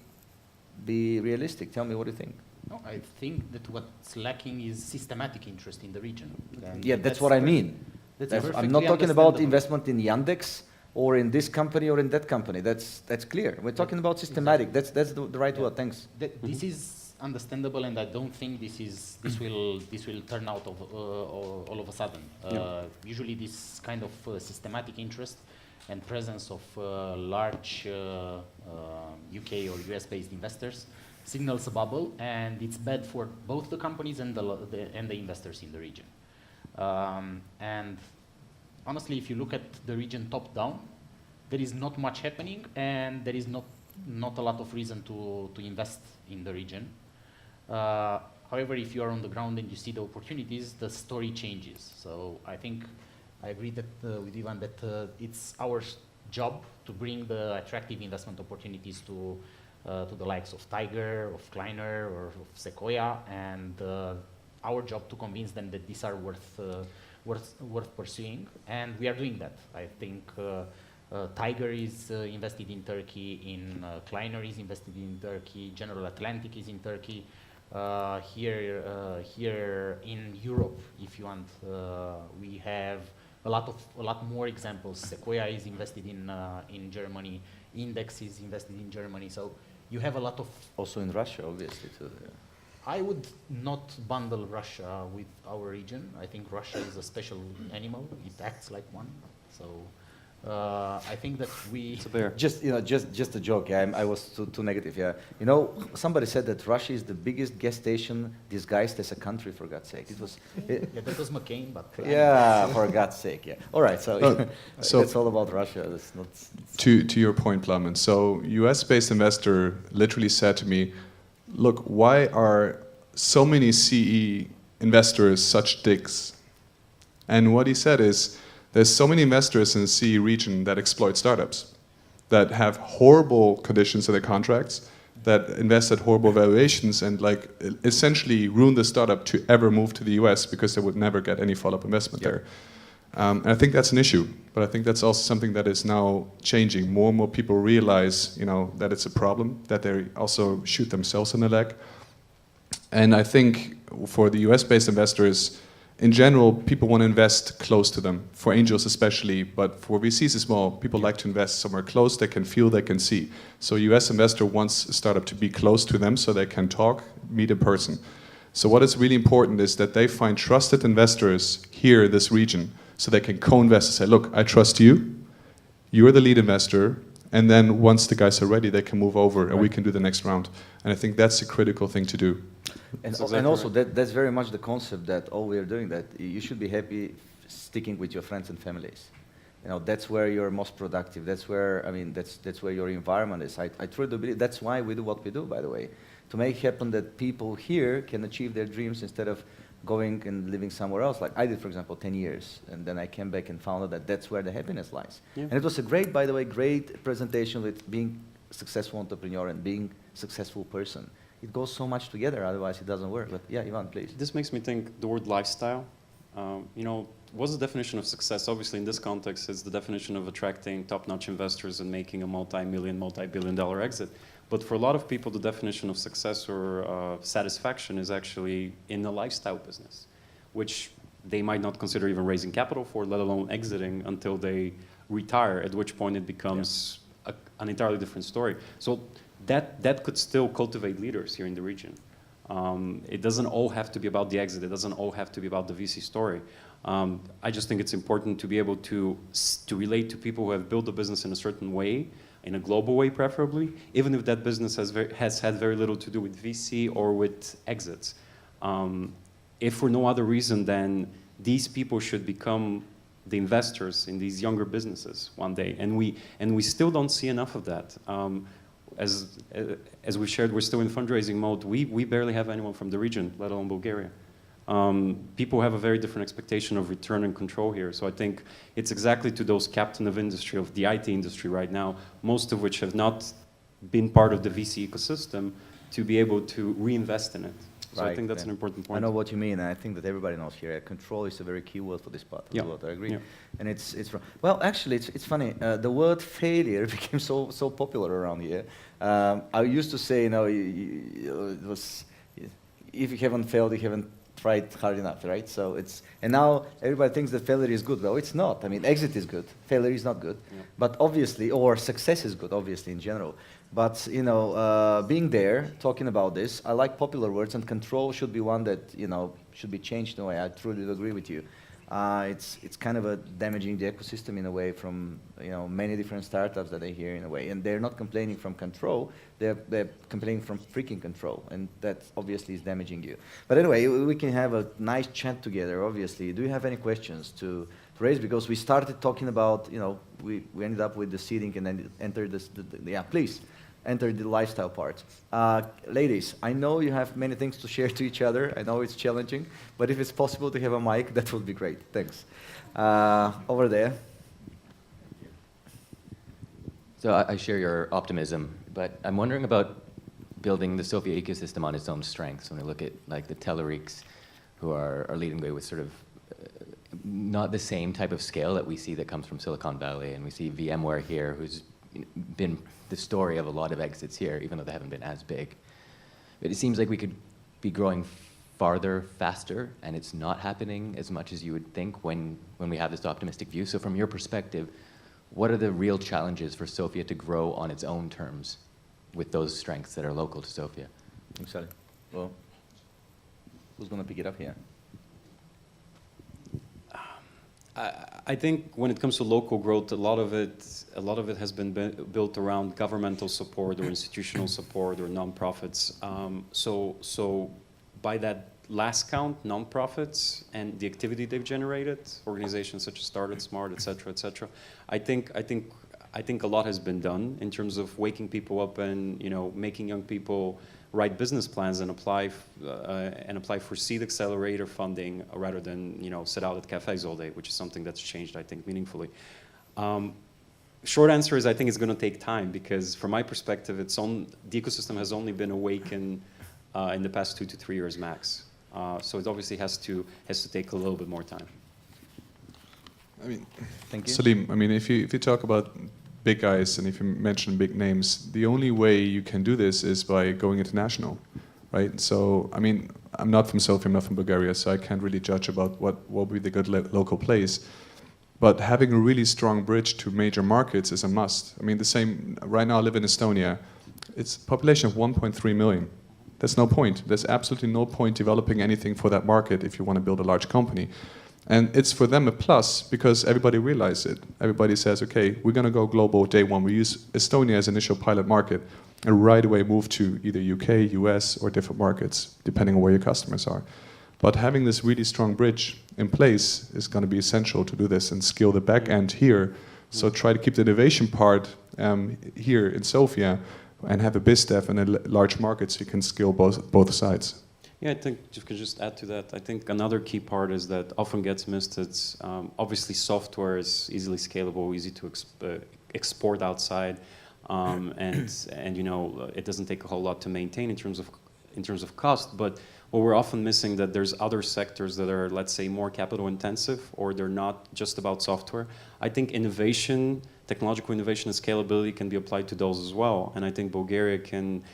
S: realistic. Tell me what you think.
B: No, I think that what's lacking is systematic interest in the region. And
S: yeah, that's what I mean. I'm not talking about investment in Yandex or in this company or in that company. That's clear. We're talking about systematic. Exactly. That's the right word. Thanks.
B: This is understandable, and I don't think this will turn out all of a sudden. Usually, this kind of systematic interest and presence of large UK or US-based investors signals a bubble, and it's bad for both the companies and the investors in the region. And honestly, if you look at the region top down, there is not much happening, and there is not a lot of reason to invest in the region. However, if you are on the ground and you see the opportunities, the story changes. So I think I agree that with Ivan that it's our job to bring the attractive investment opportunities to the likes of Tiger, of Kleiner, or of Sequoia, and our job to convince them that these are worth pursuing, and we are doing that. I think Tiger is invested in Turkey, in Kleiner is invested in Turkey, General Atlantic is in Turkey. Here in Europe, if you want, we have a lot more examples. Sequoia is invested in Germany. Index is invested in Germany. So you have a lot of...
S: Also in Russia, obviously, too. Yeah.
B: I would not bundle Russia with our region. I think Russia is a special animal. It acts like one. So I think that we...
S: Just a joke. Yeah, I was too negative. Yeah, somebody said that Russia is the biggest gas station disguised as a country. For God's sake, it was.
B: Yeah, that was McCain, but.
S: Yeah, for God's sake. Yeah. All right. So, so it's all about Russia. It's not.
A: To your point, Laman. So, US-based investor literally said to me, "Look, why are so many CE investors such dicks?" And what he said is, there's so many investors in the CE region that exploit startups, that have horrible conditions in their contracts, that invest at horrible valuations, and essentially ruin the startup to ever move to the US because they would never get any follow-up investment there. And I think that's an issue, but I think that's also something that is now changing. More and more people realize, that it's a problem, that they also shoot themselves in the leg. And I think for the US-based investors, in general, people want to invest close to them, for angels especially, but for VCs as well, people like to invest somewhere close they can feel, they can see. So a US investor wants a startup to be close to them so they can talk, meet in person. So what is really important is that they find trusted investors here in this region so they can co-invest and say, look, I trust you, you're the lead investor, and then once the guys are ready, they can move over and we can do the next round. And I think that's a critical thing to do.
S: And also, that's very much the concept that all we are doing, that you should be happy sticking with your friends and families. You know, that's where you're most productive. That's where, I mean, that's where your environment is. I truly believe that's why we do what we do, by the way, to make happen that people here can achieve their dreams instead of going and living somewhere else. Like I did, for example, 10 years, and then I came back and found out that that's where the happiness lies.
O: Yeah.
S: And it was a great, by the way, great presentation with being a successful entrepreneur and being a successful person. It goes so much together, otherwise it doesn't work. But yeah, Ivan, please.
O: This makes me think the word lifestyle. You know, what's the definition of success? Obviously, in this context, it's the definition of attracting top-notch investors and making a multi-million, multi-billion-dollar exit. But for a lot of people, the definition of success or satisfaction is actually in the lifestyle business, which they might not consider even raising capital for, let alone exiting until they retire, at which point it becomes an entirely different story. So that could still cultivate leaders here in the region. It doesn't all have to be about the exit. It doesn't all have to be about the VC story. I just think it's important to be able to relate to people who have built a business in a certain way, in a global way preferably, even if that business has had very little to do with VC or with exits. If for no other reason than these people should become the investors in these younger businesses one day, and we still don't see enough of that. As we shared, we're still in fundraising mode. We barely have anyone from the region, let alone Bulgaria. People have a very different expectation of return and control here. So I think it's exactly to those captain of industry, of the IT industry right now, most of which have not been part of the VC ecosystem, to be able to reinvest in it. So I think that's an important point.
S: I know what you mean, and I think that everybody knows here. Control is a very key word for this part of the world. I agree. And it's well, actually, it's funny. The word failure became so popular around here. I used to say, you know, it was, if you haven't failed, you haven't tried hard enough, right? So and now everybody thinks that failure is good. Well, it's not. I mean, exit is good. Failure is not good. But obviously, or success is good, obviously, in general. But, you know, being there, talking about this, I like popular words, and control should be one that, you know, should be changed in a way. I truly agree with you. It's kind of damaging the ecosystem in a way from, you know, many different startups that I hear in a way. And they're not complaining from control, they're complaining from freaking control. And that obviously is damaging you. But anyway, we can have a nice chat together, obviously. Do you have any questions to raise? Because we started talking about, you know, we ended up with the seeding and then entered this, yeah, please. Enter the lifestyle part. Ladies, I know you have many things to share to each other. I know it's challenging, but if it's possible to have a mic, that would be great. Thanks. Over there.
T: So I share your optimism, but I'm wondering about building the Sofia ecosystem on its own strengths. When we look at like the Teleriks, who are leading the way with sort of not the same type of scale that we see that comes from Silicon Valley, and we see VMware here, who's been the story of a lot of exits here, even though they haven't been as big. But it seems like we could be growing farther, faster, and it's not happening as much as you would think when we have this optimistic view. So from your perspective, what are the real challenges for Sofia to grow on its own terms with those strengths that are local to Sofia?
S: Exactly. Well, who's going to pick it up here?
O: I think when it comes to local growth, a lot of it has been built around governmental support or institutional support or nonprofits. So by that last count, nonprofits and the activity they've generated, organizations such as Started Smart, et cetera, I think a lot has been done in terms of waking people up and, you know, making young people write business plans and apply for seed accelerator funding rather than, you know, sit out at cafes all day, which is something that's changed, I think, meaningfully. Short answer is I think it's going to take time because, from my perspective, the ecosystem has only been awakened in the past 2 to 3 years max. So it obviously has to take a little bit more time.
A: I mean,
S: thank you.
A: Salim, I mean, if you talk about big guys and if you mention big names, the only way you can do this is by going international, right? So, I mean, I'm not from Sofia, I'm not from Bulgaria, so I can't really judge about what would be the good local place. But having a really strong bridge to major markets is a must. I mean, the same, right now I live in Estonia. It's a population of 1.3 million. There's no point. There's absolutely no point developing anything for that market if you want to build a large company. And it's for them a plus because everybody realizes it. Everybody says, okay, we're going to go global day one. We use Estonia as initial pilot market and right away move to either UK, US, or different markets, depending on where your customers are. But having this really strong bridge in place is going to be essential to do this and scale the back end here. So try to keep the innovation part here in Sofia and have a biz dev in a large market so you can scale both sides.
O: Yeah, I think if you could just add to that, I think another key part is that often gets missed. It's obviously software is easily scalable, easy to export outside, and you know it doesn't take a whole lot to maintain in terms of cost. But what we're often missing that there's other sectors that are, let's say, more capital intensive, or they're not just about software. I think innovation, technological innovation, and scalability can be applied to those as well. And I think Bulgaria can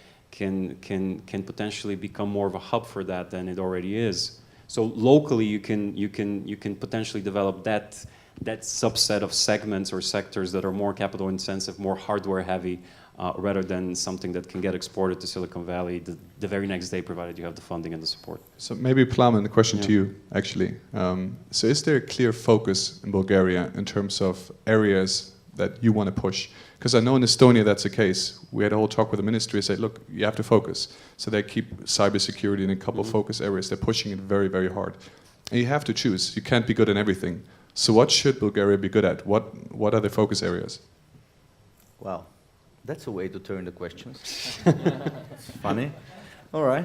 O: potentially become more of a hub for that than it already is. So locally, you can potentially develop that subset of segments or sectors that are more capital intensive, more hardware heavy, rather than something that can get exported to Silicon Valley the very next day, provided you have the funding and the support.
A: So maybe Plamen, the question to you, actually. So is there a clear focus in Bulgaria in terms of areas that you want to push? Because I know in Estonia that's the case. We had a whole talk with the ministry and said, look, you have to focus. So they keep cybersecurity in a couple of focus areas. They're pushing it very, very hard. And you have to choose. You can't be good in everything. So what should Bulgaria be good at? What are the focus areas?
S: Wow, that's a way to turn the questions. It's funny. All right.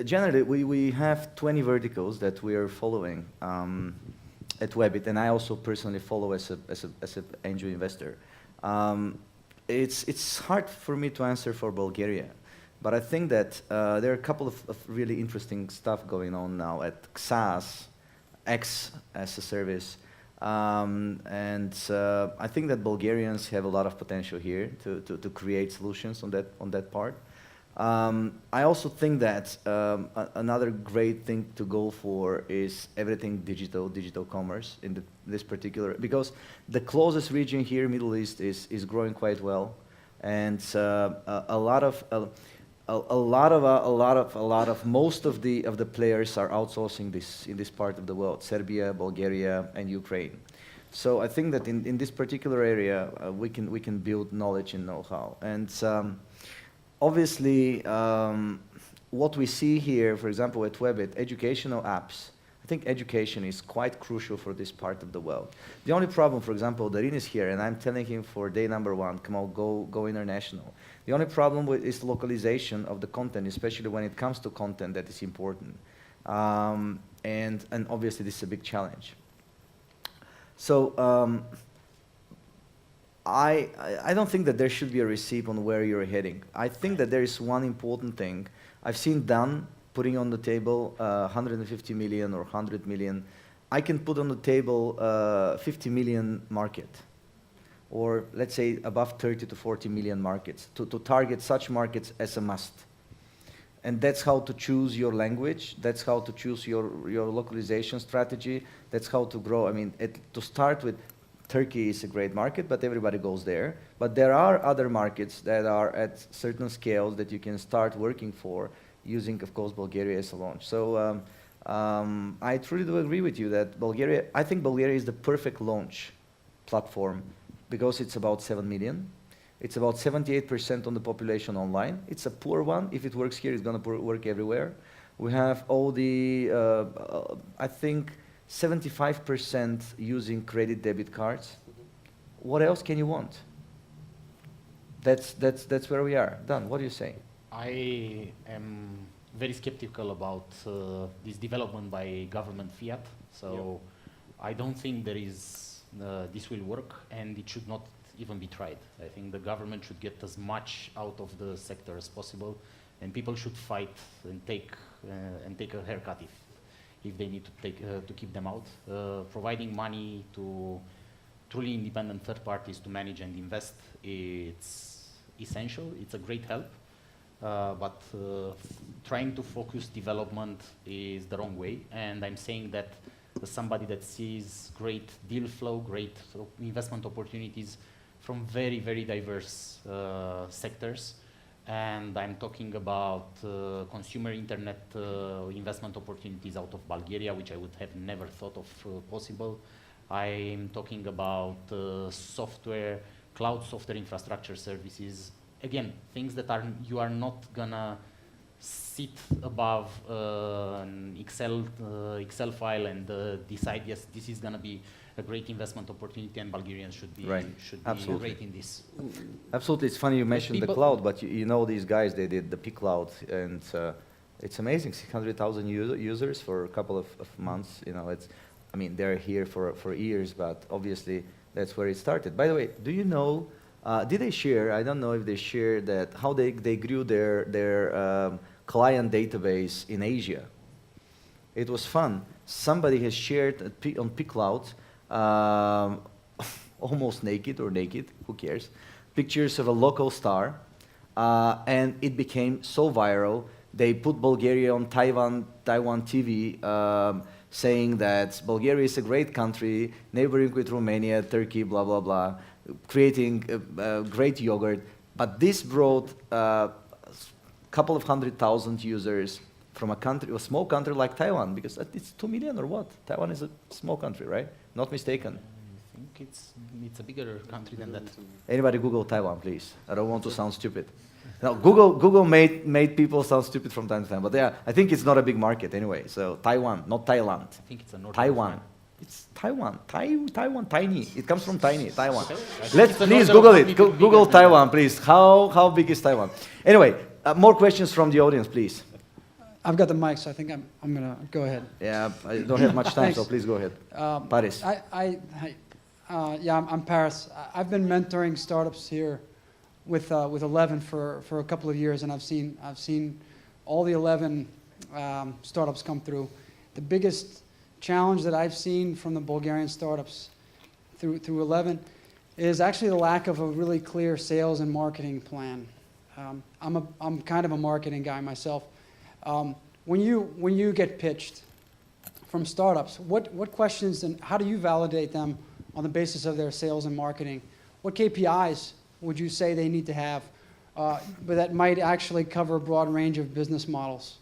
S: Generally, we have 20 verticals that we are following at Webit, and I also personally follow as an angel investor. It's hard for me to answer for Bulgaria, but I think that there are a couple of really interesting stuff going on now at XaaS, X as a service, and I think that Bulgarians have a lot of potential here to create solutions on that part. I also think that another great thing to go for is everything digital commerce in this particular, because the closest region here, Middle East, is growing quite well, and most of the players are outsourcing this in this part of the world: Serbia, Bulgaria, and Ukraine. So I think that in this particular area we can build knowledge and know-how. And obviously, what we see here, for example, at Webit, educational apps. I think education is quite crucial for this part of the world. The only problem, for example, Darin is here, and I'm telling him for day number one, come on, go international. The only problem is localization of the content, especially when it comes to content that is important. And obviously, this is a big challenge. So I don't think that there should be a receipt on where you're heading. I think that there is one important thing. I've seen Dan putting on the table 150 million or 100 million. I can put on the table 50 million market, or let's say above 30 to 40 million markets, to target such markets as a must. And that's how to choose your language. That's how to choose your localization strategy. That's how to grow. I mean, to start with, Turkey is a great market, but everybody goes there. But there are other markets that are at certain scales that you can start working for, using, of course, Bulgaria as a launch. So I truly do agree with you that I think Bulgaria is the perfect launch platform because it's about 7 million. It's about 78% on the population online. It's a poor one. If it works here, it's going to work everywhere. We have all the, I think, 75% using credit debit cards. What else can you want? That's where we are. Dan, what do you say?
B: I am very skeptical about this development by government fiat. So I don't think this will work, and it should not even be tried. I think the government should get as much out of the sector as possible, and people should fight and take a haircut if they need to keep them out. Providing money to truly independent third parties to manage and invest, it's essential. It's a great help. But trying to focus development is the wrong way, and I'm saying that as somebody that sees great deal flow, great investment opportunities from very, very diverse sectors, and I'm talking about consumer internet investment opportunities out of Bulgaria, which I would have never thought of possible. I'm talking about software, cloud software infrastructure services. Again, things that you are not gonna sit above an Excel file and decide, yes, this is gonna be a great investment opportunity, and Bulgarians should be great in this.
S: Absolutely, it's funny you mentioned the cloud, but you know these guys, they did the P-Cloud, and it's amazing, 600,000 users for a couple of months. You know, I mean, they're here for years, but obviously that's where it started. By the way, do you know, did they share, I don't know if they shared that, how they grew their client database in Asia? It was fun. Somebody has shared on P-Cloud, almost naked or naked, who cares, pictures of a local star, and it became so viral. They put Bulgaria on Taiwan TV, saying that Bulgaria is a great country, neighboring with Romania, Turkey, blah, blah, blah, creating great yogurt. But this brought a couple of 100,000 users from a small country like Taiwan, because it's 2 million or what? Taiwan is a small country, right? Not mistaken.
B: I think it's a bigger country than that.
S: Anybody Google Taiwan, please. I don't want to sound stupid. Now, Google made people sound stupid from time to time, but yeah, I think it's not a big market anyway. So Taiwan, not Thailand.
B: I think it's a
S: Taiwan. It's Taiwan. Taiwan, tiny. It comes from tiny, Taiwan.
B: Let's
S: Please Google it. Google Taiwan, please. How big is Taiwan? Anyway, more questions from the audience, please.
R: I've got the mic, so I think I'm gonna go ahead.
S: Yeah, I don't have much time, so please go ahead. Paris.
R: I'm Paris. I've been mentoring startups here with 11 for a couple of years, and I've seen all the 11 startups come through. The biggest challenge that I've seen from the Bulgarian startups through 11 is actually the lack of a really clear sales and marketing plan. I'm kind of a marketing guy myself. When you get pitched from startups, what questions and how do you validate them on the basis of their sales and marketing? What KPIs would you say they need to have, but that might actually cover a broad range of business models?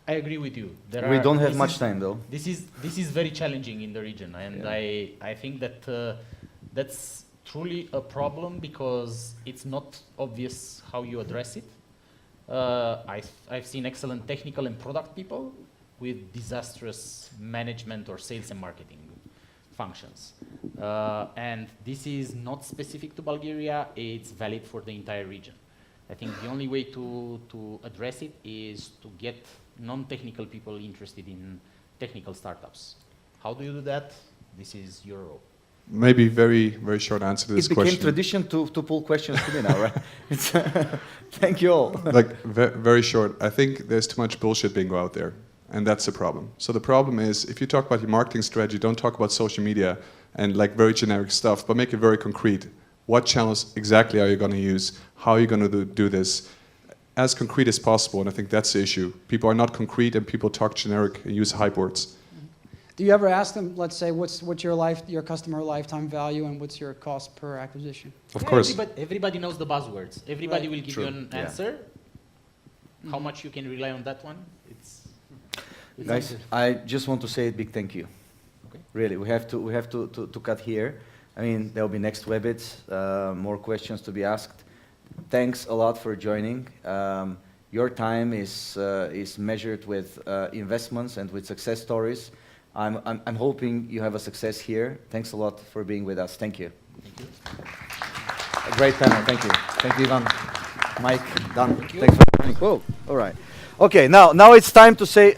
B: I agree with you.
S: We don't have much time, though.
B: This is very challenging in the region, and I think that that's truly a problem because it's not obvious how you address it. I've seen excellent technical and product people with disastrous management or sales and marketing functions. And this is not specific to Bulgaria, it's valid for the entire region. I think the only way to address it is to get non-technical people interested in technical startups. How do you do that? This is your role.
A: Maybe very, very short answer to this question.
S: It became tradition to pull questions to me now, right? Thank you all.
A: Like, very short. I think there's too much bullshit being out there, and that's the problem. So the problem is, if you talk about your marketing strategy, don't talk about social media and like very generic stuff, but make it very concrete. What channels exactly are you going to use? How are you going to do this? As concrete as possible, and I think that's the issue. People are not concrete, and people talk generic and use hype words.
R: Do you ever ask them, let's say, what's your customer lifetime value and what's your cost per acquisition?
A: Of course.
B: Everybody knows the buzzwords. Everybody will give
S: True.
B: you an answer. How much you can rely on that one?
S: Guys, I just want to say a big thank you. Okay. Really, we have to cut here. I mean, there will be next Webit, more questions to be asked. Thanks a lot for joining. Your time is measured with investments and with success stories. I'm hoping you have a success here. Thanks a lot for being with us. Thank you.
B: Thank you.
S: A great panel. Thank you. Thank you, Ivan. Mike, Dan. Thanks for joining. Whoa. All right. Okay. Now it's time to say.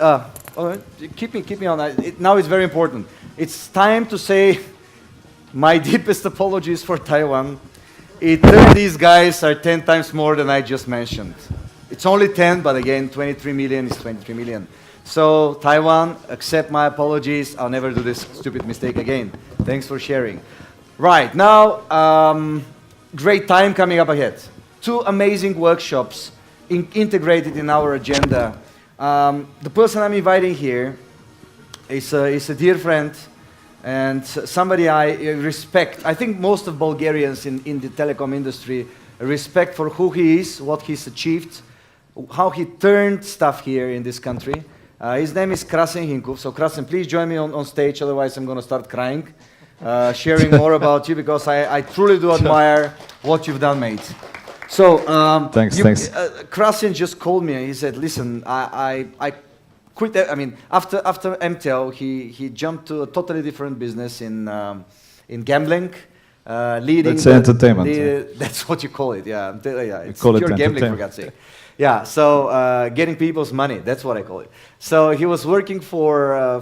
S: Keep me on. Now it's very important. It's time to say my deepest apologies for Taiwan. These guys are 10 times more than I just mentioned. It's only 10, but again, 23 million is 23 million. So Taiwan, accept my apologies. I'll never do this stupid mistake again. Thanks for sharing. Right, now, great time coming up ahead. 2 amazing workshops integrated in our agenda. The person I'm inviting here is a dear friend.
Q: and somebody I respect. I think most of Bulgarians in the telecom industry respect for who he is, what he's achieved, how he turned stuff here in this country. His name is Krasen Hinkov. So Krasen, please join me on stage, otherwise I'm going to start crying, sharing more about you, because I truly do admire what you've done, mate. So,
F: thanks.
Q: Krasen just called me and he said, listen, I quit. I mean, after MTEL, he jumped to a totally different business in gambling, leading.
F: That's entertainment.
Q: That's what you call it. Yeah, it's
F: call it
Q: pure gambling, for God's sake. Yeah, so getting people's money. That's what I call it. So he was working for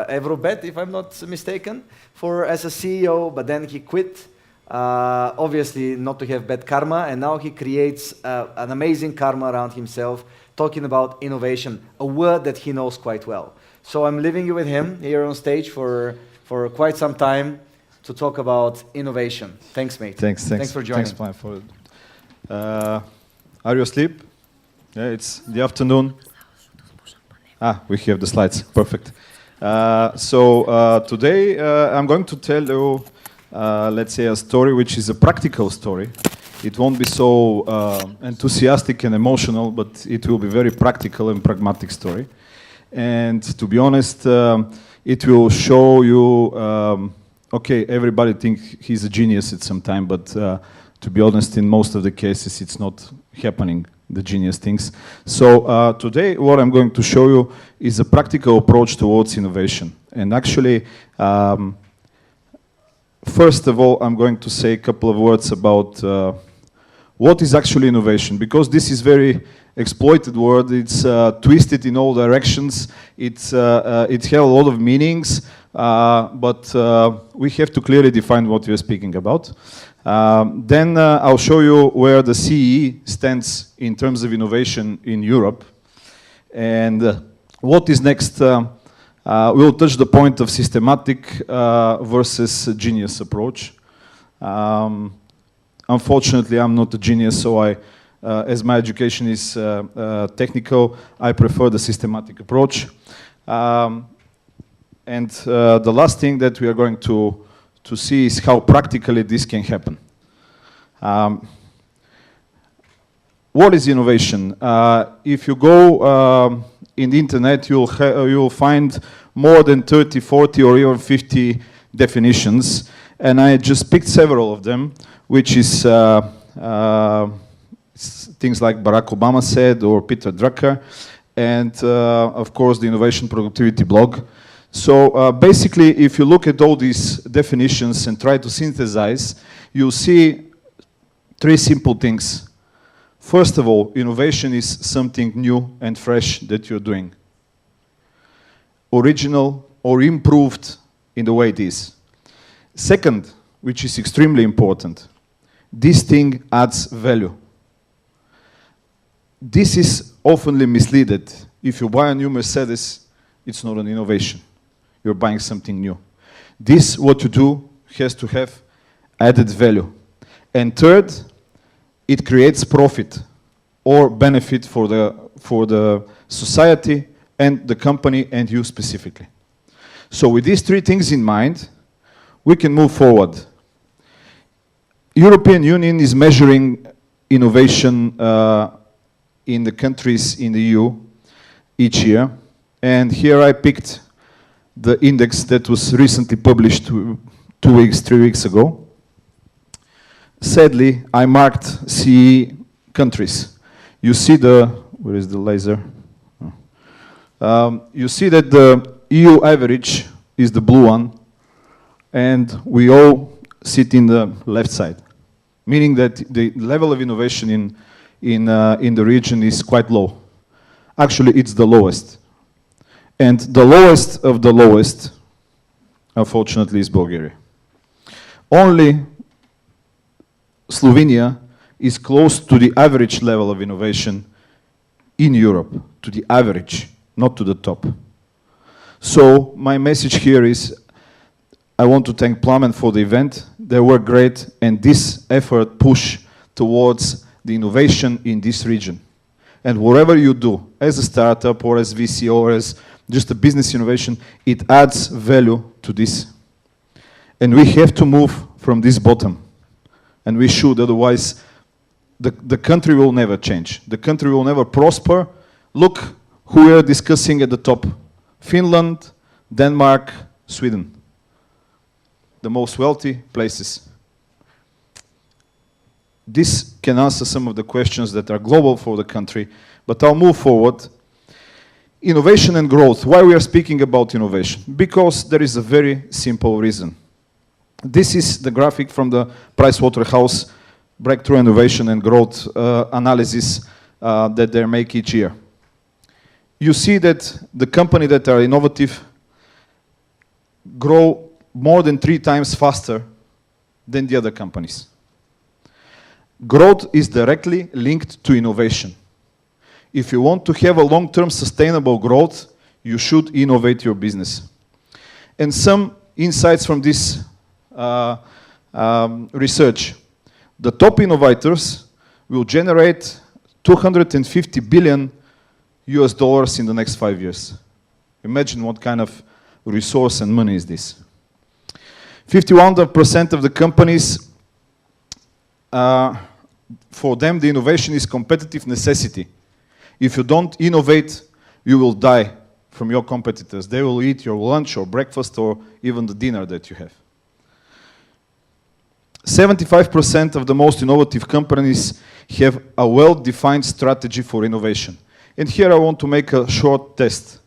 Q: Eurobet, if I'm not mistaken, as a CEO. But then he quit. Obviously, not to have bad karma, and now he creates an amazing karma around himself, talking about innovation, a word that he knows quite well. So I'm leaving you with him here on stage for quite some time to talk about innovation. Thanks, mate.
F: Thanks
Q: for joining.
F: Thanks, Plan, for it. Are you asleep? Yeah, it's the afternoon. We have the slides. Perfect. So today I'm going to tell you, let's say, a story which is a practical story. It won't be so enthusiastic and emotional, but it will be very practical and pragmatic story. And to be honest, it will show you, okay, everybody thinks he's a genius at some time, but to be honest, in most of the cases, it's not happening, the genius things. So today, what I'm going to show you is a practical approach towards innovation. And actually, first of all, I'm going to say a couple of words about what is actually innovation, because this is very exploited word. It's twisted in all directions. It has a lot of meanings, but we have to clearly define what we are speaking about. Then I'll show you where the CEE stands in terms of innovation in Europe. And what is next? We'll touch the point of systematic versus genius approach. Unfortunately, I'm not a genius, so as my education is technical, I prefer the systematic approach. And the last thing that we are going to see is how practically this can happen. What is innovation? If you go in the internet, you'll find more than 30, 40, or even 50 definitions, and I just picked several of them, which is things like Barack Obama said, or Peter Drucker, and of course the Innovation Productivity blog. So basically, if you look at all these definitions and try to synthesize, you'll see three simple things. First of all, innovation is something new and fresh that you're doing. Original or improved in the way it is. Second, which is extremely important, this thing adds value. This is often misleaded. If you buy a new Mercedes, it's not an innovation. You're buying something new. This, what you do, has to have added value. And third, it creates profit or benefit for the society and the company and you specifically. So with these three things in mind, we can move forward. European Union is measuring innovation in the countries in the EU each year. And here I picked the index that was recently published 3 weeks ago. Sadly, I marked CEE countries. You see where is the laser? You see that the EU average is the blue one, and we all sit in the left side, meaning that the level of innovation in the region is quite low. Actually, it's the lowest. And the lowest of the lowest, unfortunately, is Bulgaria. Only Slovenia is close to the average level of innovation in Europe, to the average, not to the top. So my message here is, I want to thank Plamen for the event. They were great, and this effort push towards the innovation in this region. And whatever you do, as a startup or as VC or as just a business innovation, it adds value to this And we have to move from this bottom. And we should, otherwise the country will never change. The country will never prosper. Look who we are discussing at the top. Finland, Denmark, Sweden. The most wealthy places. This can answer some of the questions that are global for the country, but I'll move forward. Innovation and growth. Why we are speaking about innovation? Because there is a very simple reason. This is the graphic from the Pricewaterhouse Breakthrough Innovation and Growth analysis that they make each year. You see that the companies that are innovative grow more than 3 times faster than the other companies. Growth is directly linked to innovation. If you want to have a long-term sustainable growth, you should innovate your business. And some insights from this research. The top innovators will generate $250 billion in the next 5 years. Imagine what kind of resource and money is this. 51% of the companies, for them the innovation is competitive necessity. If you don't innovate, you will die from your competitors. They will eat your lunch or breakfast or even the dinner that you have. 75% of the most innovative companies have a well-defined strategy for innovation. And here I want to make a short test.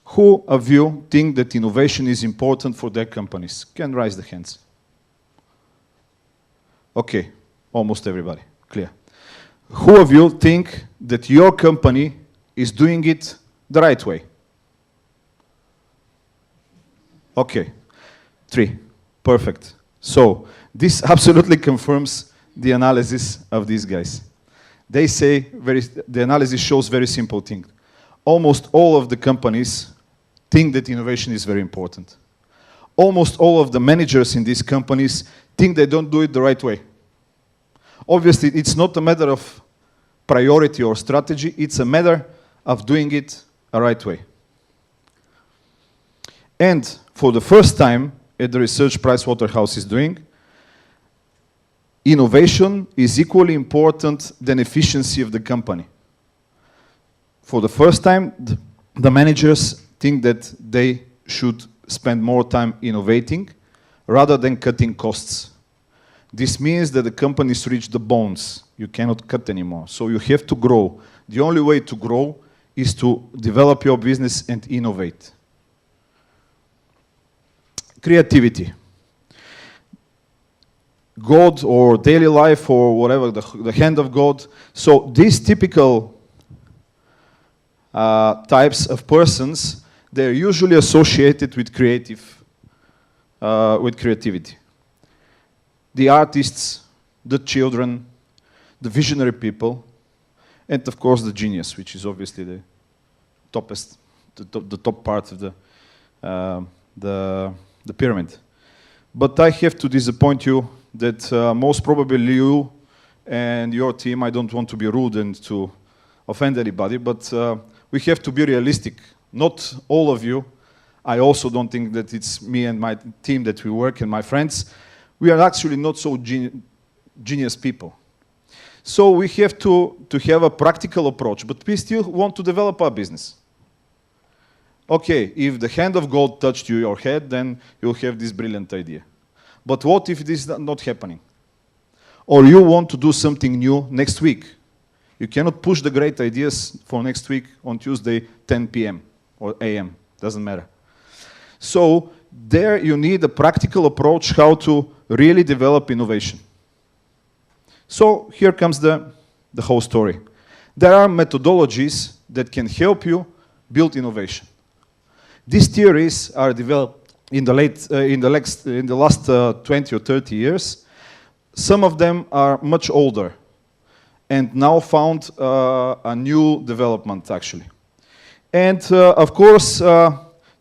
F: Who of you think that innovation is important for their companies? Can raise the hands. Okay, almost everybody, clear. Who of you think that your company is doing it the right way? Okay, 3, perfect. So, this absolutely confirms the analysis of these guys. They say, the analysis shows very simple thing. Almost all of the companies think that innovation is very important. Almost all of the managers in these companies think they don't do it the right way. Obviously, it's not a matter of priority or strategy, it's a matter of doing it the right way. And for the first time, at the research Pricewaterhouse is doing, innovation is equally important than efficiency of the company. For the first time, the managers think that they should spend more time innovating rather than cutting costs. This means that the companies reach the bones. You cannot cut anymore. So you have to grow. The only way to grow is to develop your business and innovate. Creativity. God or daily life or whatever, the hand of God. So these typical types of persons, they're usually associated with creativity. The artists, the children, the visionary people, and of course the genius, which is obviously the toppest, the top part of the pyramid. But I have to disappoint you that most probably you and your team, I don't want to be rude and to offend anybody, but we have to be realistic. Not all of you. I also don't think that it's me and my team that we work and my friends. We are actually not so genius people. So we have to have a practical approach, but we still want to develop our business. Okay, if the hand of God touched your head, then you'll have this brilliant idea. But what if this is not happening? Or you want to do something new next week. You cannot push the great ideas for next week on Tuesday, 10 p.m. or a.m. Doesn't matter. So there you need a practical approach how to really develop innovation. So here comes the whole story. There are methodologies that can help you build innovation. These theories are developed in the last 20 or 30 years. Some of them are much older and now found a new development actually. And of course,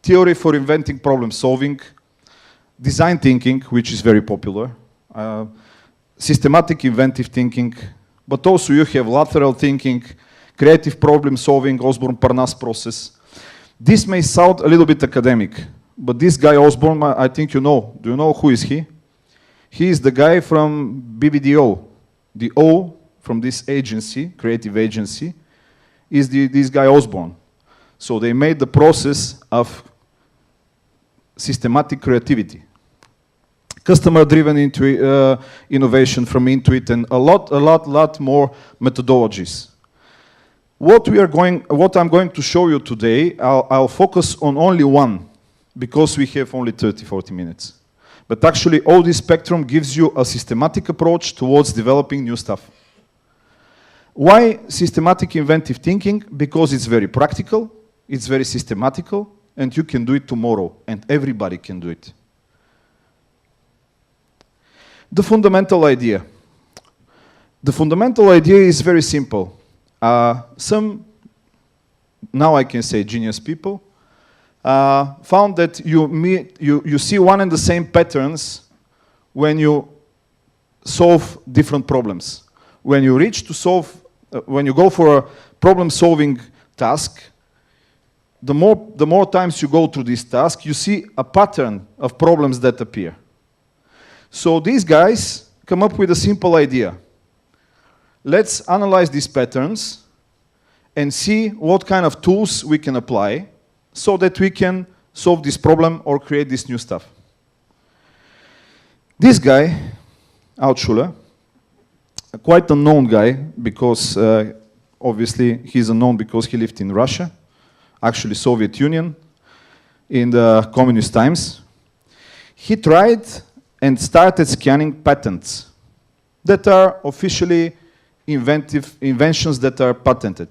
F: theory for inventing problem solving, design thinking, which is very popular, systematic inventive thinking, but also you have lateral thinking, creative problem solving, Osborne-Parnasse process. This may sound a little bit academic, but this guy Osborne, I think you know. Do you know who is he? He is the guy from BBDO. The O from this agency, creative agency, is this guy Osborne. So they made the process of systematic creativity, customer-driven innovation from Intuit, and a lot more methodologies. What I'm going to show you today, I'll focus on only one, because we have only 30-40 minutes. But actually, all this spectrum gives you a systematic approach towards developing new stuff. Why systematic inventive thinking? Because it's very practical, it's very systematical, and you can do it tomorrow, and everybody can do it. The fundamental idea. The fundamental idea is very simple. Some, now I can say genius people, found that you see one and the same patterns when you solve different problems. When you reach to solve, when you go for a problem-solving task, the more times you go through this task, you see a pattern of problems that appear. So these guys come up with a simple idea. Let's analyze these patterns and see what kind of tools we can apply so that we can solve this problem or create this new stuff. This guy, Altschuler, quite a known guy because obviously he's unknown because he lived in Russia, actually Soviet Union, in the communist times. He tried and started scanning patents that are officially inventions that are patented.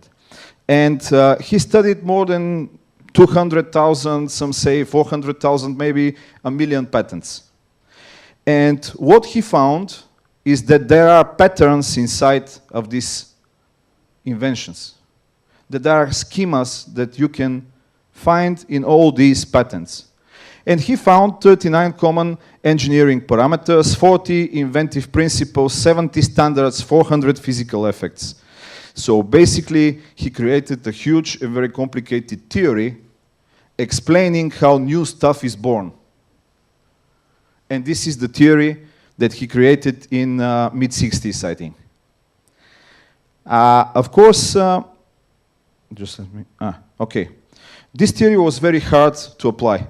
F: And he studied more than 200,000, some say 400,000, maybe a million patents. And what he found is that there are patterns inside of these inventions, that there are schemas that you can find in all these patents. And he found 39 common engineering parameters, 40 inventive principles, 70 standards, 400 physical effects. So basically, he created a huge and very complicated theory explaining how new stuff is born. And this is the theory that he created in mid-60s, I think. Of course, just let me, okay. This theory was very hard to apply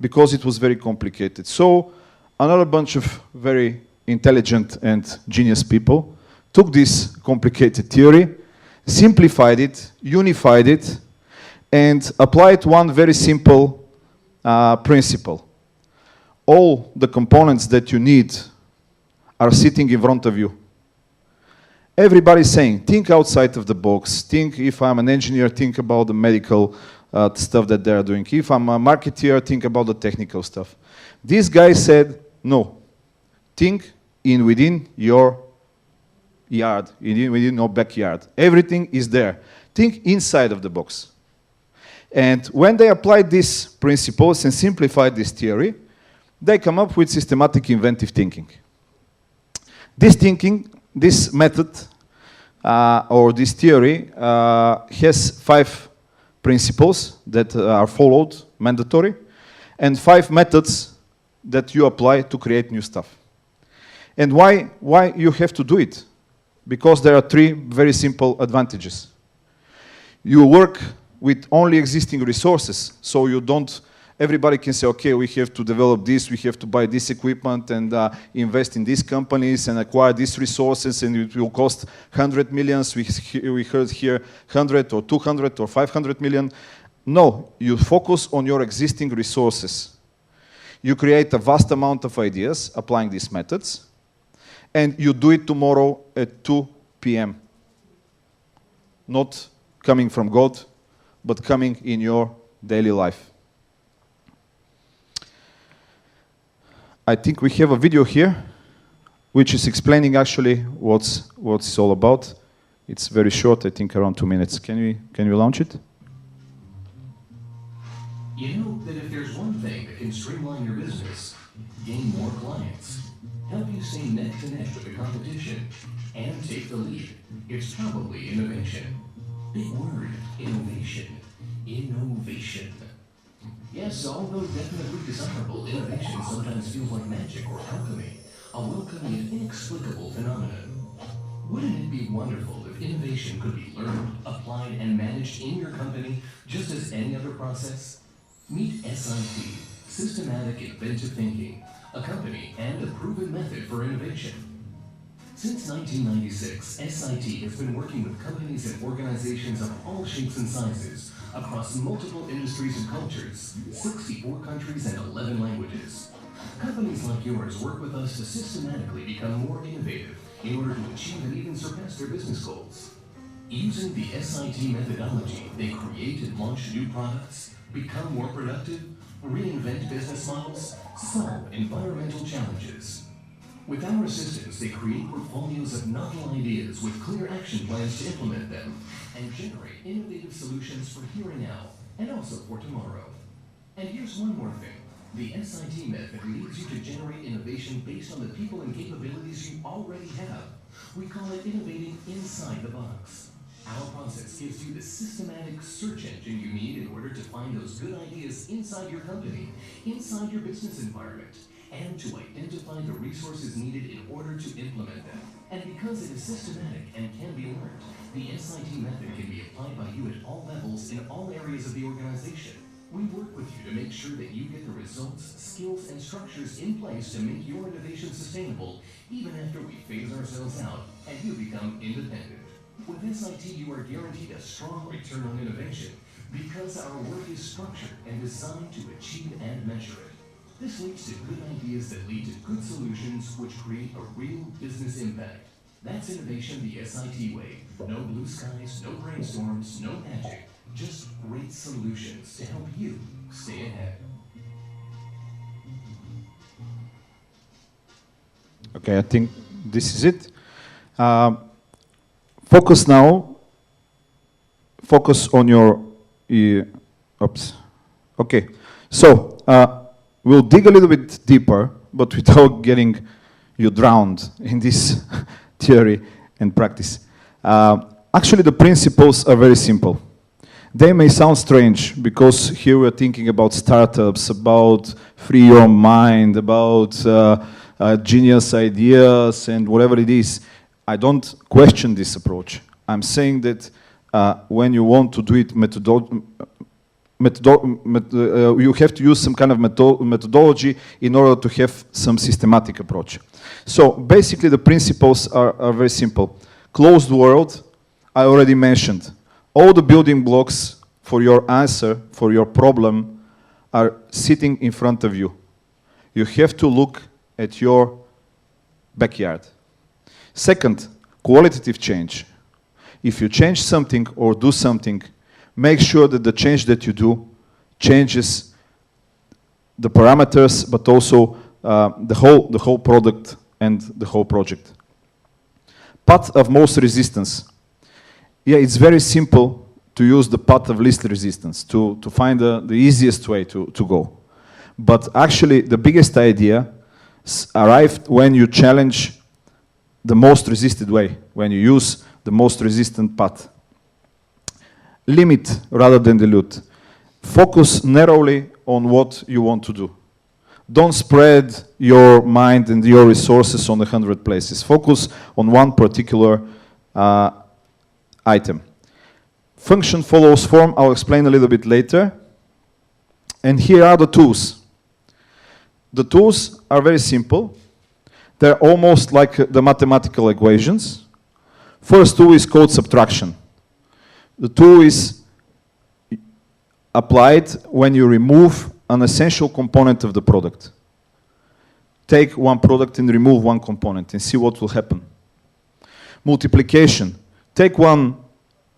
F: because it was very complicated. So another bunch of very intelligent and genius people took this complicated theory, simplified it, unified it, and applied one very simple principle. All the components that you need are sitting in front of you. Everybody's saying, think outside of the box. Think, if I'm an engineer, think about the medical stuff that they're doing. If I'm a marketeer, think about the technical stuff. This guy said, no. Think within your yard, within your backyard. Everything is there. Think inside of the box. And when they applied these principles and simplified this theory, they come up with systematic inventive thinking. This thinking, this method, or this theory, has 5 principles that are followed, mandatory, and 5 methods that you apply to create new stuff. And why you have to do it? Because there are 3 very simple advantages. You work with only existing resources, so you don't, everybody can say, okay, we have to develop this, we have to buy this equipment and invest in these companies and acquire these resources, and it will cost 100 millions. We heard here 100 or 200 or 500 million. No, you focus on your existing resources. You create a vast amount of ideas applying these methods, and you do it tomorrow at 2 p.m. Not coming from God, but coming in your daily life. I think we have a video here, which is explaining actually what's it's all about. It's very short, I think around 2 minutes. Can we launch it?
E: You know that if there's one thing that can streamline your business, gain more clients, help you stay neck to neck with the competition, and take the lead, it's probably innovation. Big word, innovation. Innovation. Yes, although definitely desirable, innovation sometimes feels like magic or alchemy, a welcome yet inexplicable phenomenon. Wouldn't it be wonderful if innovation could be learned, applied, and managed in your company just as any other process? Meet SIT, Systematic Inventive Thinking, a company and a proven method for innovation. Since 1996, SIT has been working with companies and organizations of all shapes and sizes across multiple industries and cultures, 64 countries and 11 languages. Companies like yours work with us to systematically become more innovative in order to achieve and even surpass their business goals. Using the SIT methodology, they create and launch new products, become more productive, reinvent business models, solve environmental challenges. With our assistance, they create portfolios of novel ideas with clear action plans to implement them and generate innovative solutions for here and now, and also for tomorrow. And here's one more thing. The SIT method leads you to generate innovation based on the people and capabilities you already have. We call it innovating inside the box. Our process gives you the systematic search engine you need in order to find those good ideas inside your company, inside your business environment, and to identify the resources needed in order to implement them. And because it is systematic and can be learned, the SIT method can be applied by you at all levels in all areas of the organization. We work with you to make sure that you get the results, skills, and structures in place to make your innovation sustainable, even after we phase ourselves out and you become independent. With SIT, you are guaranteed a strong return on innovation because our work is structured and designed to achieve and measure it. This leads to good ideas that lead to good solutions which create a real business impact. That's innovation the SIT way. No blue skies, no brainstorms, no magic. Just great solutions to help you stay ahead.
F: Okay, I think this is it. Focus now. Focus on your. Oops. Okay, so we'll dig a little bit deeper, but without getting you drowned in this theory and practice. Actually, the principles are very simple. They may sound strange because here we're thinking about startups, about free your mind, about genius ideas and whatever it is. I don't question this approach. I'm saying that when you want to do it you have to use some kind of methodology in order to have some systematic approach. So basically the principles are very simple. Closed world, I already mentioned. All the building blocks for your answer, for your problem, are sitting in front of you. You have to look at your backyard. Second, qualitative change. If you change something or do something, make sure that the change that you do changes the parameters, but also the whole product and the whole project. Path of most resistance. Yeah, it's very simple to use the path of least resistance, to find the easiest way to go. But actually, the biggest idea arrived when you challenge the most resisted way, when you use the most resistant path. Limit rather than dilute. Focus narrowly on what you want to do. Don't spread your mind and your resources on 100 places. Focus on one particular item. Function follows form. I'll explain a little bit later. And here are the tools. The tools are very simple. They're almost like the mathematical equations. First tool is code subtraction. The tool is applied when you remove an essential component of the product. Take one product and remove one component and see what will happen. Multiplication. Take one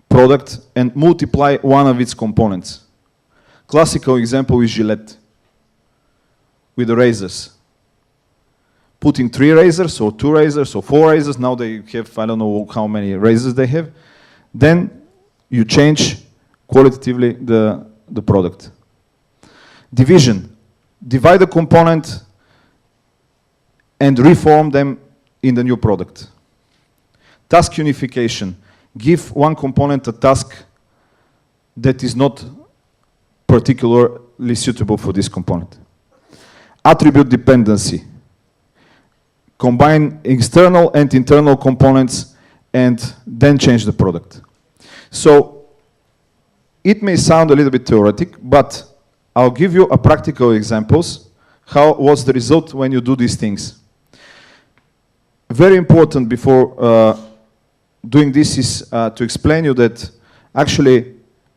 F: product and multiply one of its components. Classical example is Gillette with the razors. Putting 3 razors or 2 razors or 4 razors, now they have, I don't know how many razors they have, then you change qualitatively the product. Division. Divide the component and reform them in the new product. Task unification. Give one component a task that is not particular perfectly suitable for this component. Attribute dependency. Combine external and internal components and then change the product. So it may sound a little bit theoretic, but I'll give you a practical examples. What's the result when you do these things? Very important before doing this is to explain you that actually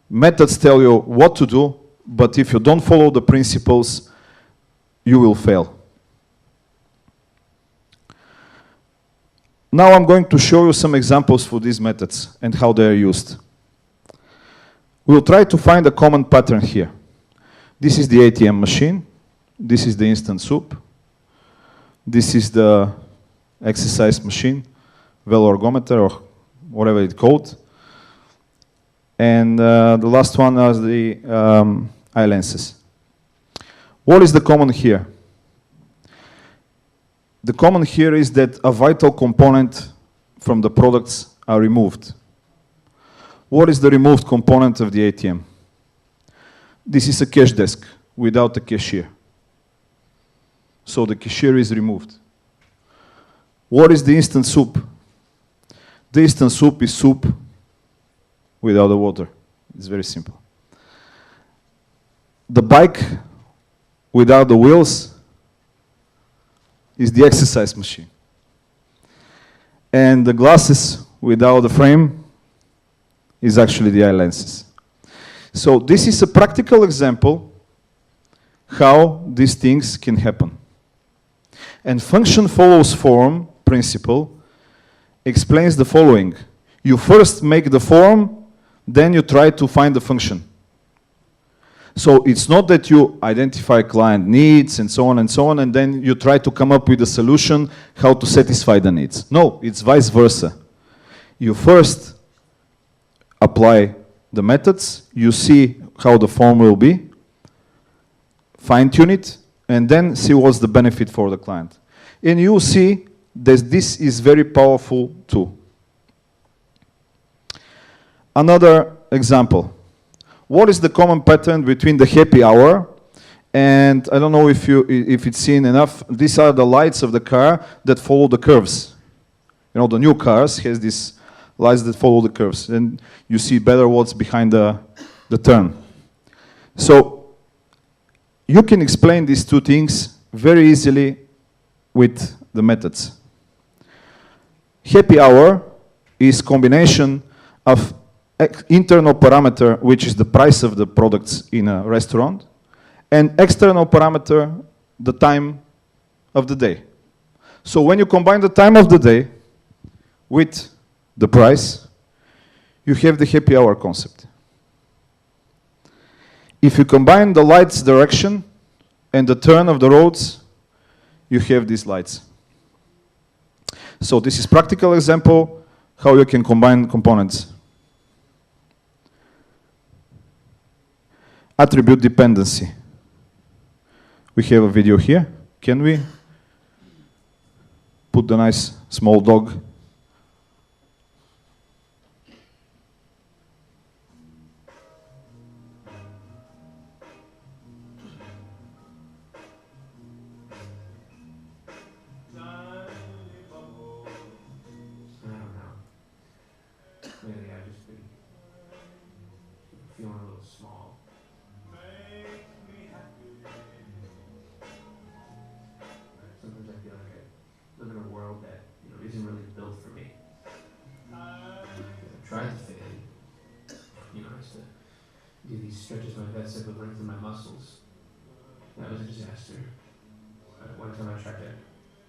F: methods tell you what to do, but if you don't follow the principles, you will fail. Now I'm going to show you some examples for these methods and how they are used. We'll try to find a common pattern here. This is the ATM machine. This is the instant soup. This is the exercise machine, veloergometer or whatever it's called. And the last one is the eye lenses. What is the common here? The common here is that a vital component from the products are removed. What is the removed component of the ATM? This is a cash desk without a cashier. So the cashier is removed. What is the instant soup? The instant soup is soup without the water. It's very simple. The bike without the wheels is the exercise machine. And the glasses without the frame is actually the eye lenses. So this is a practical example how these things can happen. And function follows form principle explains the following. You first make the form, then you try to find the function. So it's not that you identify client needs and so on, and then you try to come up with a solution how to satisfy the needs. No, it's vice versa. You first apply the methods, you see how the form will be, fine-tune it, and then see what's the benefit for the client. And you see that this is very powerful too. Another example. What is the common pattern between the happy hour and I don't know if it's seen enough. These are the lights of the car that follow the curves. You know, the new cars has these lights that follow the curves, and you see better what's behind the turn. So you can explain these two things very easily with the methods. Happy hour is combination of internal parameter, which is the price of the products in a restaurant, and external parameter, the time of the day. So when you combine the time of the day with the price, you have the happy hour concept. If you combine the light's direction and the turn of the roads, you have these lights. So this is practical example how you can combine components. Attribute dependency. We have a video here. Can we put the nice small dog?
C: Lately I've just been feeling a little small. Sometimes I feel like I live in a world that, you know, isn't really built for me. I've tried to fit in. You know, I used to do these stretches my vet said would lengthen my muscles. That was a disaster. One time I tried to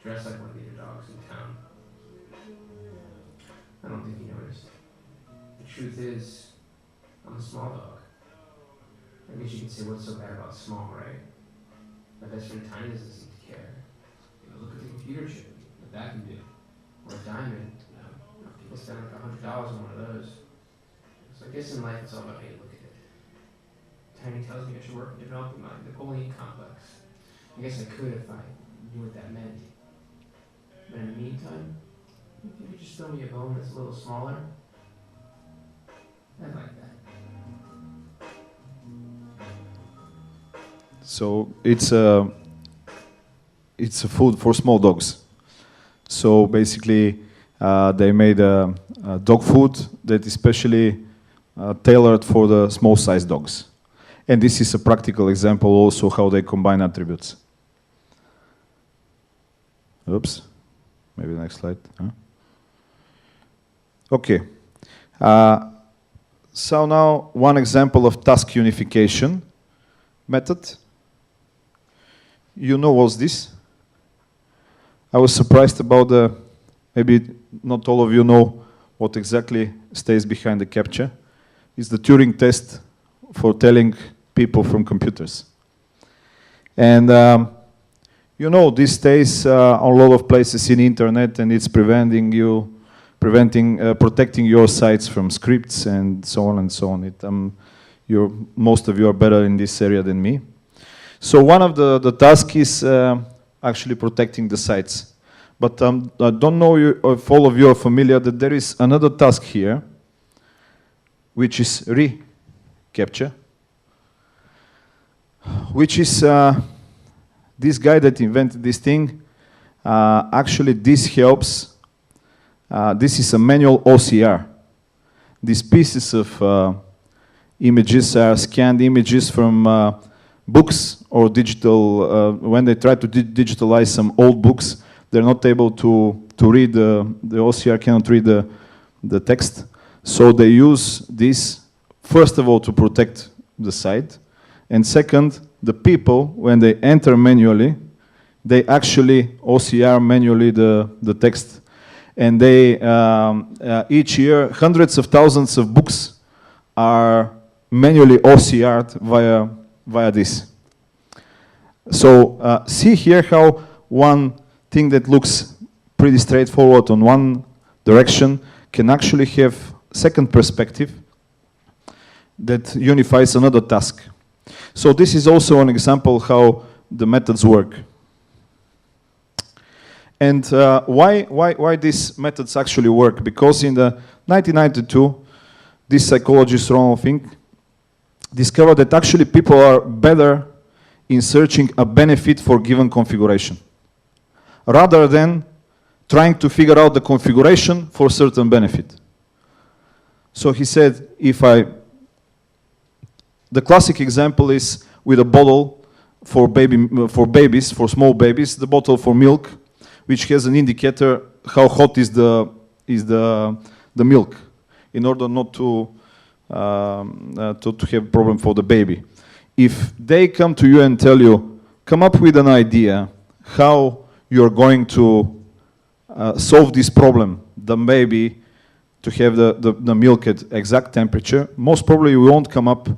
C: dress like one of the other dogs in town. I don't think he noticed. The truth is, I'm a small dog. I guess you could say what's so bad about small, right? My best friend Tiny doesn't seem to care. You know, look at the computer chip, what that can do. Or a diamond, you know people spend like $100 on one of those. So I guess in life it's all about how you look at it. Tiny tells me I should work on developing my Napoleon complex. I guess I could if I knew what that meant. But in the meantime, if you could just throw me a bone that's a little smaller, I'd like that.
F: So it's a food for small dogs. So basically, they made a dog food that is specially tailored for the small-sized dogs. And this is a practical example also how they combine attributes. Oops, maybe the next slide. Huh? Okay. So now one example of task unification method. You know what's this? I was surprised about maybe not all of you know what exactly stays behind the CAPTCHA. It's the Turing test for telling people from computers. And you know, this stays on a lot of places in the internet, and it's protecting your sites from scripts and so on and so on. Most of you are better in this area than me. So one of the tasks is actually protecting the sites. But I don't know if all of you are familiar that there is another task here, which is reCAPTCHA, which is this guy that invented this thing. Actually, this helps. This is a manual OCR. These pieces of images are scanned images from books or digital. When they try to digitalize some old books, they're not able to read, the OCR cannot read the text. So they use this, first of all, to protect the site. And second, the people, when they enter manually, they actually OCR manually the text. And they, each year, hundreds of thousands of books are manually OCR'd via this. So see here how one thing that looks pretty straightforward on one direction can actually have second perspective that unifies another task. So this is also an example how the methods work. And why these methods actually work? Because in the 1992, this psychologist Ronald Fink discovered that actually people are better in searching a benefit for given configuration, rather than trying to figure out the configuration for a certain benefit. So he said, the classic example is with a bottle for babies, for small babies, the bottle for milk, which has an indicator how hot is the milk, in order not to have problem for the baby. If they come to you and tell you, come up with an idea how you're going to solve this problem, the baby to have the milk at exact temperature, most probably you won't come up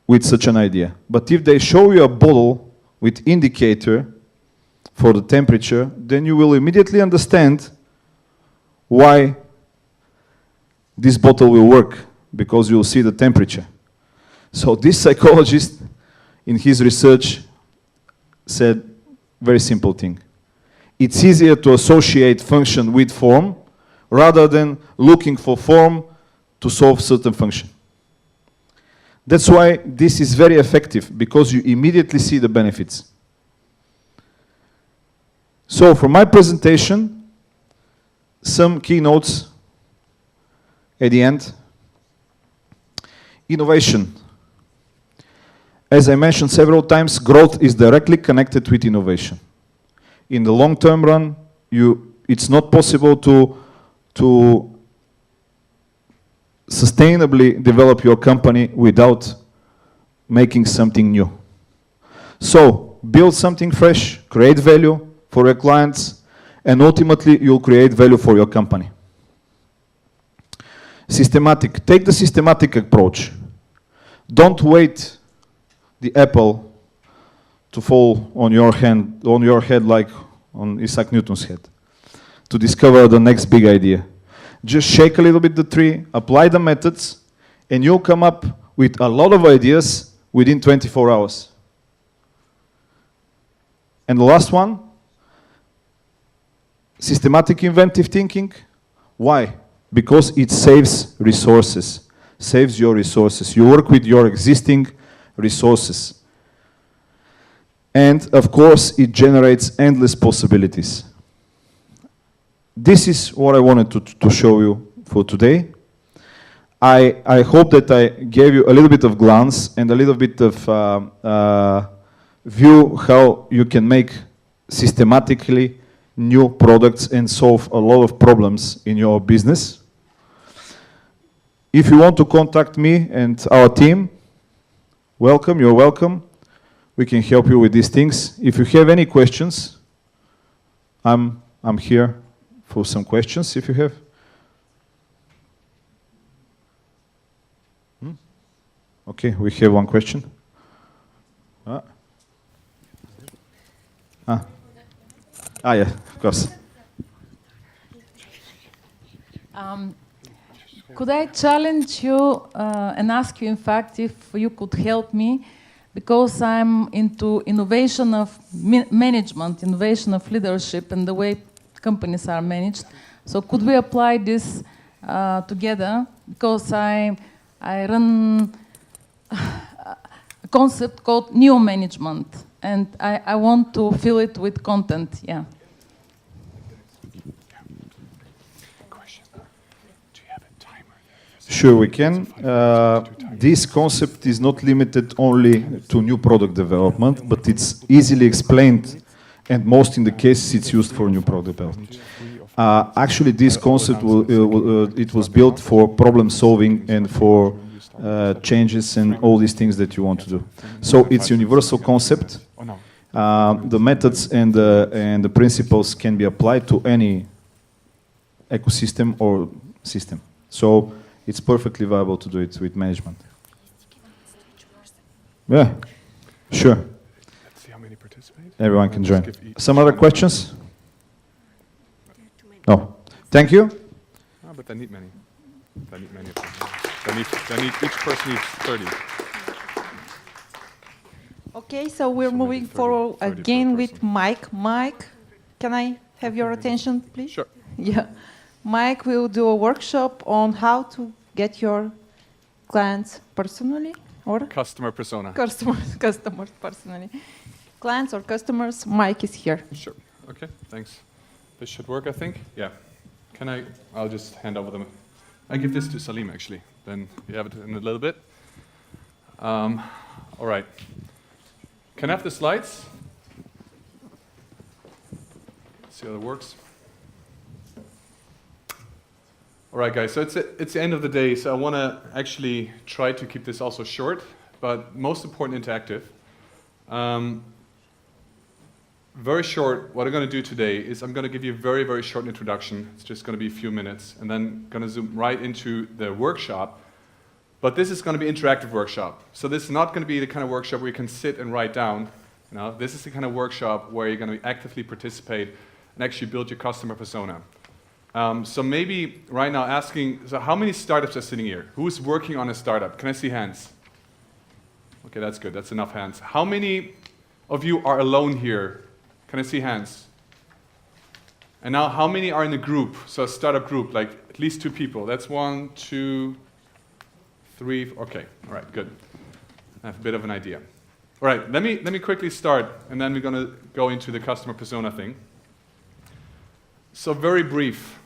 F: with such an idea. But if they show you a bottle with indicator for the temperature, then you will immediately understand why this bottle will work, because you'll see the temperature. So this psychologist, in his research, said very simple thing. It's easier to associate function with form rather than looking for form to solve certain function. That's why this is very effective, because you immediately see the benefits. So for my presentation, some keynotes at the end. Innovation. As I mentioned several times, growth is directly connected with innovation. In the long-term run, it's not possible to sustainably develop your company without making something new. So, build something fresh, create value for your clients, and ultimately you'll create value for your company. Systematic. Take the systematic approach. Don't wait the apple to fall on your head like on Isaac Newton's head to discover the next big idea. Just shake a little bit the tree, apply the methods, and you'll come up with a lot of ideas within 24 hours. And the last one, systematic inventive thinking. Why? Because it saves resources, saves your resources. You work with your existing resources. And of course, it generates endless possibilities. This is what I wanted to show you for today. I hope that I gave you a little bit of glance and a little bit of view how you can make systematically new products and solve a lot of problems in your business. If you want to contact me and our team, welcome, you're welcome. We can help you with these things. If you have any questions, I'm here for some questions if you have. Okay, we have one question. Yeah, of course.
I: Could I challenge you and ask you, in fact, if you could help me, because I'm into innovation of management, innovation of leadership, and the way companies are managed. So could we apply this together? Because I run a concept called new management, and I want to fill it with content. Yeah.
F: Sure, we can. This concept is not limited only to new product development, but it's easily explained, and most in the cases it's used for new product development. Actually, this concept it was built for problem solving and for changes and all these things that you want to do. So it's a universal concept. The methods and the principles can be applied to any ecosystem or system. So it's perfectly viable to do it with management. Yeah, sure.
A: Let's see how many participate.
F: Everyone can join. Some other questions? No. Thank you.
A: Oh, but they need many. They need many of them. Each person needs 30.
H: Okay, so we're moving forward again with Mike. Mike, can I have your attention, please?
A: Sure.
H: Yeah. Mike will do a workshop on how to get your clients personally, or?
A: Customer persona.
H: Customers personally. Clients or customers, Mike is here.
A: Sure. Okay, thanks. This should work, I think. Yeah. I'll just hand over them. I give this to Salim, actually. Then you have it in a little bit. All right. Can I have the slides? Let's see how it works. All right, guys, so it's the end of the day, so I want to actually try to keep this also short, but most important, interactive. Very short, what I'm going to do today is I'm going to give you a very, very short introduction. It's just going to be a few minutes, and then going to zoom right into the workshop. But this is going to be an interactive workshop. So this is not going to be the kind of workshop where you can sit and write down. You know, this is the kind of workshop where you're going to actively participate and actually build your customer persona. So maybe right now asking, so how many startups are sitting here? Who's working on a startup? Can I see hands? Okay, that's good. That's enough hands. How many of you are alone here? Can I see hands? And now how many are in a group? So a startup group, like at least 2 people. That's 1, 2, 3. Okay, all right, good. I have a bit of an idea. All right, let me quickly start, and then we're going to go into the customer persona thing. So very brief.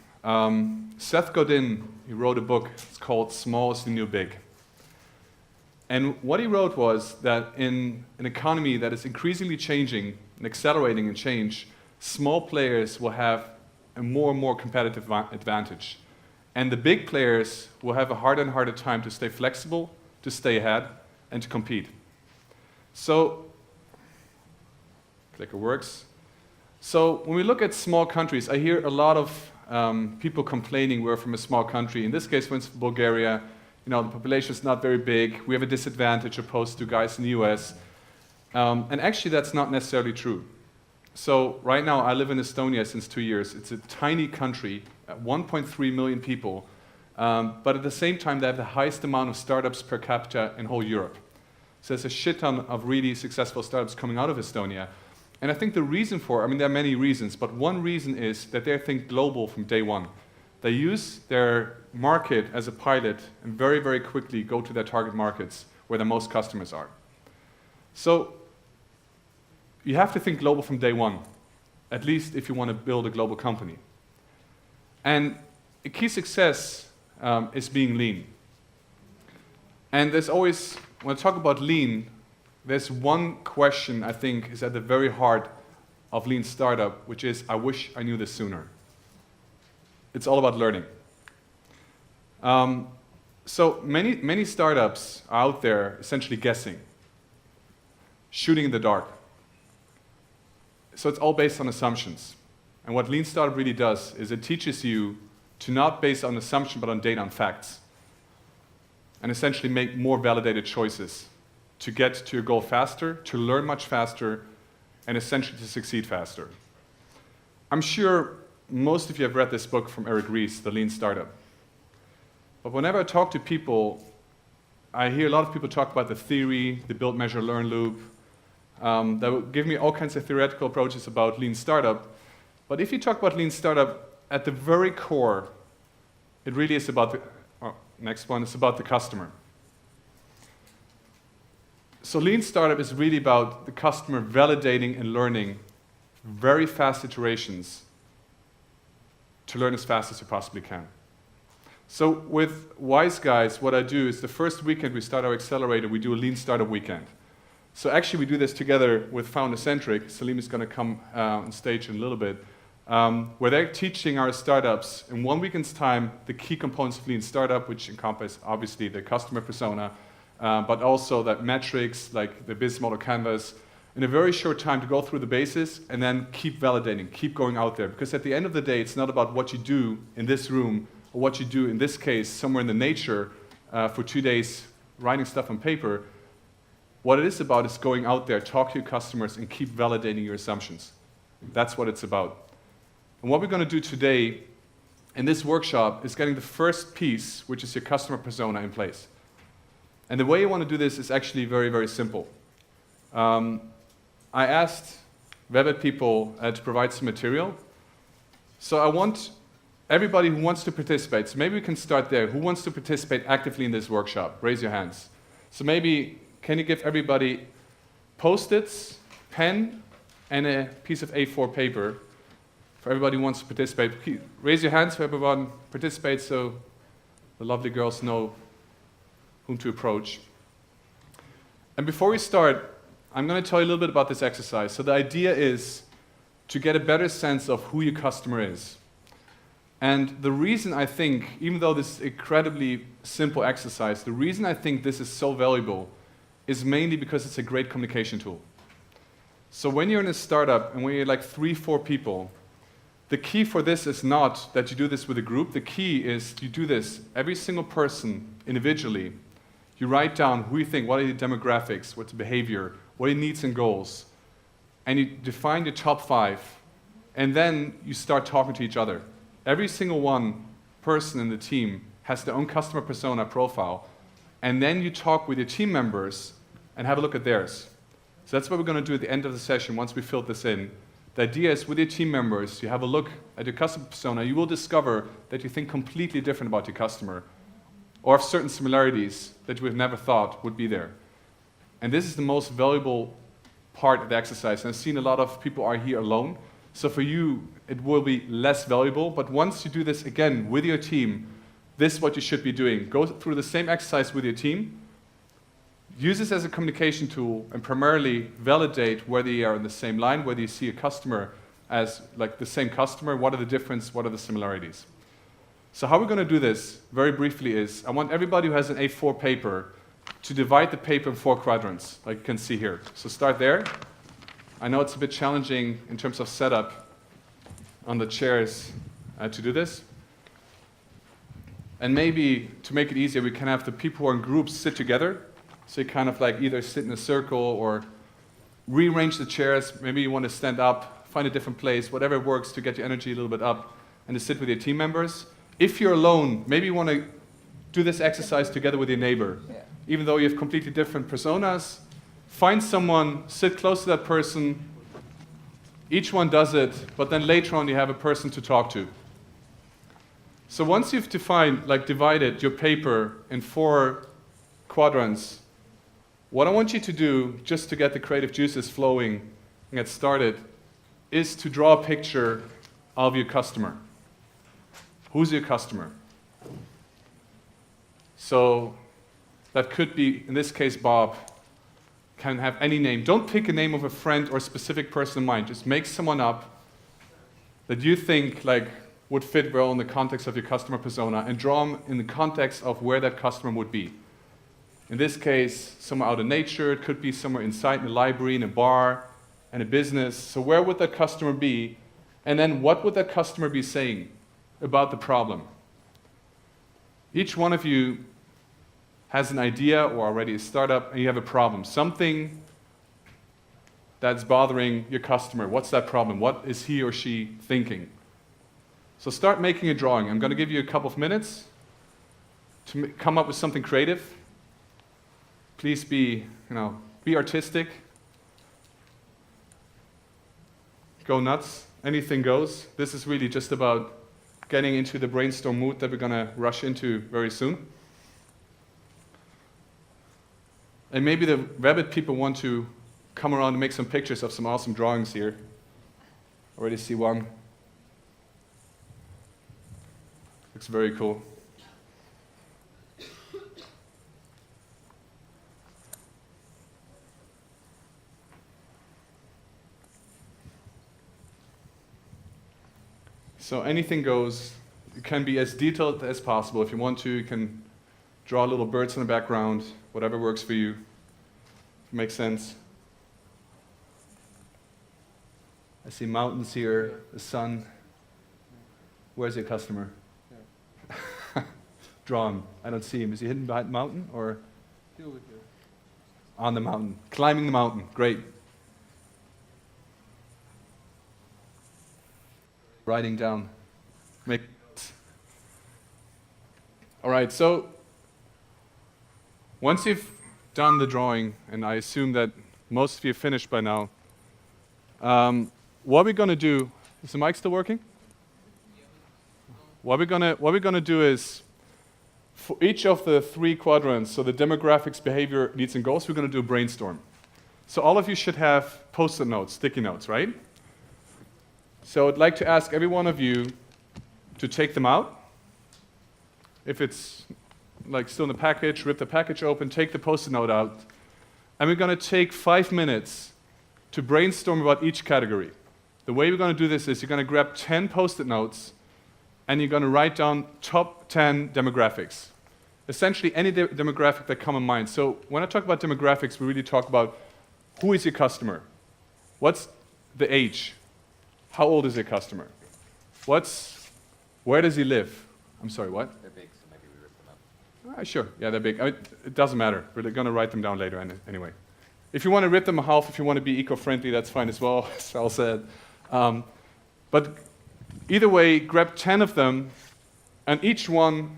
A: Seth Godin, he wrote a book. It's called Small is the New Big. And what he wrote was that in an economy that is increasingly changing and accelerating in change, small players will have a more and more competitive advantage. And the big players will have a harder and harder time to stay flexible, to stay ahead, and to compete. So, clicker works. So when we look at small countries, I hear a lot of people complaining we're from a small country. In this case, for instance, Bulgaria, you know, the population is not very big. We have a disadvantage opposed to guys in the US. And actually, that's not necessarily true. So right now, I live in Estonia since 2 years. It's a tiny country, 1.3 million people. But at the same time, they have the highest amount of startups per capita in whole Europe. So there's a shit ton of really successful startups coming out of Estonia. And I think the reason for, I mean, there are many reasons, but one reason is that they think global from day one. They use their market as a pilot and very, very quickly go to their target markets where the most customers are. So you have to think global from day one, at least if you want to build a global company. And a key success is being lean. And there's always, when I talk about lean, there's one question I think is at the very heart of lean startup, which is, I wish I knew this sooner. It's all about learning. So many startups are out there essentially guessing, shooting in the dark. So it's all based on assumptions. And what lean startup really does is it teaches you to not base on assumption but on data and facts. And essentially make more validated choices to get to your goal faster, to learn much faster, and essentially to succeed faster. I'm sure most of you have read this book from Eric Ries, The Lean Startup. But whenever I talk to people, I hear a lot of people talk about the theory, the build, measure, learn loop. That will give me all kinds of theoretical approaches about lean startup. But if you talk about lean startup, at the very core, it really is about the, next one, it's about the customer. So lean startup is really about the customer validating and learning very fast iterations to learn as fast as you possibly can. So with Wise Guys, what I do is the first weekend we start our accelerator, we do a lean startup weekend. So actually we do this together with Founder-Centric. Salim is going to come on stage in a little bit, where they're teaching our startups in 1 weekend's time the key components of lean startup, which encompass obviously the customer persona, but also that metrics like the business model canvas, in a very short time to go through the basis and then keep validating, keep going out there. Because at the end of the day, it's not about what you do in this room or what you do in this case somewhere in the nature for 2 days writing stuff on paper. What it is about is going out there, talk to your customers, and keep validating your assumptions. That's what it's about. And what we're going to do today in this workshop is getting the first piece, which is your customer persona, in place. And the way you want to do this is actually very, very simple. I asked Webit people to provide some material. So I want everybody who wants to participate, so maybe we can start there. Who wants to participate actively in this workshop? Raise your hands. So maybe, can you give everybody Post-its, pen, and a piece of A4 paper for everybody who wants to participate? Raise your hands for everyone participates so the lovely girls know whom to approach. And before we start, I'm going to tell you a little bit about this exercise. So the idea is to get a better sense of who your customer is. And the reason I think, even though this is an incredibly simple exercise, the reason I think this is so valuable is mainly because it's a great communication tool. So when you're in a startup and when you're like 3-4 people, the key for this is not that you do this with a group. The key is you do this, every single person individually. You write down who you think, what are the demographics, what's the behavior, what are your needs and goals, and you define your top 5, and then you start talking to each other. Every single one person in the team has their own customer persona profile, and then you talk with your team members and have a look at theirs. So that's what we're going to do at the end of the session once we filled this in. The idea is with your team members, you have a look at your customer persona, you will discover that you think completely different about your customer, or have certain similarities that you would have never thought would be there. And this is the most valuable part of the exercise. And I've seen a lot of people are here alone. So for you, it will be less valuable. But once you do this again with your team, this is what you should be doing. Go through the same exercise with your team. Use this as a communication tool and primarily validate whether you are in the same line, whether you see a customer as like the same customer, what are the differences, what are the similarities. So how we're going to do this, very briefly, is I want everybody who has an A4 paper to divide the paper in 4 quadrants, like you can see here. So start there. I know it's a bit challenging in terms of setup on the chairs to do this. And maybe to make it easier, we can have the people who are in groups sit together. So you kind of like either sit in a circle or rearrange the chairs. Maybe you want to stand up, find a different place, whatever works to get your energy a little bit up, and to sit with your team members. If you're alone, maybe you want to do this exercise together with your neighbor. Yeah. Even though you have completely different personas, find someone, sit close to that person. Each one does it, but then later on you have a person to talk to. So once you've divided your paper in 4 quadrants, what I want you to do, just to get the creative juices flowing, and get started is to draw a picture of your customer. Who's your customer? So that could be, in this case, Bob. Can have any name. Don't pick a name of a friend or a specific person in mind. Just make someone up that you think like would fit well in the context of your customer persona and draw them in the context of where that customer would be. In this case, somewhere out in nature. It could be somewhere inside in a library, in a bar, in a business. So where would that customer be? And then what would that customer be saying about the problem? Each one of you has an idea or already a startup and you have a problem. Something that's bothering your customer. What's that problem? What is he or she thinking? So start making a drawing. I'm going to give you a couple of minutes to come up with something creative. Please be artistic. Go nuts. Anything goes. This is really just about getting into the brainstorm mood that we're going to rush into very soon. And maybe the Webit people want to come around and make some pictures of some awesome drawings here. Already see one. Looks very cool. So anything goes. It can be as detailed as possible. If you want to, you can draw little birds in the background, whatever works for you. Makes sense. I see mountains here, the sun. Where's your customer? Yeah. Draw him. I don't see him. Is he hidden behind the mountain or? On the mountain. Climbing the mountain. Great. Writing down. Make notes. All right, so once you've done the drawing, and I assume that most of you have finished by now, what we're going to do, is the mic still working? What we're going to do is, for each of the 3 quadrants, so the demographics, behavior, needs and goals, we're going to do a brainstorm. So all of you should have post-it notes, sticky notes, right? So I'd like to ask every one of you to take them out. If it's like still in the package, rip the package open, take the post-it note out. And we're going to take 5 minutes to brainstorm about each category. The way we're going to do this is you're going to grab 10 post-it notes and you're going to write down top 10 demographics. Essentially any demographic that come in mind. So when I talk about demographics, we really talk about who is your customer? What's the age? How old is your customer? Where does he live? I'm sorry, what?
T: They're big, so maybe we rip them up.
A: Sure, yeah, they're big. I mean, it doesn't matter. We're going to write them down later anyway. If you want to rip them in half, if you want to be eco-friendly, that's fine as well, as Sal said. But either way, grab 10 of them, and each one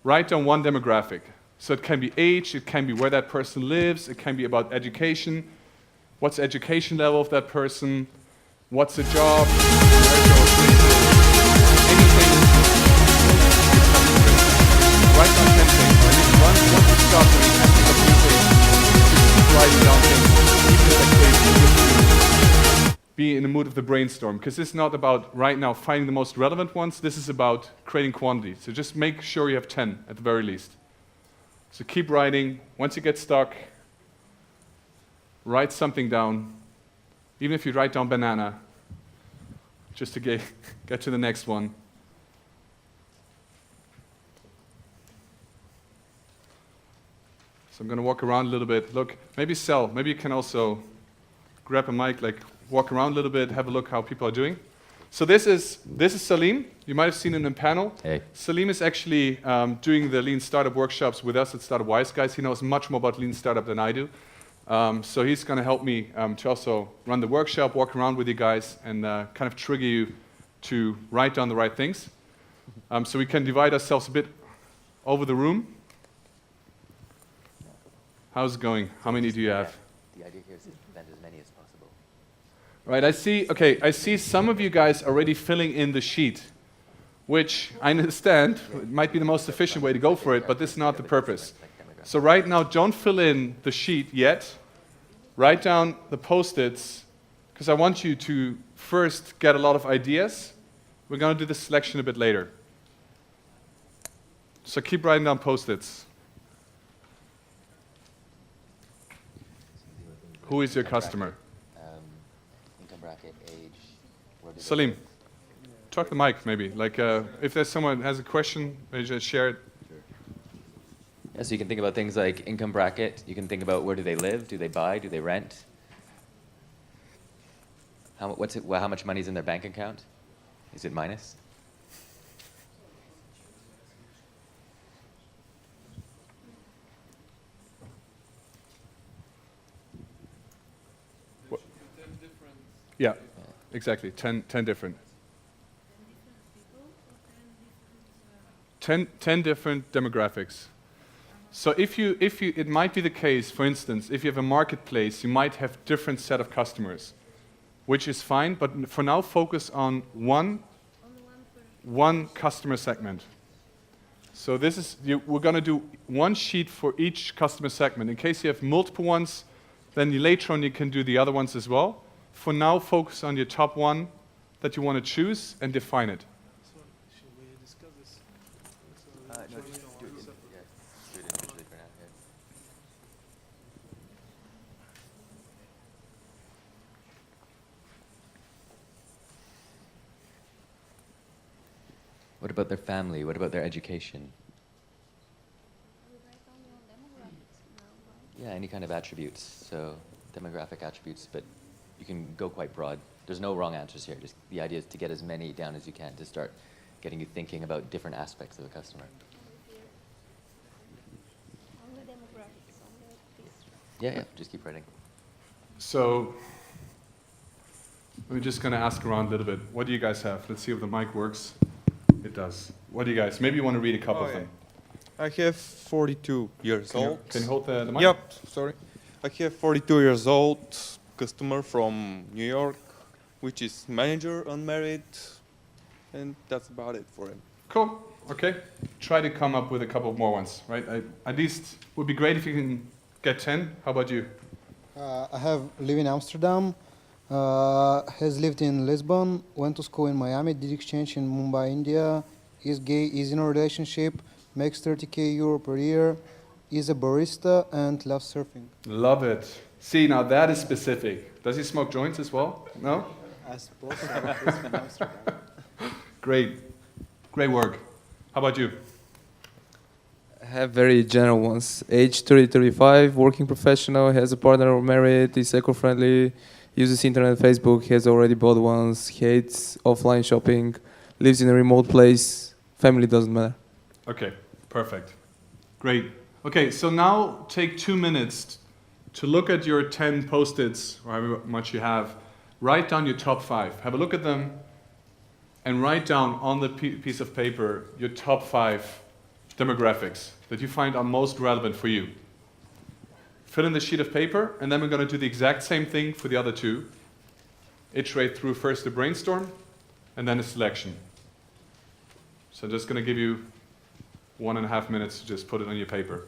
A: write down one demographic. So it can be age, it can be where that person lives, it can be about education, what's the education level of that person, what's the job, anything. Write down 10 things. And if once you start doing 10 things, keep writing down things, even in the case to be in the mood of the brainstorm. Because this is not about right now finding the most relevant ones, this is about creating quantity. So just make sure you have 10 at the very least. So keep writing. Once you get stuck, write something down. Even if you write down banana, just to get to the next one. So I'm going to walk around a little bit. Look, maybe Sal, maybe you can also grab a mic, like walk around a little bit, have a look how people are doing. So this is Salim. You might have seen him in panel.
T: Hey.
A: Salim is actually doing the Lean Startup workshops with us at Startup Wise Guys. He knows much more about Lean Startup than I do. So he's going to help me to also run the workshop, walk around with you guys, and kind of trigger you to write down the right things. So we can divide ourselves a bit over the room. How's it going? How many do you have?
T: The idea here is to prevent as many as possible.
A: Right, I see some of you guys already filling in the sheet, which I understand it might be the most efficient way to go for it, but this is not the purpose. So right now, don't fill in the sheet yet. Write down the post-its, because I want you to first get a lot of ideas. We're going to do the selection a bit later. So keep writing down post-its. Who is your customer?
T: Income bracket, age. Where do they
A: Salim,
T: live?
A: talk to the mic maybe. Like if there's someone who has a question, maybe just share it.
T: Yeah, so you can think about things like income bracket. You can think about where do they live? Do they buy? Do they rent? How much money is in their bank account? Is it minus?
A: Yeah, exactly. 10 different. 10 different demographics. So it might be the case, for instance, if you have a marketplace, you might have different set of customers, which is fine, but for now focus on one customer segment. So this is, we're going to do one sheet for each customer segment. In case you have multiple ones, then later on you can do the other ones as well. For now, focus on your top one that you want to choose and define it.
K: So, should we discuss this?
T: No, just do it individually for now. Yeah. What about their family? What about their education? Yeah, any kind of attributes. So demographic attributes, but you can go quite broad. There's no wrong answers here. Just the idea is to get as many down as you can to start getting you thinking about different aspects of the customer. Yeah, just keep writing.
A: So we're just going to ask around a little bit. What do you guys have? Let's see if the mic works. It does. What do you guys? Maybe you want to read a couple of them.
D: I have 42 years old.
A: Can you hold the mic?
D: Yep, sorry. I have 42 years old, customer from New York, which is manager, unmarried, and that's about it for him.
A: Cool. Okay. Try to come up with a couple more ones, right? At least would be great if you can get 10. How about you?
V: I live in Amsterdam, has lived in Lisbon, went to school in Miami, did exchange in Mumbai, India, is gay, is in a relationship, makes 30k euro per year, is a barista, and loves surfing.
A: Love it. See, now that is specific. Does he smoke joints as well? No?
V: I suppose so. He's from Amsterdam.
A: Great. Great work. How about you?
W: I have very general ones. Age 30-35, working professional, has a partner or married, is eco-friendly, uses internet, Facebook, has already bought ones, hates offline shopping, lives in a remote place, family doesn't matter.
A: Okay, perfect. Great. Okay, so now take 2 minutes to look at your 10 post-its, or however much you have. Write down your top 5. Have a look at them and write down on the piece of paper your top 5 demographics that you find are most relevant for you. Fill in the sheet of paper, and then we're going to do the exact same thing for the other 2. Iterate through first a brainstorm, and then a selection. So I'm just going to give you 1.5 minutes to just put it on your paper.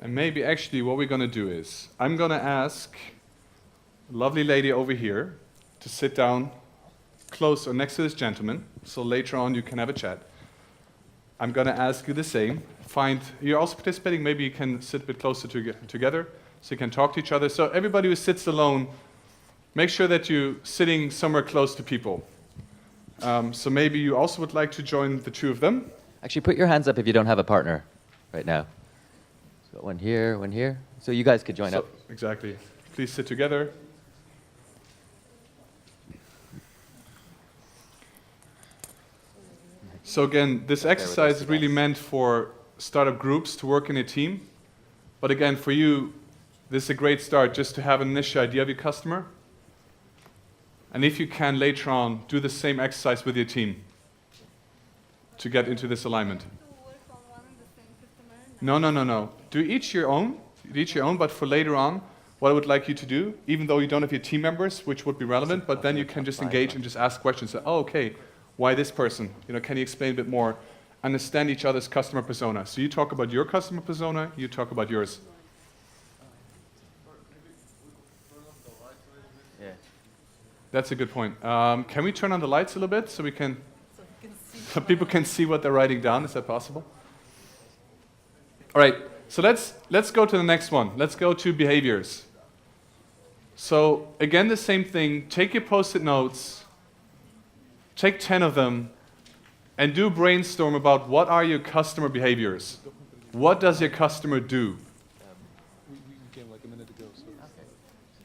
A: And maybe actually what we're going to do is, I'm going to ask a lovely lady over here to sit down close or next to this gentleman, so later on you can have a chat. I'm going to ask you the same. You're also participating, maybe you can sit a bit closer together, so you can talk to each other. So everybody who sits alone, make sure that you're sitting somewhere close to people. So maybe you also would like to join the 2 of them.
T: Actually, put your hands up if you don't have a partner right now. So one here, one here. So you guys could join up.
A: Exactly. Please sit together. So again, this exercise is really meant for startup groups to work in a team. But again, for you, this is a great start just to have an initial idea of your customer. And if you can later on, do the same exercise with your team. to get into this alignment? No, no, no, no. Do each your own, but for later on, what I would like you to do, even though you don't have your team members, which would be relevant, but then you can just engage and just ask questions. Say, oh, okay, why this person? You know, can you explain a bit more? Understand each other's customer persona. So you talk about your customer persona, you talk about yours.
T: Yeah.
A: That's a good point. Can we turn on the lights a little bit so we can, so people can see what they're writing down? Is that possible? All right. So let's go to the next one. Let's go to behaviors. So again, the same thing. Take your post-it notes. Take 10 of them, and do brainstorm about what are your customer behaviors. What does your customer do?
K: We came like a minute ago.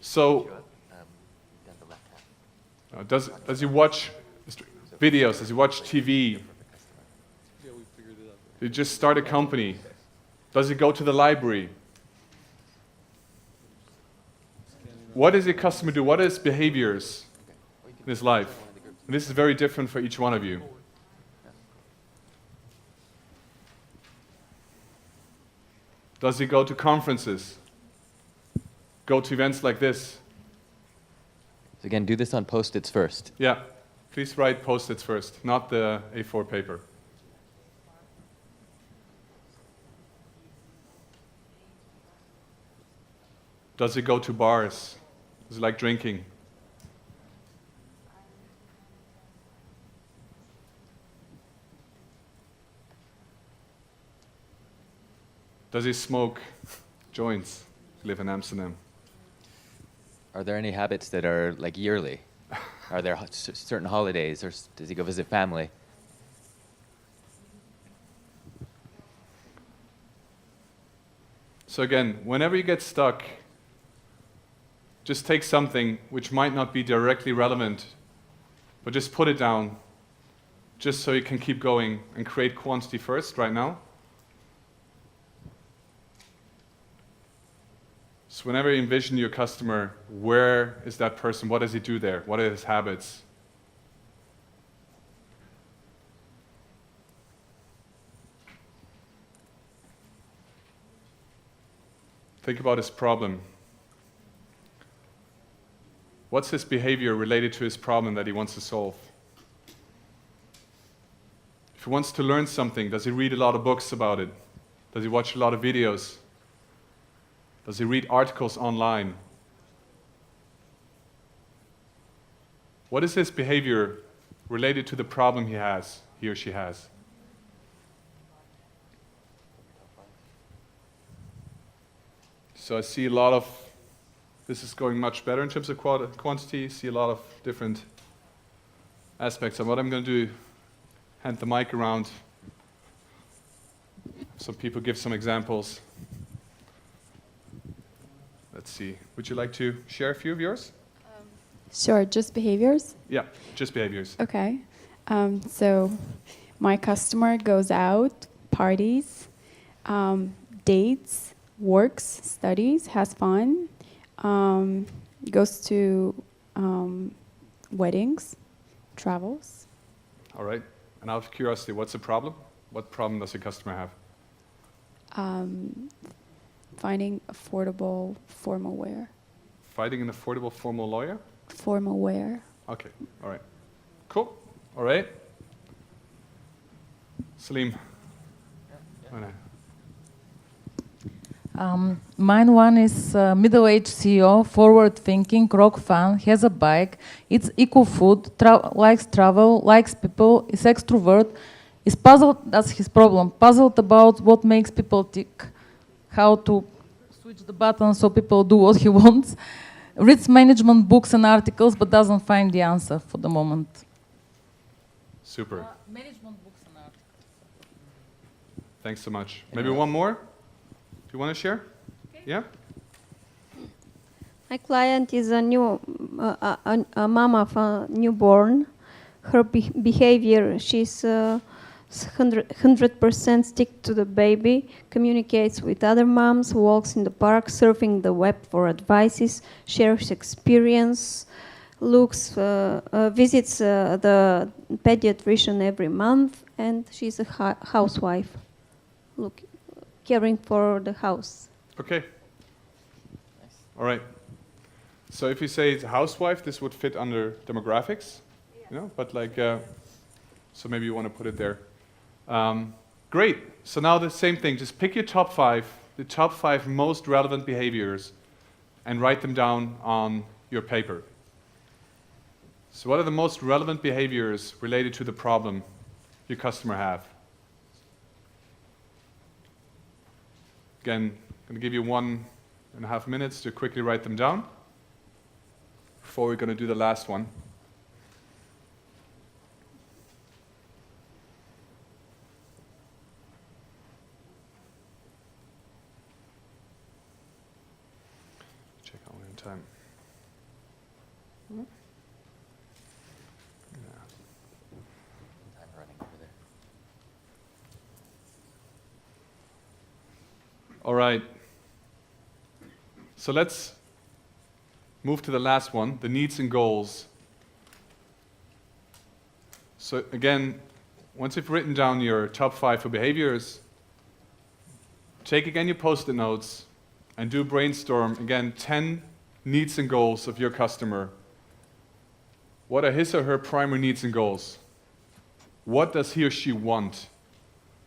A: So does he watch videos? Does he watch TV? Did he just start a company? Does he go to the library? What does your customer do? What is behaviors in his life? And this is very different for each one of you. Does he go to conferences? Go to events like this?
T: So again, do this on Post-its first.
A: Yeah, please write Post-its first, not the A4 paper. Does he go to bars? Does he like drinking? Does he smoke joints? Live in Amsterdam.
T: Are there any habits that are like yearly? Are there certain holidays, or does he go visit family?
A: So again, whenever you get stuck, just take something which might not be directly relevant, but just put it down, just so you can keep going and create quantity first right now. So whenever you envision your customer, where is that person? What does he do there? What are his habits? Think about his problem. What's his behavior related to his problem that he wants to solve? If he wants to learn something, does he read a lot of books about it? Does he watch a lot of videos? Does he read articles online? What is his behavior related to the problem he or she has? So I see a lot of, this is going much better in terms of quantity. I see a lot of different aspects. And what I'm going to do, hand the mic around so people give some examples. Let's see. Would you like to share a few of yours?
J: Sure, just behaviors?
A: Yeah, just behaviors.
J: Okay. So my customer goes out, parties, dates, works, studies, has fun, goes to weddings, travels.
A: All right. And out of curiosity, what's the problem? What problem does your customer have?
J: Finding affordable formal wear.
A: Finding an affordable formal lawyer?
J: Formal wear.
A: Okay, all right. Cool, all right. Salim.
I: Mine one is middle-aged CEO, forward-thinking, rock fan, has a bike, eats eco food, likes travel, likes people, is extrovert, is puzzled, that's his problem, puzzled about what makes people tick, how to switch the button so people do what he wants, reads management books and articles but doesn't find the answer for the moment.
A: Super.
I: Management books and articles.
A: Thanks so much. Maybe one more? Do you want to share? Okay. Yeah?
M: My client is a mama of a newborn. Her behavior, she's 100% stick to the baby, communicates with other moms, walks in the park, surfing the web for advices, shares experience, visits the pediatrician every month, and she's a housewife, caring for the house.
A: Okay. All right. So if you say it's a housewife, this would fit under demographics, you know, but like, so maybe you want to put it there. Great. So now the same thing, just pick your top 5, the top 5 most relevant behaviors, and write them down on your paper. So what are the most relevant behaviors related to the problem your customer have? Again, I'm going to give you 1.5 minutes to quickly write them down before we're going to do the last one. Check out in time. All right. So let's move to the last one, the needs and goals. So again, once you've written down your top 5 for behaviors, take again your Post-it notes and do brainstorm, again, 10 needs and goals of your customer. What are his or her primary needs and goals? What does he or she want?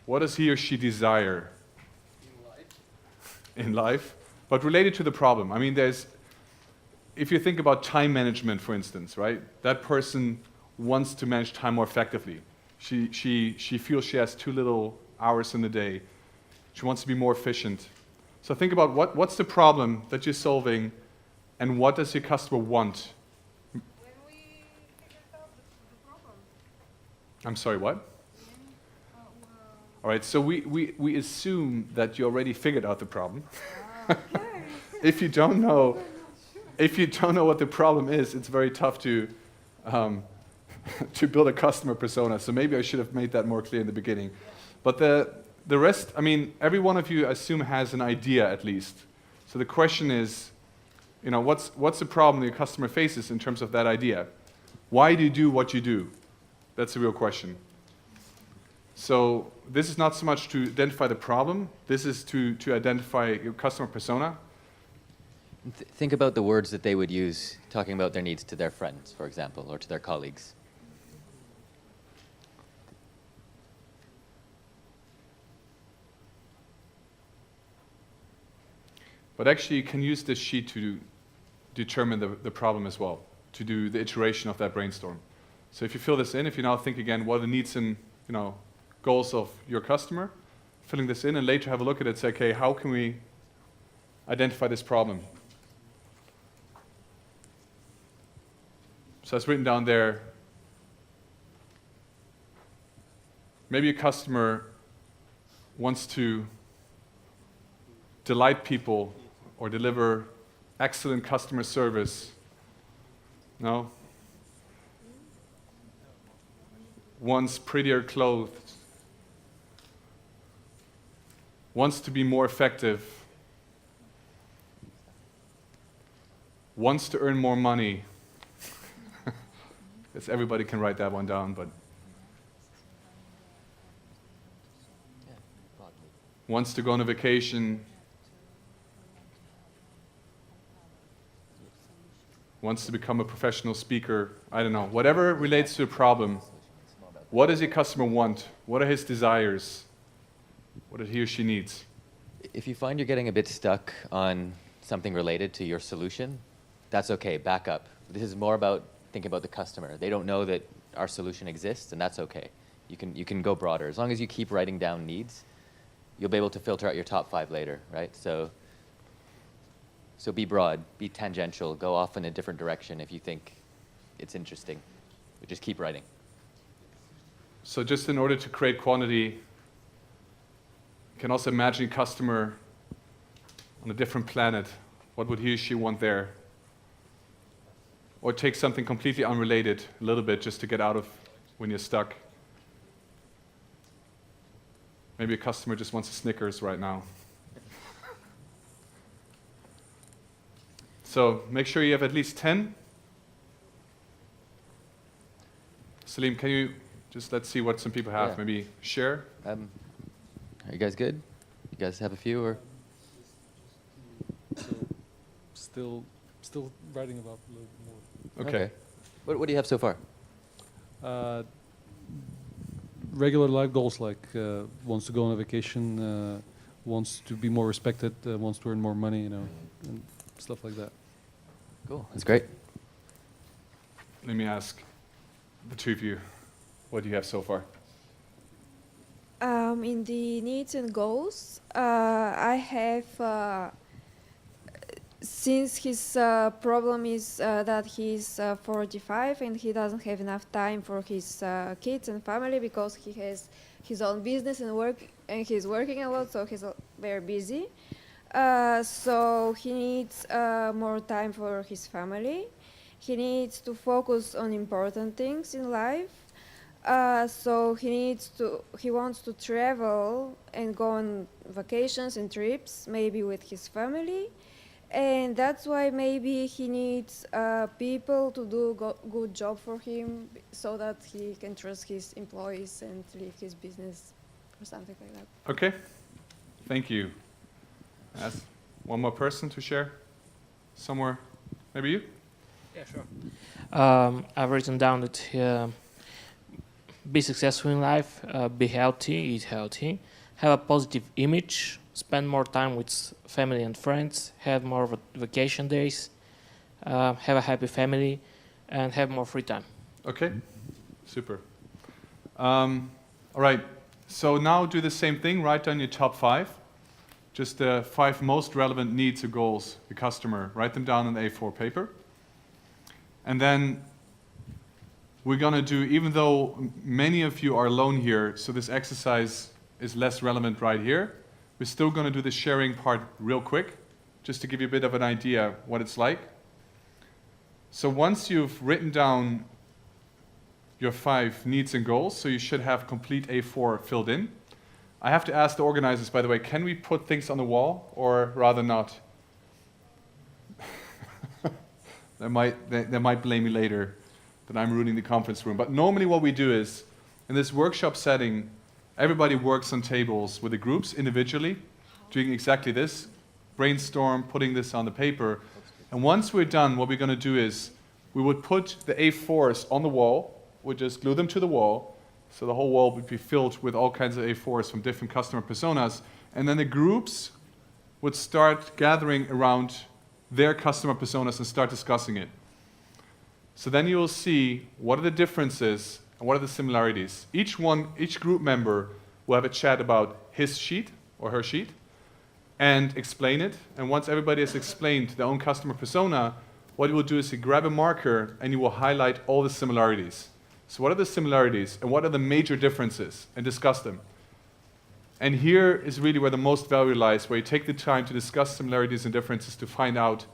A: What does he or she desire? In life, but related to the problem. I mean, if you think about time management, for instance, right? That person wants to manage time more effectively. She feels she has too little hours in the day. She wants to be more efficient. So think about what's the problem that you're solving, and what does your customer want? I'm sorry, what? All right, so we assume that you already figured out the problem. If you don't know what the problem is, it's very tough to build a customer persona. So maybe I should have made that more clear in the beginning. But the rest, I mean, every one of you, I assume, has an idea at least. So the question is, you know, what's the problem your customer faces in terms of that idea? Why do you do what you do? That's the real question. So this is not so much to identify the problem, this is to identify your customer persona.
T: Think about the words that they would use talking about their needs to their friends, for example, or to their colleagues.
A: But actually you can use this sheet to determine the problem as well, to do the iteration of that brainstorm. So if you fill this in, if you now think again, what are the needs and goals of your customer, filling this in, and later have a look at it and say, okay, how can we identify this problem? So it's written down there. Maybe a customer wants to delight people or deliver excellent customer service. No? Wants prettier clothes. Wants to be more effective. Wants to earn more money. Yes, everybody can write that one down, but wants to go on a vacation. Wants to become a professional speaker. I don't know. Whatever relates to a problem. What does your customer want? What are his desires? What does he or she needs?
T: If you find you're getting a bit stuck on something related to your solution, that's okay, back up. This is more about thinking about the customer. They don't know that our solution exists, and that's okay. You can go broader. As long as you keep writing down needs, you'll be able to filter out your top 5 later, right? So be broad, be tangential, go off in a different direction if you think it's interesting. But just keep writing.
A: So just in order to create quantity, you can also imagine a customer on a different planet. What would he or she want there? Or take something completely unrelated, a little bit, just to get out of when you're stuck. Maybe a customer just wants a Snickers right now. So make sure you have at least 10 Salim, can you just let's see what some people have?
T: Yeah.
A: Maybe share.
T: Are you guys good? You guys have a few or?
G: Still writing about a little more.
A: Okay.
T: What do you have so far?
G: Regular life goals like wants to go on a vacation, wants to be more respected, wants to earn more money, and stuff like that.
T: Cool, that's great.
A: Let me ask the two of you, what do you have so far?
N: In the needs and goals, I have, since his problem is that he's 45 and he doesn't have enough time for his kids and family because he has his own business and work, and he's working a lot, so he's very busy. So he needs more time for his family. He needs to focus on important things in life. So he wants to travel and go on vacations and trips, maybe with his family. And that's why maybe he needs people to do good job for him so that he can trust his employees and leave his business or something like that.
A: Okay, thank you. Ask one more person to share somewhere. Maybe you?
P: Yeah, sure. I've written down that be successful in life, be healthy, eat healthy, have a positive image, spend more time with family and friends, have more vacation days, have a happy family, and have more free time.
A: Okay, super. All right, so now do the same thing, write down your top 5. Just the 5 most relevant needs or goals the customer. Write them down on A4 paper. And then we're gonna do, even though many of you are alone here, so this exercise is less relevant right here, we're still gonna do the sharing part real quick, just to give you a bit of an idea what it's like. So once you've written down your 5 needs and goals, so you should have complete A4 filled in. I have to ask the organizers, by the way, can we put things on the wall or rather not? They might blame me later that I'm ruining the conference room. But normally what we do is, in this workshop setting, everybody works on tables with the groups individually, doing exactly this, brainstorm, putting this on the paper. And once we're done, what we're going to do is, we would put the A4s on the wall, we'd just glue them to the wall, so the whole wall would be filled with all kinds of A4s from different customer personas, and then the groups would start gathering around their customer personas and start discussing it. So then you will see what are the differences and what are the similarities. Each group member will have a chat about his sheet or her sheet and explain it. And once everybody has explained their own customer persona, what you will do is you grab a marker and you will highlight all the similarities. So what are the similarities and what are the major differences, and discuss them. And here is really where the most value lies, where you take the time to discuss similarities and differences to find out,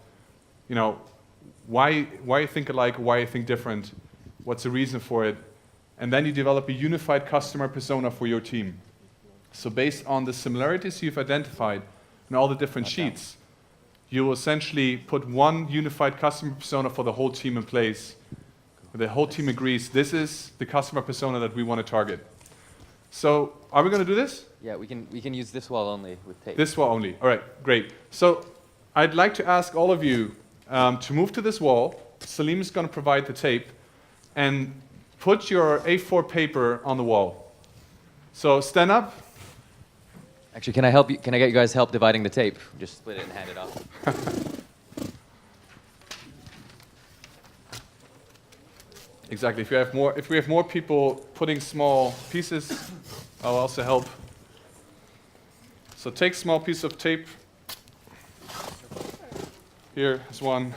A: why you think alike, why you think different, what's the reason for it, and then you develop a unified customer persona for your team. So based on the similarities you've identified in all the different sheets, you will essentially put one unified customer persona for the whole team in place. The whole team agrees this is the customer persona that we want to target. So are we going to do this?
T: Yeah, we can use this wall only with tape.
A: This wall only. All right, great. So I'd like to ask all of you to move to this wall. Salim is going to provide the tape, and put your A4 paper on the wall. So stand up.
T: Actually, can I help you? Can I get you guys help dividing the tape? Just split it and hand it off.
A: Exactly. If we have more people putting small pieces, I'll also help. So take small piece of tape. Here is one.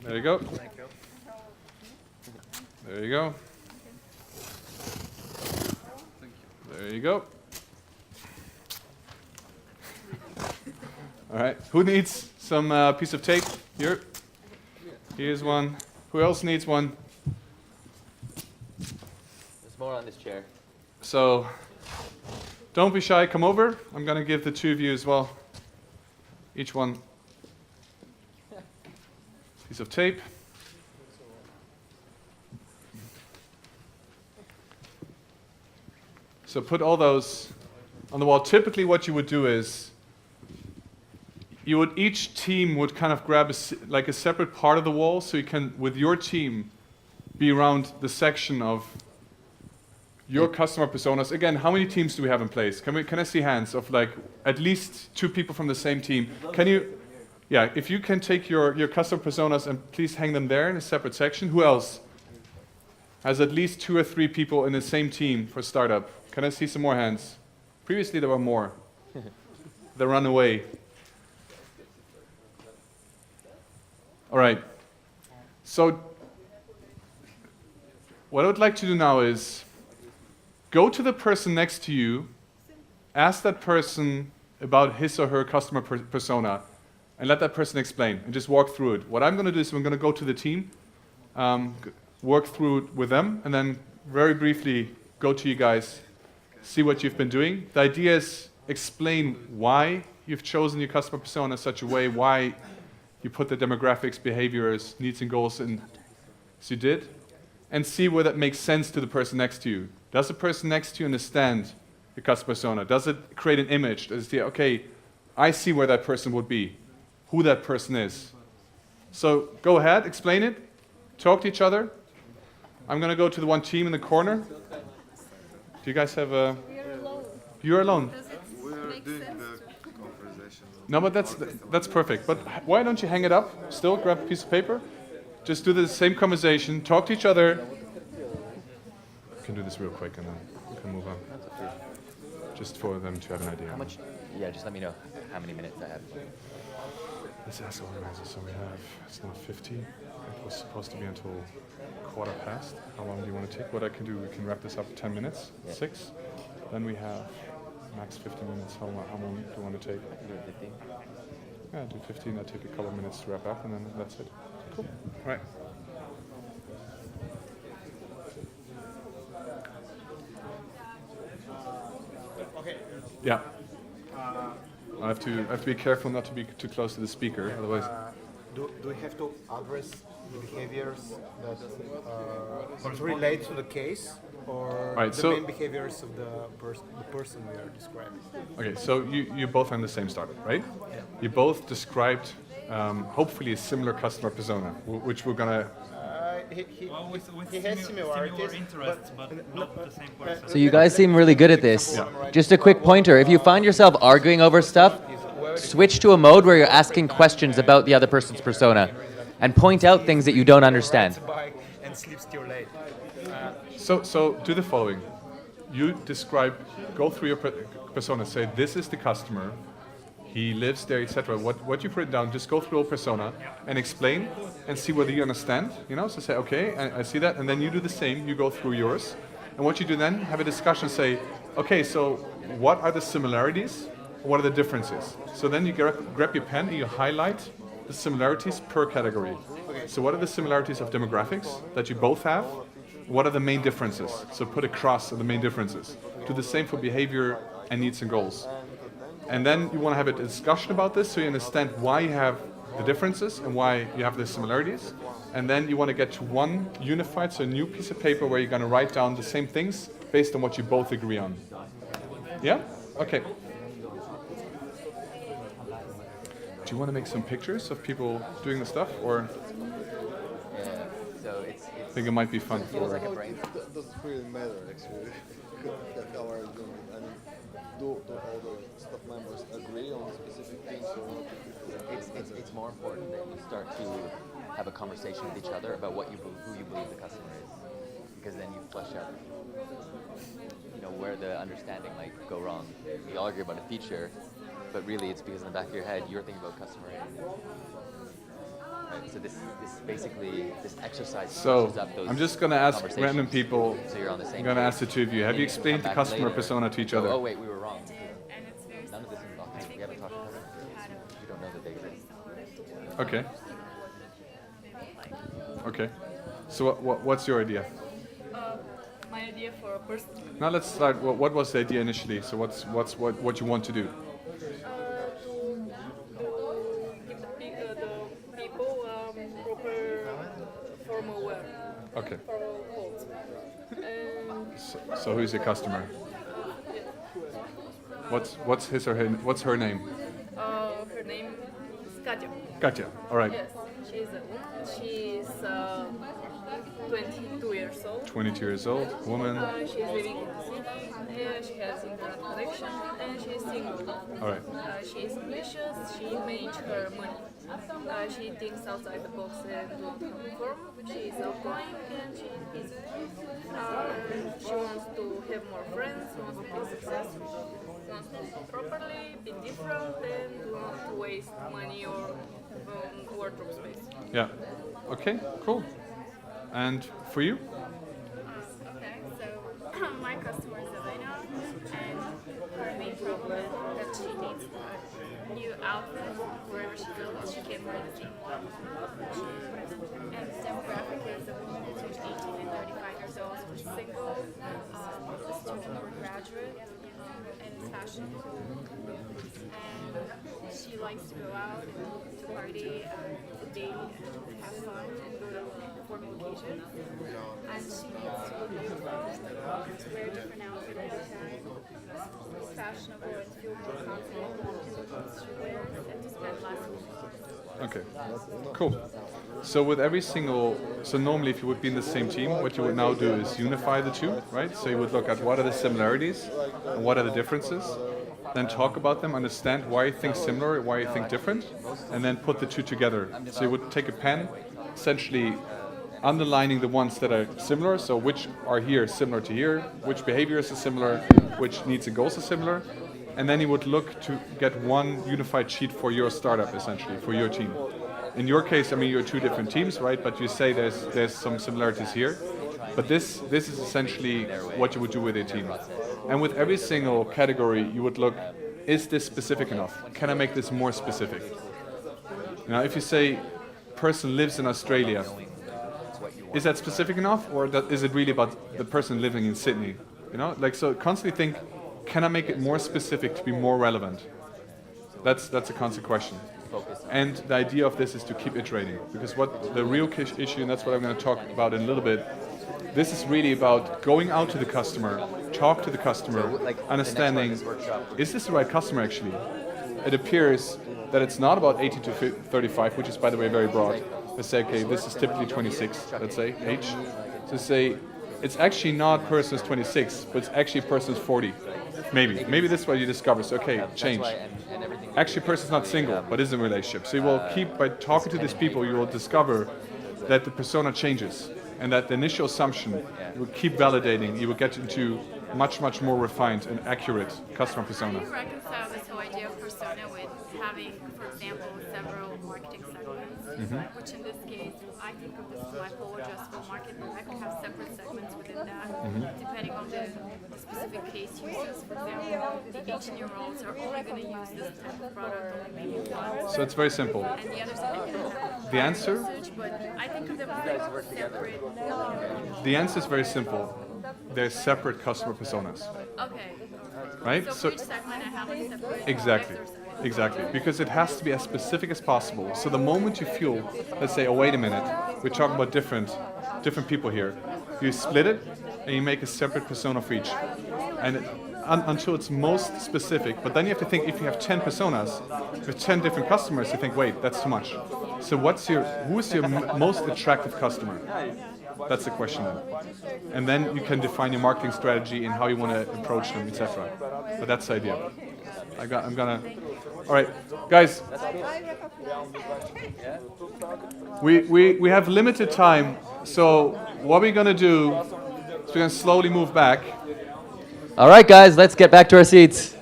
A: There you go. There you go. There you go. All right. Who needs some piece of tape? Here. Here's one. Who else needs one?
T: There's more on this chair.
A: So don't be shy. Come over. I'm going to give the two of you as well, each one, piece of tape. So put all those on the wall. Typically what you would do is each team would kind of grab like a separate part of the wall, so you can, with your team, be around the section of your customer personas. Again, how many teams do we have in place? Can I see hands of like at least 2 people from the same team? Can you, yeah, if you can take your customer personas and please hang them there in a separate section. Who else has at least 2 or 3 people in the same team for startup? Can I see some more hands? Previously there were more. They run away. All right. So what I would like to do now is go to the person next to you, ask that person about his or her customer persona, and let that person explain, and just walk through it. What I'm going to do is I'm going to go to the team, work through it with them, and then very briefly go to you guys, see what you've been doing. The idea is explain why you've chosen your customer persona in such a way, why you put the demographics, behaviors, needs and goals in as you did, and see where that makes sense to the person next to you. Does the person next to you understand your customer persona? Does it create an image? Does it say, okay, I see where that person would be, who that person is? So go ahead, explain it, talk to each other. I'm going to go to the one team in the corner. Do you guys have a... We're alone. You're alone?
L: We're doing the conversation.
A: No, but that's perfect. But why don't you hang it up? Still, grab a piece of paper. Just do the same conversation. Talk to each other. I can do this real quick and then we can move on. Just for them to have an idea.
T: How much? Yeah, just let me know how many minutes I have.
A: Let's ask organizers. So we have, it's now 50. It was supposed to be until 1:15. How long do you want to take? What I can do, we can wrap this up in 10 minutes. Yeah. 6. Then we have max 50 minutes. How long do you want to take?
T: Do 15.
A: Yeah, do 15. I'll take a couple of minutes to wrap up and then that's it. Cool. All right.
O: Okay.
A: Yeah. I have to be careful not to be too close to the speaker, otherwise.
O: Do we have to address the behaviors that relate to the case, or
A: right,
O: the main behaviors of the person we are describing?
A: Okay, so you both are in the same startup, right?
O: Yeah.
A: You both described hopefully a similar customer persona, which we're gonna.
O: He has similarities, but not the same person.
U: So you guys seem really good at this. Just a quick pointer, if you find yourself arguing over stuff, switch to a mode where you're asking questions about the other person's persona and point out things that you don't understand.
A: So do the following. You describe, go through your persona, say this is the customer, he lives there, etc. What you've written down, just go through a persona and explain and see whether you understand. You know, so say, okay, I see that, and then you do the same, you go through yours. And what you do then, have a discussion, say, okay, so what are the similarities? What are the differences? So then you grab your pen and you highlight the similarities per category. So what are the similarities of demographics that you both have? What are the main differences? So put a cross on the main differences. Do the same for behavior and needs and goals. And then you want to have a discussion about this so you understand why you have the differences and why you have the similarities. And then you want to get to one unified, so a new piece of paper where you're going to write down the same things based on what you both agree on. Yeah? Okay. Do you want to make some pictures of people doing the stuff, or?
T: Yeah, so it's
A: I think it might be fun for.
L: It doesn't really matter actually. How are you doing? I mean, do all the staff members agree on specific things or not?
T: It's more important that you start to have a conversation with each other about who you believe the customer is, because then you flesh out, where the understanding might go wrong. You argue about a feature, but really it's because in the back of your head you're thinking about customer A. Right, so this exercise.
A: So I'm just going to ask random people.
T: So you're on the same
A: I'm going to ask the two of you. Have you explained the customer persona to each other?
T: Oh wait, we were wrong. None of this involves. We haven't talked to customers. We don't know that they exist.
A: Okay. Okay. So what's your idea?
X: My idea for a person.
A: Now let's start. What was the idea initially? So what you want to do?
X: Formal wear.
A: Okay.
X: Formal clothes.
A: So who's your customer? What's his or what's her name?
X: Her name is Katya.
A: Katya. All right.
X: Yes, she's a woman. She's 22 years old.
A: 22 years old, woman.
X: She's living in the city. She has internet connection and she's single.
A: All right.
X: She is ambitious. She manages her money. She thinks outside the box and don't conform. She is outgoing and she is easy. She wants to have more friends, wants to be successful, wants to live properly, be different, and do not waste money or wardrobe space.
A: Yeah. Okay. Cool. And for you?
B: Okay, so my customer is Elena, and her main problem is that she needs a new outfit wherever she goes. She can't wear the same one. And the demographic is a woman between 18 and 35 years old, who's single, a student or graduate, and is fashionable. And she likes to go out and to party, to date, and have fun, and go to formal occasions. And she needs to look beautiful, to wear different outfits all the time, be fashionable and feel more confident in the clothes she wears, and to spend less on things.
A: Okay. Cool. So with every single, so normally if you would be in the same team, what you would now do is unify the two, right? So you would look at what are the similarities and what are the differences, then talk about them, understand why you think similar, why you think different, and then put the two together. So you would take a pen, essentially underlining the ones that are similar, so which are here similar to here, which behaviors are similar, which needs and goals are similar, and then you would look to get one unified sheet for your startup, essentially, for your team. In your case, I mean, you're two different teams, right? But you say there's some similarities here. But this is essentially what you would do with a team. And with every single category, you would look, is this specific enough? Can I make this more specific? Now, if you say, person lives in Australia, is that specific enough? Or is it really about the person living in Sydney? You know, like, so constantly think, can I make it more specific to be more relevant? That's a constant question. And the idea of this is to keep iterating, because what the real issue, and that's what I'm going to talk about in a little bit, this is really about going out to the customer, talk to the customer, understanding, is this the right customer actually? It appears that it's not about 18 to 35, which is, by the way, very broad. Let's say, okay, this is typically 26, let's say, age. So say, it's actually not person's 26, but it's actually person's 40. Maybe this is what you discover. So, okay, change. Actually, person's not single, but is in a relationship. So you will keep, by talking to these people, you will discover that the persona changes, and that the initial assumption, you will keep validating, you will get into much more refined and accurate customer persona.
B: How do you reconcile this whole idea of persona with having, for example, several marketing segments, which in this case, I think of this as my whole addressable market, but I could have separate segments within that, depending on the specific case uses. For example, the 18-year-olds are only going to use this type of product, or maybe one.
A: So it's very simple.
B: And the others are going to have
A: The answer?
B: usage, but I think of them as like separate.
A: The answer is very simple. They're separate customer personas.
B: Okay.
A: Right?
B: So for each segment, I have a separate.
A: Exactly. Exactly, because it has to be as specific as possible. So the moment you feel, let's say, oh wait a minute, we're talking about different people here. You split it and you make a separate persona for each, and until it's most specific. But then you have to think, if you have 10 personas with 10 different customers, you think, wait, that's too much. So who is your most attractive customer? That's the question then. And then you can define your marketing strategy and how you want to approach them, etc. But that's the idea. I'm gonna. All right, guys. We have limited time, so what we're gonna do is we're gonna slowly move back.
U: All right, guys, let's get back to our seats.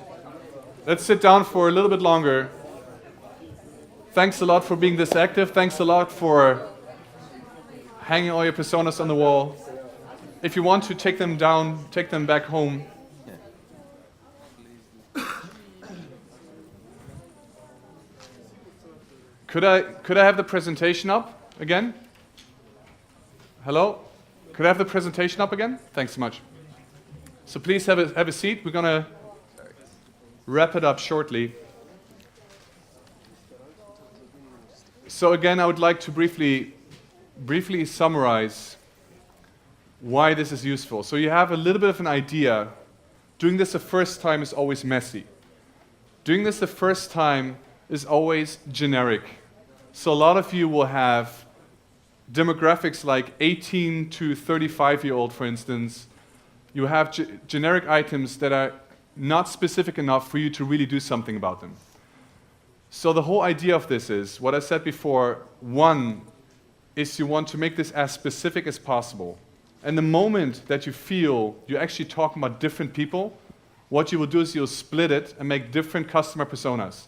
A: Let's sit down for a little bit longer. Thanks a lot for being this active. Thanks a lot for hanging all your personas on the wall. If you want to take them down, take them back home. Could I have the presentation up again? Hello? Could I have the presentation up again? Thanks so much. So please have a seat. We're gonna wrap it up shortly. So again, I would like to briefly summarize why this is useful. So you have a little bit of an idea. Doing this the first time is always messy. doing this the first time is always generic. So a lot of you will have demographics like 18 to 35-year-old, for instance. You have generic items that are not specific enough for you to really do something about them. So the whole idea of this is, what I said before, one is you want to make this as specific as possible. And the moment that you feel you're actually talking about different people, what you will do is you'll split it and make different customer personas.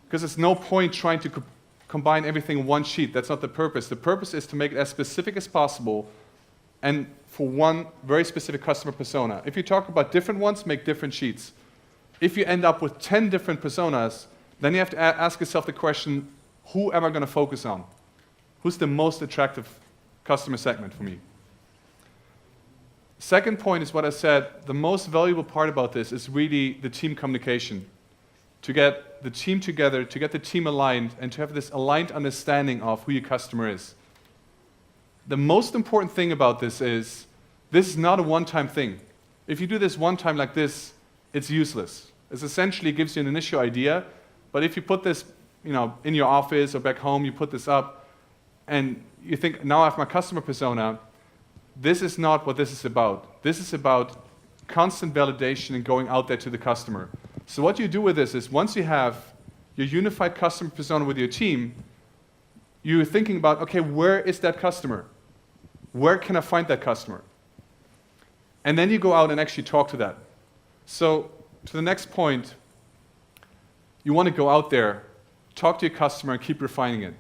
A: Because there's no point trying to combine everything in one sheet. That's not the purpose. The purpose is to make it as specific as possible and for one very specific customer persona. If you talk about different ones, make different sheets. If you end up with 10 different personas, then you have to ask yourself the question, who am I going to focus on? Who's the most attractive customer segment for me? Second point is what I said, the most valuable part about this is really the team communication. To get the team together, to get the team aligned, and to have this aligned understanding of who your customer is. The most important thing about this is not a one-time thing. If you do this one time like this, it's useless. It essentially gives you an initial idea, but if you put this in your office or back home, you put this up, and you think, now I have my customer persona, this is not what this is about. This is about constant validation and going out there to the customer. So what you do with this is once you have your unified customer persona with your team, you're thinking about, okay, where is that customer? Where can I find that customer? And then you go out and actually talk to that. So to the next point, you want to go out there, talk to your customer and keep refining it.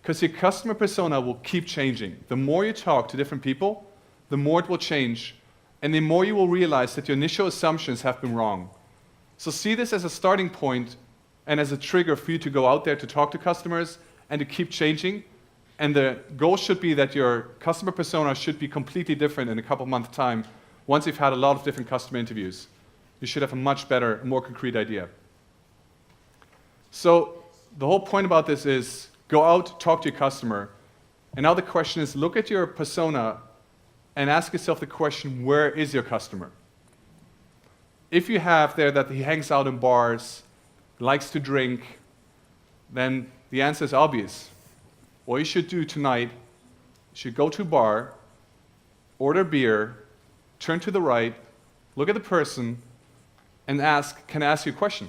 A: Because your customer persona will keep changing. The more you talk to different people, the more it will change, and the more you will realize that your initial assumptions have been wrong. So see this as a starting point and as a trigger for you to go out there to talk to customers and to keep changing. And the goal should be that your customer persona should be completely different in a couple months' time once you've had a lot of different customer interviews. You should have a much better, more concrete idea. So the whole point about this is go out, talk to your customer. And now the question is, look at your persona and ask yourself the question, where is your customer? If you have there that he hangs out in bars, likes to drink, then the answer is obvious. What you should do tonight, you should go to a bar, order beer, turn to the right, look at the person, and ask, can I ask you a question?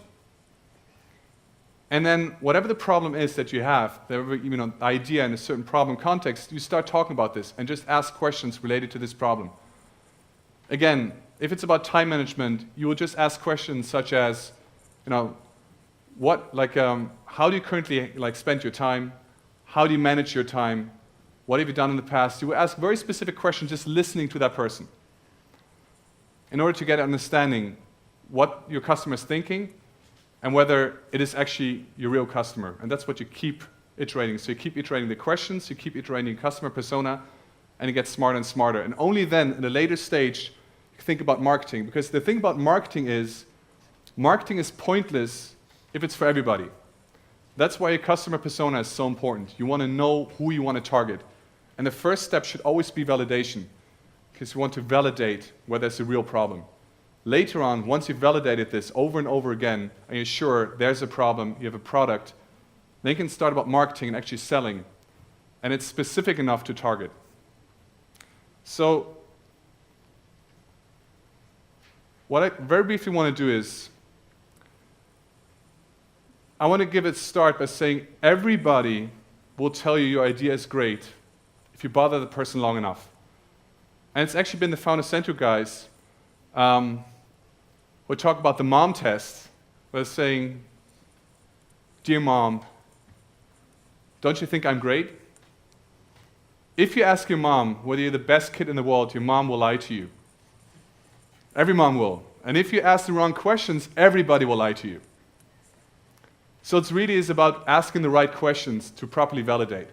A: And then whatever the problem is that you have, the idea in a certain problem context, you start talking about this and just ask questions related to this problem. Again, if it's about time management, you will just ask questions such as, how do you currently spend your time? How do you manage your time? What have you done in the past? You will ask very specific questions just listening to that person in order to get an understanding what your customer is thinking and whether it is actually your real customer. And that's what you keep iterating. So you keep iterating the questions, you keep iterating customer persona, and it gets smarter and smarter. And only then, in a later stage, you think about marketing. Because the thing about marketing is pointless if it's for everybody. That's why your customer persona is so important. You want to know who you want to target. And the first step should always be validation, because you want to validate whether it's a real problem. Later on, once you've validated this over and over again, and you're sure there's a problem, you have a product, then you can start about marketing and actually selling. And it's specific enough to target. So, what I very briefly want to do is, I want to give it a start by saying everybody will tell you your idea is great if you bother the person long enough. And it's actually been the Founder Center guys who talk about the mom test, where they're saying, dear mom, don't you think I'm great? If you ask your mom whether you're the best kid in the world, your mom will lie to you. Every mom will. And if you ask the wrong questions, everybody will lie to you. So it really is about asking the right questions to properly validate.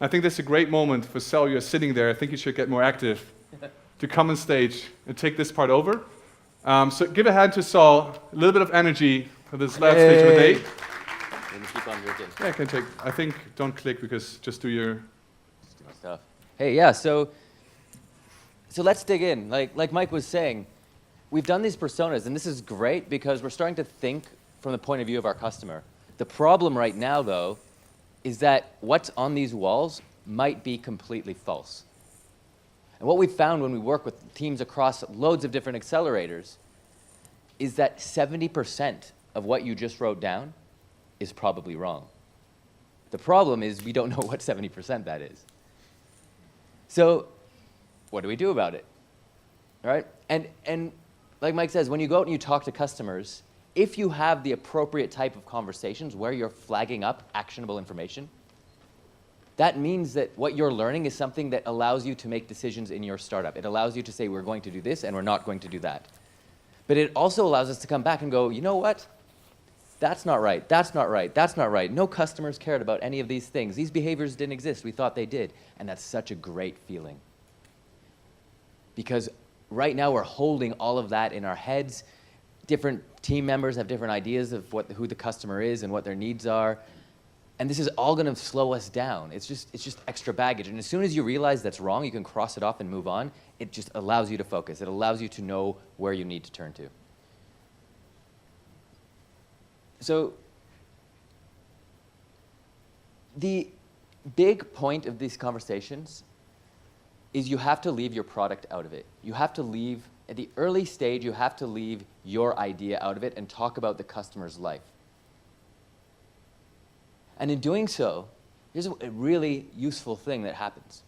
A: I think that's a great moment for Sal. You're sitting there. I think you should get more active to come on stage and take this part over. So give a hand to Saul, a little bit of energy for this last stage of the day.
U: Keep on drinking.
A: Yeah, I can take. I think don't click because just do your
U: stuff. Hey, yeah. So let's dig in. Like Mike was saying, we've done these personas, and this is great because we're starting to think from the point of view of our customer. The problem right now, though, is that what's on these walls might be completely false. And what we've found when we work with teams across loads of different accelerators is that 70% of what you just wrote down is probably wrong. The problem is we don't know what 70% that is. So what do we do about it? All right? And like Mike says, when you go out and you talk to customers, if you have the appropriate type of conversations where you're flagging up actionable information, that means that what you're learning is something that allows you to make decisions in your startup. It allows you to say, we're going to do this and we're not going to do that. But it also allows us to come back and go, you know what? That's not right, that's not right, that's not right. No customers cared about any of these things. These behaviors didn't exist, we thought they did. And that's such a great feeling. Because right now we're holding all of that in our heads. Different team members have different ideas of who the customer is and what their needs are. And this is all going to slow us down. It's just extra baggage. And as soon as you realize that's wrong, you can cross it off and move on. It just allows you to focus. It allows you to know where you need to turn to. So the big point of these conversations is you have to leave your product out of it. You have to leave, at the early stage, you have to leave your idea out of it and talk about the customer's life. And in doing so, here's a really useful thing that happens.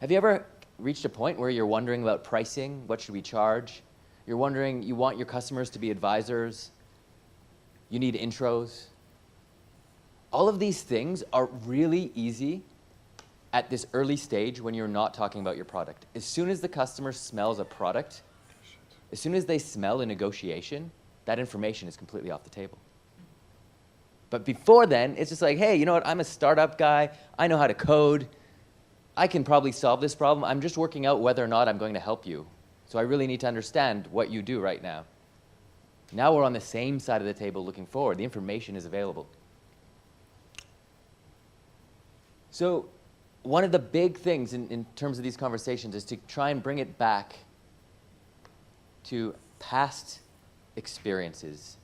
U: Have you ever reached a point where you're wondering about pricing? What should we charge? You're wondering, you want your customers to be advisors. You need intros. All of these things are really easy at this early stage when you're not talking about your product. As soon as the customer smells a product, as soon as they smell a negotiation, that information is completely off the table. But before then, it's just like, hey, you know what? I'm a startup guy. I know how to code. I can probably solve this problem. I'm just working out whether or not I'm going to help you. So I really need to understand what you do right now. Now we're on the same side of the table looking forward. The information is available. So one of the big things in terms of these conversations is to try and bring it back to past experiences.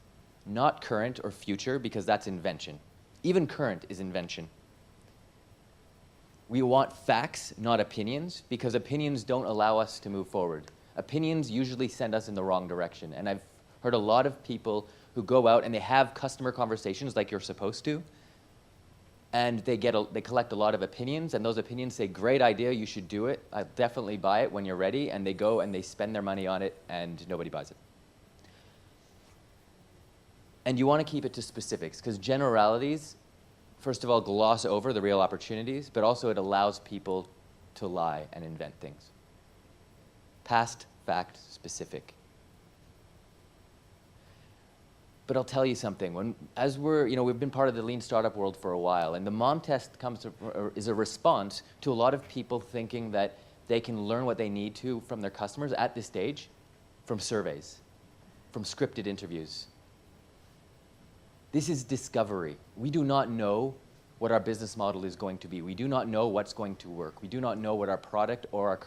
U: Not current or future, because that's invention. Even current is invention. We want facts, not opinions, because opinions don't allow us to move forward. Opinions usually send us in the wrong direction. And I've heard a lot of people who go out and they have customer conversations like you're supposed to, and they collect a lot of opinions, and those opinions say, great idea, you should do it. I'll definitely buy it when you're ready. And they go and they spend their money on it, and nobody buys it. And you want to keep it to specifics, because generalities, first of all, gloss over the real opportunities, but also it allows people to lie and invent things. Past, fact, specific. But I'll tell you something. We've been part of the lean startup world for a while, and the mom test is a response to a lot of people thinking that they can learn what they need to from their customers at this stage from surveys, from scripted interviews. This is discovery. We do not know what our business model is going to be. We do not know what's going to work. We do not know what our product or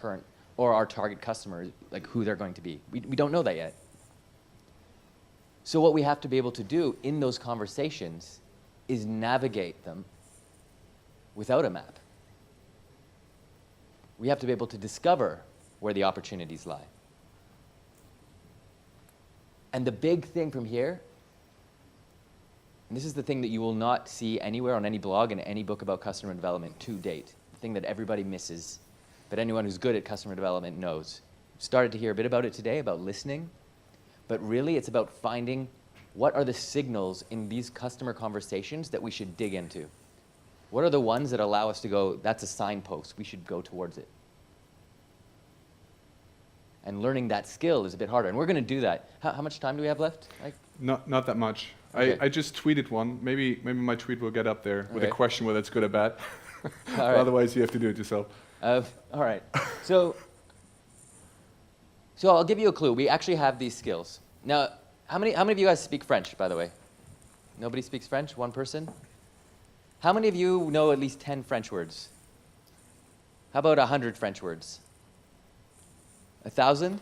U: our target customer, like who they're going to be. We don't know that yet. So what we have to be able to do in those conversations is navigate them without a map. We have to be able to discover where the opportunities lie. And the big thing from here, and this is the thing that you will not see anywhere on any blog and any book about customer development to date, the thing that everybody misses, but anyone who's good at customer development knows. Started to hear a bit about it today, about listening, but really it's about finding what are the signals in these customer conversations that we should dig into. What are the ones that allow us to go, that's a signpost, we should go towards it. And learning that skill is a bit harder, and we're going to do that. How much time do we have left?
A: Not that much.
U: Okay.
A: I just tweeted one. Maybe my tweet will get up there with a
U: Okay.
A: question whether it's good or bad.
U: All right.
A: Otherwise, you have to do it yourself.
U: All right. So I'll give you a clue. We actually have these skills. Now, how many of you guys speak French, by the way? Nobody speaks French? One person? How many of you know at least 10 French words? How about 100 French words? 1,000?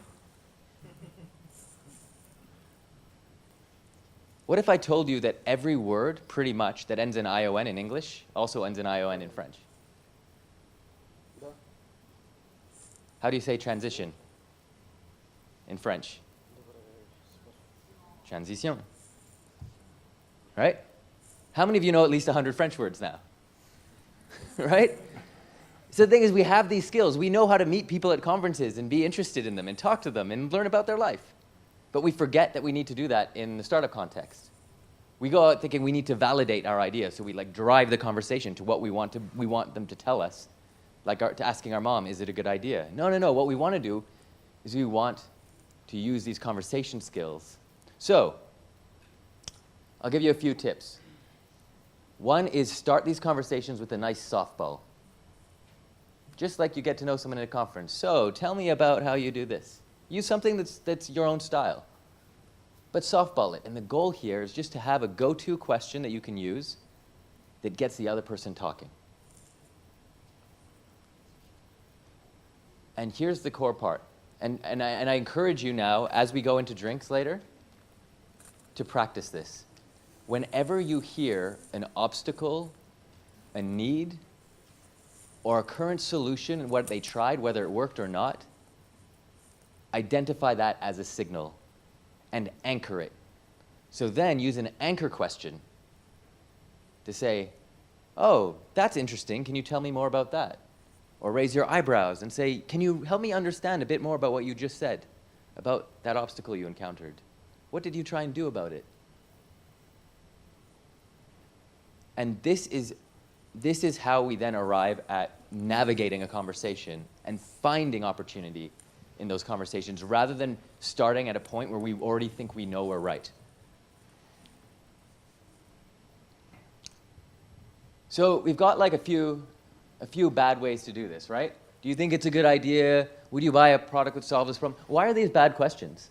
U: What if I told you that every word, pretty much, that ends in ION in English also ends in ION in French? How do you say transition in French? Transition. Right? How many of you know at least 100 French words now? Right? So the thing is, we have these skills. We know how to meet people at conferences and be interested in them and talk to them and learn about their life. But we forget that we need to do that in the startup context. We go out thinking we need to validate our idea, so we like drive the conversation to what we want them to tell us, like to asking our mom, is it a good idea? No, no, no. What we want to do is we want to use these conversation skills. So I'll give you a few tips. One is start these conversations with a nice softball. Just like you get to know someone at a conference. So tell me about how you do this. Use something that's your own style. But softball it. And the goal here is just to have a go-to question that you can use that gets the other person talking. And here's the core part. And I encourage you now, as we go into drinks later, to practice this. Whenever you hear an obstacle, a need, or a current solution and what they tried, whether it worked or not, identify that as a signal and anchor it. So then use an anchor question to say, oh, that's interesting. Can you tell me more about that? Or raise your eyebrows and say, can you help me understand a bit more about what you just said, about that obstacle you encountered? What did you try and do about it? And this is how we then arrive at navigating a conversation and finding opportunity in those conversations rather than starting at a point where we already think we know we're right. So we've got like a few bad ways to do this, right? Do you think it's a good idea? Would you buy a product that solves this problem? Why are these bad questions?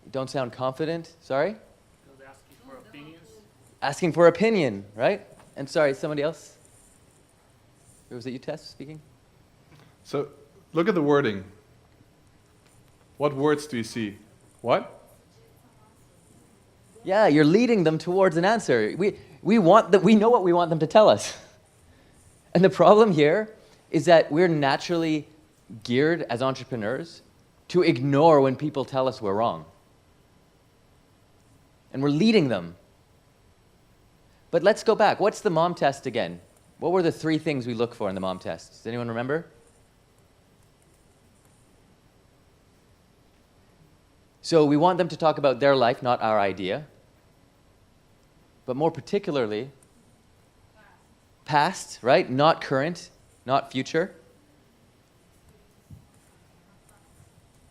U: You don't sound confident? Sorry? Asking for opinion, right? And sorry, somebody else? Or was it you, Tess, speaking?
A: So look at the wording. What words do you see? What?
U: Yeah, you're leading them towards an answer. We know what we want them to tell us. And the problem here is that we're naturally geared as entrepreneurs to ignore when people tell us we're wrong. And we're leading them. But let's go back. What's the mom test again? What were the 3 things we look for in the mom test? Does anyone remember? So we want them to talk about their life, not our idea. But more particularly, past, right? Not current, not future.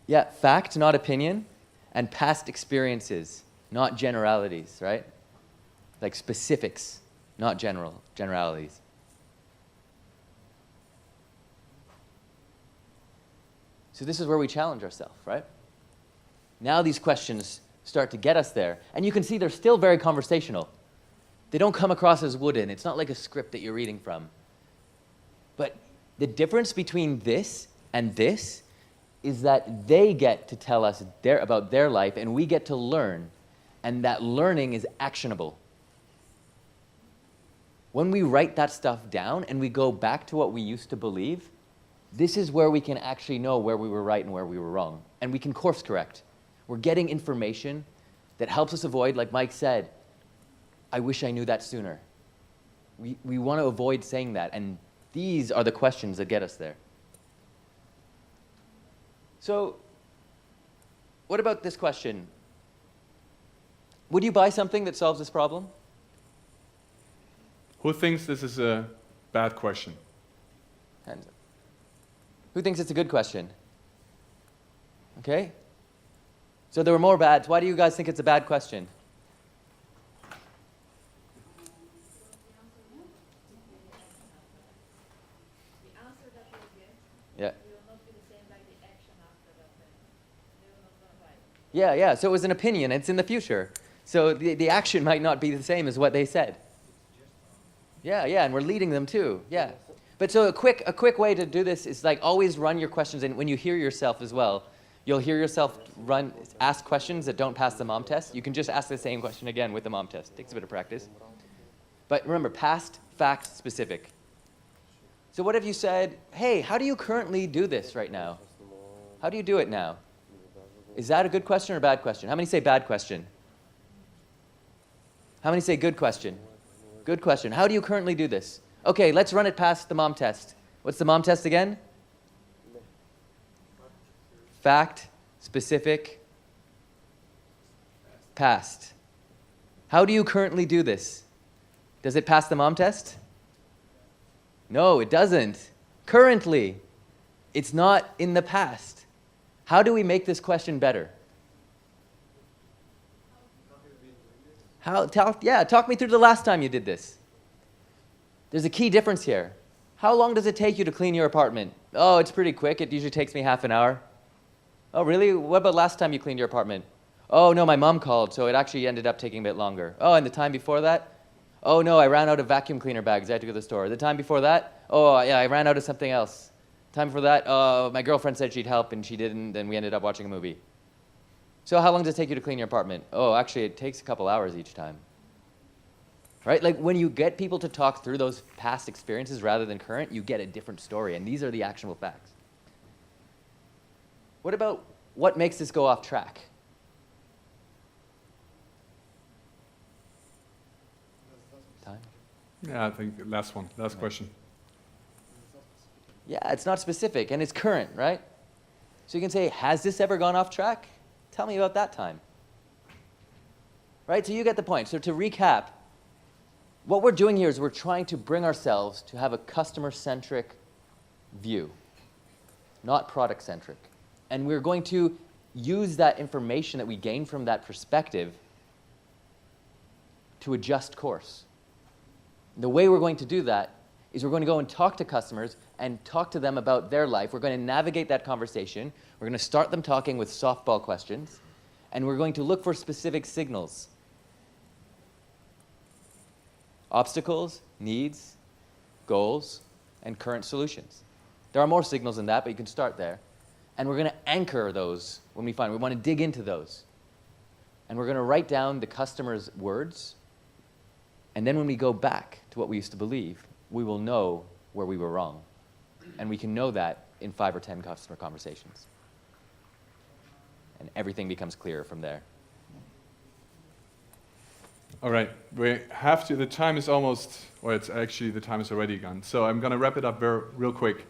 U: Yeah, fact, not opinion. And past experiences, not generalities, right? Like specifics, not generalities. So this is where we challenge ourselves, right? Now these questions start to get us there. And you can see they're still very conversational. They don't come across as wooden. It's not like a script that you're reading from. But the difference between this and this is that they get to tell us about their life and we get to learn. And that learning is actionable. When we write that stuff down and we go back to what we used to believe, this is where we can actually know where we were right and where we were wrong. And we can course correct. We're getting information that helps us avoid, like Mike said, I wish I knew that sooner. We want to avoid saying that, and these are the questions that get us there. So, what about this question? Would you buy something that solves this problem?
A: Who thinks this is a bad question?
U: Hands up. Who thinks it's a good question? Okay. So there were more bads. Why do you guys think it's a bad question? Yeah. Yeah. So it was an opinion. It's in the future. So the action might not be the same as what they said. Yeah, and we're leading them too. Yeah. But so a quick way to do this is like always run your questions, and when you hear yourself as well, you'll hear yourself ask questions that don't pass the mom test. You can just ask the same question again with the mom test. Takes a bit of practice. But remember, past, fact, specific. So what if you said, hey, how do you currently do this right now? How do you do it now? Is that a good question or a bad question? How many say bad question? How many say good question? Good question. How do you currently do this? Okay, let's run it past the mom test. What's the mom test again? Fact, specific, past. How do you currently do this? Does it pass the mom test? No, it doesn't. Currently. It's not in the past. How do we make this question better? Talk me through the last time you did this. There's a key difference here. How long does it take you to clean your apartment? Oh, it's pretty quick. It usually takes me half an hour. Oh, really? What about last time you cleaned your apartment? Oh, no, my mom called, so it actually ended up taking a bit longer. Oh, and the time before that? Oh, no, I ran out of vacuum cleaner bags. I had to go to the store. The time before that? Oh, yeah, I ran out of something else. Time before that? My girlfriend said she'd help, and she didn't, and we ended up watching a movie. So how long does it take you to clean your apartment? Oh, actually, it takes a couple hours each time. Right? Like when you get people to talk through those past experiences rather than current, you get a different story, and these are the actionable facts. What about what makes this go off track? Time?
A: Yeah, I think last question.
U: Yeah, it's not specific, and it's current, right? So you can say, has this ever gone off track? Tell me about that time. Right? So you get the point. So to recap, what we're doing here is we're trying to bring ourselves to have a customer-centric view, not product-centric. And we're going to use that information that we gain from that perspective to adjust course. The way we're going to do that is we're going to go and talk to customers and talk to them about their life. We're going to navigate that conversation. We're going to start them talking with softball questions, and we're going to look for specific signals. Obstacles, needs, goals, and current solutions. There are more signals than that, but you can start there. And we're going to anchor those when we find. We want to dig into those. And we're going to write down the customer's words. And then when we go back to what we used to believe, we will know where we were wrong. And we can know that in 5 or 10 customer conversations. And everything becomes clearer from there.
A: All right, we have to, the time is almost, or it's actually, the time is already gone. So I'm going to wrap it up real quick.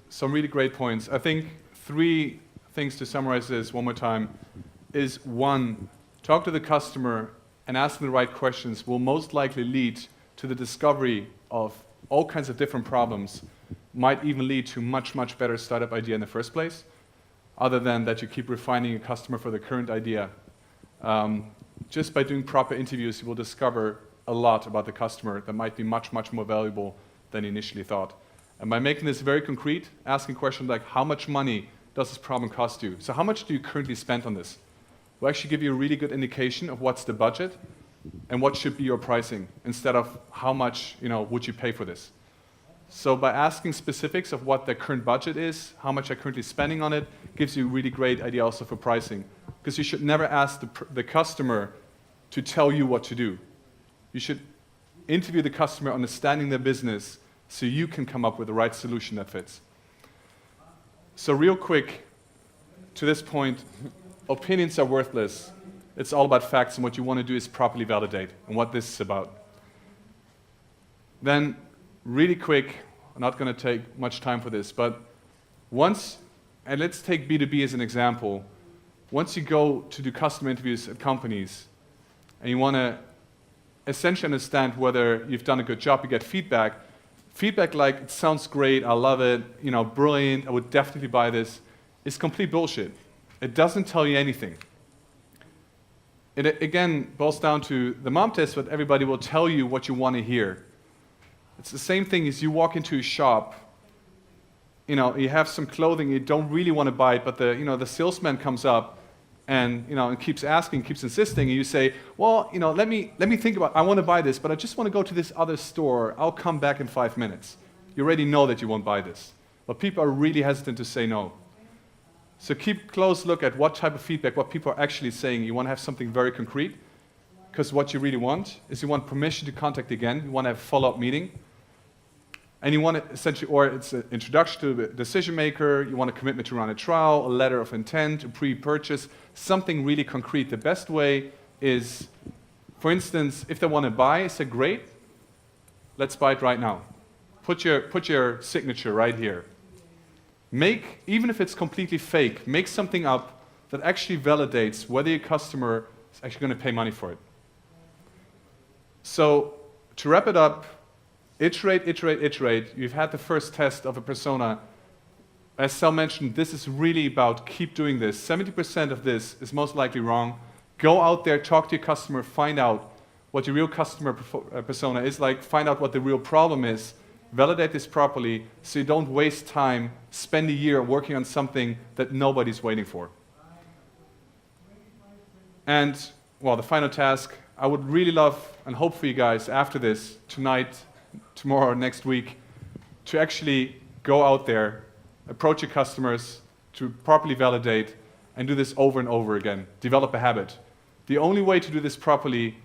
A: Some really great points. I think 3 things to summarize this one more time is 1, talk to the customer and ask them the right questions will most likely lead to the discovery of all kinds of different problems, might even lead to much, much better startup idea in the first place, other than that you keep refining a customer for the current idea. Just by doing proper interviews, you will discover a lot about the customer that might be much, much more valuable than you initially thought. And by making this very concrete, asking questions like, how much money does this problem cost you? So how much do you currently spend on this? Will actually give you a really good indication of what's the budget and what should be your pricing, instead of how much would you pay for this. So by asking specifics of what their current budget is, how much they're currently spending on it, gives you a really great idea also for pricing. Because you should never ask the customer to tell you what to do. You should interview the customer, understanding their business, so you can come up with the right solution that fits. So real quick, to this point, opinions are worthless. It's all about facts, and what you want to do is properly validate, and what this is about. Then, really quick, I'm not going to take much time for this, but once, and let's take B2B as an example, once you go to do customer interviews at companies, and you want to essentially understand whether you've done a good job, you get feedback like, it sounds great, I love it, brilliant, I would definitely buy this, is complete bullshit. It doesn't tell you anything. It again boils down to the mom test, but everybody will tell you what you want to hear. It's the same thing as you walk into a shop, you have some clothing, you don't really want to buy it, but the salesman comes up and and keeps asking, keeps insisting, and you say, well, let me think about, I want to buy this, but I just want to go to this other store. I'll come back in 5 minutes. You already know that you won't buy this. But people are really hesitant to say no. So keep close look at what type of feedback, what people are actually saying. You want to have something very concrete, because what you really want is you want permission to contact again. You want to have a follow-up meeting. And you want it essentially, or it's an introduction to the decision maker, you want a commitment to run a trial, a letter of intent, a pre-purchase, something really concrete. The best way is, for instance, if they want to buy, say, great, let's buy it right now. Put your signature right here. Even if it's completely fake, make something up that actually validates whether your customer is actually going to pay money for it. So, to wrap it up, iterate, iterate, iterate. You've had the first test of a persona. As Sal mentioned, this is really about keep doing this. 70% of this is most likely wrong. Go out there, talk to your customer, find out what your real customer persona is like, find out what the real problem is, validate this properly so you don't waste time, spend a year working on something that nobody's waiting for. And, well, the final task, I would really love and hope for you guys after this, tonight, tomorrow, next week, to actually go out there, approach your customers, to properly validate, and do this over and over again. Develop a habit. The only way to do this properly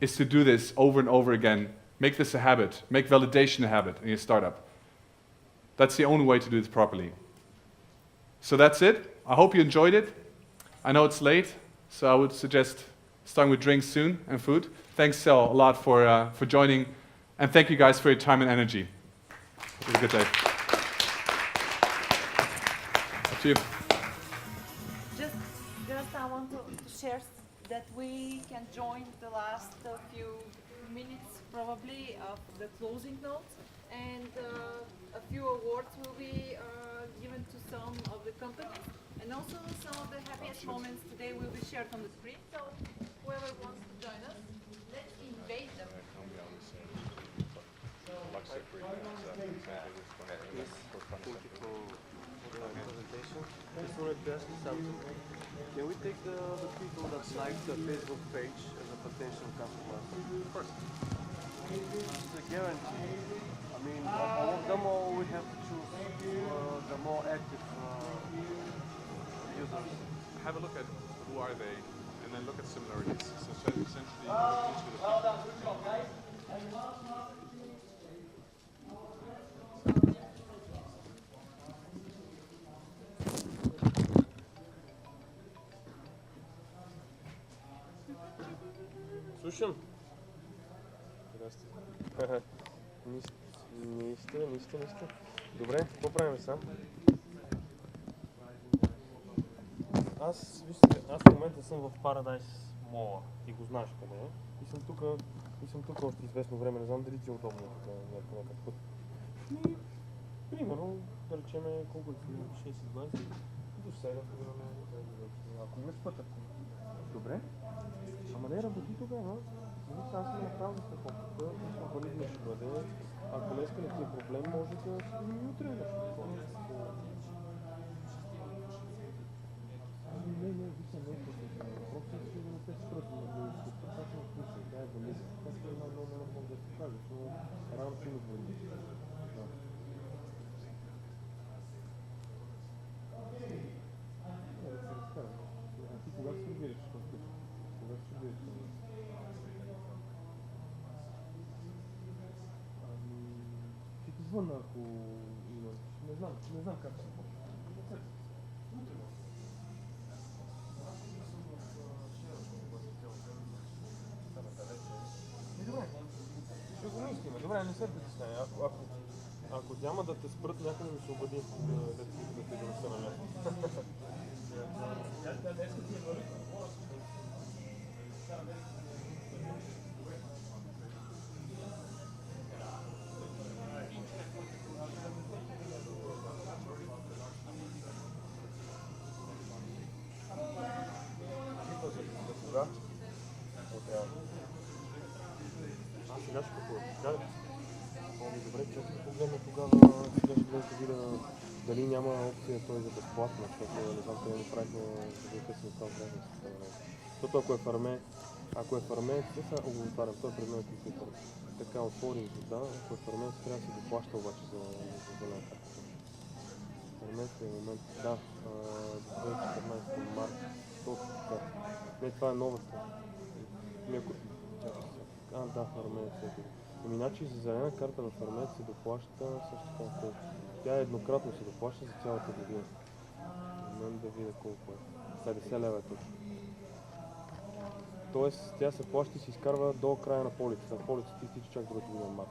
A: is to do this over and over again. Make this a habit. Make validation a habit in your startup. That's the only way to do this properly. So that's it. I hope you enjoyed it. I know it's late, so I would suggest starting with drinks soon and food. Thanks, Sal, a lot for joining. And thank you guys for your time and energy. It was a good day. Up to you.
H: Just I want to share that we can join the last few minutes probably of the closing notes, and a few awards will be given to some of the companies, and also some of the happiest moments today will be shared on the screen. So whoever wants to join us, let's invite them.
E: Just wanted to ask you something. Can we take the people that like the Facebook page as a potential customer? First. It's a guarantee. I mean, the more we have to choose, the more active users.
A: Have a look at who are they, and then look at similarities. So essentially, look into the
E: Слушам. Здрасти. Нищо. Добре, какво правим сам? Вижте, аз в момента съм в Paradise Mall и го знаеш къде е. И съм тук още известно време, не знам дали ти е удобно тук някакъв път. Примерно, да речем колко е 6:20 до 7, ако имаш път. Добре. Ама не работи тогава. Аз съм направил страховката, валидно ще бъде. Ако днес не ти е проблем, може да си видим утре нещо. Не, вижте, не е проблем. Просто ще да не се спръсна на български. Това съм включил, да е валидно. Това ще има много мога да се кажа, но рано си не валидно. Ти кога се вириш? Ще ти звънна, ако имаш. Не знам как ще почне. Добре, ще го мислим. Добре, не се притесняй. Ако няма да те спрат, някой ми се обади да ти донеса на място. Сега ще купуваш. Добре, чакай да погледна тогава, сега ще видя дали няма опция той за безплатно, защото не знам къде ми правихме звука си това време. Защото ако е фармеец, не сега го отварям, той е пред мен компютър. Така отвори вода, ако е фармеец, трябва да се доплаща обаче за зелена карта. Фармеец е момент, да, 2014 март, точно така. Не, това е новата. Чакай сега. Да, фармеец е. Значи за зелена карта на фармеец се доплаща също така. Тя еднократно се доплаща за цялата година. Момент да видя колко е. 50 лева е точно. Тоест, тя се плаща и се изкарва до края на полицата. Полицата изтича чак другата година март.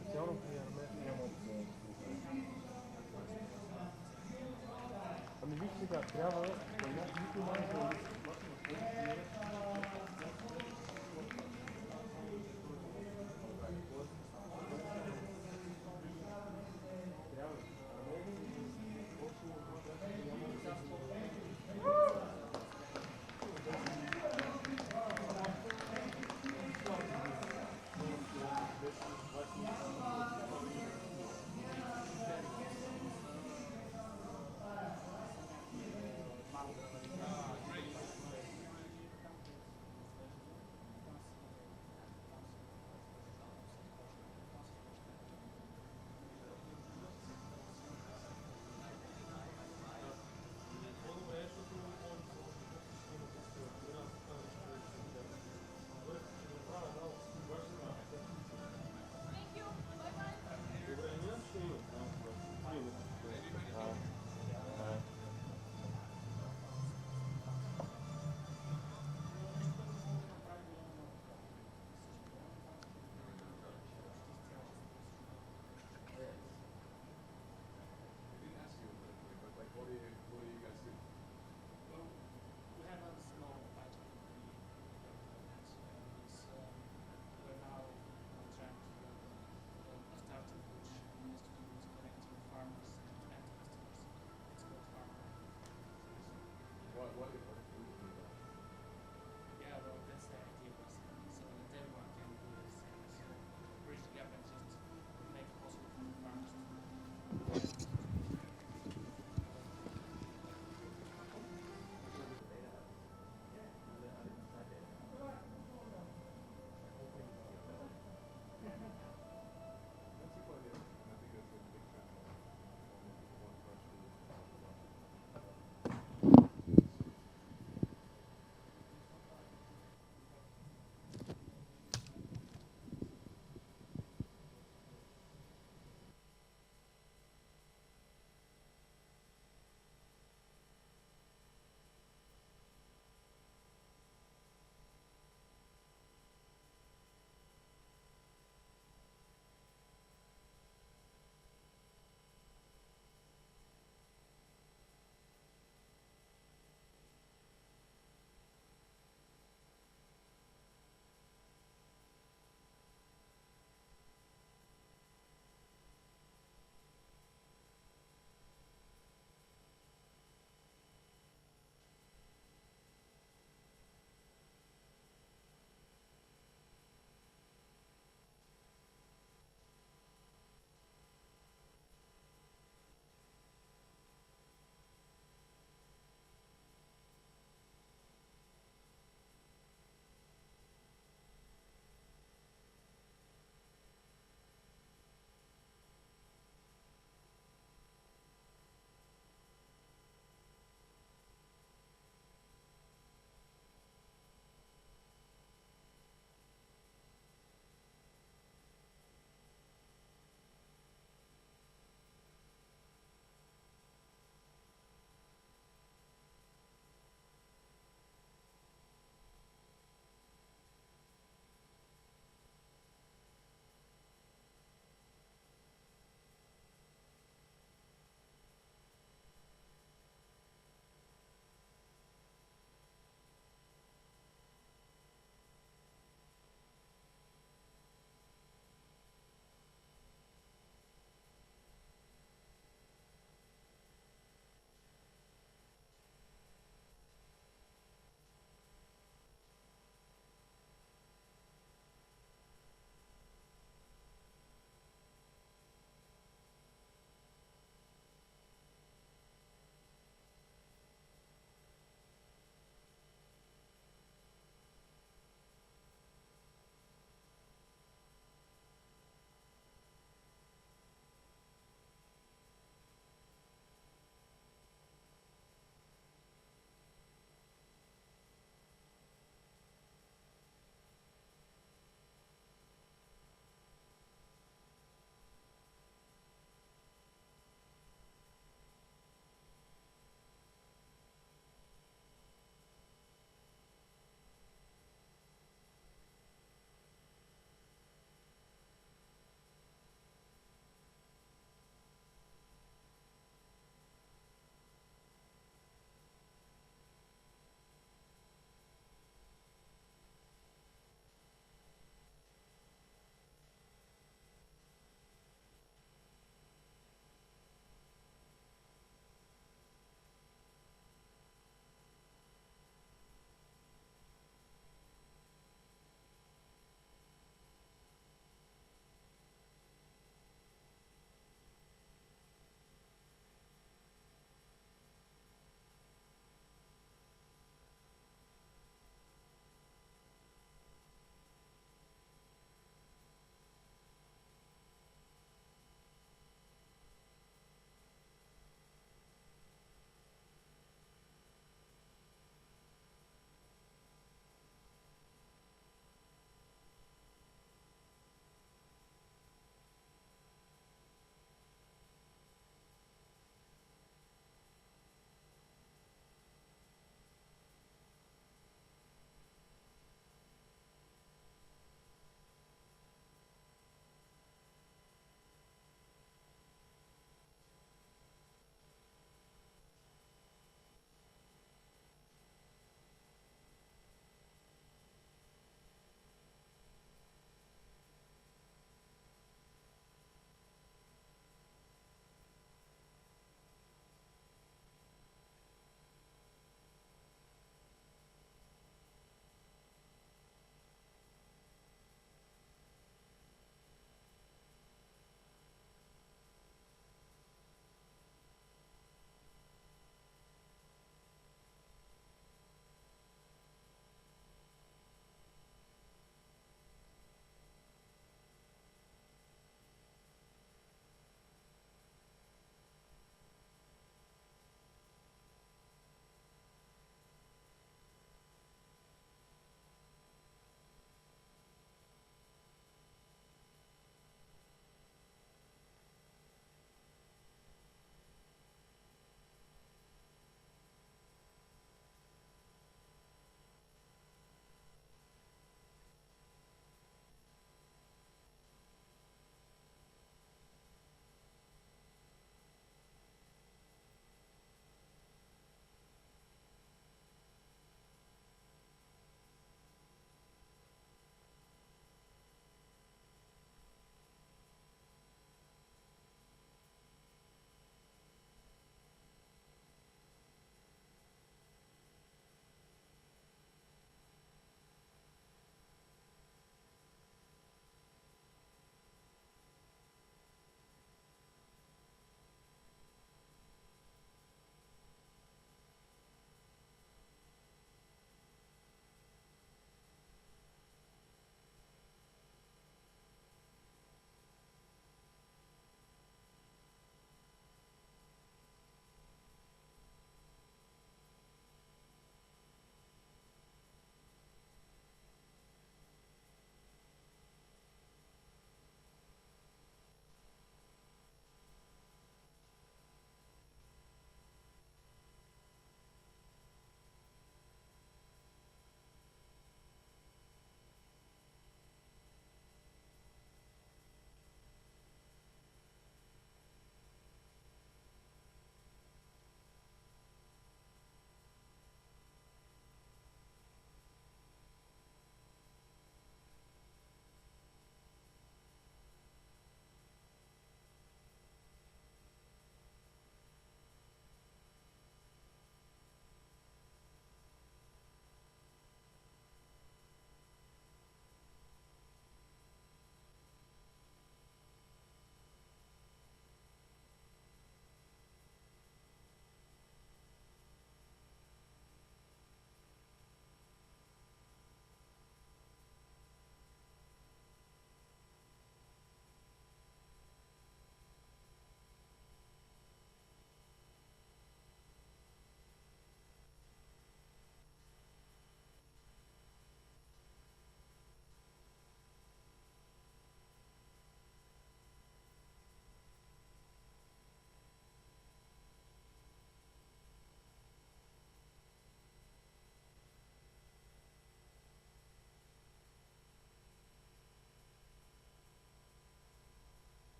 E: Специално при Армет няма опция. Ами виж сега, трябва да никой може да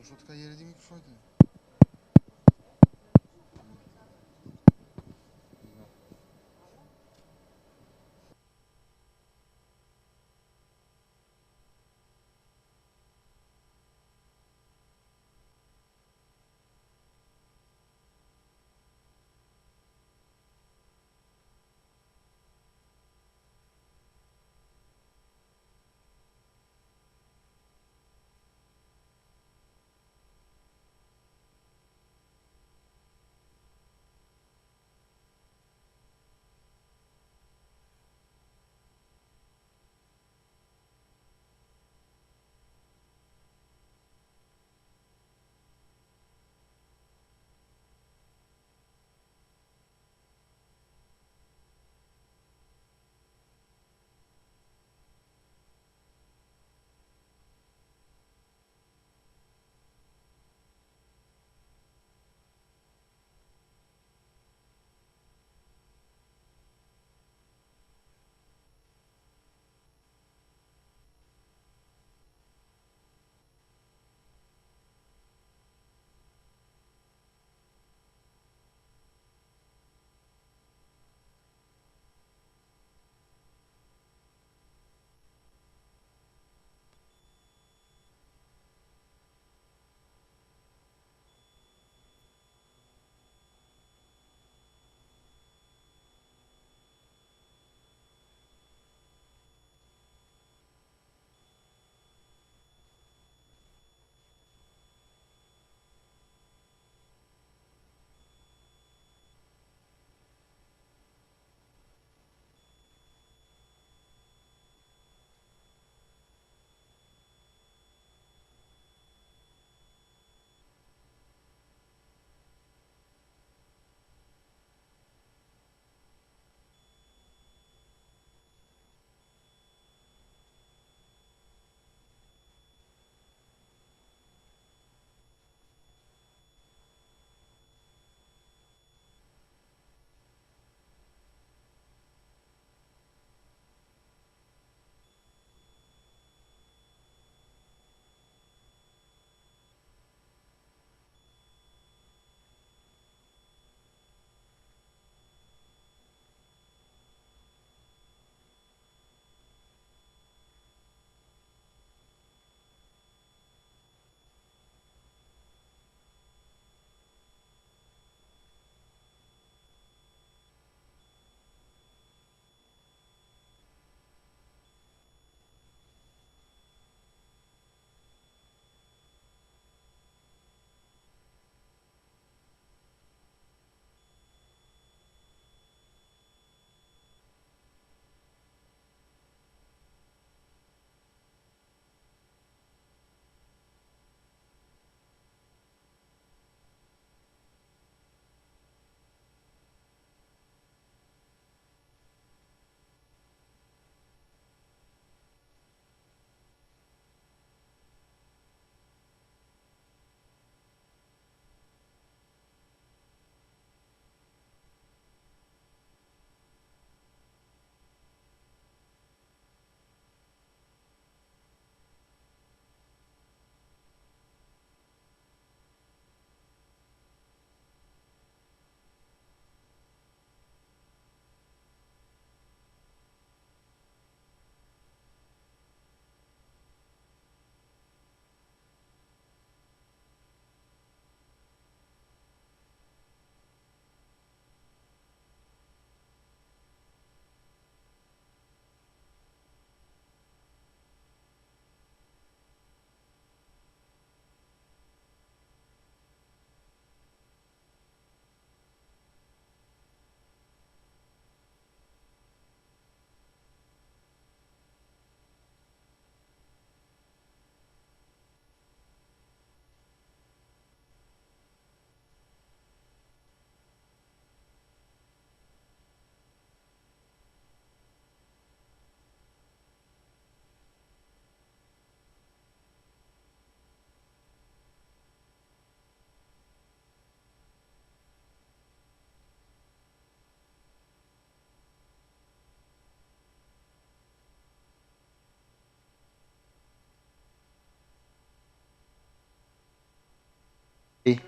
L: Защото така ереди микрофоните.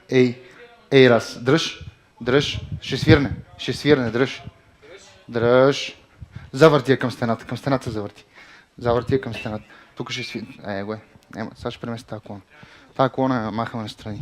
O: Ей, раз. Дръж. Дръж. Ще свирне, дръж. Дръж. Завърти я към стената завърти. Завърти я към стената. Тук ще свирне. Го е. Ема, сега ще премести тази колона. Тази колона я махаме настрани.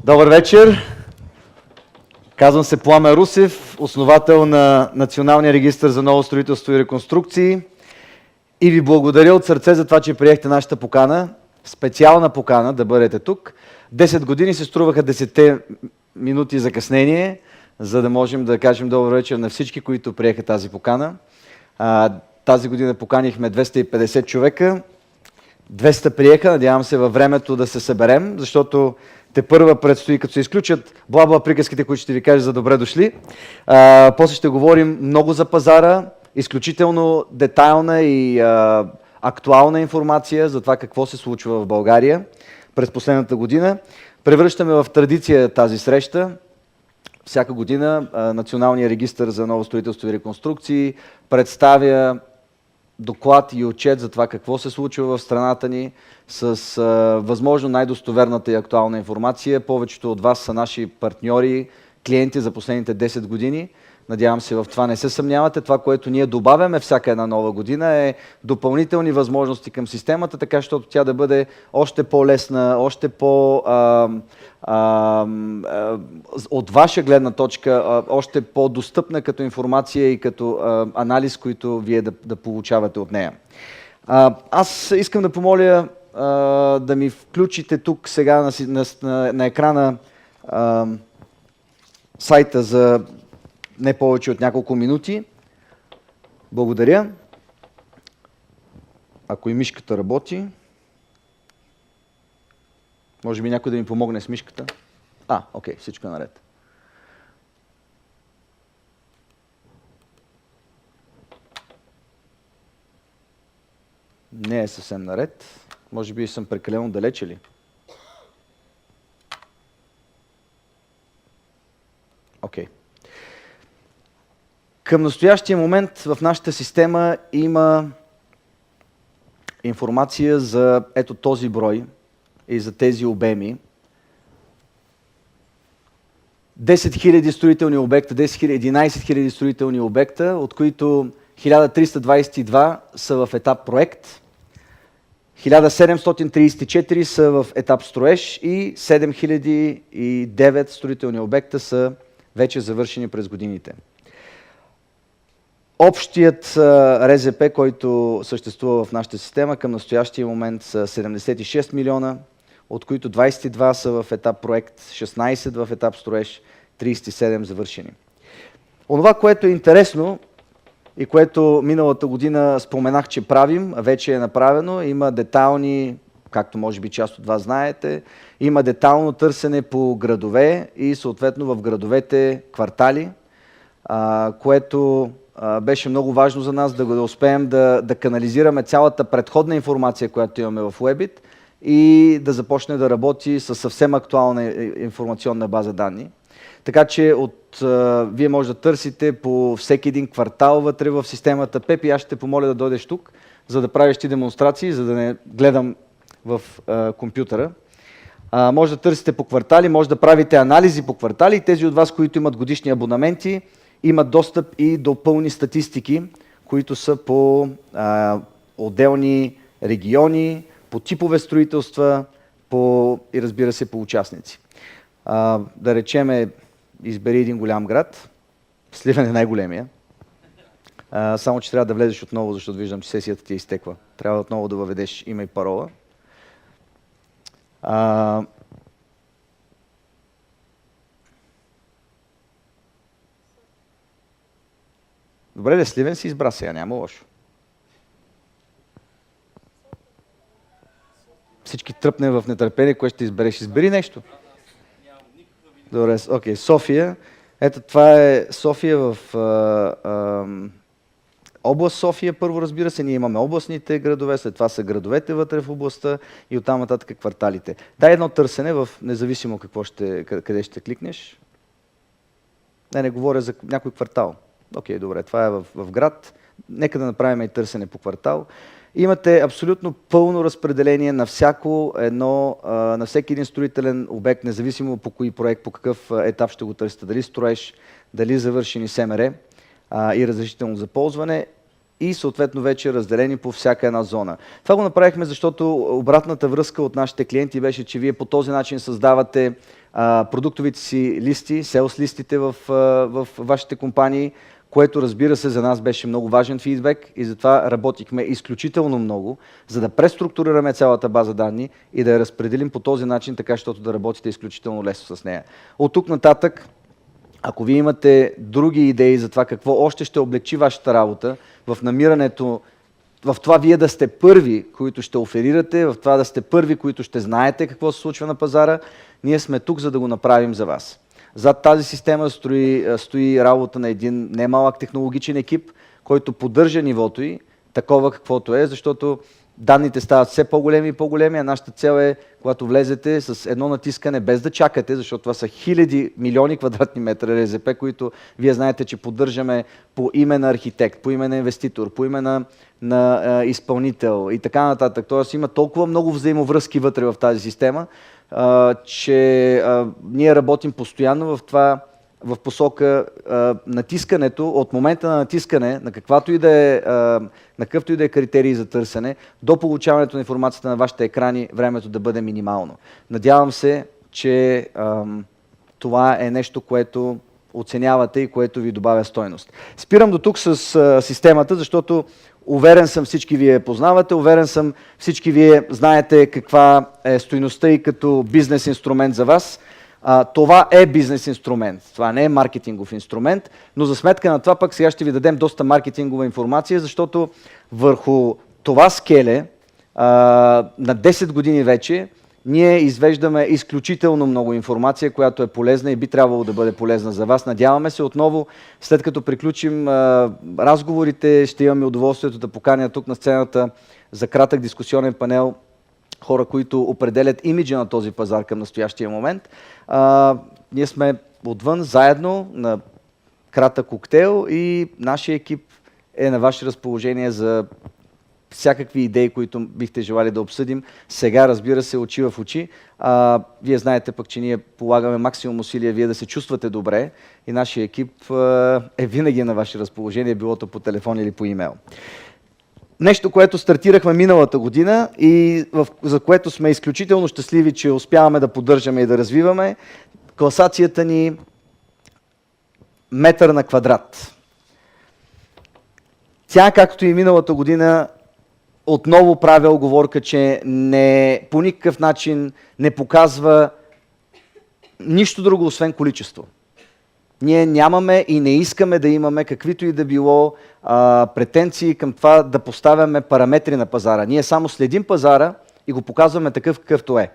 C: Добър вечер! Казвам се Пламен Русев, основател на Националния регистър за ново строителство и реконструкции. И ви благодаря от сърце за това, че приехте нашата покана, специална покана да бъдете тук. 10 години се струваха 10 минути закъснение, за да можем да кажем добър вечер на всички, които приеха тази покана. Тази година поканихме 250 човека. 200 приеха, надявам се във времето да се съберем, защото тепърва предстои, като се изключат бла-бла приказките, които ще ви кажа за добре дошли. После ще говорим много за пазара, изключително детайлна и актуална информация за това какво се случва в България през последната година. Превръщаме в традиция тази среща. Всяка година Националния регистър за ново строителство и реконструкции представя доклад и отчет за това какво се случва в страната ни с възможно най-достоверната и актуална информация. Повечето от вас са наши партньори, клиенти за последните 10 години. Надявам се в това не се съмнявате. Това, което ние добавяме всяка една нова година е допълнителни възможности към системата, така защото тя да бъде още по-лесна, още от ваша гледна точка, още по-достъпна като информация и като анализ, който вие да получавате от нея. Аз искам да помоля да ми включите тук сега на екрана сайта за не повече от няколко минути. Благодаря. Ако и мишката работи. Може би някой да ми помогне с мишката? Окей, всичко е наред. Не е съвсем наред. Може би съм прекалено далече ли? Окей. Към настоящия момент в нашата система има информация за ето този брой и за тези обеми. 10 000 строителни обекта, 11 000 строителни обекта, от които 1322 са в етап проект, 1734 са в етап строеж и 7009 строителни обекта са вече завършени през годините. Общият РЗП, който съществува в нашата система към настоящия момент са 76 милиона, от които 22 са в етап проект, 16 в етап строеж, 37 завършени. Онова, което е интересно и което миналата година споменах, че правим, вече е направено, има детайлни, както може би част от вас знаете, има детайлно търсене по градове и съответно в градовете квартали, което беше много важно за нас да успеем да канализираме цялата предходна информация, която имаме в Webit и да започне да работи с съвсем актуална информационна база данни. Така че вие може да търсите по всеки един квартал вътре в системата. Пепи, аз ще те помоля да дойдеш тук, за да правиш ти демонстрации, за да не гледам в компютъра. Може да търсите по квартали, може да правите анализи по квартали и тези от вас, които имат годишни абонаменти, имат достъп и до пълни статистики, които са по отделни региони, по типове строителства и разбира се по участници. Да речеме, избери един голям град, Сливен е най-големия, само че трябва да влезеш отново, защото виждам, че сесията ти е изтекла. Трябва отново да въведеш име и парола. Добре, да Сливен си избра сега, няма лошо. Всички тръпне в нетърпение, кое ще избереш. Избери нещо. Добре, окей, София. Ето това е София в област София, първо разбира се, ние имаме областните градове, след това са градовете вътре в областта и оттам нататък кварталите. Дай едно търсене, независимо къде ще кликнеш. Не говоря за някой квартал. Окей, добре, това е в град. Нека да направим и търсене по квартал. Имате абсолютно пълно разпределение на на всеки един строителен обект, независимо по кой проект, по какъв етап ще го търсите. Дали строеж, дали завършени СМР и разрешително за ползване и съответно вече разделени по всяка една зона. Това го направихме, защото обратната връзка от нашите клиенти беше, че вие по този начин създавате продуктовите си листи, селс листите в вашите компании, което разбира се за нас беше много важен фидбек и затова работихме изключително много, за да преструктурираме цялата база данни и да я разпределим по този начин, така защото да работите изключително лесно с нея. От тук нататък, ако вие имате други идеи за това какво още ще облегчи вашата работа в намирането, в това вие да сте първи, които ще оферирате, в това да сте първи, които ще знаете какво се случва на пазара, ние сме тук, за да го направим за вас. Зад тази система стои работа на един немалък технологичен екип, който поддържа нивото й, такова каквото е, защото данните стават все по-големи и по-големи, а нашата цел е, когато влезете с едно натискане, без да чакате, защото това са хиляди, милиони квадратни метра РЗП, които вие знаете, че поддържаме по име на архитект, по име на инвеститор, по име на изпълнител и така нататък. Тоест има толкова много взаимовръзки вътре в тази система, че ние работим постоянно в посока натискането, от момента на натискане на какъвто и да е критерий за търсене, до получаването на информацията на вашите екрани, времето да бъде минимално. Надявам се, че това е нещо, което оценявате и което ви добавя стойност. Спирам до тук с системата, защото уверен съм всички вие познавате, уверен съм всички вие знаете каква е стойността и като бизнес инструмент за вас. Това е бизнес инструмент, това не е маркетингов инструмент, но за сметка на това пък сега ще ви дадем доста маркетингова информация, защото върху това скеле на 10 години вече ние извеждаме изключително много информация, която е полезна и би трябвало да бъде полезна за вас. Надяваме се отново, след като приключим разговорите, ще имаме удоволствието да поканя тук на сцената за кратък дискусионен панел хора, които определят имиджа на този пазар към настоящия момент. Ние сме отвън заедно на кратък коктейл и нашия екип е на ваше разположение за всякакви идеи, които бихте желали да обсъдим. Сега, разбира се, очи в очи. Вие знаете пък, че ние полагаме максимум усилия вие да се чувствате добре и нашия екип е винаги на ваше разположение, било то по телефон или по имейл. Нещо, което стартирахме миналата година и за което сме изключително щастливи, че успяваме да поддържаме и да развиваме, класацията ни метър на квадрат. Тя, както и миналата година, отново прави оговорка, че по никакъв начин не показва нищо друго, освен количество. Ние нямаме и не искаме да имаме каквито и да било претенции към това да поставяме параметри на пазара. Ние само следим пазара и го показваме такъв какъвто е.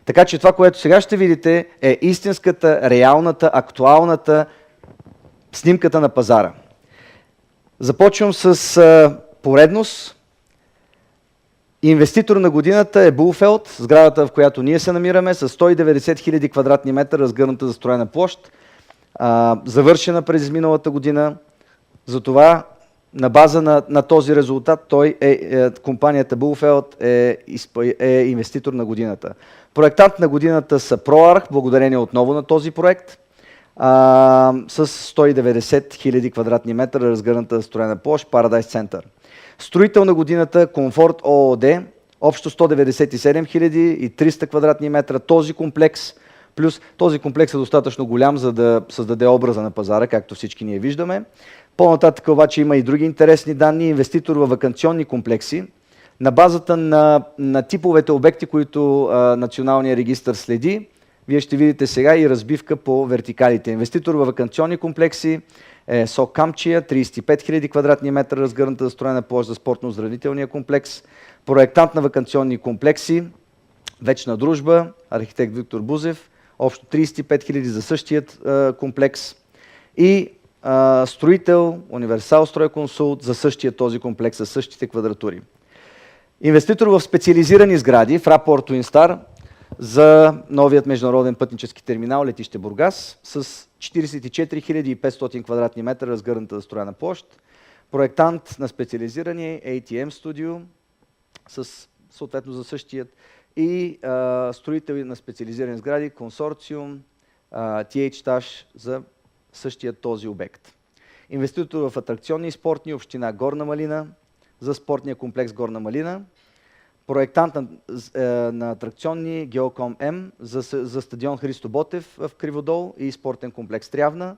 C: Така че това, което сега ще видите, е истинската, реалната, актуалната снимката на пазара. Започвам с поредност. Инвеститор на годината е Булфелд, сградата, в която ние се намираме, с 190 000 квадратни метра разгърната застроена площ, завършена през миналата година. Затова на база на този резултат компанията Булфелд е инвеститор на годината. Проектант на годината са ProArch, благодарение отново на този проект, с 190 000 квадратни метра разгърната застроена площ, Paradise Center. Строител на годината Комфорт ООД, общо 197 300 квадратни метра. Този комплекс, плюс този комплекс е достатъчно голям, за да създаде образа на пазара, както всички ние виждаме. По-нататък обаче има и други интересни данни. Инвеститор във ваканционни комплекси. На базата на типовете обекти, които Националният регистър следи, вие ще видите сега и разбивка по вертикалите. Инвеститор във ваканционни комплекси е СОК Камчия, 35 000 квадратни метра разгърната застроена площ за спортно-оздравителния комплекс. Проектант на ваканционни комплекси, Вечна дружба, архитект Виктор Бузев, общо 35 000 за същият комплекс. И строител, Универсал Стройконсулт за същия този комплекс, за същите квадратури. Инвеститор в специализирани сгради, Fraport Twin Star, за новият международен пътнически терминал летище Бургас с 44 500 квадратни метра разгърната застроена площ. Проектант на специализирани ATM студио, съответно за същият, и строители на специализирани сгради, консорциум, TH-Tash за същия този обект. Инвеститор в атракционни и спортни, община Горна Малина, за спортния комплекс Горна Малина. проектант на атракционни Геоком М за стадион Христо Ботев в Криводол и спортен комплекс Трявна.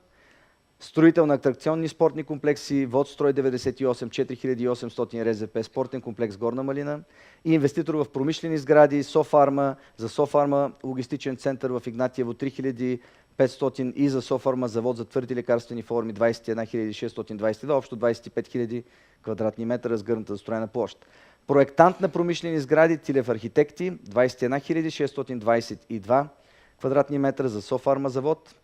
C: Строител на атракционни спортни комплекси Водстрой 98, 4800 РЗП, спортен комплекс Горна Малина и инвеститор в промишлени сгради Софарма, за Софарма логистичен център в Игнатиево 3500 и за Софарма завод за твърди лекарствени форми 21 622, общо 25 000 квадратни метра разгърната застроена площ. Проектант на промишлени сгради Тилев архитекти 21 622 квадратни метра за Софарма завод.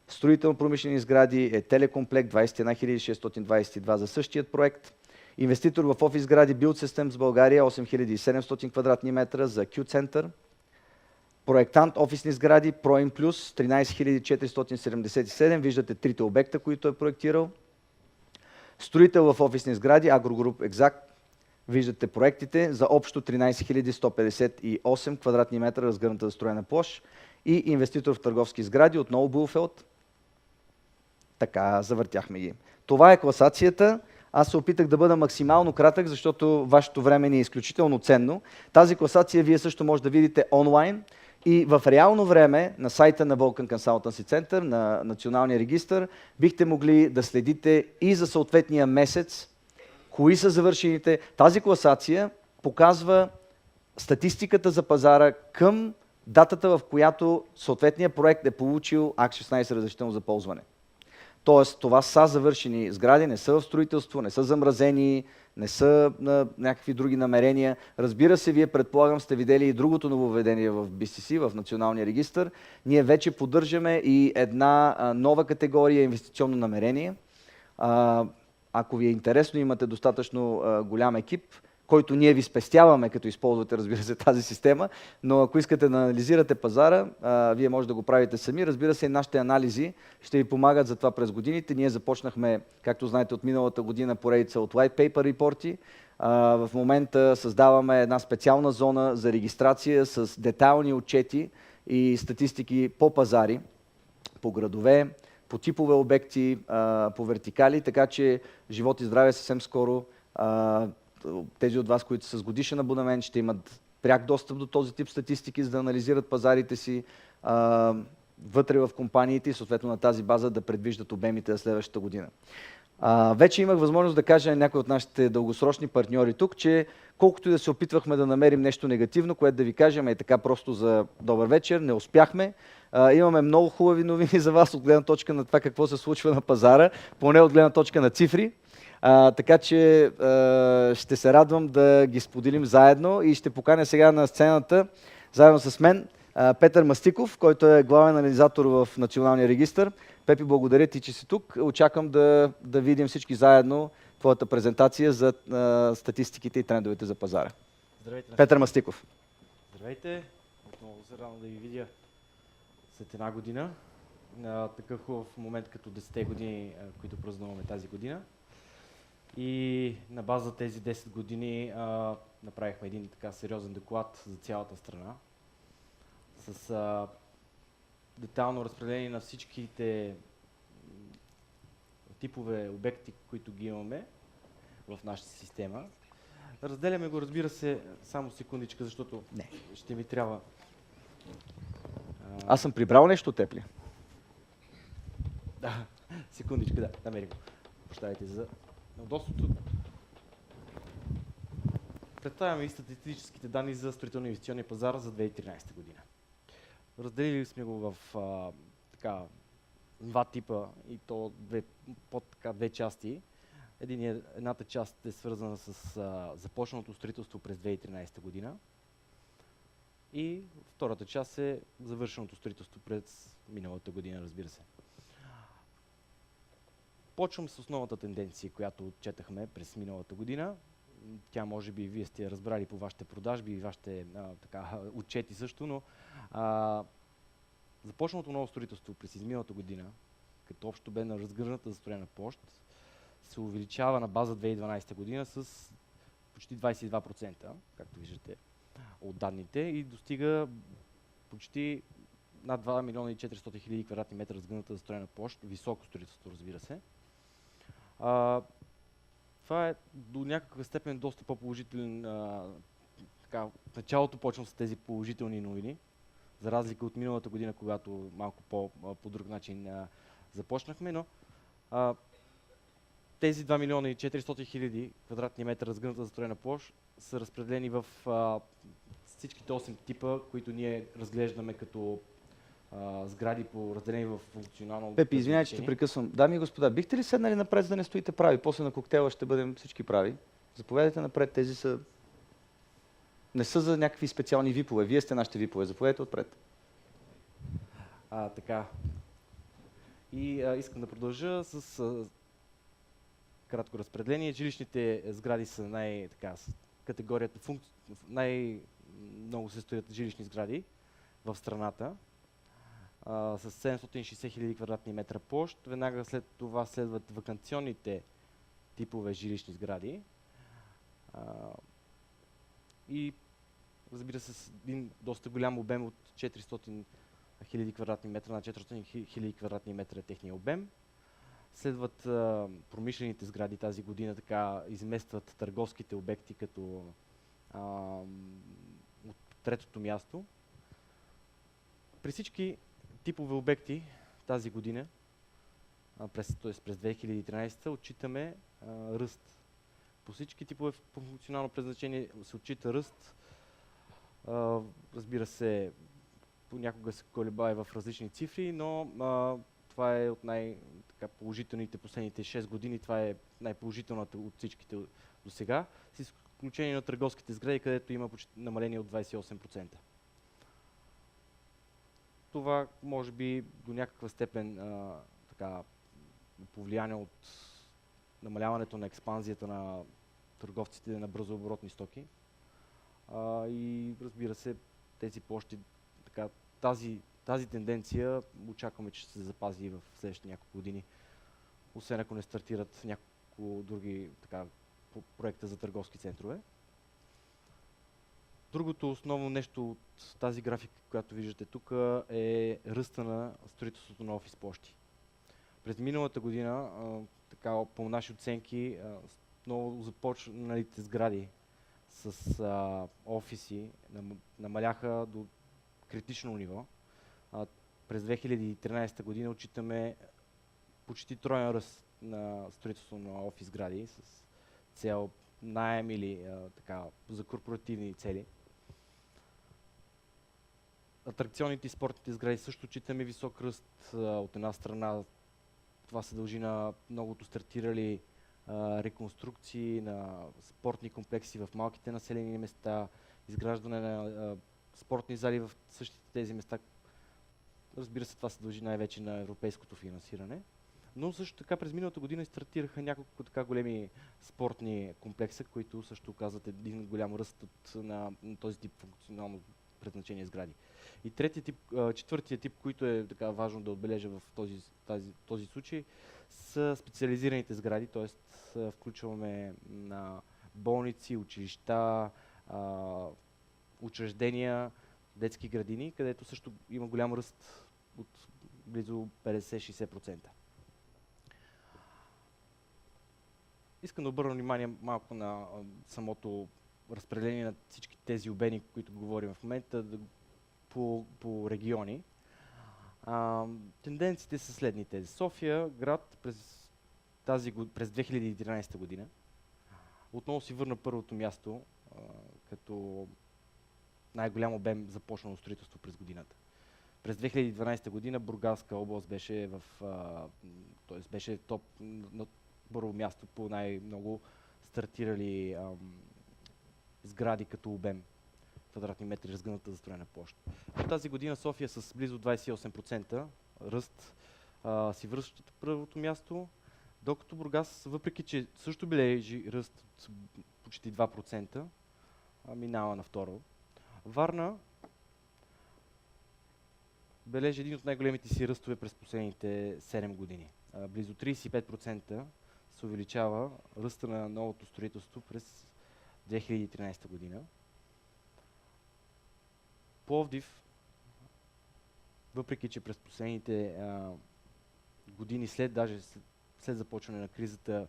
C: Строител промишлени сгради е Телекомплект 21 622 за същият проект. Инвеститор в офис сгради Build Systems България 8700 квадратни метра за Q-център. Проектант офисни сгради Proin Plus 13477. Виждате трите обекта, които е проектирал. Строител в офисни сгради Агрогруп Exact. Виждате проектите за общо 13 158 квадратни метра разгърната застроена площ. И инвеститор в търговски сгради, отново Булфелд. Така, завъртяхме ги. Това е класацията. Аз се опитах да бъда максимално кратък, защото вашето време ни е изключително ценно. Тази класация вие също може да видите онлайн и в реално време на сайта на Vulcan Consultancy Center, на Националния регистър, бихте могли да следите и за съответния месец, кои са завършените. Тази класация показва статистиката за пазара към датата, в която съответният проект е получил Акт 16 разрешително за ползване. Тоест, това са завършени сгради, не са в строителство, не са замразени, не са на някакви други намерения. Разбира се, вие предполагам сте видели и другото нововведение в BCC, в Националния регистър. Ние вече поддържаме и една нова категория инвестиционно намерение. Ако ви е интересно, имате достатъчно голям екип, който ние ви спестяваме, като използвате, разбира се, тази система, но ако искате да анализирате пазара, вие може да го правите сами. Разбира се, и нашите анализи ще ви помагат за това през годините. Ние започнахме, както знаете, от миналата година поредица от white paper репорти. В момента създаваме една специална зона за регистрация с детайлни отчети и статистики по пазари, по градове, по типове обекти, по вертикали, така че живот и здраве съвсем скоро тези от вас, които са с годишен абонамент, ще имат пряк достъп до този тип статистики, за да анализират пазарите си вътре в компаниите и съответно на тази база да предвиждат обемите за следващата година. Вече имах възможност да кажа на някои от нашите дългосрочни партньори тук, че колкото и да се опитвахме да намерим нещо негативно, което да ви кажем е така просто за добър вечер, не успяхме. Имаме много хубави новини за вас от гледна точка на това какво се случва на пазара, поне от гледна точка на цифри. Така че ще се радвам да ги споделим заедно и ще поканя сега на сцената, заедно с мен, Петър Мастиков, който е главен анализатор в Националния регистър. Пепи, благодаря ти, че си тук. Очаквам да видим всички заедно твоята презентация за статистиките и трендовете за пазара.
F: Здравейте.
C: Петър Мастиков.
F: Здравейте. Отново се радвам да ви видя след една година. Такъв хубав момент като 10-те години, които празнуваме тази година. И на база тези 10 години направихме един така сериозен доклад за цялата страна с детайлно разпределение на всичките типове обекти, които ги имаме в нашата система. Разделяме го, разбира се, само секундичка, защото ще ми трябва...
C: Аз съм прибрал нещо тепли.
F: Да, секундичка, да, намерих го. Прощавайте за удобството. Представяме и статистическите данни за строително-инвестиционния пазар за 2013 година. Разделили сме го в два типа и то две части. Едната част е свързана с започналото строителство през 2013 година и втората част е завършеното строителство през миналата година, разбира се. Почвам с основната тенденция, която отчетахме през миналата година. Тя може би вие сте разбрали по вашите продажби и вашите отчети също, но започналото ново строителство през изминалата година, като общо бе на разгърната застроена площ, се увеличава на база 2012 година с почти 22%, както виждате от данните, и достига почти над 2 милиона и 400 хиляди квадратни метра разгъната застроена площ, високо строителство, разбира се. Това е до някаква степен доста по-положителен така, в началото почвам с тези положителни новини, за разлика от миналата година, когато малко по друг начин започнахме, но тези 2 милиона и 400 хиляди квадратни метра разгъната застроена площ са разпределени в всичките 8 типа, които ние разглеждаме като сгради по разделени в функционално.
C: Пепи, извинявай, че те прекъсвам. Дами и господа, бихте ли седнали напред, за да не стоите прави? После на коктейла ще бъдем всички прави. Заповядайте напред, тези са... Не са за някакви специални випове. Вие сте нашите випове. Заповядайте отпред.
F: Така. И искам да продължа с кратко разпределение. Жилищните сгради са категорията най-много се строят жилищни сгради в страната с 760 хиляди квадратни метра площ. Веднага след това следват ваканционните типове жилищни сгради. И разбира се, с един доста голям обем от 400 хиляди квадратни метра на 400 хиляди квадратни метра е техния обем. Следват промишлените сгради тази година, така изместват търговските обекти като от третото място. При всички типове обекти тази година, през 2013, отчитаме ръст. По всички типове по функционално предназначение се отчита ръст. Разбира се, понякога се колебае в различни цифри, но това е от най-положителните последните 6 години. Това е най-положителната от всичките до сега, с изключение на търговските сгради, където има намаление от 28%. Това може би до някаква степен повлияние от намаляването на експанзията на търговците на бързооборотни стоки. И разбира се, тези площи, тази тенденция очакваме, че ще се запази в следващите няколко години, освен ако не стартират няколко други проекта за търговски центрове. Другото основно нещо от тази графика, която виждате тук, е ръста на строителството на офис площи. През миналата година, по наши оценки, много започналите сгради с офиси намаляха до критично ниво. През 2013 година отчитаме почти троен ръст на строителство на офис сгради с цел наем или за корпоративни цели. Атракционните и спортните сгради също отчитаме висок ръст. От една страна това се дължи на многото стартирали реконструкции на спортни комплекси в малките населени места, изграждане на спортни зали в същите тези места. Разбира се, това се дължи най-вече на европейското финансиране. Но също така през миналата година стартираха няколко големи спортни комплекса, които също оказват един голям ръст на този тип функционално предназначение сгради. И четвъртия тип, който е важно да отбележа в този случай, са специализираните сгради, т.е. включваме на болници, училища, учреждения, детски градини, където също има голям ръст от близо 50-60%. Искам да обърна внимание малко на самото разпределение на всички тези обеми, които говорим в момента, по региони. Тенденциите са следните. София град през 2013 година отново си върна първото място, като най-голям обем започнало строителство през годината. През 2012 година Бургаска област беше беше топ на първо място по най-много стартирали сгради като обем квадратни метри разгъната застроена площ. Тази година София с близо 28% ръст си връщат първото място, докато Бургас, въпреки че също бележи ръст от почти 2%, минава на второ. Варна бележи един от най-големите си ръстове през последните 7 години. Близо 35% се увеличава ръста на новото строителство през 2013 година. Пловдив, въпреки че през последните години, след започване на кризата,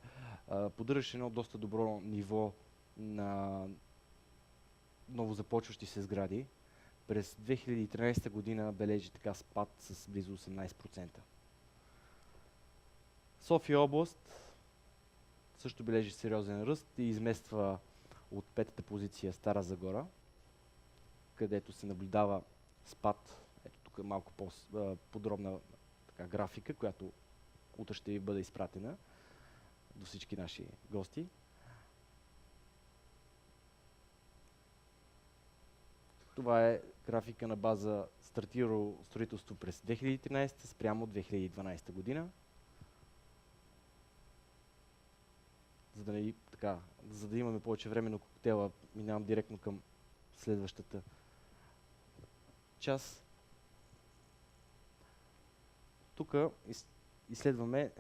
F: поддържаше едно доста добро ниво на новозапочващи се сгради, през 2013 година бележи така спад с близо 18%. София област също бележи сериозен ръст и измества от петата позиция Стара Загора, където се наблюдава спад. Ето тук е малко по-подробна графика, която утре ще ви бъде изпратена до всички наши гости. Това е графика на база стартирало строителство през 2013 спрямо 2012 година. За да имаме повече време на коктейла, минавам директно към следващата част. Тук изследваме,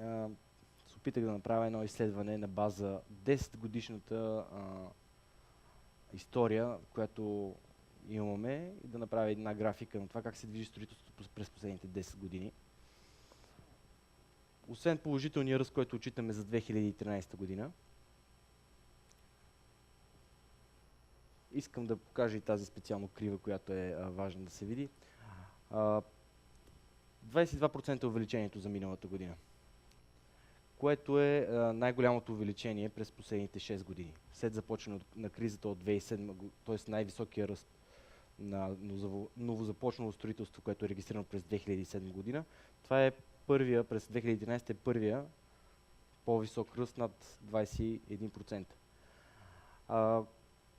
F: се опитах да направя едно изследване на база 10 годишната история, която имаме, и да направя една графика на това как се движи строителството през последните 10 години. Освен положителния ръст, който отчитаме за 2013 година, искам да покажа и тази специално крива, която е важна да се види. 22% увеличението за миналата година, което е най-голямото увеличение през последните 6 години. След започване на кризата от 2007, т.е. най-високия ръст на новозапочнало строителство, което е регистрирано през 2007 година. Това е първия, през 2011 е първия по-висок ръст над 21%.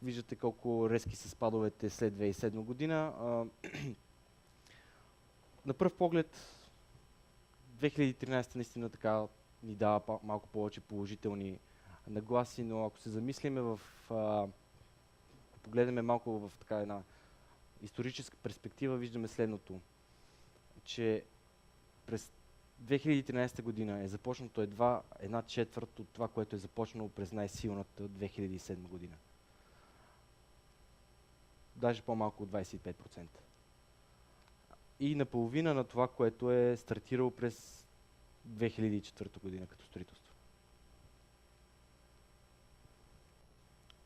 F: Виждате колко резки са спадовете след 2007 година. На пръв поглед 2013 наистина така ни дава малко повече положителни нагласи, но ако се замислиме погледнем малко в така една историческа перспектива, виждаме следното, че през 2013 година е започнато едва една четвърт от това, което е започнало през най-силната 2007 година. Даже по-малко от 25%. И наполовина на това, което е стартирало през 2004 година като строителство.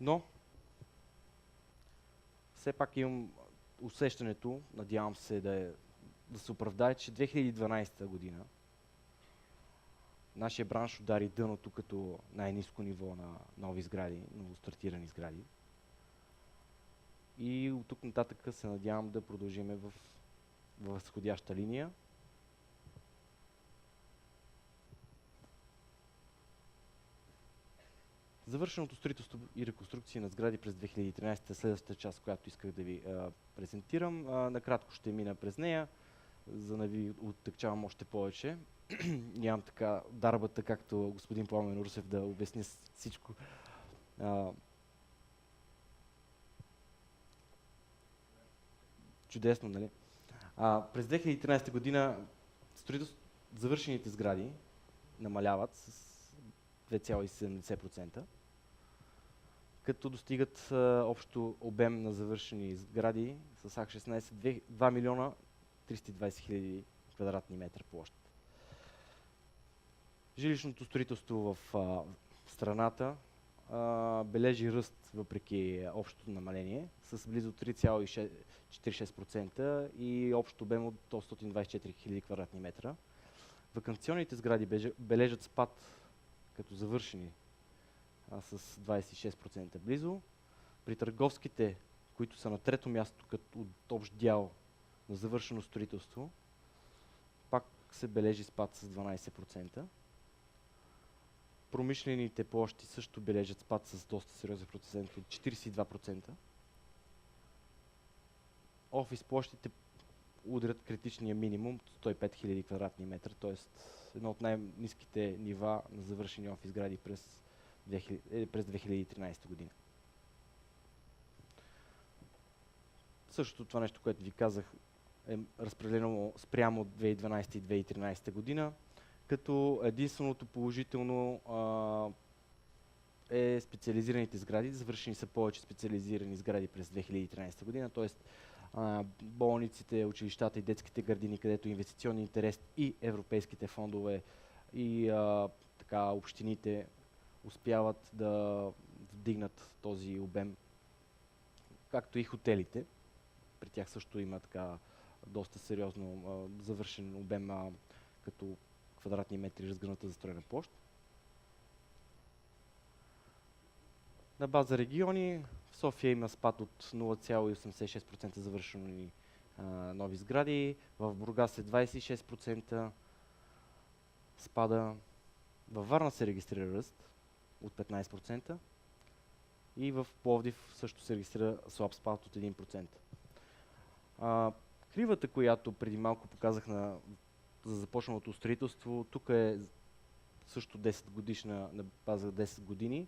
F: Но все пак имам усещането, надявам се да се оправдае, че 2012 година нашия бранш удари дъното като най-ниско ниво на нови сгради, новостартирани сгради. И от тук нататък се надявам да продължим в възходяща линия. Завършеното строителство и реконструкция на сгради през 2013 е следващата част, която исках да ви презентирам. Накратко ще мина през нея, за да ви оттъкчавам още повече. Нямам така дарбата, както господин Пламен Русев, да обясня всичко. Чудесно, нали? През 2013 година завършените сгради намаляват с 2,70%, като достигат общо обем на завършени сгради с АК-16 2 милиона 320 хиляди квадратни метра площ. Жилищното строителство в страната бележи ръст въпреки общото намаление с близо 3,46% и общо обем от 124 хиляди квадратни метра. Ваканционните сгради бележат спад като завършени с 26% близо. При търговските, които са на трето място като от общ дял на завършено строителство, пак се бележи спад с 12%. Промишлените площи също бележат спад с доста сериозен процент от 42%. Офис площите удрят критичния минимум 105 000 квадратни метра, т.е. едно от най-ниските нива на завършени офис сгради през 2013 година. Същото това нещо, което ви казах, е разпределено спрямо от 2012 и 2013 година, като единственото положително е специализираните сгради. Завършени са повече специализирани сгради през 2013 година, т.е. болниците, училищата и детските градини, където инвестиционни интерес и европейските фондове и общините успяват да вдигнат този обем както и хотелите. При тях също има така доста сериозно завършен обем като квадратни метри разгъната застроена площ. На база региони в София има спад от 0,86% завършени нови сгради, в Бургас е 26% спада, във Варна се регистрира ръст от 15% и в Пловдив също се регистрира слаб спад от 1%. Кривата, която преди малко показах за започналото строителство, тук е също 10 годишна, на база 10 години.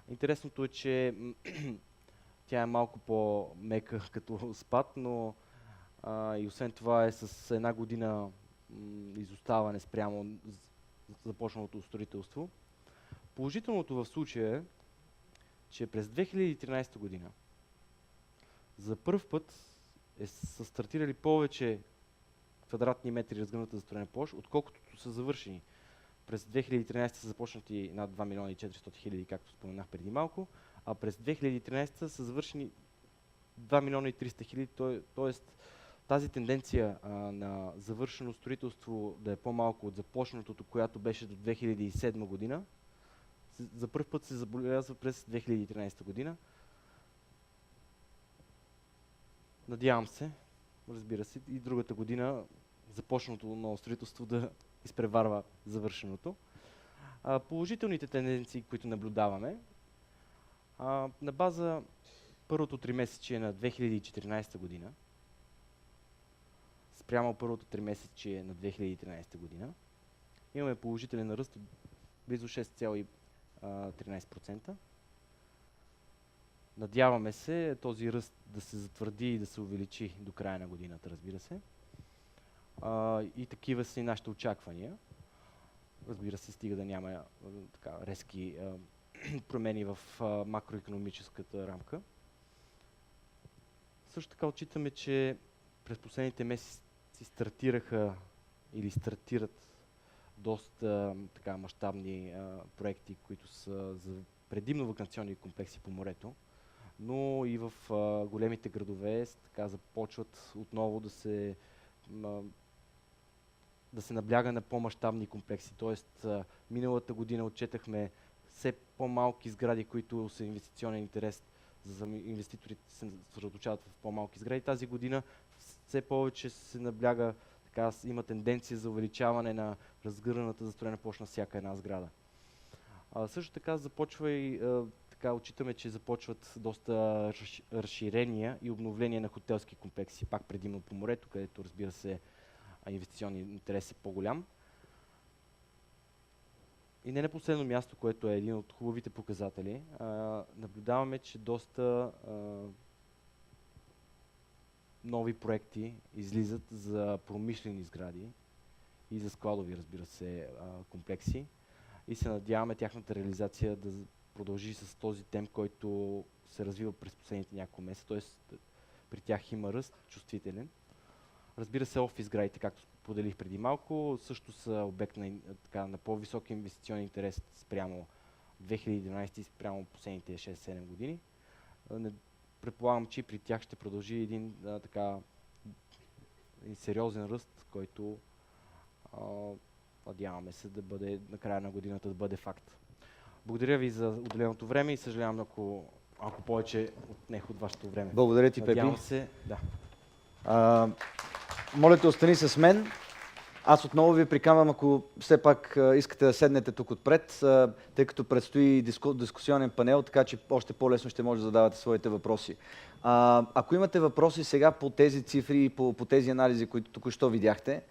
F: Интересното е, че тя е малко по-мека като спад, но и освен това е с една година изоставане спрямо започналото строителство. Положителното в случая е, че през 2013 година за първ път са стартирали повече квадратни метри разгъната застроена площ, отколкото са завършени. През 2013 са започнати над 2 милиона и 400 хиляди, както споменах преди малко, а през 2013 са завършени 2 милиона и 300 хиляди, т.е. тази тенденция на завършено строителство да е по-малко от започнатото, която беше до 2007 година, за първ път се забелязва през 2013 година. Надявам се, разбира се, и другата година започнато ново строителство да изпреварва завършеното. Положителните тенденции, които наблюдаваме, на база първото тримесечие на 2014 година, спрямо първото тримесечие на 2013 година, имаме положителен ръст от близо 6,13%. Надяваме се този ръст да се затвърди и да се увеличи до края на годината, разбира се. И такива са и нашите очаквания. Разбира се, стига да няма резки промени в макроекономическата рамка. Също така отчитаме, че през последните месеци стартираха или стартират доста мащабни проекти, които са за предимно ваканционни комплекси по морето, но и в големите градове започват отново да се набляга на по-мащабни комплекси. Тоест, миналата година отчетахме все по-малки сгради, които са инвестиционен интерес за инвеститорите се съсредоточават в по-малки сгради. Тази година все повече се набляга, има тенденция за увеличаване на разгърнаната застроена площ на всяка една сграда. Също така започва и отчитаме, че започват доста разширения и обновления на хотелски комплекси, пак предимно по морето, където разбира се инвестиционният интерес е по-голям. И не на последно място, което е един от хубавите показатели, наблюдаваме, че доста нови проекти излизат за промишлени сгради и за складови, разбира се, комплекси. И се надяваме тяхната реализация да продължи с този темп, който се развива през последните няколко месеца. Т.е. при тях има ръст, чувствителен. Разбира се, офис сградите, както поделих преди малко, също са обект на по-висок инвестиционен интерес спрямо 2011 и спрямо последните 6-7 години. Предполагам, че при тях ще продължи един сериозен ръст, който надяваме се да бъде на края на годината да бъде факт. Благодаря ви за отделеното време и съжалявам, ако повече отнех от вашето време.
C: Благодаря ти, Пепи.
F: Надявам се, да.
C: Моля те, остани с мен. Аз отново ви приканвам, ако все пак искате да седнете тук отпред, тъй като предстои дискусионен панел, така че още по-лесно ще може да задавате своите въпроси. Ако имате въпроси сега по тези цифри и по тези анализи, които току-що видяхте,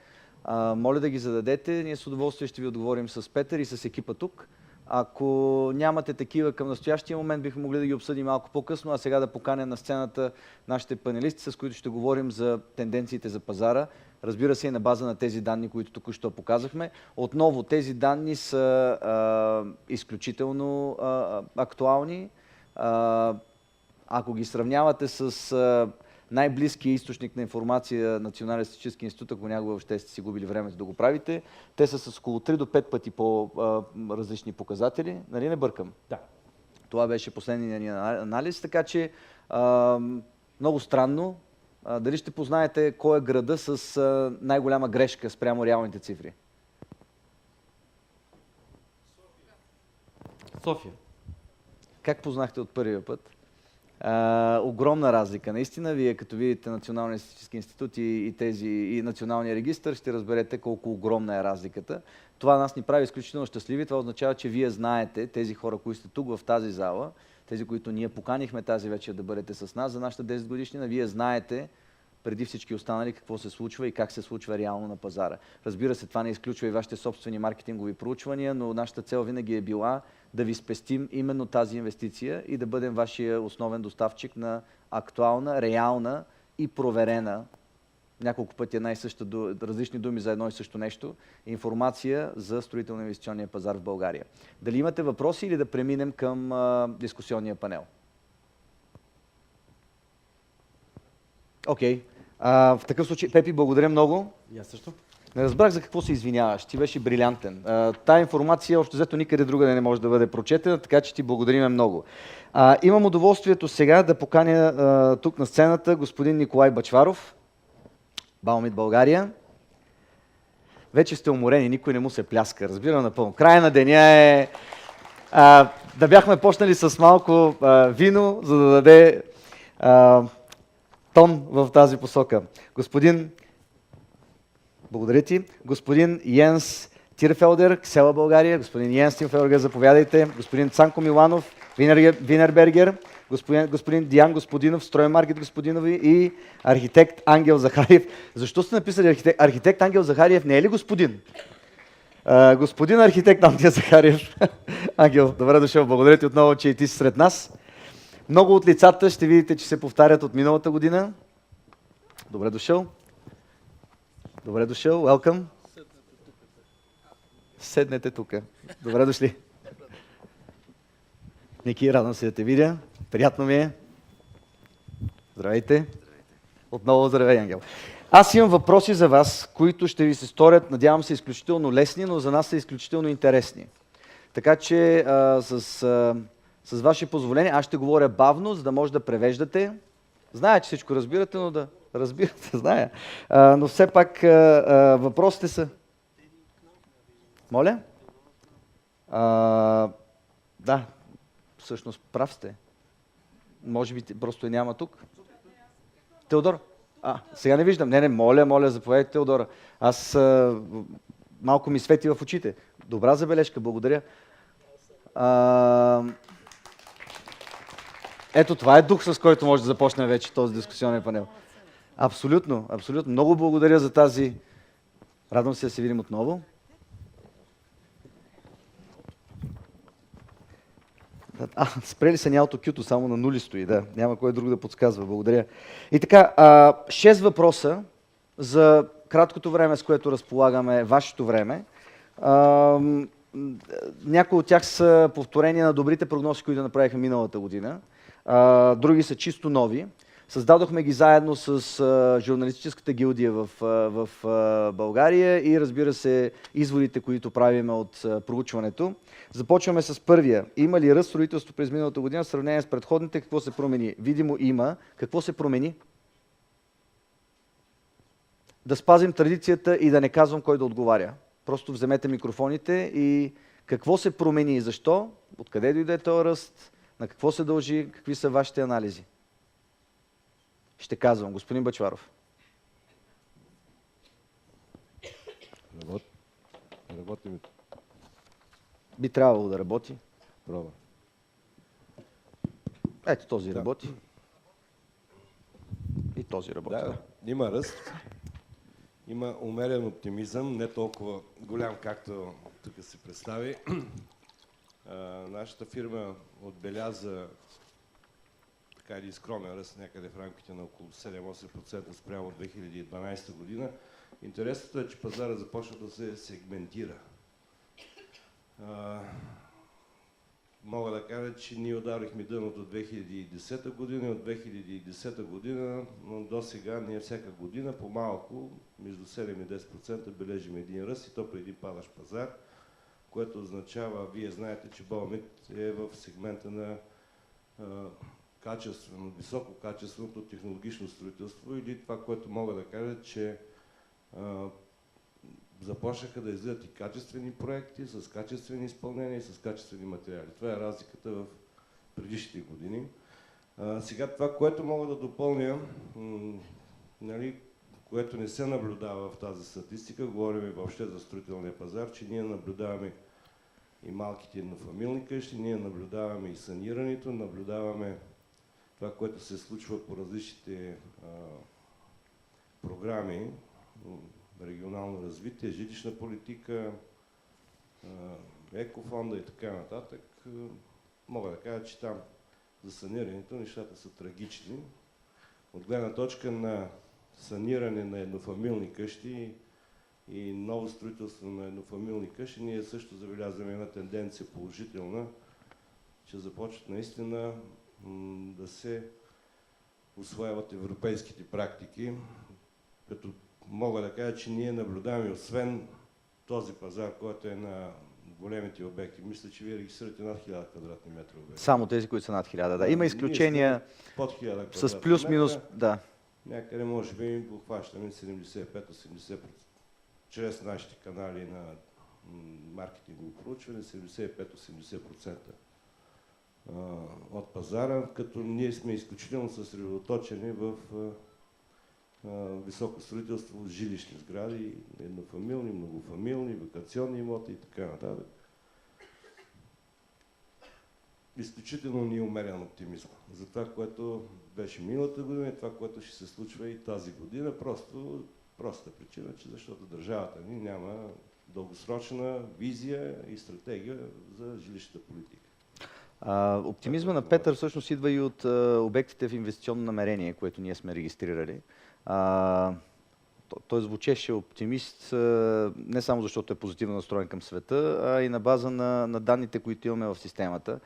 C: моля да ги зададете. Ние с удоволствие ще ви отговорим с Петър и с екипа тук. Ако нямате такива към настоящия момент, бихме могли да ги обсъдим малко по-късно, а сега да поканя на сцената нашите панелисти, с които ще говорим за тенденциите за пазара. Разбира се, и на база на тези данни, които току-що показахме. Отново, тези данни са изключително актуални. Ако ги сравнявате с най-близкия източник на информация, Национален статистически институт, ако някога въобще сте си губили времето да го правите, те са с около 3 до 5 пъти по-различни показатели. Нали не бъркам?
F: Да.
C: Това беше последният ни анализ, така че много странно. Дали ще познаете кой е града с най-голяма грешка спрямо реалните цифри?
F: София.
C: Как познахте от първия път? Огромна разлика. Наистина, вие като видите Националния статистически институт и Националния регистър, ще разберете колко огромна е разликата. Това нас ни прави изключително щастливи. Това означава, че вие знаете, тези хора, които сте тук в тази зала, тези, които ние поканихме тази вечер да бъдете с нас за нашата 10 годишнина, вие знаете преди всички останали какво се случва и как се случва реално на пазара. Разбира се, това не изключва и вашите собствени маркетингови проучвания, но нашата цел винаги е била да ви спестим именно тази инвестиция и да бъдем вашия основен доставчик на актуална, реална и проверена, няколко пъти една и съща, различни думи за едно и също нещо, информация за строително-инвестиционния пазар в България. Дали имате въпроси или да преминем към дискусионния панел? Окей. В такъв случай, Пепи, благодаря много.
F: И аз също.
C: Не разбрах за какво се извиняваш. Ти беше брилянтен. Тая информация общо взето никъде другаде не може да бъде прочетена, така че ти благодариме много. Имам удоволствието сега да поканя тук на сцената господин Николай Бъчваров, Баумит България. Вече сте уморени, никой не му се пляска. Разбирам напълно. Края на деня е да бяхме почнали с малко вино, за да даде тон в тази посока. Благодаря ти. Господин Йенс Тирфелдер, Ксела България. Господин Йенс Тирфелдер, заповядайте. Господин Цанко Миланов, Винербергер. Господин Диан Господинов, Строймаркет Господинови и архитект Ангел Захариев. Защо сте написали архитект Ангел Захариев? Не е ли господин? Господин архитект Ангел Захариев. Ангел, добре дошъл. Благодаря ти отново, че и ти си сред нас. Много от лицата ще видите, че се повтарят от миналата година. Добре дошъл. Добре дошъл. Welcome. Седнете тук. Добре дошли. Ники, радвам се да те видя. Приятно ми е. Здравейте. Отново здравей, Ангел. Аз имам въпроси за вас, които ще ви се сторят, надявам се, изключително лесни, но за нас са изключително интересни. Така че с ваше позволение аз ще говоря бавно, за да може да превеждате. Зная, че всичко разбирате, но да разбирате, зная. Но все пак въпросите са... Моля? Да, всъщност прав сте. Може би просто я няма тук. Теодор? Сега не виждам. Не, моля, заповядайте, Теодора. Аз малко ми свети в очите. Добра забележка, благодаря. Ето, това е дух, с който може да започнем вече този дискусионен панел. Абсолютно, абсолютно. Много благодаря за тази... Радвам се да се видим отново. Спрели са нямато кюто, само на нули стои, да. Няма кой друг да подсказва. Благодаря. И така, 6 въпроса за краткото време, с което разполагаме, вашето време. Някои от тях са повторения на добрите прогнози, които направиха миналата година. Други са чисто нови. Създадохме ги заедно с журналистическата гилдия в България и разбира се изводите, които правиме от проучването. Започваме с първия. Има ли ръст строителство през миналата година в сравнение с предходните? Какво се промени? Видимо има. Какво се промени? Да спазим традицията и да не казвам кой да отговаря. Просто вземете микрофоните и какво се промени и защо? Откъде дойде този ръст? На какво се дължи? Какви са вашите анализи? Ще казвам. Господин Бъчваров.
D: Работи ми.
C: Би трябвало да работи.
D: Пробва.
C: Ето този работи. И този работи.
D: Да, има ръст. Има умерен оптимизъм, не толкова голям, както тук се представи. Нашата фирма отбеляза така един скромен ръст някъде в рамките на около 7-8% спрямо 2012 година. Интересното е, че пазара започва да се сегментира. Мога да кажа, че ние ударихме дъното от 2010 година и от 2010 година, но до сега ние всяка година по-малко, между 7 и 10% бележим един ръст и то при един падащ пазар. което означава, вие знаете, че Webit е в сегмента на висококачественото технологично строителство, или това, което мога да кажа, че започнаха да излизат и качествени проекти, с качествени изпълнения и с качествени материали. Това е разликата в предишните години. Сега това, което мога да допълня, нали, което не се наблюдава в тази статистика, говорим и въобще за строителния пазар, че ние наблюдаваме и малките еднофамилни къщи, ние наблюдаваме и санирането, наблюдаваме това, което се случва по различните програми, регионално развитие, жилищна политика, екофонда и така нататък. Мога да кажа, че там за санирането нещата са трагични. От гледна точка на саниране на еднофамилни къщи и ново строителство на еднофамилни къщи, ние също забелязваме една тенденция положителна, че започват наистина да се усвояват европейските практики, като мога да кажа, че ние наблюдаваме, освен този пазар, който е на големите обекти. Мисля, че вие регистрирате над 1000 квадратни метра обекти.
C: Само тези, които са над 1000, да. Има изключения
D: под 1000
C: с плюс-минус, да.
D: Някъде може би го хващаме 75-80%. Чрез нашите канали на маркетингово проучване, 75-80% от пазара, като ние сме изключително съсредоточени в високо строителство, жилищни сгради, еднофамилни, многофамилни, вакационни имоти и така нататък. Изключително ни умерен оптимизъм за това, което беше миналата година и това, което ще се случва и тази година. Проста причина, че защото държавата ни няма дългосрочна визия и стратегия за жилищната политика.
C: Оптимизма на Петър всъщност идва и от обектите в инвестиционно намерение, което ние сме регистрирали. Той звучеше оптимист не само защото е позитивно настроен към света, а и на база на данните, които имаме в системата.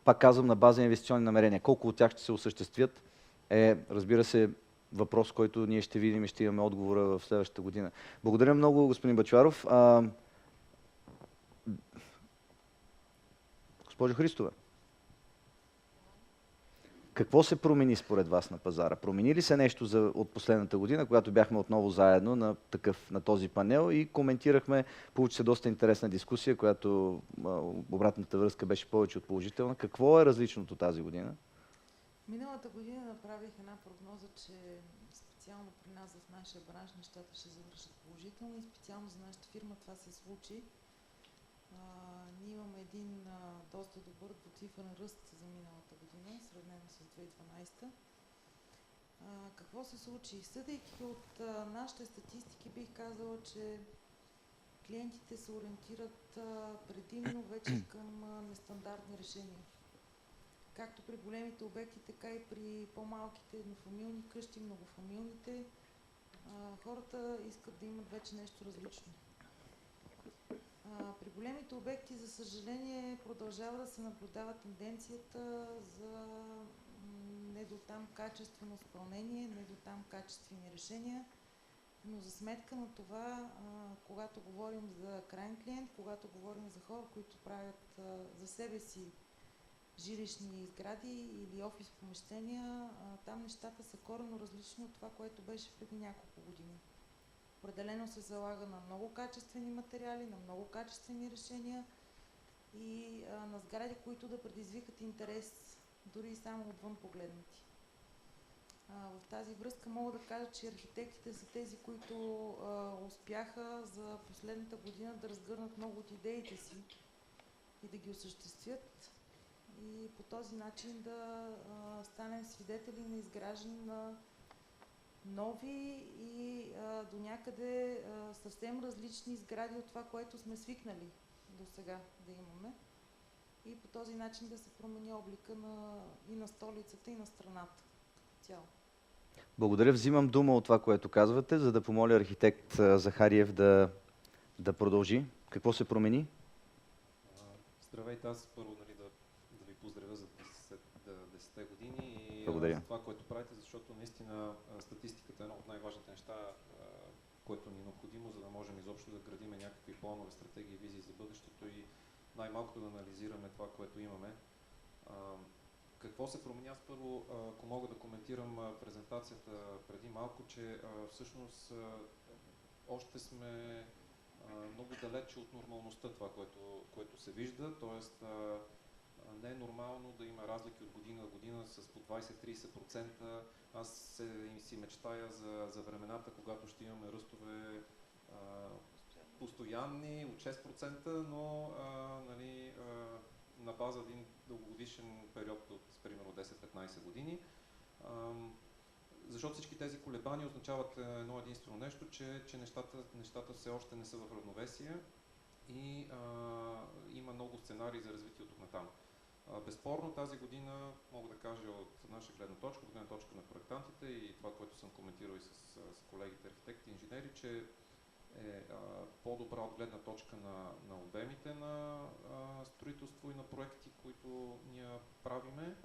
C: Пак казвам, на база инвестиционни намерения. Колко от тях ще се осъществят е, разбира се, въпрос, който ние ще видим и ще имаме отговора в следващата година. Благодаря много, господин Бъчваров. Госпожо Христова, какво се промени според вас на пазара? Промени ли се нещо от последната година, когато бяхме отново заедно на този панел и коментирахме, получи се доста интересна дискусия, която обратната връзка беше повече от положителна. Какво е различното тази година?
I: Миналата година направих една прогноза, че специално при нас в нашия бранш нещата ще завършат положително и специално за нашата фирма това се случи. Ние имаме един доста добър двуцифрен ръст за миналата година, сравнено с 2012. Какво се случи? Съдейки от нашите статистики, бих казала, че клиентите се ориентират предимно вече към нестандартни решения. Както при големите обекти, така и при по-малките еднофамилни къщи, многофамилните. Хората искат да имат вече нещо различно. При големите обекти, за съжаление, продължава да се наблюдава тенденцията за не до там качествено изпълнение, не до там качествени решения, но за сметка на това, когато говорим за крайен клиент, когато говорим за хора, които правят за себе си жилищни сгради или офис помещения, там нещата са коренно различни от това, което беше преди няколко години. Определено се залага на много качествени материали, на много качествени решения и на сгради, които да предизвикат интерес, дори и само отвън погледнати. В тази връзка мога да кажа, че архитектите са тези, които успяха за последната година да разгърнат много от идеите си и да ги осъществят и по този начин да станем свидетели на изграждане на нови и до някъде съвсем различни сгради от това, което сме свикнали до сега да имаме. И по този начин да се промени облика и на столицата, и на страната като цяло.
C: Благодаря. Взимам дума от това, което казвате, за да помоля архитект Захариев да продължи. Какво се промени?
Q: Здравейте, аз първо да ви поздравя за 10-те години и
C: Благодаря.
Q: за това, което правите, защото наистина статистиката е едно от най-важните неща, което ни е необходимо, за да можем изобщо да градим някакви планове, стратегии, визии за бъдещето и най-малкото да анализираме това, което имаме. Какво се променя? Аз първо, ако мога да коментирам презентацията преди малко, че всъщност още сме много далече от нормалността, това, което се вижда, т.е. не е нормално да има разлики от година на година с по 20-30%. Аз си мечтая за времената, когато ще имаме ръстове постоянни от 6%, но нали, на база един дългогодишен период от примерно 10-15 години. Защото всички тези колебания означават едно единствено нещо, че нещата все още не са в равновесие и има много сценарии за развитие от тук натам. Безспорно тази година, мога да кажа от наша гледна точка, от гледна точка на проектантите и това, което съм коментирал и с колегите архитекти и инженери, че е по-добра от гледна точка на обемите на строителство и на проекти, които ние правиме,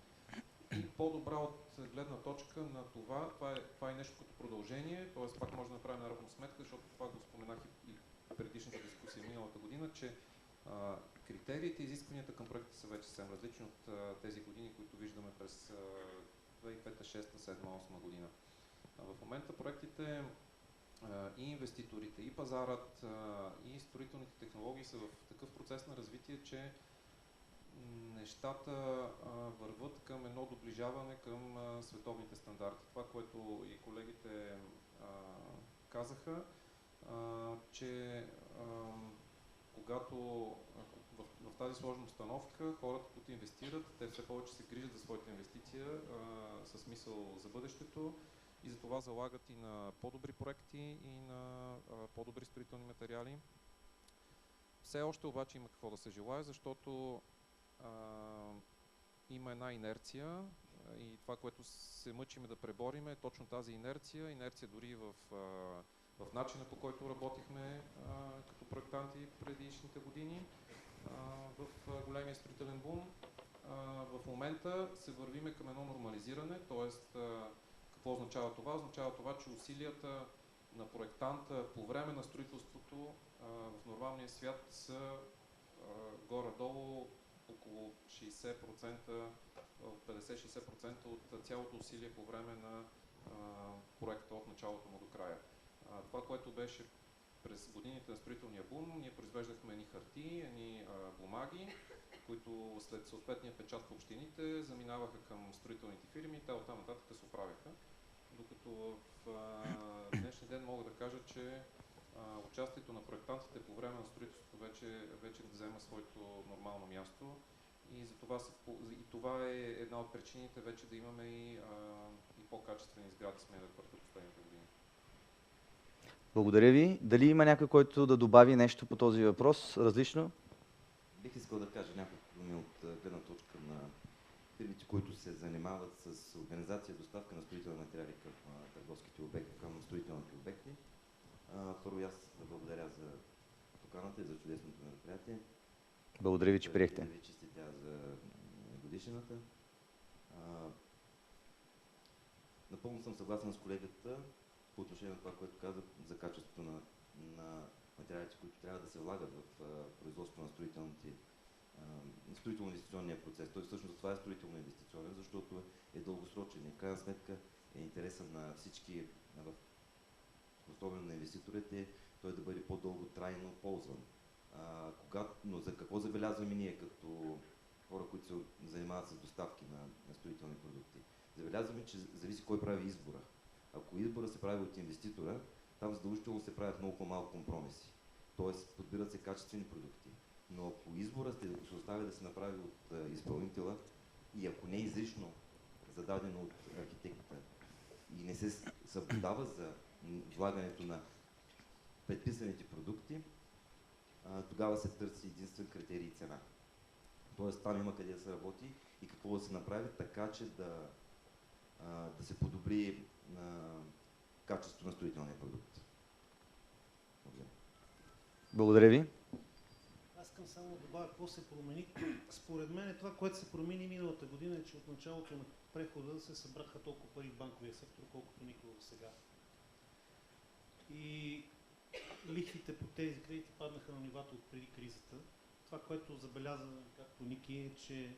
Q: и по-добра от гледна точка на това е нещо като продължение, т.е. пак може да направим на равносметка, защото това го споменах и предишната дискусия миналата година, че критериите и изискванията към проектите са вече съвсем различни от тези години, които виждаме през 2005, 2006, 2007, 2008 година. В момента проектите и инвеститорите, и пазарът, и строителните технологии са в такъв процес на развитие, че нещата върват към едно доближаване към световните стандарти. Това, което и колегите казаха, че когато в тази сложна обстановка хората, които инвестират, те все повече се грижат за своята инвестиция с мисъл за бъдещето и затова залагат и на по-добри проекти и на по-добри строителни материали. Все още обаче има какво да се желае, защото има една инерция и това, което се мъчиме да преборим, е точно тази инерция дори в начина, по който работихме като проектанти предишните години в големия строителен бум. В момента се вървиме към едно нормализиране, т.е. какво означава това? Означава това, че усилията на проектанта по време на строителството в нормалния свят са горе-долу около 60%, 50-60% от цялото усилие по време на проекта от началото му до края. Това, което беше през годините на строителния бум, ние произвеждахме едни хартии, едни бумаги, които след съответния печат в общините заминаваха към строителните фирми и те оттам нататък се оправяха. Докато в днешния ден мога да кажа, че участието на проектантите по време на строителството вече взема своето нормално място и това е една от причините вече да имаме и по-качествени сгради, сме да твърдя последните години.
C: Благодаря ви. Дали има някой, който да добави нещо по този въпрос, различно?
R: Бих искал да кажа няколко думи от гледна точка на фирмите, които се занимават с организация и доставка на строителни материали към търговските обекти, към строителните обекти. Първо аз да благодаря за поканата и за чудесното мероприятие.
C: Благодаря ви, че приехте.
R: Да ви честитя за годишнината. Напълно съм съгласен с колегата по отношение на това, което каза за качеството на материалите, които трябва да се влагат в производството на строително-инвестиционния процес. Той всъщност това е строително-инвестиционен, защото е дългосрочен и в крайна сметка е интересен на всички, особено на инвеститорите, той да бъде по-дълго трайно ползван. Но за какво забелязваме ние като хора, които се занимават с доставки на строителни продукти? Забелязваме, че зависи кой прави избора. Ако избора се прави от инвеститора, там задължително се правят много по-малко компромиси. Тоест, подбират се качествени продукти. Но ако избора се остави да се направи от изпълнителя и ако не е изрично зададено от архитекта и не се съблюдава за влагането на предписаните продукти, тогава се търси единствен критерий и цена. Тоест, там има къде да се работи и какво да се направи така, че да се подобри качеството на строителния продукт. Благодаря.
C: Благодаря ви.
S: Аз искам само да добавя какво се промени. Според мен това, което се промени миналата година е, че от началото на прехода се събраха толкова пари в банковия сектор, колкото никога до сега. И лихвите по тези кредити паднаха на нивата от преди кризата. това, което забеляза, както Ники, е, че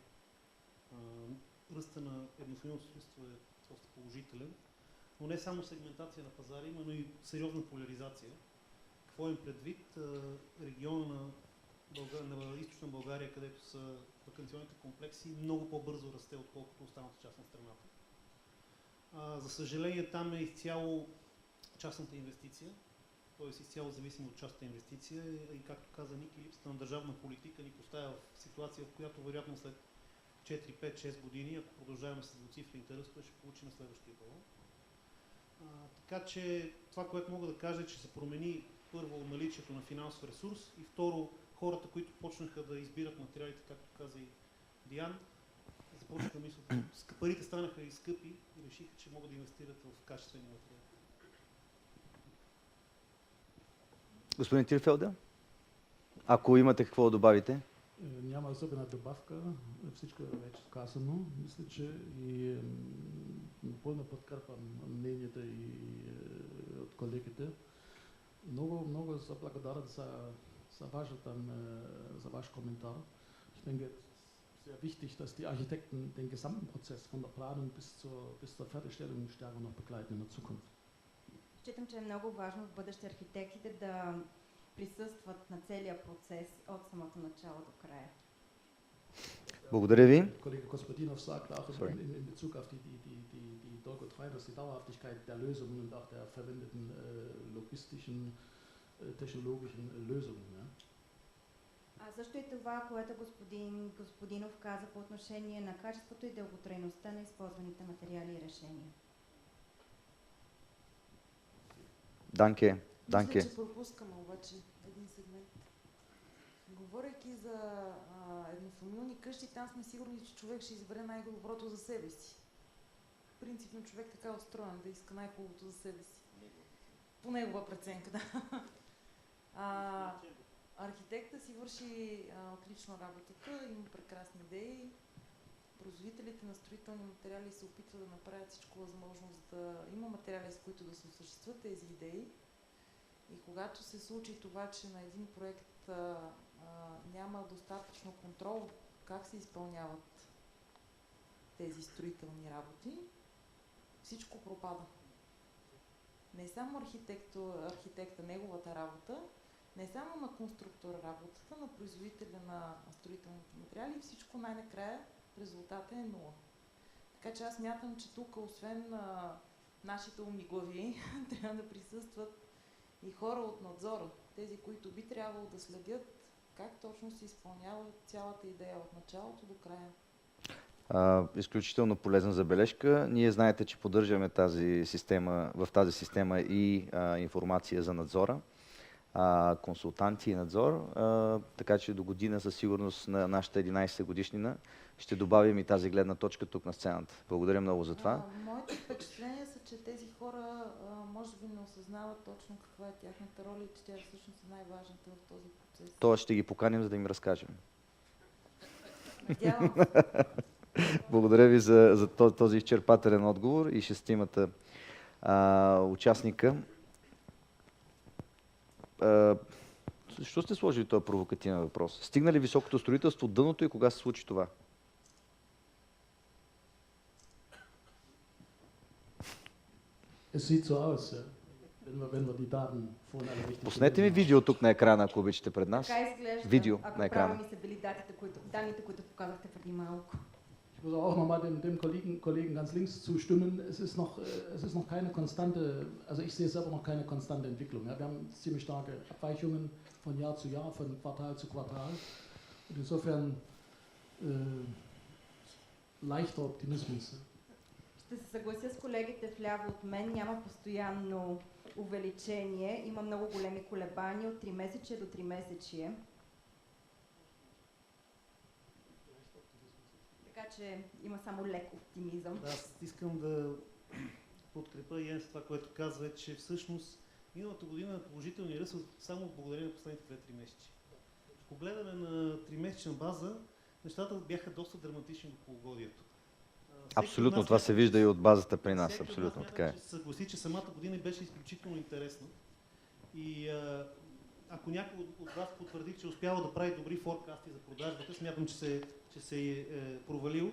S: ръста на еднофамилното строителство е доста положителен, но не само сегментация на пазара, има, но и сериозна поляризация. Какво им предвид? Региона на източна България, където са ваканционните комплекси, много по-бързо расте, отколкото останалата част на страната. За съжаление, там е изцяло частната инвестиция, т.е. изцяло зависимо от частната инвестиция и, както каза Ники, липсата на държавна политика ни поставя в ситуация, в която вероятно след 4, 5, 6 години, ако продължаваме с двуцифрените ръстове, ще получим следващия балон. Така че това, което мога да кажа, е, че се промени първо наличието на финансов ресурс и второ хората, които почнаха да избират материалите, както каза и Диан, започнаха да мислят, парите станаха и скъпи и решиха, че могат да инвестират в качествени материали.
C: Господин Тирфелда, ако имате какво да добавите?
J: Няма особена добавка, всичко е вече казано. Мисля, че и напълно подкрепям мненията и от колегите. Много са благодарен за ваш коментар. Ich denke, es ist sehr wichtig, dass die Architekten den gesamten Prozess von der Planung bis zur Fertigstellung stärker noch begleiten in der Zukunft.
K: Считам, че е много важно в бъдеще архитектите да присъстват на целия процес от самото начало до края.
C: Благодаря ви.
J: Kollege Gospodinov sagte auch in Bezug auf die Dolgotreibers, die Dauerhaftigkeit der Lösungen und auch der verwendeten logistischen, technologischen Lösungen. Ja.
K: А също и това, което господин Господинов каза по отношение на качеството и дълготрайността на използваните материали и решения.
C: Данке.
V: Мисля, че пропускаме обаче един сегмент. Говорейки за еднофамилни къщи, там сме сигурни, че човек ще избере най-доброто за себе си. Принципно човек така е устроен, да иска най-хубавото за себе си. По негова преценка, да. Архитекта си върши отлично работата, има прекрасни идеи. Производителите на строителни материали се опитват да направят всичко възможно, за да има материали, с които да се осъществят тези идеи. И когато се случи това, че на един проект няма достатъчно контрол как се изпълняват тези строителни работи, всичко пропада. Не само архитекта, неговата работа, не само на конструктора работата, на производителя на строителните материали, всичко най-накрая резултатът е нула. Така че аз мятам, че тук, освен нашите умни глави, трябва да присъстват и хора от надзора, тези, които би трябвало да следят как точно се изпълнява цялата идея от началото до края.
C: Изключително полезна забележка. Ние знаете, че поддържаме в тази система и информация за надзора, консултанти и надзор, така че до година със сигурност на нашата 11 годишнина ще добавим и тази гледна точка тук на сцената. Благодаря много за това.
V: Моите впечатления са, че тези хора може би не осъзнават точно каква е тяхната роля и че тя всъщност е най-важната в този процес.
C: Тоест ще ги поканим, за да им разкажем.
V: Надявам се.
C: Благодаря ви за този изчерпателен отговор и шестимата участника. Защо сте сложили този провокативен въпрос? Стигна ли високото строителство дъното и кога се случи това? Пуснете ми видео тук на екрана, ако обичате пред нас.
K: Така изглежда,
C: видео
K: ако
C: на екрана.
K: правилни са били данните, които показахте преди малко.
J: Ich muss auch nochmal dem Kollegen ganz links zustimmen. Es ist noch keine konstante, also ich sehe selber noch keine konstante Entwicklung. Ja. Wir haben ziemlich starke Abweichungen von Jahr zu Jahr, von Quartal zu Quartal. Und insofern leichter Optimismus.
K: Ще се съглася с колегите вляво от мен. Няма постоянно увеличение. Има много големи колебания от 3 месече до 3 месечие. Така че има само лек оптимизъм.
S: Аз искам да подкрепя Йен с това, което казва, че всъщност миналата година положителния ръст само благодарение на последните 2-3 месеца. Ако гледаме на 3-месечна база, нещата бяха доста драматични до полугодието.
C: Абсолютно, това се вижда и от базата при нас. Абсолютно така е.
S: Съгласи, че самата година беше изключително интересна. И ако някой от вас потвърди, че успява да прави добри форкасти за продажбата, смятам, че се е провалил.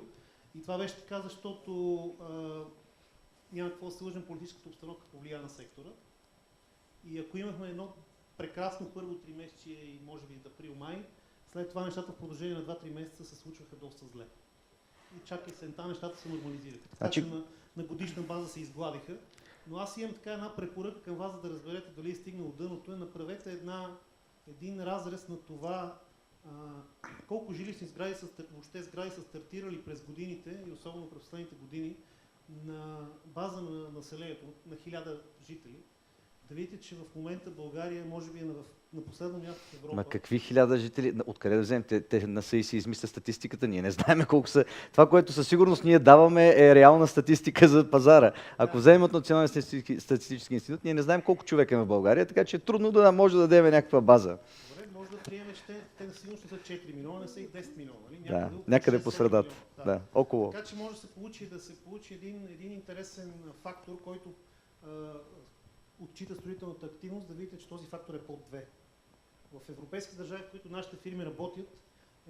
S: И това беше така, защото няма какво да се лъжим, политическата обстановка повлия на сектора. И ако имахме едно прекрасно първо 3 месече и може би април-май, след това нещата в продължение на 2-3 месеца се случваха доста зле. И чак есента нещата се нормализираха. Така че на годишна база се изгладиха. Но аз имам така една препоръка към вас, за да разберете дали е стигнало дъното. Направете един разрез на това колко жилищни сгради въобще сгради са стартирали през годините и особено през последните години на база на населението, на 1000 жители. Да видите, че в момента България може би е на последно място в Европа.
C: Ма какви 1000 жители? Откъде да вземем? Те на СЕИ си измислят статистиката. Ние не знаем колко са. Това, което със сигурност ние даваме, е реална статистика за пазара. Ако вземем от Националния статистически институт, ние не знаем колко човека е в България, така че е трудно да може да дадем някаква база.
S: Добре, може да приемем, че те сигурно са 4 милиона, не са и 10 милиона.
C: Да, някъде по средата. Да, около.
S: Така че може да се получи един интересен фактор, който отчита строителната активност, да видите, че този фактор е под 2. В европейски държави, в които нашите фирми работят,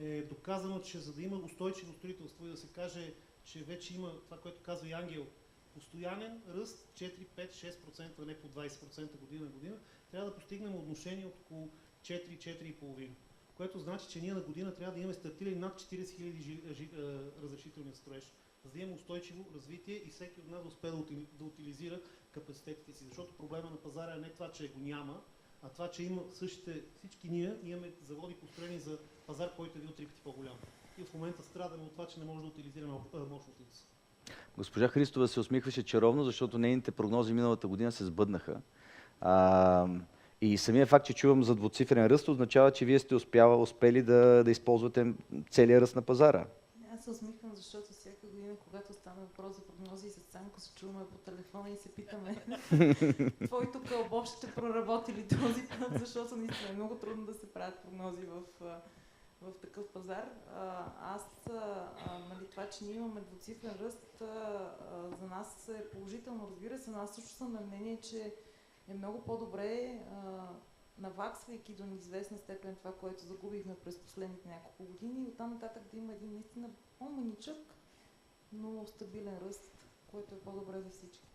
S: е доказано, че за да има устойчиво строителство и да се каже, че вече има това, което казва и Ангел, постоянен ръст 4, 5, 6%, а не по 20% година на година, трябва да постигнем отношение от около 4-4,5. Което значи, че ние на година трябва да имаме стартирали над 40 000 разрешителни строеж, за да имаме устойчиво развитие и всеки от нас да успее да утилизира капацитетите си. Защото проблема на пазара е не това, че го няма, а това, че има всички ние имаме заводи построени за пазар, който е бил 3 пъти по-голям. И в момента страдаме от това, че не може да утилизираме мощностите си.
C: Госпожа Христова се усмихваше чаровно, защото нейните прогнози миналата година се сбъднаха. И самия факт, че чувам за двуцифрен ръст, означава, че вие сте успели да използвате целия ръст на пазара.
V: Аз се усмихвам, защото всяка година, когато стане въпрос за прогнози, с Цанко се чуваме по телефона и се питаме твоето кълбо ще проработи ли този път, защото наистина е много трудно да се правят прогнози в такъв пазар. Нали, това, че ние имаме двуцифрен ръст, за нас е положително, разбира се, но аз също съм на мнение, че е много по-добре, наваксвайки до неизвестна степен това, което загубихме през последните няколко години, и оттам нататък да има един наистина по-маничък, но стабилен ръст, който е по-добре за всички.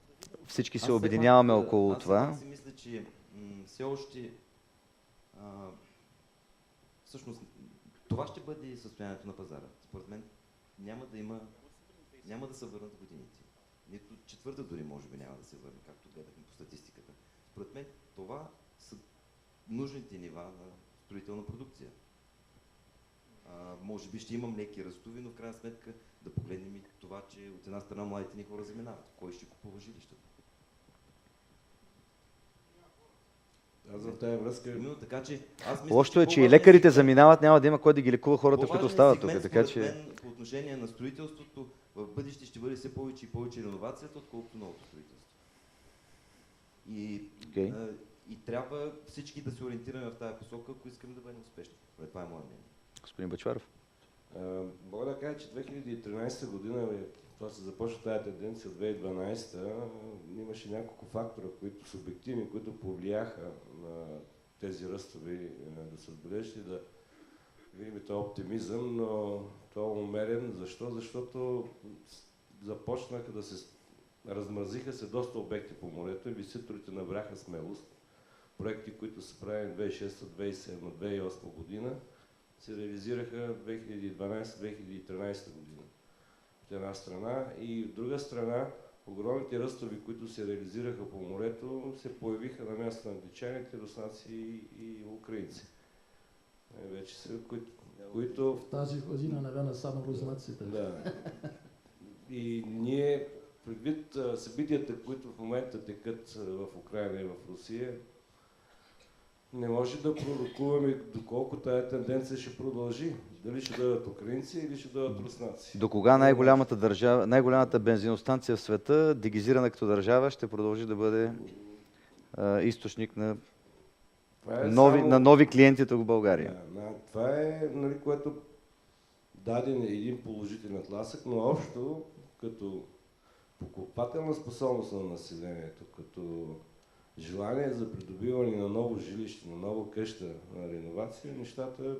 C: Всички се обединяваме около това.
R: Аз си мисля, че все още всъщност това ще бъде състоянието на пазара. Според мен няма да се върнат годините. Нито четвърта дори може би няма да се върне, както гледахме по статистиката. Според мен това са нужните нива на строителна продукция. Може би ще имам леки ръстови, но в крайна сметка да погледнем и това, че от една страна младите ни хора заминават. Кой ще купува жилищата?
D: Аз в тази връзка...
R: Именно така, че аз мисля,
C: лошото е, че и лекарите заминават, няма да има кой да ги лекува хората, които остават тук.
R: Така че по отношение на строителството, в бъдеще ще бъде все повече и повече реновацията, отколкото новото строителство. И трябва всички да се ориентираме в тази посока, ако искаме да бъдем успешни. Това е моят мнение.
C: Господин Бъчваров.
D: Мога да кажа, че 2013 година, това се започна тази тенденция, 2012 имаше няколко фактора, които са обективни, които повлияха на тези ръстови да се отбележат и да видим този оптимизъм, но това е умерен. Защо? Защото започнаха да се размразиха се доста обекти по морето, инвеститорите набраха смелост. Проекти, които са правени 2006, 2007, 2008 година, се реализираха 2012-2013 година. От една страна и от друга страна, огромните ръстови, които се реализираха по морето, се появиха на място на англичаните, руснаци и украинци. Вече са, които...
J: В тази година, наверное, само руснаците.
D: Да. И ние, предвид събитията, които в момента текат в Украйна и в Русия, не може да пророкуваме доколко тая тенденция ще продължи. Дали ще дойдат украинци или ще дойдат руснаци.
C: До кога най-голямата бензиностанция в света, дегизирана като държава, ще продължи да бъде източник на нови клиенти тук в България?
D: Това е, нали, което даде един положителен тласък, но общо като покупателна способност на населението, като желание за придобиване на ново жилище, на нова къща, на реновация, нещата,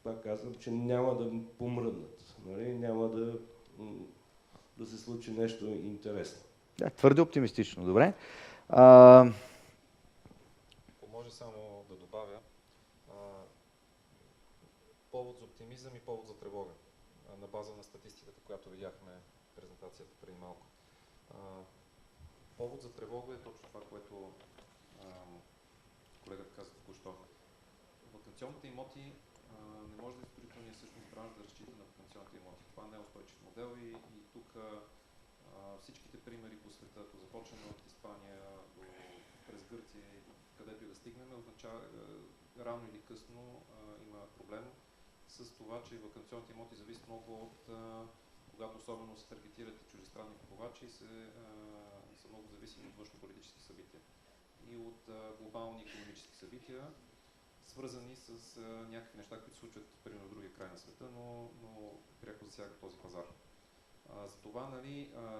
D: пак казвам, че няма да помръднат. Нали? Няма да се случи нещо интересно.
C: Да, твърде оптимистично. Добре.
G: Ако може само да добавя, повод за оптимизъм и повод за тревога на база на статистиката, която видяхме в презентацията преди малко. Повод за тревога е точно това, което колегата каза току-що. Ваканционните имоти не може да е строителният всъщност бранш да разчита на ваканционните имоти. Това не е устойчив модел и тук всичките примери по света, ако започнем от Испания през Гърция, където и да стигнем, означава рано или късно има проблем с това, че ваканционните имоти зависят много от когато особено се таргетират и чуждестранни купувачи, са много зависими от външно-политически събития и от глобални икономически събития, свързани с някакви неща, които се случват примерно в другия край на света, но пряко засягат този пазар. Затова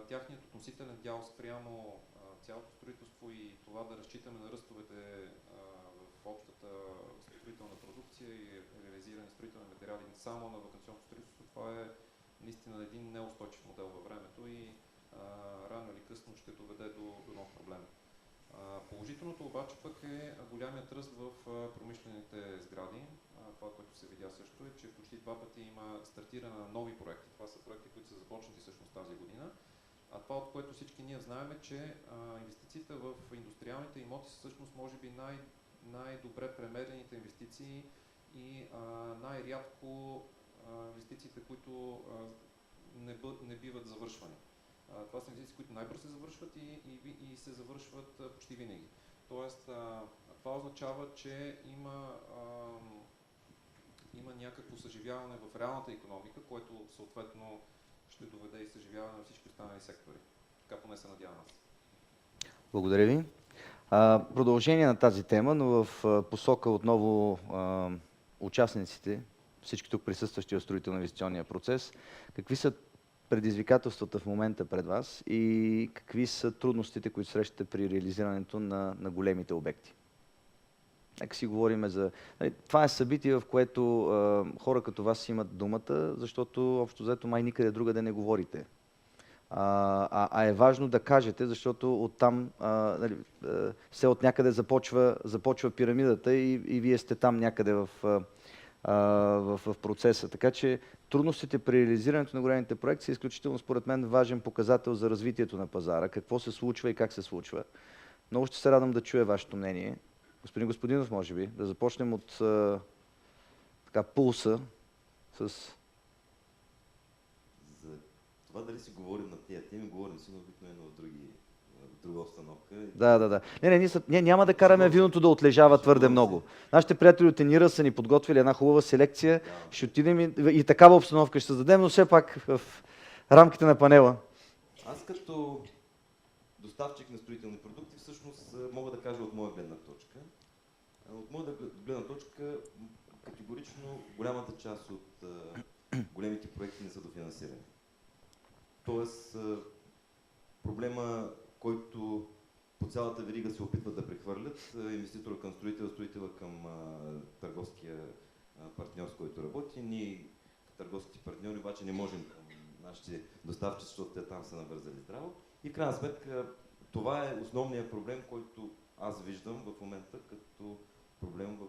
G: тяхният относителен дял спрямо цялото строителство и това да разчитаме на ръстовете в общата строителна продукция и реализиране строителни материали само на ваканционното строителство, това е наистина един неустойчив модел във времето и рано или късно ще доведе до нов проблем. Положителното обаче пък е голямият ръст в промишлените сгради. Това, което се видя също е, че почти 2 пъти има стартиране на нови проекти. Това са проекти, които са започнати всъщност тази година. А това, от което всички ние знаем е, че инвестициите в индустриалните имоти са всъщност може би най-добре премерените инвестиции и най-рядко инвестициите, които не биват завършвани. Това са инвестиции, които най-бързо се завършват и се завършват почти винаги. Тоест, това означава, че има някакво съживяване в реалната икономика, което съответно ще доведе и съживяване на всички останали сектори. Така поне се надявам аз.
C: Благодаря ви. Продължение на тази тема, но в посока отново участниците, всички тук присъстващи в строително-инвестиционния процес, какви са предизвикателствата в момента пред вас и какви са трудностите, които срещате при реализирането на големите обекти? Нека си говорим за... Това е събитие, в което хора като вас имат думата, защото общо взето май никъде друга да не говорите. Е важно да кажете, защото оттам все от някъде започва пирамидата и вие сте там някъде в процеса. Така че трудностите при реализирането на големите проекти са изключително, според мен, важен показател за развитието на пазара, какво се случва и как се случва. Много ще се радвам да чуя вашето мнение. Господин Господинов, може би, да започнем от пулса с...
R: За това дали си говорим на тия теми, говорим си обикновено в друга обстановка.
C: Да. Ние няма да караме виното да отлежава твърде много. Нашите приятели от Енира са ни подготвили една хубава селекция. Ще отидем и такава обстановка ще създадем, но все пак в рамките на панела.
R: Аз като доставчик на строителни продукти всъщност мога да кажа от моя гледна точка. От моя гледна точка категорично голямата част от големите проекти не са дофинансирани. Тоест проблема, който по цялата верига се опитват да прехвърлят, инвеститора към строителя към търговския партньор, с който работи. Ние, търговските партньори, обаче не можем към нашите доставчици, защото те там са навързали здраво. И в крайна сметка това е основният проблем, който аз виждам в момента като проблем в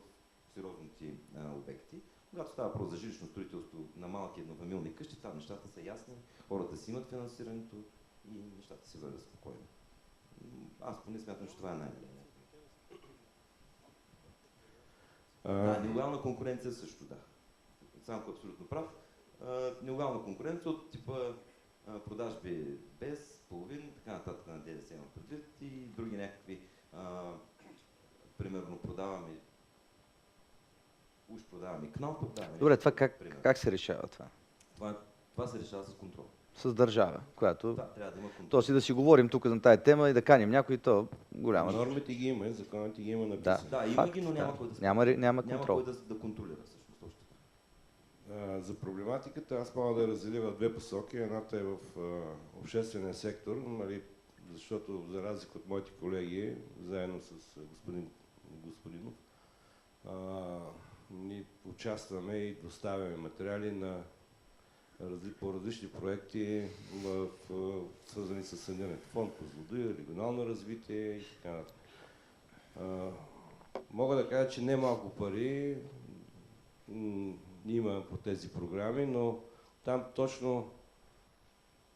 R: сериозните обекти. Когато става въпрос за жилищно строителство на малки еднофамилни къщи, там нещата са ясни, хората си имат финансирането и нещата се вървят спокойно. Аз поне смятам, че това е най-големият. Нелоялна конкуренция също, да. Самко е абсолютно прав. Нелоялна конкуренция от типа продажби без, половин, така нататък на ДДС имам предвид и други някакви, примерно продаваме кнопка.
C: Добре, това как се решава това?
R: Това се решава с контрол.
C: С държава, която...
R: Да, трябва да има контрол.
C: Тоест и да си говорим тук за тази тема и да каним някой, то голяма...
D: Нормите ги има, законите ги има написани.
R: Да, има ги, но няма кой да
C: няма контрол.
R: Няма кой да контролира всъщност точно така.
D: За проблематиката аз мога да разделя в две посоки. Едната е в обществения сектор, нали, защото за разлика от моите колеги, заедно с господин Господинов, ние участваме и доставяме материали по различни проекти, свързани с санирането. Фонд Козлодуй, регионално развитие и така нататък. Мога да кажа, че не малко пари има по тези програми, но там точно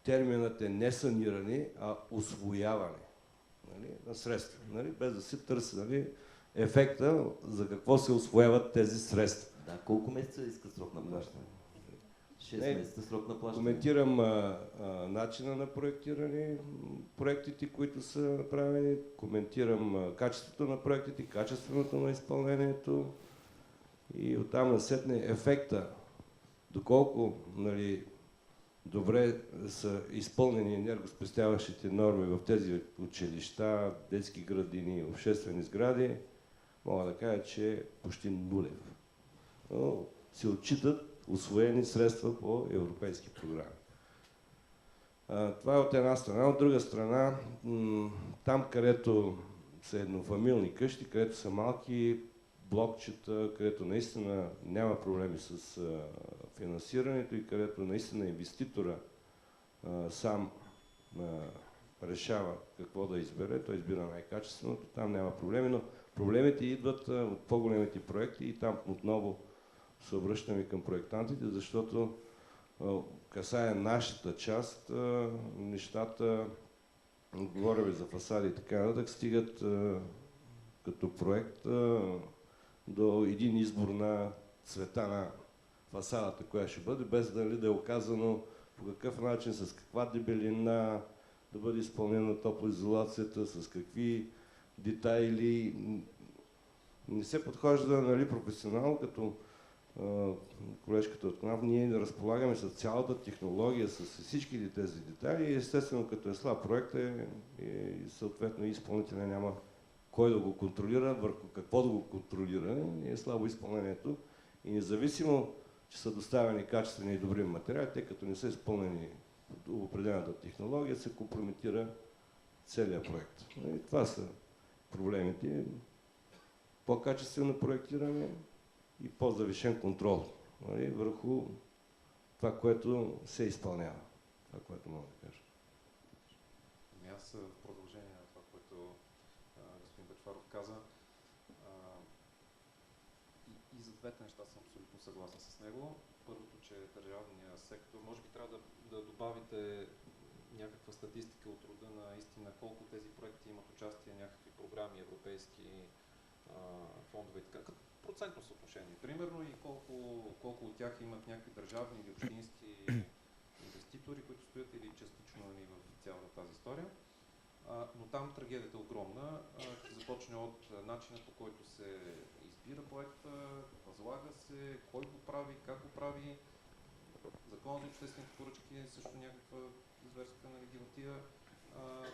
D: терминът е не саниране, а усвояване, нали, на средства, нали, без да се търси, нали, ефекта за какво се усвояват тези средства.
R: Да, колко месеца иска срок на плащане? 6 месеца срок на плащане.
D: Коментирам начина на проектиране, проектите, които са направени, коментирам качеството на проектите, качеството на изпълнението и оттам насетне ефекта, доколко, нали, добре са изпълнени енергоспестяващите норми в тези училища, детски градини, обществени сгради, мога да кажа, че е почти нулев. Но се отчитат усвоени средства по европейски програми. Това е от една страна. От друга страна, там, където са еднофамилни къщи, където са малки блокчета, където наистина няма проблеми с финансирането и където наистина инвеститора сам решава какво да избере, той избира най-качественото, там няма проблеми, но проблемите идват от по-големите проекти и там отново се обръщаме към проектантите, защото касае нашата част, нещата, говорим за фасади и така нататък, стигат като проект до един избор на цвета на фасадата, която ще бъде, без да е оказано по какъв начин, с каква дебелина да бъде изпълнена топлоизолацията, с какви детайли. Не се подхожда, нали, професионално, като колежката от КНАП, ние да разполагаме с цялата технология, с всички тези детайли и естествено като е слаб проект и съответно изпълнителя няма кой да го контролира, върху какво да го контролира, е слабо изпълнението и независимо, че са доставени качествени и добри материали, те като не са изпълнени от определената технология, се компрометира целият проект. И това са проблемите. По-качествено проектиране и по-завишен контрол, нали, върху това, което се изпълнява. Това, което мога да кажа.
G: Аз в продължение на това, което господин Бъчваров каза, и за двете неща съм абсолютно съгласен с него. Първото, че държавния сектор, може би трябва да добавите някаква статистика от рода на истина колко тези проекти имат участие, някакви програми, европейски фондове и така, като процентно съотношение, примерно, и колко от тях имат някакви държавни или общински инвеститори, които стоят или частично в цялата тази история. Но там трагедията е огромна. Ще започне от начина, по който се избира проекта, възлага се, кой го прави, как го прави. Закон за обществените поръчки е също някаква зверска гилотия,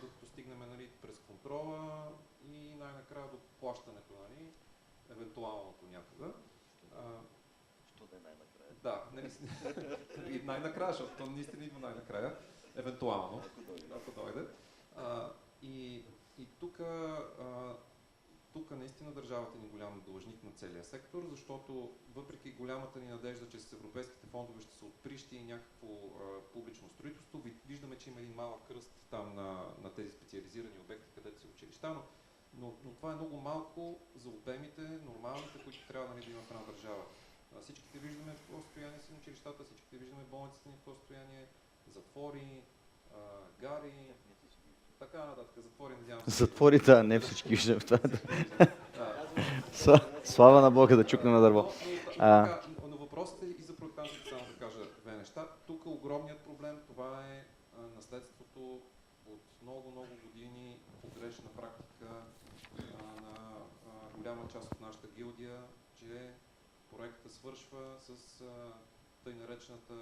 G: докато стигнем през контрола и най-накрая до плащането, евентуалното някога.
R: Що да е най-накрая?
G: Да, и най-накрая, защото то наистина идва най-накрая, евентуално, ако дойде. И тук наистина държавата ни е голям длъжник на целия сектор, защото въпреки голямата ни надежда, че с европейските фондове ще се отприщи някакво публично строителство, виждаме, че има един малък кръст там на тези специализирани обекти, където са училища, но това е много малко за обемите, нормалните, които трябва да има в една държава. Всичките виждаме в какво състояние са училищата, всичките виждаме болниците ни в какво състояние, затвори, гари, така нататък, затвори, надявам се.
C: Затвори, да, не всички виждаме това. Слава на Бога да чукнем на дърво.
G: Но въпросът е и за проектантите, само да кажа две неща. Тук огромният проблем, това е наследството от много години погрешна практика на голяма част от нашата гилдия, че проектът свършва с тъй наречената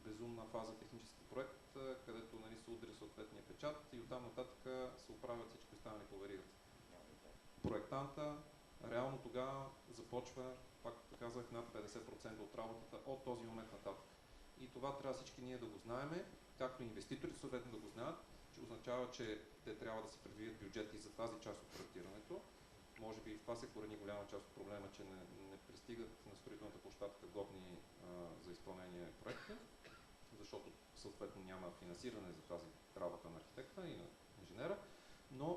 G: безумна фаза технически проект, където се удря съответния печат и оттам нататък се оправят всички останали по веригата. Проектанта реално тогава започва, пак казах, над 50% от работата от този момент нататък. И това трябва всички ние да го знаеме, както инвеститорите съответно да го знаят, че означава, че те трябва да се предвидят бюджети за тази част от проектирането. Може би в това се корени голяма част от проблема, че не пристигат на строителната площадка годни за изпълнение проекти, защото съответно няма финансиране за тази работа на архитекта и на инженера. Но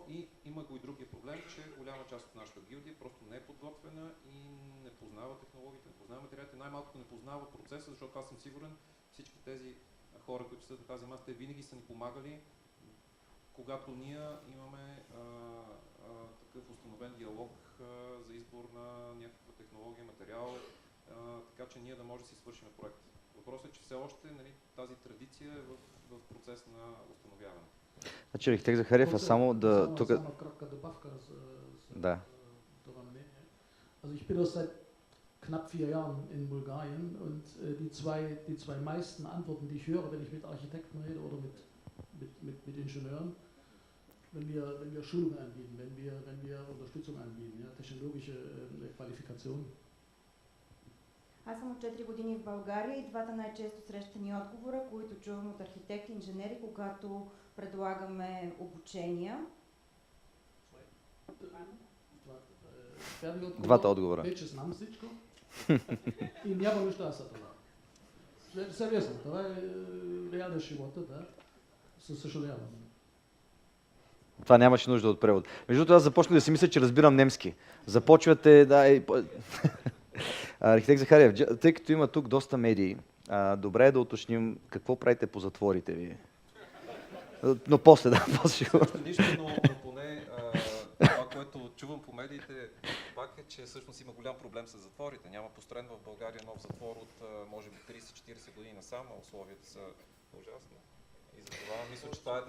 G: има го и другия проблем, че голяма част от нашата гилдия просто не е подготвена и не познава технологиите, не познава материалите, най-малкото не познава процеса, защото аз съм сигурен, всички тези хора, които са на тази маса, те винаги са ни помагали, когато ние имаме такъв установен диалог за избор на някаква технология, материал, така че ние да може да си свършим проект. Въпросът е, че все още тази традиция е в процес на установяване.
C: Значи, архитект Захариев, само да... тук... Да.
J: Also ich bin erst seit knapp 4 Jahren in Bulgarien und die zwei meisten Antworten, die ich höre, wenn ich mit Architekten rede oder mit Ingenieuren, wenn wir Schulungen anbieten, wenn wir Unterstützung anbieten, ja, technologische Qualifikationen.
K: Аз съм от 4 години в България и двата най-често срещани отговора, които чувам от архитекти и инженери, когато предлагаме обучения.
C: Двата отговора.
J: Вече знам всичко и няма нищо аз за това. Сериозно, това е реален живота, да. Със съжалявам.
C: Това нямаше нужда от превод. Между другото, аз започнах да си мисля, че разбирам немски. Започвате, да... Архитект Захариев, тъй като има тук доста медии, добре е да уточним какво правите по затворите ви. Но после, да, после.
G: Нищо, но поне това, което чувам по медиите, пак е, че всъщност има голям проблем с затворите. Няма построен в България нов затвор от може би 30-40 години насам, а условията са ужасни. И затова мисля, че това е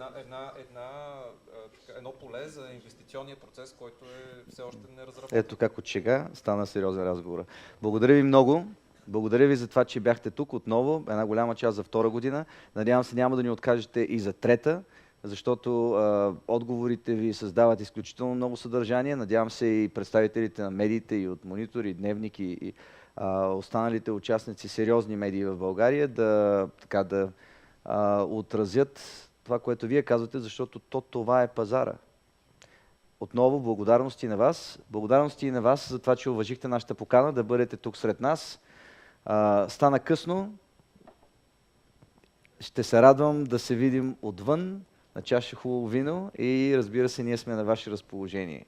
G: едно поле за инвестиционния процес, който е все още не разработен.
C: Ето как от шега стана сериозен разговор. Благодаря ви много. Благодаря ви за това, че бяхте тук отново. Една голяма част за втора година. Надявам се няма да ни откажете и за трета, защото отговорите ви създават изключително много съдържание. Надявам се и представителите на медиите и от Монитор, и Дневник, и останалите участници, сериозни медии в България да отразят това, което вие казвате, защото това е пазара. Отново благодарности на вас. Благодарности и на вас за това, че уважихте нашата покана да бъдете тук сред нас. Стана късно. Ще се радвам да се видим отвън на чаша хубаво вино и разбира се, ние сме на ваше разположение.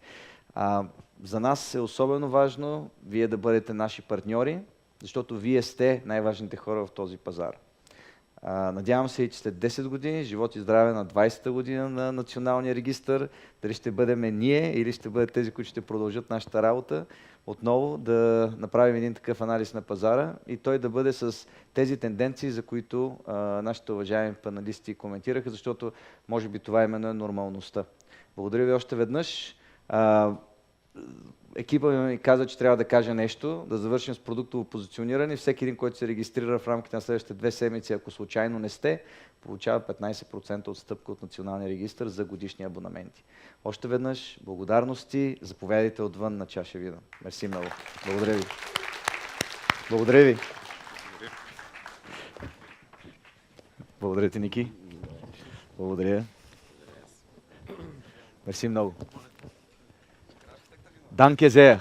C: За нас е особено важно вие да бъдете наши партньори, защото вие сте най-важните хора в този пазар. Надявам се и, че след 10 години, живот и здраве на 20-та година на Националния регистър, дали ще бъдем ние или ще бъдат тези, които ще продължат нашата работа, отново да направим един такъв анализ на пазара и той да бъде с тези тенденции, за които нашите уважаеми паналисти коментираха, защото може би това именно е нормалността. Благодаря ви още веднъж. Екипа ми каза, че трябва да кажа нещо, да завършим с продуктово позициониране. Всеки един, който се регистрира в рамките на следващите 2 седмици, ако случайно не сте, получава 15% отстъпка от Националния регистър за годишни абонаменти. Още веднъж благодарности. Заповядайте отвън на чаша вина. Мерси много. Благодаря ви. Благодаря ви. Благодаря ти, Ники. Благодаря. Мерси много. Danke sehr.